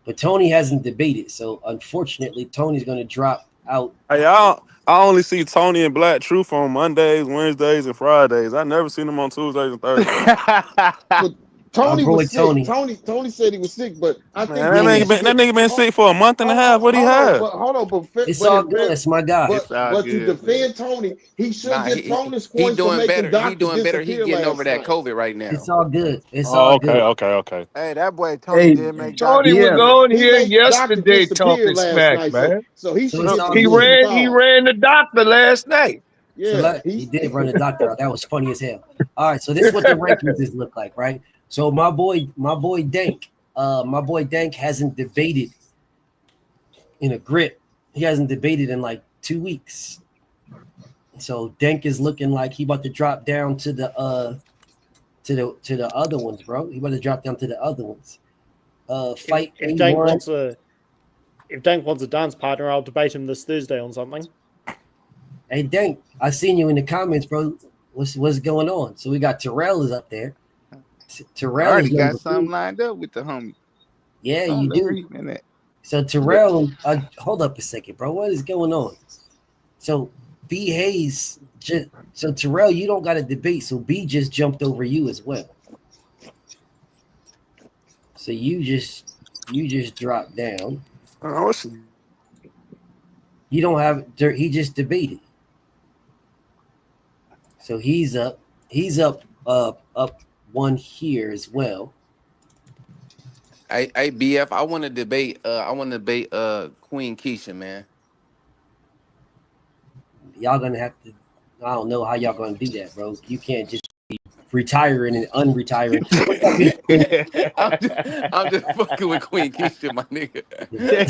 Speaker 1: But Tony hasn't debated, so unfortunately, Tony's going to drop out.
Speaker 11: Hey, I only see Tony and Black Truth on Mondays, Wednesdays, and Fridays. I never seen them on Tuesdays and Thursdays.
Speaker 12: But
Speaker 1: My
Speaker 12: Tony
Speaker 1: boy
Speaker 12: was sick.
Speaker 1: Tony.
Speaker 12: Tony said he was sick, but I think
Speaker 11: Man,
Speaker 1: Yeah,
Speaker 11: that nigga been sick for a month and a half. What he have?
Speaker 12: hold on,
Speaker 1: it's
Speaker 12: but
Speaker 1: all
Speaker 12: in
Speaker 1: good.
Speaker 12: fair,
Speaker 1: It's my guy.
Speaker 6: It's all
Speaker 12: but to
Speaker 6: good, man.
Speaker 12: defend Tony, he should
Speaker 7: Nah,
Speaker 12: get
Speaker 7: he
Speaker 12: bonus
Speaker 7: he
Speaker 12: points for
Speaker 7: doing
Speaker 12: making
Speaker 7: better. He
Speaker 12: Doctor
Speaker 7: doing better. He
Speaker 12: disappear
Speaker 7: getting over
Speaker 12: last
Speaker 7: that
Speaker 12: night.
Speaker 7: COVID right now.
Speaker 1: It's all good. It's
Speaker 11: Oh,
Speaker 1: all
Speaker 11: okay,
Speaker 1: good.
Speaker 11: okay.
Speaker 14: Hey, that boy Tony
Speaker 10: Hey,
Speaker 14: did make
Speaker 2: Tony
Speaker 14: Doctor
Speaker 2: was
Speaker 10: BF.
Speaker 2: on
Speaker 12: He
Speaker 2: here
Speaker 12: made Doctor
Speaker 2: yesterday
Speaker 12: disappear
Speaker 2: talking
Speaker 12: last
Speaker 2: smack,
Speaker 12: night,
Speaker 2: man.
Speaker 12: so he
Speaker 1: So
Speaker 12: should
Speaker 1: it's
Speaker 12: get
Speaker 1: all
Speaker 12: some
Speaker 2: He
Speaker 1: good.
Speaker 12: decent
Speaker 2: ran he
Speaker 12: calls.
Speaker 2: ran the doctor last night.
Speaker 12: Yeah,
Speaker 1: He did run the doctor out. That was funny as hell. All right, so this is what the rankings is look like, right? So my boy Dank, hasn't debated in a grip. He hasn't debated in like 2 weeks. So Dank is looking like he about to drop down to the other ones, bro. He about to drop down to the other ones. Fight
Speaker 4: If Dank
Speaker 1: A1.
Speaker 4: wants a dance partner, I'll debate him this Thursday on something.
Speaker 1: Hey Dank, I seen you in the comments, bro. What's going on? So we got Terrell is up there.
Speaker 6: I
Speaker 1: Terrell
Speaker 6: already
Speaker 1: is
Speaker 6: got
Speaker 1: number
Speaker 6: something
Speaker 1: 3.
Speaker 6: lined up with the homie.
Speaker 1: Yeah,
Speaker 6: I don't
Speaker 1: you
Speaker 6: know where
Speaker 1: do.
Speaker 6: he been at.
Speaker 1: So Terrell, hold up a second, bro. What is going on? So B Hayes, so Terrell, you don't got a debate. So B just jumped over you as well. So you just dropped down.
Speaker 11: Oh,
Speaker 1: You don't have. He just debated. So he's up. He's up one here as well.
Speaker 7: Hey, BF, I want to debate. Queen Keisha, man.
Speaker 1: Y'all gonna have to. I don't know how y'all gonna do that, bro. You can't just be retiring and unretiring.
Speaker 7: I'm just fucking with Queen Keisha, my nigga.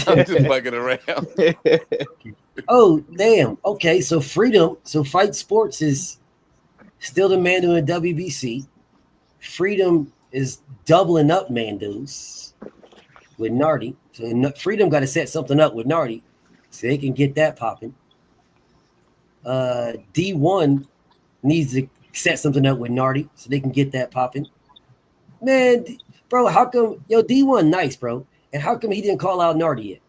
Speaker 7: I'm just fucking around.
Speaker 1: Oh, damn. Okay, so Freedom. So Fight Sports is still the man doing WBC. Freedom is doubling up Mandos with Nardi. So Freedom got to set something up with Nardi so they can get that popping. D1 needs to set something up with Nardi so they can get that popping. Man, bro, how come D1 nice, bro? And how come he didn't call out Nardi yet?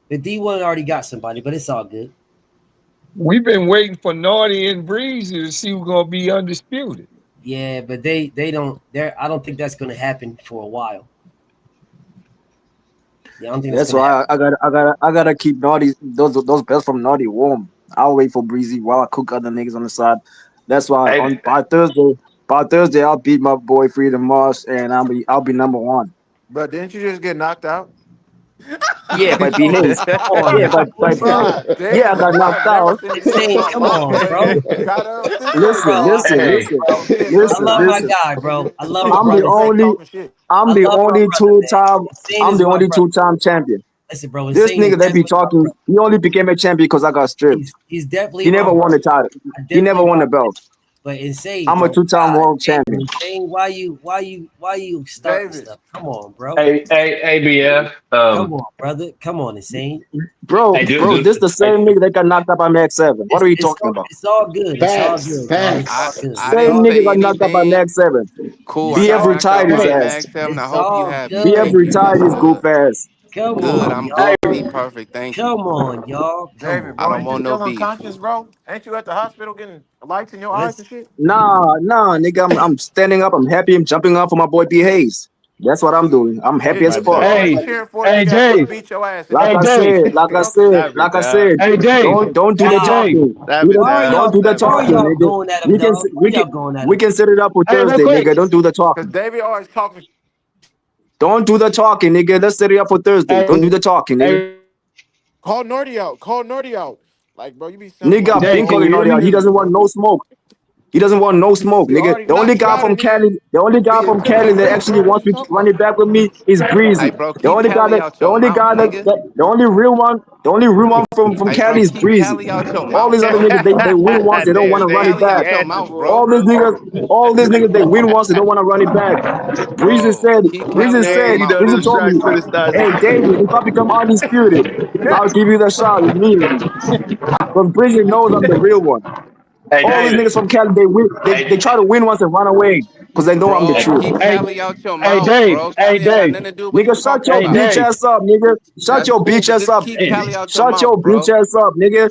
Speaker 1: The D1 already got somebody, but it's all good.
Speaker 2: We've been waiting for Naughty and Breezy to see who's gonna be undisputed.
Speaker 1: Yeah, but they don't. I don't think that's going to happen for a while. Yeah, I don't think
Speaker 10: That's why I gotta keep Naughty those belts from Naughty warm. I'll wait for Breezy while I cook other niggas on the side. That's why by Thursday I'll beat my boy Freedom Moss and I'll be number 1.
Speaker 14: But didn't you just get knocked out?
Speaker 10: Yeah, by B Hayes.
Speaker 1: Come on,
Speaker 10: Yeah, by
Speaker 14: God damn,
Speaker 10: yeah, I got
Speaker 14: bro,
Speaker 10: knocked
Speaker 14: I've never
Speaker 10: out.
Speaker 14: seen you get
Speaker 1: Insane.
Speaker 14: so
Speaker 1: Come on,
Speaker 14: much,
Speaker 1: bro.
Speaker 14: man. Gotta think
Speaker 10: Listen,
Speaker 14: bro.
Speaker 10: listen,
Speaker 1: Hey,
Speaker 10: listen,
Speaker 1: bro. I
Speaker 10: listen,
Speaker 1: love my
Speaker 10: listen.
Speaker 1: guy, bro. I love my
Speaker 10: I'm the
Speaker 1: brother.
Speaker 10: only
Speaker 14: Talking shit.
Speaker 10: I'm
Speaker 1: I
Speaker 10: the
Speaker 1: love my
Speaker 10: only
Speaker 1: brother, man. Insane
Speaker 10: I'm
Speaker 1: is
Speaker 10: the
Speaker 1: my
Speaker 10: only
Speaker 1: brother.
Speaker 10: 2-time champion.
Speaker 1: Listen, bro.
Speaker 10: This
Speaker 1: Insane is
Speaker 10: nigga that be
Speaker 1: definitely my
Speaker 10: talking,
Speaker 1: brother.
Speaker 10: he only became a champion because I got stripped.
Speaker 1: He's definitely
Speaker 10: He
Speaker 1: my
Speaker 10: never won
Speaker 1: brother.
Speaker 10: the title.
Speaker 1: I
Speaker 10: He never
Speaker 1: definitely
Speaker 10: won the
Speaker 1: rock with
Speaker 10: belt.
Speaker 1: him. But Insane,
Speaker 10: I'm a
Speaker 1: bro.
Speaker 10: 2-time
Speaker 1: God
Speaker 10: world
Speaker 1: damn,
Speaker 10: champion.
Speaker 1: Insane. Why you starting
Speaker 14: David.
Speaker 1: stuff? Come on, bro.
Speaker 13: ABF.
Speaker 1: Come on, brother. Come on, Insane.
Speaker 10: Bro,
Speaker 13: Hey,
Speaker 10: this the same nigga that got knocked out by Mag 7. What are you talking about?
Speaker 1: It's all good. It's all good, bro. It's all
Speaker 12: Facts.
Speaker 1: good.
Speaker 7: I
Speaker 1: It's
Speaker 10: Same
Speaker 7: didn't
Speaker 1: all
Speaker 10: nigga
Speaker 7: say
Speaker 10: got knocked out by
Speaker 7: anything.
Speaker 10: Mag 7.
Speaker 7: Cool. I
Speaker 1: It's
Speaker 10: BF
Speaker 7: got
Speaker 1: all
Speaker 7: knocked out
Speaker 10: retired
Speaker 7: by
Speaker 10: his
Speaker 1: good.
Speaker 7: that
Speaker 10: ass.
Speaker 7: Mag 7. I
Speaker 1: It's
Speaker 7: hope you
Speaker 1: all
Speaker 7: happy.
Speaker 10: BF
Speaker 1: good.
Speaker 7: Thank you.
Speaker 10: retired his goof ass.
Speaker 1: Come
Speaker 7: Good.
Speaker 1: on,
Speaker 7: I'm
Speaker 1: y'all.
Speaker 7: good. P perfect. Thank you.
Speaker 1: Come on, y'all. Come
Speaker 14: David,
Speaker 1: on.
Speaker 7: I
Speaker 14: bro,
Speaker 7: don't
Speaker 14: ain't you
Speaker 7: want no
Speaker 14: still
Speaker 7: beef.
Speaker 14: unconscious, bro? Ain't you at the hospital getting lights in your eyes
Speaker 1: Let's
Speaker 14: and shit?
Speaker 10: Nah, nigga, I'm standing up. I'm happy. I'm jumping up for my boy B Hayes. That's what I'm doing. I'm
Speaker 14: Yeah,
Speaker 10: happy as
Speaker 14: you
Speaker 12: Like
Speaker 14: should
Speaker 10: fuck.
Speaker 12: that.
Speaker 14: always be
Speaker 8: Hey,
Speaker 14: cheering for the
Speaker 8: hey,
Speaker 14: nigga after he
Speaker 8: Dave.
Speaker 14: beat your ass and
Speaker 10: Like
Speaker 8: Hey,
Speaker 10: I
Speaker 14: everything.
Speaker 8: Dave.
Speaker 10: said, like
Speaker 14: You
Speaker 10: I
Speaker 14: know what I'm
Speaker 10: said,
Speaker 14: saying?
Speaker 6: Stop it,
Speaker 10: like I
Speaker 6: dog.
Speaker 10: said,
Speaker 8: Hey, Dave.
Speaker 10: don't do the
Speaker 8: Hey,
Speaker 1: Nah.
Speaker 8: Dave.
Speaker 10: talking.
Speaker 6: Stop it,
Speaker 1: Why are
Speaker 6: dog.
Speaker 1: y'all
Speaker 10: Don't do the
Speaker 6: Stop it,
Speaker 1: why are
Speaker 10: talking,
Speaker 6: dog.
Speaker 1: y'all
Speaker 10: nigga.
Speaker 1: going at him,
Speaker 10: We can
Speaker 1: dog? Why
Speaker 10: we can
Speaker 1: y'all going at
Speaker 10: we
Speaker 1: him?
Speaker 10: can set it up for
Speaker 8: Hey, real
Speaker 10: Thursday,
Speaker 8: quick.
Speaker 10: nigga. Don't do the
Speaker 14: Because
Speaker 10: talking.
Speaker 14: David always talking.
Speaker 10: Don't do the talking, nigga. Let's set it up for Thursday. Don't do
Speaker 8: Hey,
Speaker 10: the talking, nigga.
Speaker 8: hey,
Speaker 14: Call Nordy out. Call Nordy out. Like, bro, you be sounding
Speaker 10: Nigga,
Speaker 14: like
Speaker 10: I've
Speaker 14: some
Speaker 10: been
Speaker 8: Dave, can
Speaker 10: calling
Speaker 8: you
Speaker 14: old
Speaker 8: hear
Speaker 10: Naughty out.
Speaker 8: me?
Speaker 10: He
Speaker 14: nigga,
Speaker 10: doesn't want
Speaker 14: bro.
Speaker 10: no smoke. He doesn't want no smoke,
Speaker 14: We
Speaker 10: nigga.
Speaker 14: already
Speaker 10: The only
Speaker 14: knocked you
Speaker 10: guy
Speaker 14: out
Speaker 10: from
Speaker 14: in here.
Speaker 10: Cali, the only
Speaker 14: You
Speaker 10: guy
Speaker 14: being
Speaker 10: from
Speaker 14: petty
Speaker 10: Cali
Speaker 14: as
Speaker 10: that
Speaker 14: hell,
Speaker 10: actually
Speaker 14: bro. What
Speaker 10: wants
Speaker 14: you
Speaker 10: me to
Speaker 14: talking
Speaker 10: run
Speaker 14: about?
Speaker 10: it back with me is
Speaker 7: Hey,
Speaker 10: Breezy.
Speaker 7: bro,
Speaker 10: The
Speaker 7: keep
Speaker 10: only guy
Speaker 7: Cali
Speaker 10: that,
Speaker 7: out your mouth, nigga.
Speaker 10: the only real one from
Speaker 7: Hey, bro,
Speaker 10: Cali is
Speaker 7: keep
Speaker 10: Breezy.
Speaker 7: Cali out your
Speaker 10: All
Speaker 7: mouth,
Speaker 10: these other
Speaker 7: bro.
Speaker 10: niggas, they win once, they don't want
Speaker 7: Keep
Speaker 10: to
Speaker 6: Damn,
Speaker 10: run it
Speaker 7: Cali
Speaker 6: he
Speaker 10: back.
Speaker 7: out your
Speaker 6: had to,
Speaker 7: mouth,
Speaker 6: boy.
Speaker 10: All
Speaker 7: bro.
Speaker 10: these niggas, they win once, they don't want to run it back. Breezy
Speaker 7: Bro,
Speaker 10: said,
Speaker 7: keep
Speaker 10: Breezy
Speaker 7: Cali out your
Speaker 10: said,
Speaker 6: Man, you
Speaker 7: mouth,
Speaker 6: know
Speaker 10: Breezy
Speaker 6: them
Speaker 7: nigga.
Speaker 10: told
Speaker 6: shots
Speaker 10: me,
Speaker 6: for the stars.
Speaker 10: hey David, if I become undisputed, I'll give you the shot immediately. Because Breezy knows I'm the real one.
Speaker 13: Hey,
Speaker 10: All these
Speaker 13: David.
Speaker 10: niggas from Cali, they win. They
Speaker 13: Hey,
Speaker 10: try to win once and run away because they know I'm the
Speaker 7: Bro,
Speaker 13: hey,
Speaker 10: truth.
Speaker 7: keep
Speaker 8: Hey,
Speaker 7: Cali out your
Speaker 8: hey,
Speaker 7: mouth,
Speaker 8: Dave.
Speaker 7: bro.
Speaker 8: Hey,
Speaker 7: Cali ain't got
Speaker 8: Dave.
Speaker 7: nothing to do with what
Speaker 10: Nigga,
Speaker 7: you
Speaker 10: shut
Speaker 7: talking
Speaker 10: your
Speaker 8: Hey,
Speaker 7: about.
Speaker 10: bitch
Speaker 8: Dave.
Speaker 10: ass up, nigga. Shut
Speaker 7: That's
Speaker 10: your
Speaker 7: cool,
Speaker 10: bitch
Speaker 7: but
Speaker 10: ass
Speaker 7: just
Speaker 10: up.
Speaker 7: keep
Speaker 8: Hey,
Speaker 7: Cali out your
Speaker 10: Shut
Speaker 7: mouth,
Speaker 10: your bitch
Speaker 7: bro.
Speaker 10: ass up, nigga.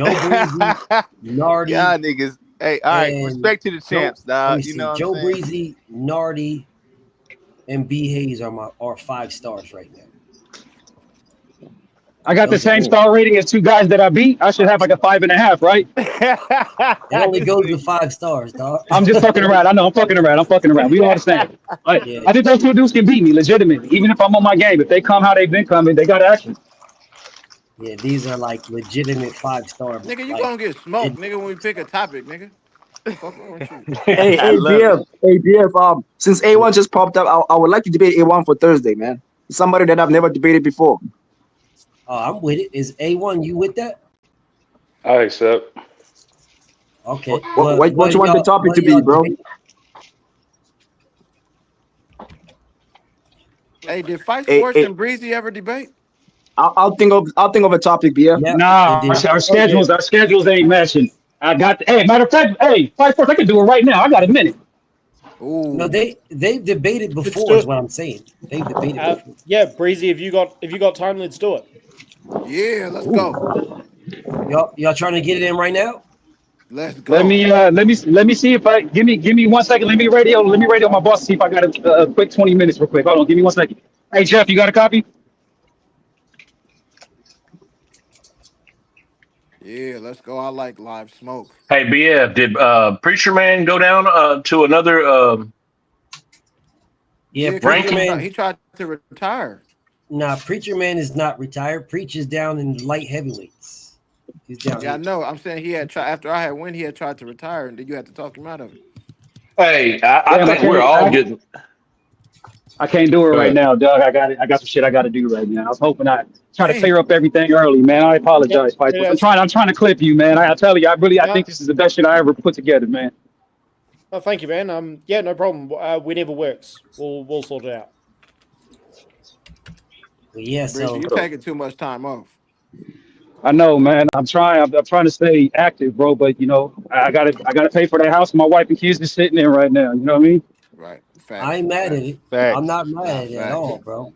Speaker 1: Joe Breezy, Nardi,
Speaker 6: Y'all niggas. Hey, all right.
Speaker 1: and
Speaker 6: Respect to the
Speaker 1: Joe.
Speaker 6: champs,
Speaker 1: Let me
Speaker 6: dog. You
Speaker 1: see.
Speaker 6: know what I'm
Speaker 1: Joe
Speaker 6: saying?
Speaker 1: Breezy, Nardi, and B Hayes are 5 stars right now.
Speaker 8: I got the
Speaker 1: Those are
Speaker 8: same star rating as 2 guys that I beat. I should have like a 5.5, right?
Speaker 1: it. Only
Speaker 6: This
Speaker 1: goes to
Speaker 6: nigga.
Speaker 1: 5 stars, dog.
Speaker 8: I'm just fucking around. I know I'm fucking around. I'm fucking around. We all understand. But
Speaker 1: Yeah,
Speaker 8: I think those 2 dudes can beat me legitimately. Even if I'm on my game, if they come how they've been coming, they got action.
Speaker 1: yeah. These are like legitimate 5-star.
Speaker 3: Nigga, you
Speaker 1: Like
Speaker 3: gonna get
Speaker 1: it.
Speaker 3: smoked, nigga, when we pick a topic, nigga. Fuck wrong with you?
Speaker 10: Hey,
Speaker 6: I
Speaker 10: hey,
Speaker 6: love it.
Speaker 10: BF, hey, BF. Since A1 just popped up, I would like to debate A1 for Thursday, man. Somebody that I've never debated before.
Speaker 1: I'm with it. Is A1 you with that?
Speaker 13: I accept.
Speaker 1: Okay.
Speaker 10: What you want the topic
Speaker 1: What
Speaker 10: to
Speaker 1: are
Speaker 10: be,
Speaker 1: y'all
Speaker 10: bro?
Speaker 1: debating?
Speaker 3: Hey, did Fight
Speaker 10: Hey,
Speaker 3: Sports
Speaker 10: hey,
Speaker 3: and Breezy ever debate?
Speaker 10: I'll think of a topic, BF.
Speaker 1: Yep, they
Speaker 8: Nah,
Speaker 1: did.
Speaker 8: our schedules ain't matching. I got. Hey, matter of fact, hey, Fight Force, I can do it right now. I got a minute.
Speaker 1: No,
Speaker 3: Ooh.
Speaker 1: they've debated
Speaker 4: Let's
Speaker 1: before,
Speaker 4: do
Speaker 1: is
Speaker 4: it.
Speaker 1: what I'm saying. They've debated before.
Speaker 4: Yeah, Breezy, if you got time, let's do it.
Speaker 3: Yeah, let's go.
Speaker 1: Y'all trying to get it in right now?
Speaker 3: Let's
Speaker 8: Let
Speaker 3: go.
Speaker 8: me see if I give me 1 second. Let me radio my boss, see if I got a quick 20 minutes real quick. Hold on, give me 1 second. Hey Jeff, you got a copy?
Speaker 3: Yeah, let's go. I like live smoke.
Speaker 13: Hey, BF, did Preacher Man go down to another
Speaker 1: Yeah,
Speaker 3: Yeah, because
Speaker 1: Preacher
Speaker 13: ranking?
Speaker 1: Man.
Speaker 3: he tried to retire.
Speaker 1: Nah, Preacher Man is not retired. Preach is down in light heavyweights. He's down
Speaker 3: Yeah, I
Speaker 1: here.
Speaker 3: know. I'm saying he had tried after I had win, he had tried to retire, and then you had to talk him out of it.
Speaker 13: Hey, I
Speaker 8: Damn,
Speaker 13: think we're all getting.
Speaker 8: I can't do it right now, Doug. I got some shit I got to do right now. I was hoping I try to
Speaker 3: Damn.
Speaker 8: clear up everything early, man. I apologize, Fight Force.
Speaker 4: Yes.
Speaker 8: I'm trying to clip you, man. I tell you, I think this is the best shit I ever put together, man.
Speaker 4: Oh, thank you, man. Yeah, no problem. Whenever works, we'll sort it out.
Speaker 1: But yeah,
Speaker 3: Breezy,
Speaker 1: so
Speaker 3: you taking too much time off.
Speaker 8: I know, man. I'm trying to stay active, bro. But you know, I gotta pay for that house my wife and kids is sitting in right now. You know what I mean?
Speaker 3: Right.
Speaker 1: I
Speaker 3: Facts.
Speaker 1: ain't mad at
Speaker 3: Facts.
Speaker 1: it. I'm
Speaker 6: Facts.
Speaker 1: not mad
Speaker 3: Nah,
Speaker 1: at it at
Speaker 3: facts.
Speaker 1: all, bro.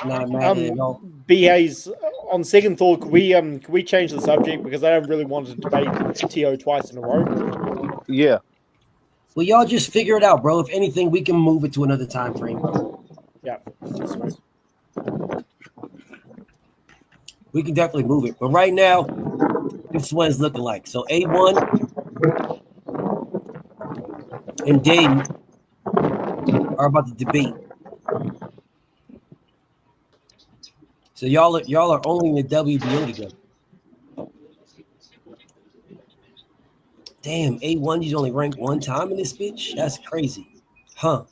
Speaker 1: Not mad at it at all.
Speaker 4: BA's on second thought, could we change the subject because I don't really want to debate TO twice in a row.
Speaker 6: Yeah.
Speaker 1: Well, y'all just figure it out, bro. If anything, we can move it to another time frame, bro.
Speaker 4: Yeah, sweet.
Speaker 1: We can definitely move it. But right now, this is what it's looking like. So A1 and Dave are about to debate. So y'all are only in the WBO together. Damn, A1, you only ranked one time in this bitch? That's crazy. Huh.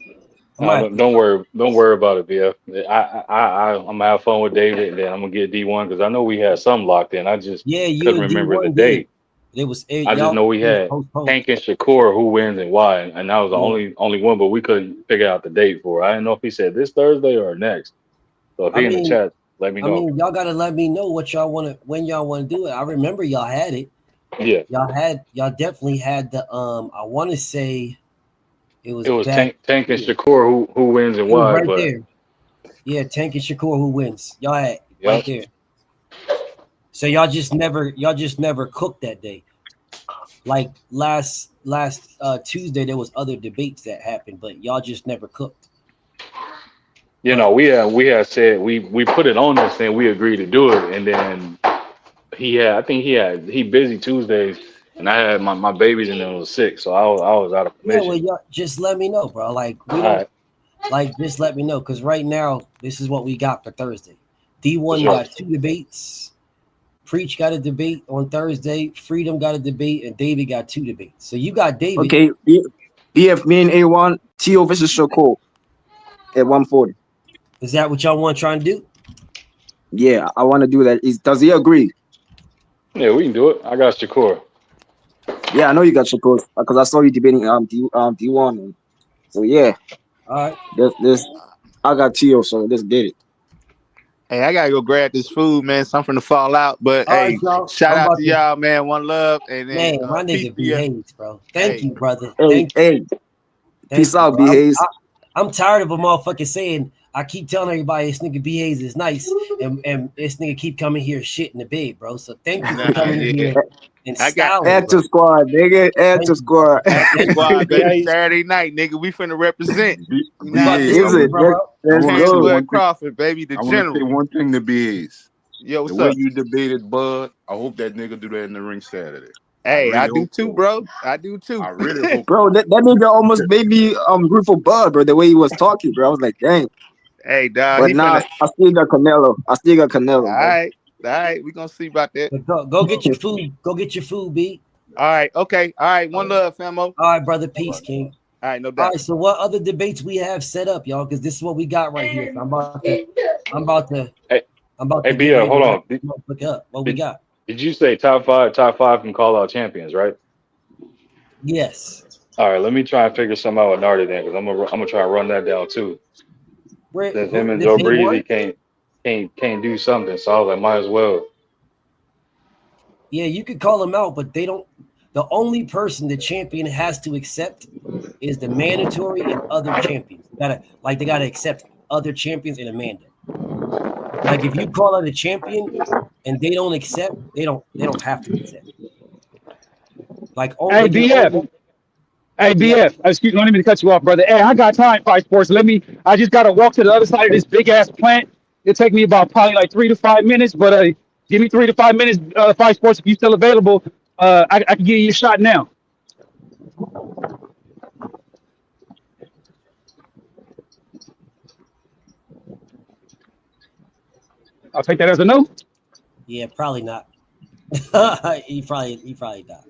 Speaker 13: Don't worry about it, BF. I'm gonna have fun with David, and then I'm gonna get D1 because I know we had some locked in. I just
Speaker 1: Yeah, you
Speaker 13: couldn't
Speaker 1: and
Speaker 13: remember the
Speaker 1: D1 did.
Speaker 13: date.
Speaker 1: It was
Speaker 13: I just
Speaker 1: y'all
Speaker 13: know we
Speaker 1: it was
Speaker 13: had
Speaker 1: postponed.
Speaker 13: Tank and Shakur who wins and why, and that was the
Speaker 1: Yeah.
Speaker 13: only one, but we couldn't figure out the date for it. I didn't know if he said this Thursday or next. So if
Speaker 1: I
Speaker 13: he in the
Speaker 1: mean,
Speaker 13: chat, let me know.
Speaker 1: y'all gotta let me know what y'all when y'all want to do it. I remember y'all had it.
Speaker 13: Yeah,
Speaker 1: Y'all definitely had the I want to say it was
Speaker 13: it was
Speaker 1: back.
Speaker 13: Tank and Shakur who wins and
Speaker 1: It was
Speaker 13: why,
Speaker 1: right
Speaker 13: but
Speaker 1: there. Yeah, Tank and Shakur who wins. Y'all had right
Speaker 13: yep.
Speaker 1: there. So y'all just never cooked that day. Like last Tuesday, there was other debates that happened, but y'all just never cooked.
Speaker 13: You know, we had said we put it on this and we agreed to do it, and then he busy Tuesdays, and I had my babies and then was sick, so I was out of
Speaker 1: Yeah, well,
Speaker 13: commission.
Speaker 1: y'all just let me know, bro. Like we
Speaker 13: All
Speaker 1: don't
Speaker 13: right,
Speaker 1: like just let me know because right now this is what we got for Thursday.
Speaker 13: for
Speaker 1: D1
Speaker 13: sure.
Speaker 1: got 2 debates. Preach got a debate on Thursday. Freedom got a debate, and David got 2 debates. So you got David.
Speaker 10: Okay, BF, me and A1, TO versus Shakur at 140.
Speaker 1: Is that what y'all want trying to do?
Speaker 10: Yeah, I want to do that. Does he agree?
Speaker 13: Yeah, we can do it. I got Shakur.
Speaker 10: Yeah, I know you got Shakur because I saw you debating D1. So yeah,
Speaker 1: All right.
Speaker 10: this I got TO, so let's get it.
Speaker 6: Hey, I gotta go grab this food, man. Something to fall out. But
Speaker 1: All right,
Speaker 6: hey,
Speaker 1: y'all.
Speaker 6: shout
Speaker 1: I'm
Speaker 6: out
Speaker 1: about
Speaker 6: to
Speaker 1: to
Speaker 6: y'all, man. One love, and then
Speaker 1: man, my
Speaker 6: peace
Speaker 1: nigga
Speaker 6: be ya.
Speaker 1: behaves, bro. Thank
Speaker 6: Hey,
Speaker 1: you, brother.
Speaker 10: Hey,
Speaker 1: Thank you.
Speaker 10: peace
Speaker 1: Thank you,
Speaker 10: out,
Speaker 1: bro.
Speaker 10: BHs.
Speaker 1: I'm tired of a motherfucker saying I keep telling everybody this nigga behaves is nice, and this nigga keep coming here shit in the bed, bro. So thank you for
Speaker 6: nah,
Speaker 1: coming in
Speaker 6: yeah.
Speaker 1: here and
Speaker 6: I got
Speaker 1: styling,
Speaker 10: Active
Speaker 1: bro.
Speaker 10: squad, nigga.
Speaker 1: Thank
Speaker 10: Active
Speaker 1: you, bro.
Speaker 10: squad.
Speaker 6: active
Speaker 1: Thank you.
Speaker 6: squad, baby.
Speaker 4: BA's
Speaker 6: Saturday night, nigga. We finna represent. You
Speaker 1: We
Speaker 6: know what I
Speaker 1: about
Speaker 15: BA,
Speaker 1: this
Speaker 10: Is
Speaker 6: mean?
Speaker 1: over,
Speaker 10: it?
Speaker 1: bro.
Speaker 15: I
Speaker 10: Let's
Speaker 15: want to say
Speaker 10: go.
Speaker 6: Bud
Speaker 15: one thing.
Speaker 6: Crawford, baby, the
Speaker 15: I want to say
Speaker 6: general.
Speaker 15: one thing to BAs.
Speaker 6: Yo,
Speaker 15: The
Speaker 6: what's
Speaker 15: way
Speaker 6: up?
Speaker 15: you debated Bud, I hope that nigga do that in the ring Saturday. I
Speaker 6: Hey, I
Speaker 15: really
Speaker 6: do
Speaker 15: hope
Speaker 6: too,
Speaker 15: so.
Speaker 6: bro. I do
Speaker 15: I
Speaker 6: too.
Speaker 15: really hope
Speaker 10: Bro,
Speaker 15: so.
Speaker 10: that nigga almost made me root for Bud, bro, the way he was talking, bro. I was like, dang.
Speaker 6: Hey, dog,
Speaker 10: But
Speaker 6: he
Speaker 10: nah,
Speaker 6: finna.
Speaker 10: I still got Canelo.
Speaker 6: All
Speaker 10: Bro.
Speaker 6: right, all right. We gonna see about that.
Speaker 1: But go get your food. Go get your food, B.
Speaker 6: All right, okay, all right. One love, famo.
Speaker 1: All right, brother.
Speaker 15: All
Speaker 1: Peace,
Speaker 15: right.
Speaker 1: King.
Speaker 6: All right, no
Speaker 1: All
Speaker 6: doubt.
Speaker 1: right. So what other debates we have set up, y'all? Because this is what we got right here. So I'm
Speaker 13: Hey,
Speaker 1: about
Speaker 13: hey,
Speaker 1: to get
Speaker 13: BF,
Speaker 1: ready to
Speaker 13: hold
Speaker 1: wrap
Speaker 13: on.
Speaker 1: this motherfucker up. What we
Speaker 13: Did,
Speaker 1: got?
Speaker 13: did you say top five can call out champions, right?
Speaker 1: Yes.
Speaker 13: All right, let me try and figure something out with Nardi then, because I'm gonna try and run that down too.
Speaker 1: Where
Speaker 13: That him
Speaker 1: who
Speaker 13: and
Speaker 1: did
Speaker 13: Joe
Speaker 1: they
Speaker 13: Breezy
Speaker 1: won?
Speaker 13: can't do something. So I was like, might as well.
Speaker 1: Yeah, you could call them out, but they don't. The only person the champion has to accept is the mandatory and other champions. They gotta accept other champions and Amanda. Like if you call out a champion and they don't accept, they don't have to accept. Like
Speaker 8: Hey,
Speaker 1: they can
Speaker 8: BF.
Speaker 1: only
Speaker 8: Hey,
Speaker 1: yeah.
Speaker 8: BF. Excuse me, let me cut you off, brother. Hey, I got time, Fight Sports. I just got to walk to the other side of this big ass plant. It'll take me about probably like 3 to 5 minutes, but give me 3 to 5 minutes, Fight Sports. If you're still available, I can give you a shot now. I'll take that as a no.
Speaker 1: Yeah, probably not. he probably not.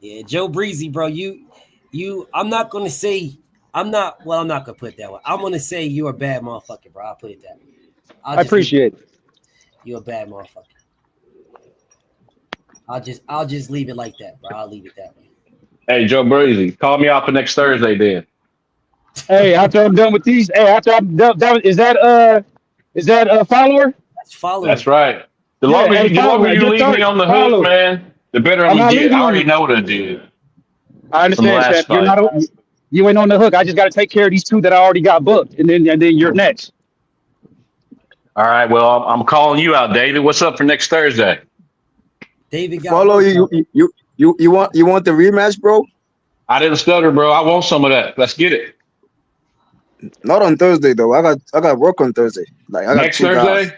Speaker 1: Yeah, Joe Breezy, bro. I'm not gonna say I'm not gonna put it that way. I'm gonna say you're a bad motherfucker, bro. I'll put it that way. I'll
Speaker 8: I
Speaker 1: just leave it.
Speaker 8: appreciate it.
Speaker 1: You're a bad motherfucker. I'll just leave it like that, bro. I'll leave it that way.
Speaker 13: Hey, Joe Breezy, call me out for next Thursday then.
Speaker 8: Hey, after I'm done with these, after I'm done, is that a follower?
Speaker 1: That's follower.
Speaker 13: That's right. The
Speaker 8: Yeah,
Speaker 13: longer
Speaker 8: hey,
Speaker 13: the longer
Speaker 8: follow. I
Speaker 13: you
Speaker 8: just
Speaker 13: leave me
Speaker 8: started.
Speaker 13: on the hook,
Speaker 8: Follow.
Speaker 13: man, the better I'm
Speaker 8: I'm
Speaker 13: gonna
Speaker 8: not
Speaker 13: get.
Speaker 8: leaving
Speaker 13: I
Speaker 8: you on
Speaker 13: already
Speaker 8: the.
Speaker 13: know what I did
Speaker 8: I
Speaker 13: from the
Speaker 8: understand, champ.
Speaker 13: last
Speaker 8: You're
Speaker 13: fight.
Speaker 8: not. You ain't on the hook. I just got to take care of these two that I already got booked, and then you're next.
Speaker 13: All right. Well, I'm calling you out, David. What's up for next Thursday?
Speaker 1: David got
Speaker 10: Follow
Speaker 1: work
Speaker 10: you.
Speaker 1: out.
Speaker 10: You want the rematch, bro?
Speaker 13: I didn't stutter, bro. I want some of that. Let's get it.
Speaker 10: Not on Thursday though. I got work on Thursday. Like I got
Speaker 13: Next
Speaker 10: 2 guys.
Speaker 13: Thursday?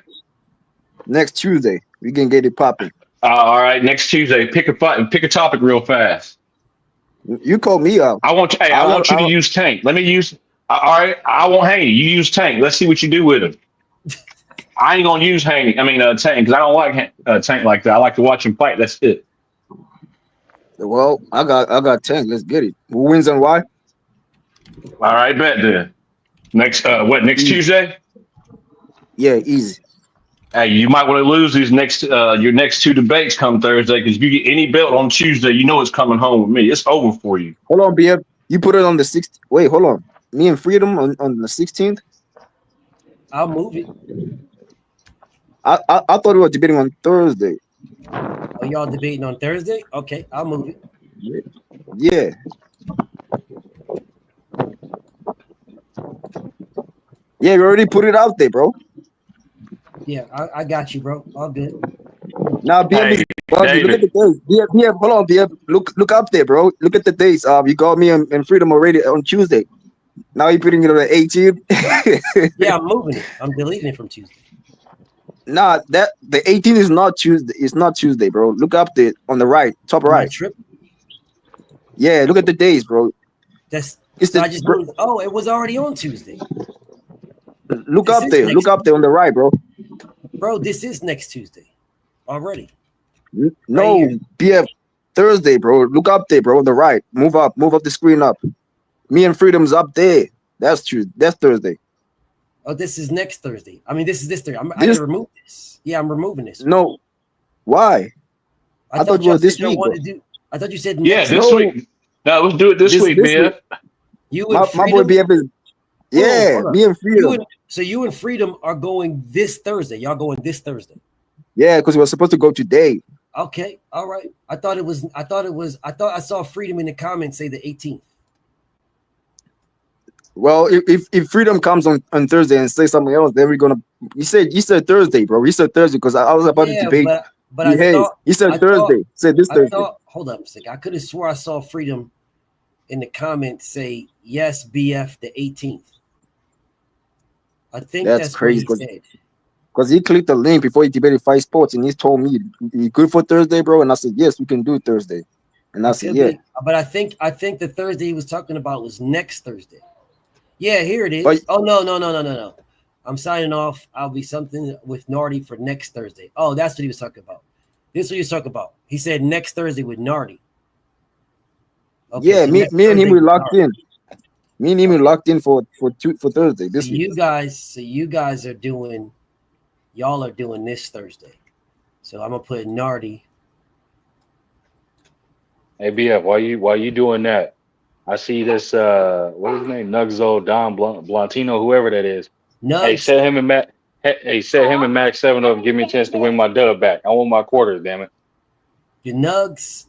Speaker 10: Next Tuesday we can get it popping.
Speaker 13: All right. Next Tuesday. Pick a fight. Pick a topic real fast.
Speaker 10: You call me out.
Speaker 13: I want. Hey, I want you to use Tank. Let me use. All right. I won't hang you. You use Tank. Let's see what you do with him. I ain't gonna use Tank because I don't like Tank like that. I like to watch him fight. That's it.
Speaker 10: Well, I got 10. Let's get it. Who wins and why?
Speaker 13: All right, bet then. Next next
Speaker 10: Easy.
Speaker 13: Tuesday?
Speaker 10: Yeah, easy.
Speaker 13: Hey, you might want to lose these next your next 2 debates come Thursday because if you get any belt on Tuesday, you know it's coming home with me. It's over for you.
Speaker 10: Hold on, BF. You put it on the 6th. Wait, hold on. Me and Freedom on the 16th.
Speaker 1: I'll move it.
Speaker 10: I thought we were debating on Thursday.
Speaker 1: Oh, y'all debating on Thursday? Okay, I'll move it.
Speaker 10: Yeah. Yeah, we already put it out there, bro.
Speaker 1: Yeah, I got you, bro. All good.
Speaker 10: Now BF is buggy. Look at the days. BF, hold on, BF. Look up there, bro. Look at the dates. You got me and Freedom already on Tuesday. Now you're putting it on the 18th.
Speaker 1: Yeah, I'm moving it. I'm deleting it from Tuesday.
Speaker 10: Nah, that the 18th is not Tuesday. It's not Tuesday, bro. Look up there on the right, top
Speaker 1: My
Speaker 10: right.
Speaker 1: trip.
Speaker 10: Yeah, look at the days, bro.
Speaker 1: That's
Speaker 10: It's
Speaker 1: so
Speaker 10: the,
Speaker 1: I just moved. Oh, it was already on Tuesday.
Speaker 10: look
Speaker 1: This
Speaker 10: up
Speaker 1: is
Speaker 10: there.
Speaker 1: next
Speaker 10: Look up there on the right, bro.
Speaker 1: Bro, this is next Tuesday already.
Speaker 10: No,
Speaker 1: here.
Speaker 10: BF Thursday, bro. Look up there, bro. On the right. Move up the screen up. Me and Freedom's up there. That's Tuesday. That's Thursday.
Speaker 1: Oh, this is next Thursday. I mean, this is this Thursday. I
Speaker 10: This-
Speaker 1: gotta remove this. Yeah, I'm removing this.
Speaker 10: No. Why? I thought it
Speaker 1: y'all
Speaker 10: was this
Speaker 1: said y'all
Speaker 10: week, bro.
Speaker 1: wanted to do. I thought you said
Speaker 13: Yeah,
Speaker 1: next.
Speaker 13: this
Speaker 10: No.
Speaker 13: week. No, let's do it this week, man.
Speaker 1: You and
Speaker 10: My boy
Speaker 1: Freedom.
Speaker 10: BF is yeah,
Speaker 1: hold on.
Speaker 10: me and Freedom.
Speaker 1: You and Freedom are going this Thursday. Y'all going this Thursday.
Speaker 10: Yeah, because we were supposed to go today.
Speaker 1: Okay, all right. I thought I saw Freedom in the comments say the 18th.
Speaker 10: Well, if Freedom comes on Thursday and say something else, then we're gonna. You said Thursday, bro. You said Thursday because I was about to debate.
Speaker 1: But I thought
Speaker 10: you said
Speaker 1: I
Speaker 10: Thursday. Said this Thursday.
Speaker 1: Hold up a second. I could have swore I saw Freedom in the comments say yes, BF the 18th. I think that's
Speaker 10: crazy
Speaker 1: what he said.
Speaker 10: Because he clicked the link before he debated Fight Sports and he told me, "You good for Thursday, bro?" And I said, "Yes, we can do Thursday." And I said, "Yeah."
Speaker 1: But I think the Thursday he was talking about was next Thursday. Yeah, here it is.
Speaker 10: But,
Speaker 1: No. I'm signing off. I'll be something with Nardi for next Thursday. Oh, that's what he was talking about. This is what he was talking about. He said next Thursday with Nardi. Okay,
Speaker 10: yeah,
Speaker 1: so
Speaker 10: me and him
Speaker 1: Thursday
Speaker 10: we locked in. Me and him we locked in for Thursday this week.
Speaker 1: Y'all are doing this Thursday. So I'm gonna put Nardi.
Speaker 13: Hey BF, why you doing that? I see this. What is his name? Nugzo Don Blantino, whoever that is. Hey,
Speaker 1: Nugs,
Speaker 13: set him and Mac. Hey, set him and Max 7 up. And give me a chance to win my dub back. I want my quarters. Damn it.
Speaker 1: your Nugs.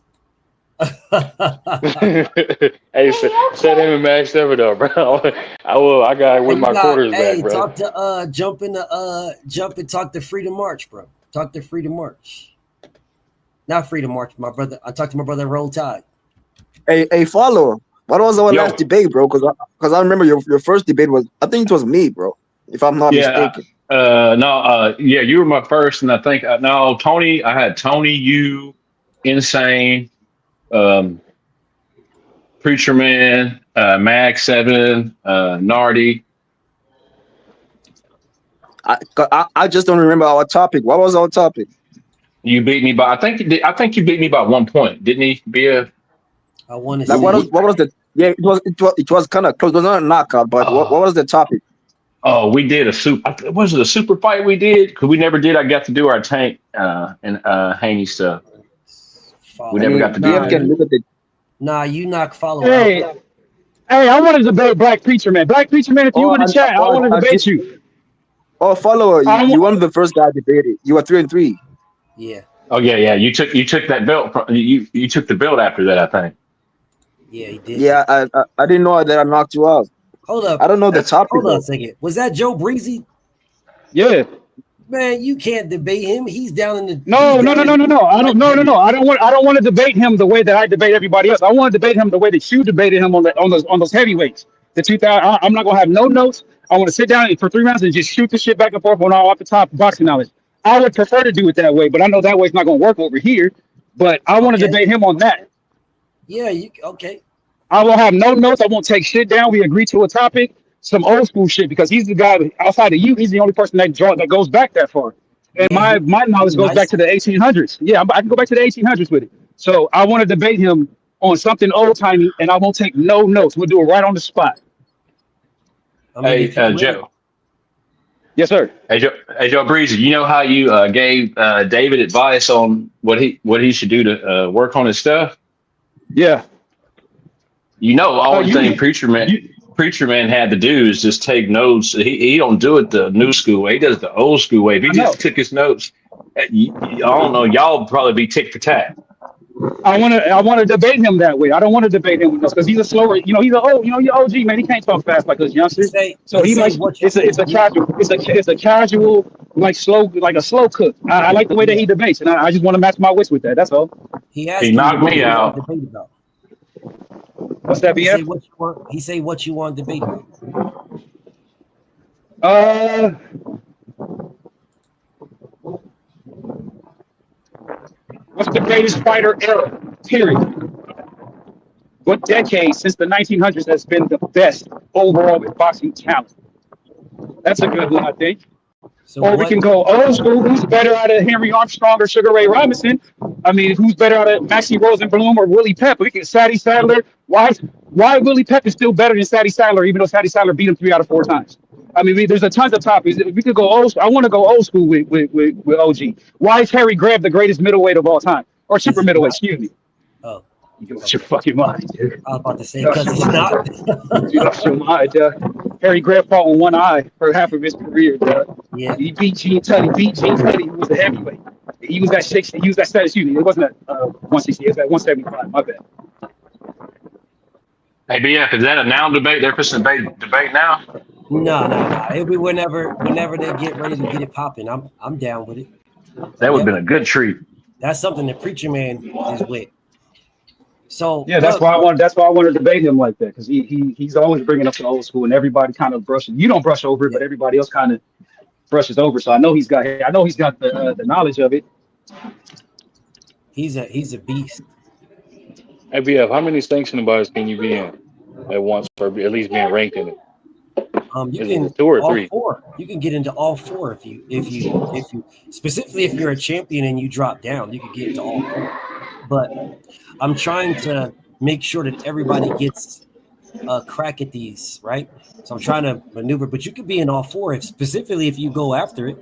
Speaker 13: Hey, set him and Max 7 up, bro. I will. I gotta win my quarters back, bro.
Speaker 1: Talk to jump and talk to Freedom March, bro. Talk to Freedom March. Not Freedom March, my brother. I talked to my brother Roll Tide.
Speaker 10: Hey, follower. What was our last debate, bro? Because I remember your first debate was, I think it was me, bro, if I'm not mistaken.
Speaker 5: Yeah, you were my first, and I think no, Tony. I had Tony, you, Insane, Preacher Man, Mag 7, Nardi.
Speaker 10: I just don't remember our topic. What was our topic?
Speaker 5: You beat me by. I think you beat me by 1 point, didn't he?
Speaker 1: I want to
Speaker 10: like what was the? Yeah, it was kind of close. It was not a knockout, but what was the topic?
Speaker 5: Oh, we did a super. Was it a super fight we did? Because we never did. I got to do our tank and Haney stuff. We never got to do
Speaker 10: that.
Speaker 1: Nah, you not following.
Speaker 8: Hey, I want to debate Black Preacher Man. Black Preacher Man, if you in the chat, I want to debate you.
Speaker 10: Oh, follower, you won the first guy debated. You were 3-3.
Speaker 1: Yeah.
Speaker 5: Oh yeah. You took that belt. You took the belt after that, I think.
Speaker 1: Yeah, he did.
Speaker 10: Yeah, I didn't know that I knocked you out.
Speaker 1: Hold up.
Speaker 10: I don't know the topic.
Speaker 1: Hold on a second. Was that Joe Breezy?
Speaker 8: Yeah.
Speaker 1: Man, you can't debate him. He's down in the
Speaker 8: No. I don't want to debate him the way that I debate everybody else. I want to debate him the way that you debated him on those heavyweights. The 2000. I'm not gonna have no notes. I want to sit down for 3 rounds and just shoot the shit back and forth on all off the top boxing knowledge. I would prefer to do it that way, but I know that way's not gonna work over here. But I want to debate him on that.
Speaker 1: Yeah, okay.
Speaker 8: I won't have no notes. I won't take shit down. We agree to a topic, some old school shit, because he's the guy outside of you. He's the only person that goes back that far. And my knowledge goes back to the 1800s. Yeah, I can go back to the 1800s with it. So I want to debate him on something old timey, and I won't take no notes. We'll do it right on the spot.
Speaker 5: Hey, Joe.
Speaker 8: Yes, sir.
Speaker 5: Hey, Joe Breezy. You know how you gave David advice on what he should do to work on his stuff?
Speaker 8: Yeah.
Speaker 5: You know, all the thing Preacher Man had to do is just take notes. He don't do it the new school way. He does it the old school way. If he just took his notes, I don't know. Y'all would probably be tick for tack.
Speaker 8: I want to debate him that way. I don't want to debate him with us because he's a slower. He's your OG man. He can't talk fast like us youngsters. So he like it's a casual like slow a slow cook. I like the way that he debates, and I just want to match my wits with that. That's all.
Speaker 5: He knocked me out.
Speaker 8: What's that, BF?
Speaker 1: He say what you want to debate about.
Speaker 8: What's the greatest fighter era? Period. What decade since the 1900s has been the best overall with boxing talent? That's a good one, I think. We can go old school. Who's better out of Henry Armstrong or Sugar Ray Robinson? I mean, who's better out of Maxie Rosenblum or Willie Pep? We can Sadie Sadler. Why Willie Pep is still better than Sadie Sadler, even though Sadie Sadler beat him 3 out of 4 times? I mean, there's a tons of topics. We could go old. I want to go old school with OG. Why is Harry Greb the greatest middleweight of all time, or super middleweight? Excuse me.
Speaker 1: Oh,
Speaker 8: you lost your fucking mind, dude.
Speaker 1: I was about to say because it's not.
Speaker 8: You lost your mind, Harry Greb fought with one eye for half of his career,
Speaker 1: Yeah.
Speaker 8: He beat Gene Tunney. Who was the heavyweight. He was that 60. He was that status. Excuse me. It wasn't that 160. It was that 175. My bad.
Speaker 5: Hey, BF, is that a now debate? They're supposed to debate now?
Speaker 1: No. It'll be whenever they get ready to get it popping. I'm down with it.
Speaker 5: That would have been a good treat.
Speaker 1: That's something that Preacher Man is with. So
Speaker 8: yeah, that's why I want to debate him like that, because he's always bringing up the old school, and everybody kind of brushes. You don't brush over it, but everybody else kind of brushes over. So I know he's got the knowledge of it.
Speaker 1: He's a beast.
Speaker 13: Hey, BF, how many sanctioning bodies can you be in at once for at least being ranked in it?
Speaker 1: You
Speaker 13: Is
Speaker 1: can
Speaker 13: it 2 or 3?
Speaker 1: 4. You can get into all 4 if you specifically if you're a champion and you drop down, you can get into all 4. But I'm trying to make sure that everybody gets a crack at these, right? So I'm trying to maneuver, but you could be in all 4 specifically if you go after it,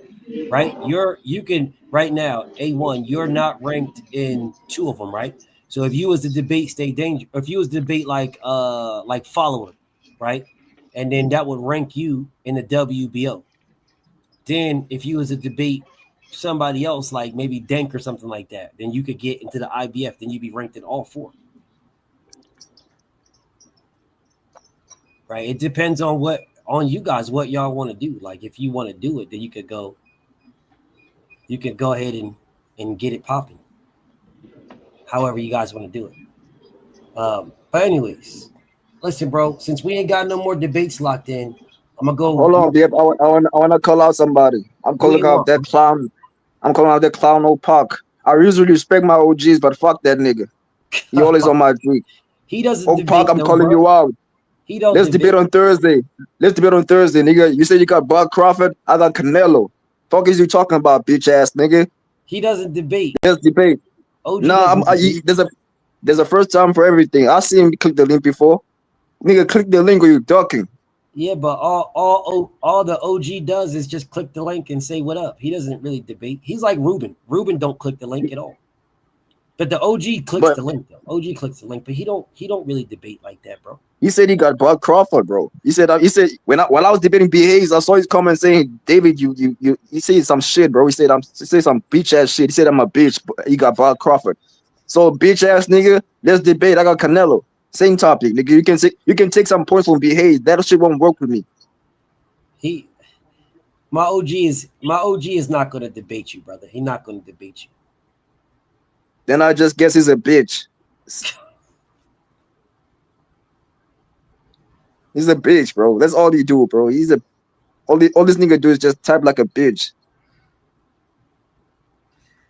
Speaker 1: right? You can right now A1. You're not ranked in 2 of them, right? So if you was to debate Stay Danger, if you was to debate like Follower, right, and then that would rank you in the WBO. Then if you was to debate somebody else like maybe Denk or something like that, then you could get into the IBF. Then you'd be ranked in all four. Right? It depends on you guys what y'all want to do. Like if you want to do it, then you could go ahead and get it popping. However you guys want to do it. But anyways, listen, bro, since we ain't got no more debates locked in, I'm gonna go.
Speaker 10: Hold on, Bib. I want to call out somebody. I'm calling out that clown. I'm calling out that clown Opak. I usually respect my OGs, but fuck that nigga. He always on my tweet.
Speaker 1: He doesn't
Speaker 10: Opak, I'm calling you out.
Speaker 1: He don't.
Speaker 10: Let's debate on Thursday. Nigga. You said you got Bud Crawford. I got Canelo. Fuck is you talking about, bitch ass nigga?
Speaker 1: He doesn't debate.
Speaker 10: Let's debate. There's a first time for everything. I see him click the link before. Nigga, click the link or you ducking.
Speaker 1: Yeah, but all the OG does is just click the link and say what up. He doesn't really debate. He's like Ruben. Ruben don't click the link at all. But the OG clicks the link though. OG clicks the link, but he don't really debate like that, bro.
Speaker 10: He said he got Bud Crawford, bro. He said while I was debating B. Hayes, I saw his comment saying, David, you he said some shit, bro. He said some bitch ass shit. He said I'm a bitch, but he got Bud Crawford. So bitch ass nigga, let's debate. I got Canelo. Same topic, nigga. You can take some points from B. Hayes. That shit won't work with me.
Speaker 1: My OG is not gonna debate you, brother. He's not gonna debate you.
Speaker 10: Then I just guess he's a bitch. He's a bitch, bro. That's all he do, bro. All this nigga do is just type like a bitch.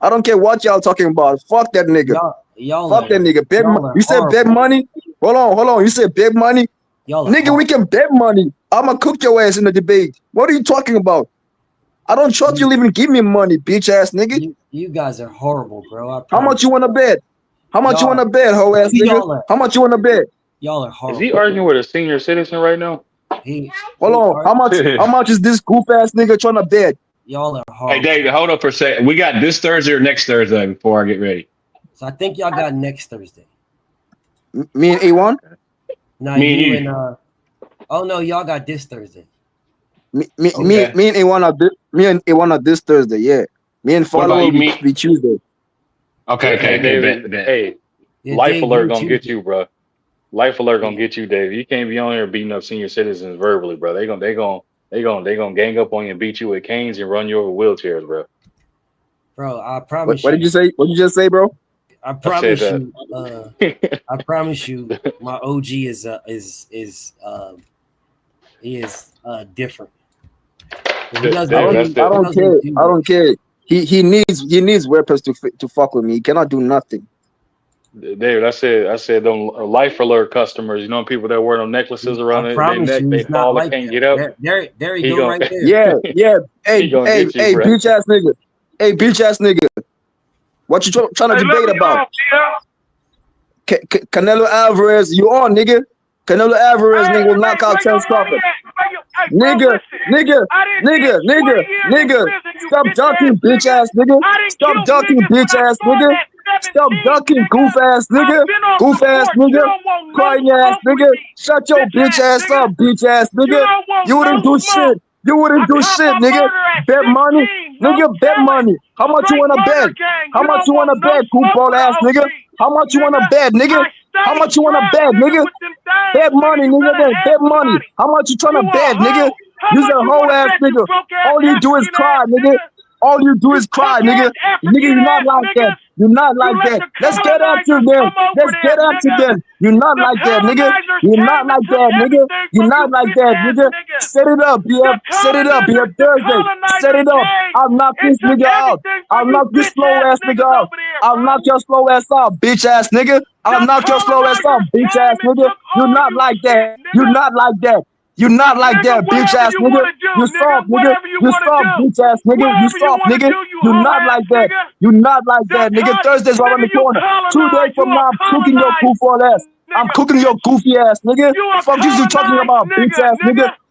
Speaker 10: I don't care what y'all talking about. Fuck that nigga. Fuck that nigga. You said bet money? Hold on. You said bet money? Nigga, we can bet money. I'ma cook your ass in the debate. What are you talking about? I don't trust you even give me money, bitch ass nigga.
Speaker 1: You guys are horrible, bro.
Speaker 10: How much you wanna bet? How much you wanna bet, hoe ass nigga? How much you wanna bet?
Speaker 1: Y'all are horrible.
Speaker 13: Is he arguing with a senior citizen right now?
Speaker 10: Hold on. How much is this goof ass nigga trying to bet?
Speaker 1: Y'all are horrible.
Speaker 5: Hey, David, hold up for a second. We got this Thursday or next Thursday before I get ready.
Speaker 1: So I think y'all got next Thursday.
Speaker 10: Me and A1?
Speaker 1: No, you and oh no, y'all got this Thursday.
Speaker 10: Me and A1 are this Thursday, yeah. Me and Follow will be Tuesday.
Speaker 5: Okay,
Speaker 13: David. Hey, Life Alert gonna get you, bro. Life Alert gonna get you, David. You can't be on here beating up senior citizens verbally, bro. They gonna gang up on you and beat you with canes and run you over wheelchairs, bro.
Speaker 1: Bro, I promise.
Speaker 10: What did you say? What did you just say, bro?
Speaker 1: I promise you. I promise you, my OG is different.
Speaker 10: I don't care. He needs weapons to fuck with me. He cannot do nothing.
Speaker 13: David, I said them Life Alert customers, you know, people that wear them necklaces around their neck, they fall
Speaker 1: like
Speaker 13: and can't get up.
Speaker 1: There you go, right there.
Speaker 10: Yeah. Hey, bitch ass nigga. Hey, bitch ass nigga. What you trying to debate about? Canelo Alvarez, you on, nigga? Canelo Alvarez, nigga, will knock out Terence Crawford. Nigga. Stop ducking, bitch ass nigga. Stop ducking, bitch ass nigga. Stop ducking, goof ass nigga. Goof ass nigga. Crying ass nigga. Shut your bitch ass up, bitch ass nigga. You wouldn't do shit. Nigga. Bet money. Nigga, bet money. How much you wanna bet? How much you wanna bet, goofball ass nigga? How much you wanna bet, nigga? How much you wanna bet, nigga? Bet money, nigga. Then bet money. How much you tryna bet, nigga? You's a whole ass nigga. All you do is cry, nigga. All you do is cry, nigga. Nigga, you're not like that. You're not like that. Let's get after them. You're not like that, nigga. You're not like that, nigga. You're not like that, nigga. Set it up, BF. Thursday. Set it up. I'll knock this nigga out. I'll knock this slow ass nigga out. I'll knock your slow ass out, bitch ass nigga. I'll knock your slow ass out, bitch ass nigga. You're not like that. You're not like that. You're not like that, bitch ass nigga. You soft, nigga. You soft, bitch ass nigga. You soft, nigga. You're not like that. You're not like that, nigga. Thursday's around the corner. 2 days from now, I'm cooking your goofy ass. I'm cooking your goofy ass, nigga. Fuck you talking about, bitch ass nigga.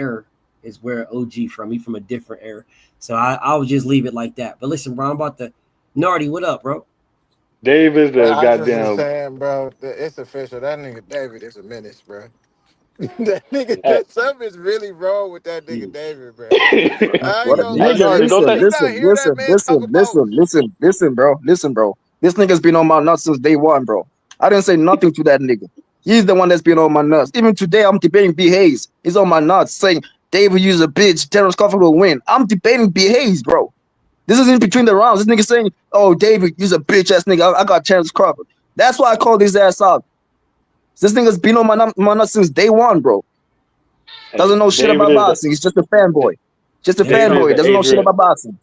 Speaker 1: era is where OG from. He from a different era. So I would just leave it like that. But listen, bro, I'm about to Nardi, what up, bro?
Speaker 13: Dave is
Speaker 14: Bro,
Speaker 13: the
Speaker 14: I just was
Speaker 13: goddamn.
Speaker 14: saying, bro, it's official. That nigga David is a menace, bro. That nigga,
Speaker 13: Hey.
Speaker 14: that something is really wrong with that nigga David, bro. I ain't
Speaker 10: What
Speaker 14: gonna lie.
Speaker 13: Hey,
Speaker 10: nigga?
Speaker 14: You
Speaker 13: don't they?
Speaker 14: you not hear that man talk about?
Speaker 10: Listen, bro. This nigga's been on my nuts since day one, bro. I didn't say nothing to that nigga. He's the one that's been on my nuts. Even today, I'm debating B Hayes. He's on my nuts, saying David use a bitch, Terrence Crawford will win. I'm debating B Hayes, bro. This is in between the rounds. This nigga saying, "Oh, David, use a bitch ass nigga. I got Terrence Crawford." That's why I called his ass out. This nigga's been on my nuts since day one, bro.
Speaker 13: Hey,
Speaker 10: Doesn't know shit
Speaker 13: David
Speaker 10: about
Speaker 13: is the
Speaker 10: boxing. He's just a fanboy. Just a
Speaker 13: David is
Speaker 10: fanboy.
Speaker 13: the
Speaker 10: Doesn't know shit
Speaker 13: Adrian.
Speaker 10: about boxing.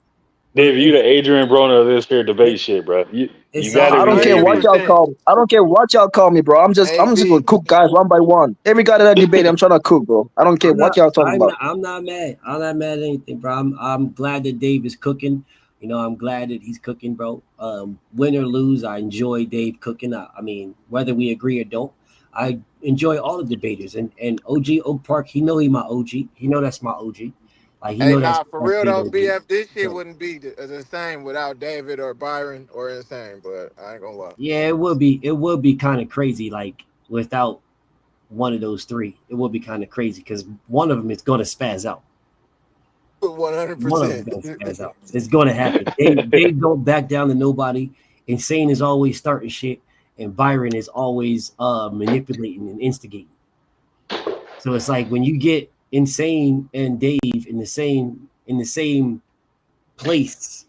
Speaker 1: Well,
Speaker 13: David, you the Adrian Broner of this here debate shit, bro. You
Speaker 1: it's
Speaker 13: got to
Speaker 1: all
Speaker 10: I don't
Speaker 13: be
Speaker 10: care what
Speaker 13: David.
Speaker 10: y'all
Speaker 14: 100%.
Speaker 10: call me. I don't care what y'all call me, bro. I'm just gonna
Speaker 14: AB.
Speaker 10: cook guys one by one. Every guy that I debate, I'm trying to cook, bro. I don't care what y'all talking about.
Speaker 1: I'm not mad. I'm not mad at anything, bro. I'm glad that Dave is cooking. You know, I'm glad that he's cooking, bro. Win or lose, I enjoy Dave cooking. I mean, whether we agree or don't, I enjoy all the debaters. And OG Oak Park, he know he my OG. He know that's my OG. Like he
Speaker 14: Hey,
Speaker 1: know that's
Speaker 14: nah, for
Speaker 1: that's
Speaker 14: real
Speaker 1: big
Speaker 14: though,
Speaker 1: OG.
Speaker 14: BF, this shit
Speaker 1: So
Speaker 14: wouldn't be the same without David or Byron or Insane, but I ain't gonna lie.
Speaker 1: yeah, it would be kind of crazy, like without one of those three. It would be kind of crazy because one of them is gonna spaz out. One of them
Speaker 14: 100%.
Speaker 1: gonna spaz out. It's gonna happen. They don't back down to nobody. Insane is always starting shit, and Byron is always manipulating and instigating. So it's like when you get Insane and Dave in the same place,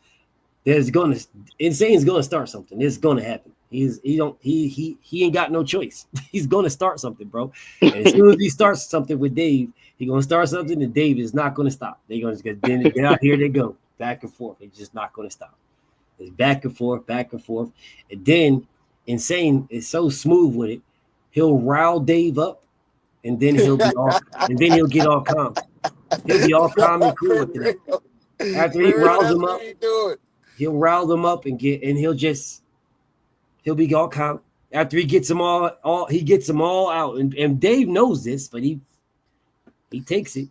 Speaker 1: there's gonna Insane's gonna start something. It's gonna happen. He ain't got no choice. He's gonna start something, bro. And as soon as he starts something with Dave, he's gonna start something, and Dave is not gonna stop. They're gonna just then out here they go back and forth. They're just not gonna stop. It's back and forth, and then Insane is so smooth with it. He'll rile Dave up, and then he'll get all calm. He'll be all calm and cool
Speaker 14: For
Speaker 1: after that.
Speaker 14: real.
Speaker 1: After
Speaker 14: For
Speaker 1: he
Speaker 14: real,
Speaker 1: riles
Speaker 14: that's
Speaker 1: him
Speaker 14: what
Speaker 1: up,
Speaker 14: he doing.
Speaker 1: he'll rile them up and he'll be all calm. After he gets them all out. And Dave knows this, but he takes it.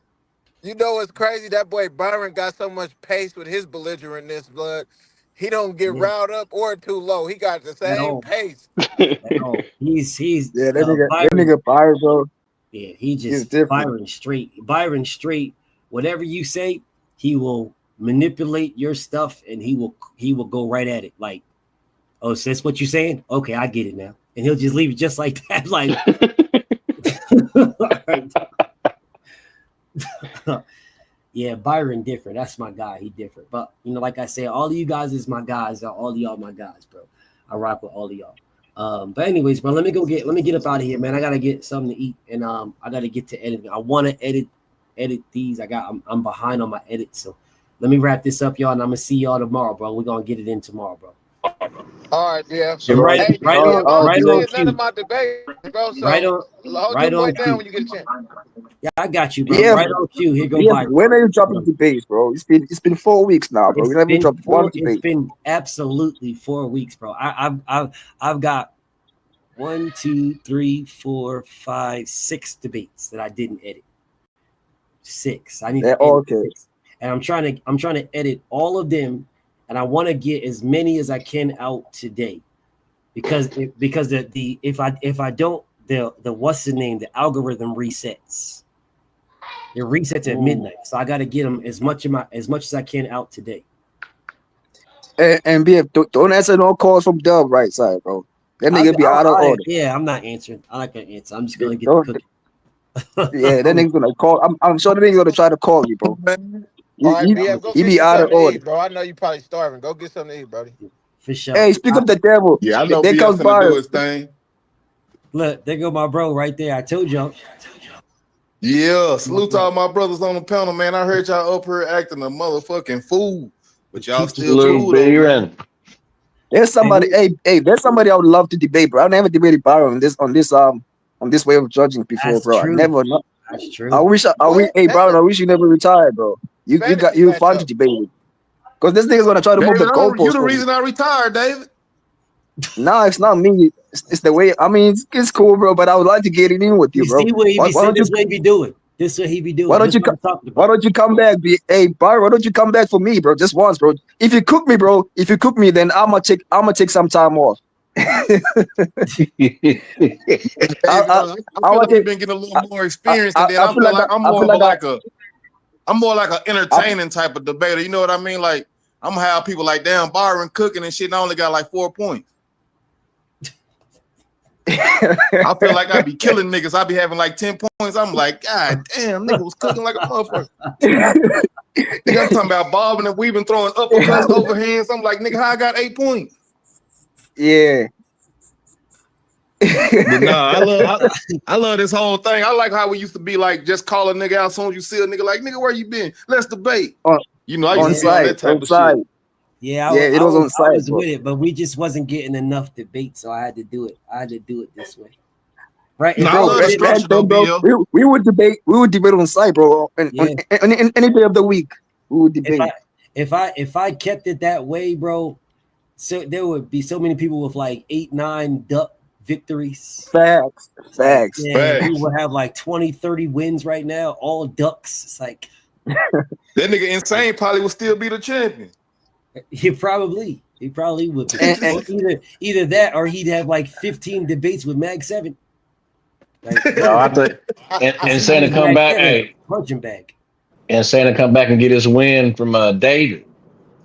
Speaker 14: You know what's crazy? That boy Byron got so much pace with his belligerentness, blood. He don't get
Speaker 1: Yeah,
Speaker 14: riled up or too low. He got the
Speaker 1: at
Speaker 14: same
Speaker 1: all.
Speaker 14: pace.
Speaker 1: At all. He's
Speaker 10: Yeah, that
Speaker 1: Byron.
Speaker 10: nigga Byron, bro,
Speaker 1: Yeah, he
Speaker 10: is
Speaker 1: just
Speaker 10: different.
Speaker 1: Byron straight. Byron straight. Whatever you say, he will manipulate your stuff and he will go right at it. Like, oh, so that's what you're saying? Okay, I get it now. And he'll just leave it just like that. Like yeah, Byron different. That's my guy. He different. But you know, like I said, all of you guys is my guys. All of y'all my guys, bro. I rock with all of y'all. But anyways, bro, let me get up out of here, man. I gotta get something to eat, and I gotta get to editing. I want to edit these. I'm behind on my edits, so let me wrap this up, y'all, and I'm gonna see y'all tomorrow, bro. We're gonna get it in tomorrow, bro.
Speaker 14: All right, yeah.
Speaker 1: And right
Speaker 14: Hey,
Speaker 1: right
Speaker 14: BF,
Speaker 1: on
Speaker 14: I don't
Speaker 1: right
Speaker 14: get to
Speaker 1: on
Speaker 14: see none of
Speaker 1: cue.
Speaker 14: my debate, bro.
Speaker 1: Right
Speaker 14: So
Speaker 1: on
Speaker 14: hold your
Speaker 1: right
Speaker 14: boy
Speaker 1: on
Speaker 14: down
Speaker 1: cue.
Speaker 14: when you get a chance.
Speaker 1: Yeah, I got you, bro.
Speaker 10: BF,
Speaker 1: Right on cue. Here go
Speaker 10: BF,
Speaker 1: Byron.
Speaker 10: when are you dropping debates, bro? It's been 4 weeks now, bro. You never dropped one
Speaker 1: It's
Speaker 10: debate.
Speaker 1: been absolutely 4 weeks, bro. I've got 1, 2, 3, 4, 5, 6 debates that I didn't edit. 6. I need
Speaker 10: Yeah,
Speaker 1: to edit
Speaker 10: okay.
Speaker 1: 6, and I'm trying to edit all of them, and I want to get as many as I can out today, because if I don't, the what's the name, the algorithm resets. It resets at midnight, so I got to get them as much as I can out today.
Speaker 10: And BF, don't answer no calls from Dub right side, bro. That nigga be out of order.
Speaker 1: Yeah, I'm not answering. I like to answer. I'm just gonna get the
Speaker 10: Don't,
Speaker 1: cookie.
Speaker 10: yeah, that nigga's gonna call. I'm sure the nigga's gonna try to call you, bro.
Speaker 14: All right, BF, go
Speaker 10: He
Speaker 14: get
Speaker 10: be
Speaker 14: you
Speaker 10: out of
Speaker 14: something to
Speaker 10: order.
Speaker 14: eat, bro. I know you probably starving. Go get something to eat, buddy.
Speaker 1: For sure.
Speaker 10: Hey, speak of the devil.
Speaker 15: Yeah, I know
Speaker 10: There comes
Speaker 15: BF finna do
Speaker 10: Byron.
Speaker 15: his thing.
Speaker 1: Look, there go my bro right there. I told y'all.
Speaker 15: Yeah, salute to all my brothers on the panel, man. I heard y'all up here acting a motherfucking fool, but y'all still
Speaker 13: Salute,
Speaker 15: cool though, man.
Speaker 10: There's somebody. Hey, there's somebody I would love to debate, bro. I never debated Byron on this way of judging before,
Speaker 1: That's
Speaker 10: bro. I
Speaker 1: true.
Speaker 10: never.
Speaker 1: That's true.
Speaker 10: I wish.
Speaker 14: What?
Speaker 10: Hey,
Speaker 14: That's
Speaker 10: Byron, I
Speaker 14: a
Speaker 10: wish you never retired, bro. You
Speaker 14: fantasy
Speaker 10: fun to
Speaker 14: matchup.
Speaker 10: debate with, because this nigga's gonna try to move
Speaker 15: David,
Speaker 10: the
Speaker 15: you
Speaker 10: goalposts
Speaker 15: the
Speaker 10: for me.
Speaker 15: reason I retired, David.
Speaker 10: No, it's not me. It's the way. I mean, it's cool, bro. But I would like to get it in with you,
Speaker 1: You
Speaker 10: bro.
Speaker 1: see what he
Speaker 10: Why
Speaker 1: be saying?
Speaker 10: don't you?
Speaker 1: This what he be doing. This what he be doing.
Speaker 10: Why don't
Speaker 1: This
Speaker 10: you?
Speaker 1: what I'm talking
Speaker 10: Why
Speaker 1: about.
Speaker 10: don't you come back? Hey, Byron, why don't you come back for me, bro? Just once, bro. If you cook me, bro. If you cook me, then I'm gonna take some time off,
Speaker 15: Hey, bro, I feel like you've been getting a little more experience, and then I feel like I'm more like an entertaining type of debater. You know what I mean? Like I'm gonna have people like damn Byron cooking and shit, and I only got like 4 points. I feel like I be killing niggas. I be having like 10 points. I'm like, God damn, nigga was cooking like a motherfucker. Nigga, I'm talking about bobbing and weaving, throwing uppercuts, overhands. I'm like, nigga, how I got 8 points?
Speaker 10: Yeah.
Speaker 15: But nah, I love this whole thing. I like how we used to be like, just call a nigga out as soon as you see a nigga, like, nigga, where you been? Let's debate. You know, I used to be on that type of shit.
Speaker 1: Yeah,
Speaker 10: it was on site.
Speaker 1: I was with it, but we just wasn't getting enough debate, so I had to do it. I had to do it this way, right?
Speaker 10: No, I love the structure, though, bro. We would debate. We would debate on site, bro. On any day of the week, we would debate.
Speaker 1: If I kept it that way, bro, so there would be so many people with like 8, 9 duck victories.
Speaker 10: Facts.
Speaker 1: Yeah, we would have like 20, 30 wins right now, all ducks. It's like
Speaker 15: that nigga Insane probably would still be the champion.
Speaker 1: He probably would be. Either that or he'd have like 15 debates with Mag 7. Like,
Speaker 16: no, I think Insane to come back, hey,
Speaker 1: punching bag.
Speaker 16: Insane to come back and get his win from David.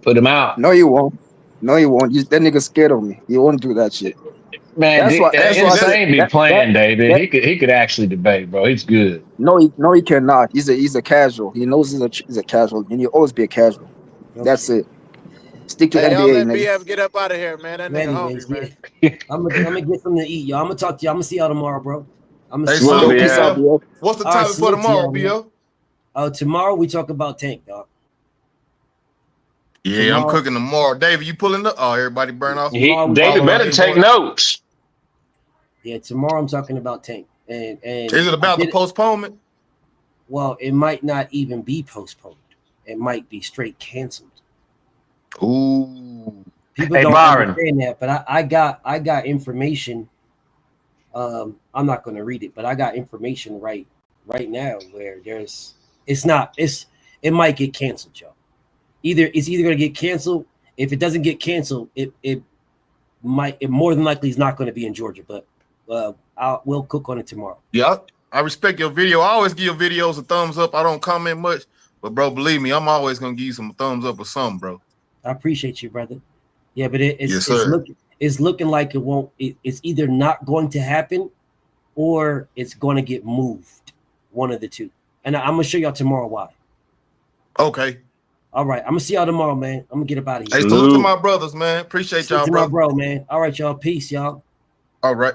Speaker 16: Put him out.
Speaker 10: No, you won't. That nigga scared of me. He won't do that shit.
Speaker 16: Man, Insane be playing, David. He could actually debate, bro. He's good.
Speaker 10: No, he cannot. He's a casual. He knows he's a casual, and he'll always be a casual. Okay. That's it. Stick to
Speaker 14: NBA,
Speaker 10: NBA,
Speaker 14: let BF get up out of here, man. That nigga hungry, man.
Speaker 1: I'm gonna get something to eat, y'all. I'm gonna talk to y'all. I'm gonna see y'all tomorrow, bro. I'm gonna
Speaker 15: see y'all. What's the topic for tomorrow, BO?
Speaker 1: Tomorrow we talk about Tank, dog.
Speaker 15: Yeah, tomorrow, I'm cooking tomorrow. David, you pulling up? Oh, everybody burn off.
Speaker 16: David better take notes.
Speaker 1: Yeah, tomorrow I'm talking about Tank. And
Speaker 15: is it about the postponement?
Speaker 1: Well, it might not even be postponed. It might be straight canceled.
Speaker 15: Ooh.
Speaker 1: People don't understand that, but I got information. I'm not going to read it, but I got information right now where it might get canceled, y'all. It's either going to get canceled. If it doesn't get canceled, it more than likely is not going to be in Georgia, but we'll cook on it tomorrow.
Speaker 15: Yeah, I respect your video. I always give your videos a thumbs up. I don't comment much, but bro, believe me, I'm always going to give you some thumbs up or something, bro.
Speaker 1: I appreciate you, brother. Yeah, but it's looking like it won't. It's either not going to happen, or it's going to get moved. One of the two. And I'm gonna show y'all tomorrow why.
Speaker 15: Okay.
Speaker 1: All right. I'm gonna see y'all tomorrow, man. I'm gonna get up out of here.
Speaker 15: Hey, salute to my brothers, man. Appreciate y'all,
Speaker 1: bro. My bro, man. All right, y'all. Peace, y'all.
Speaker 15: All right.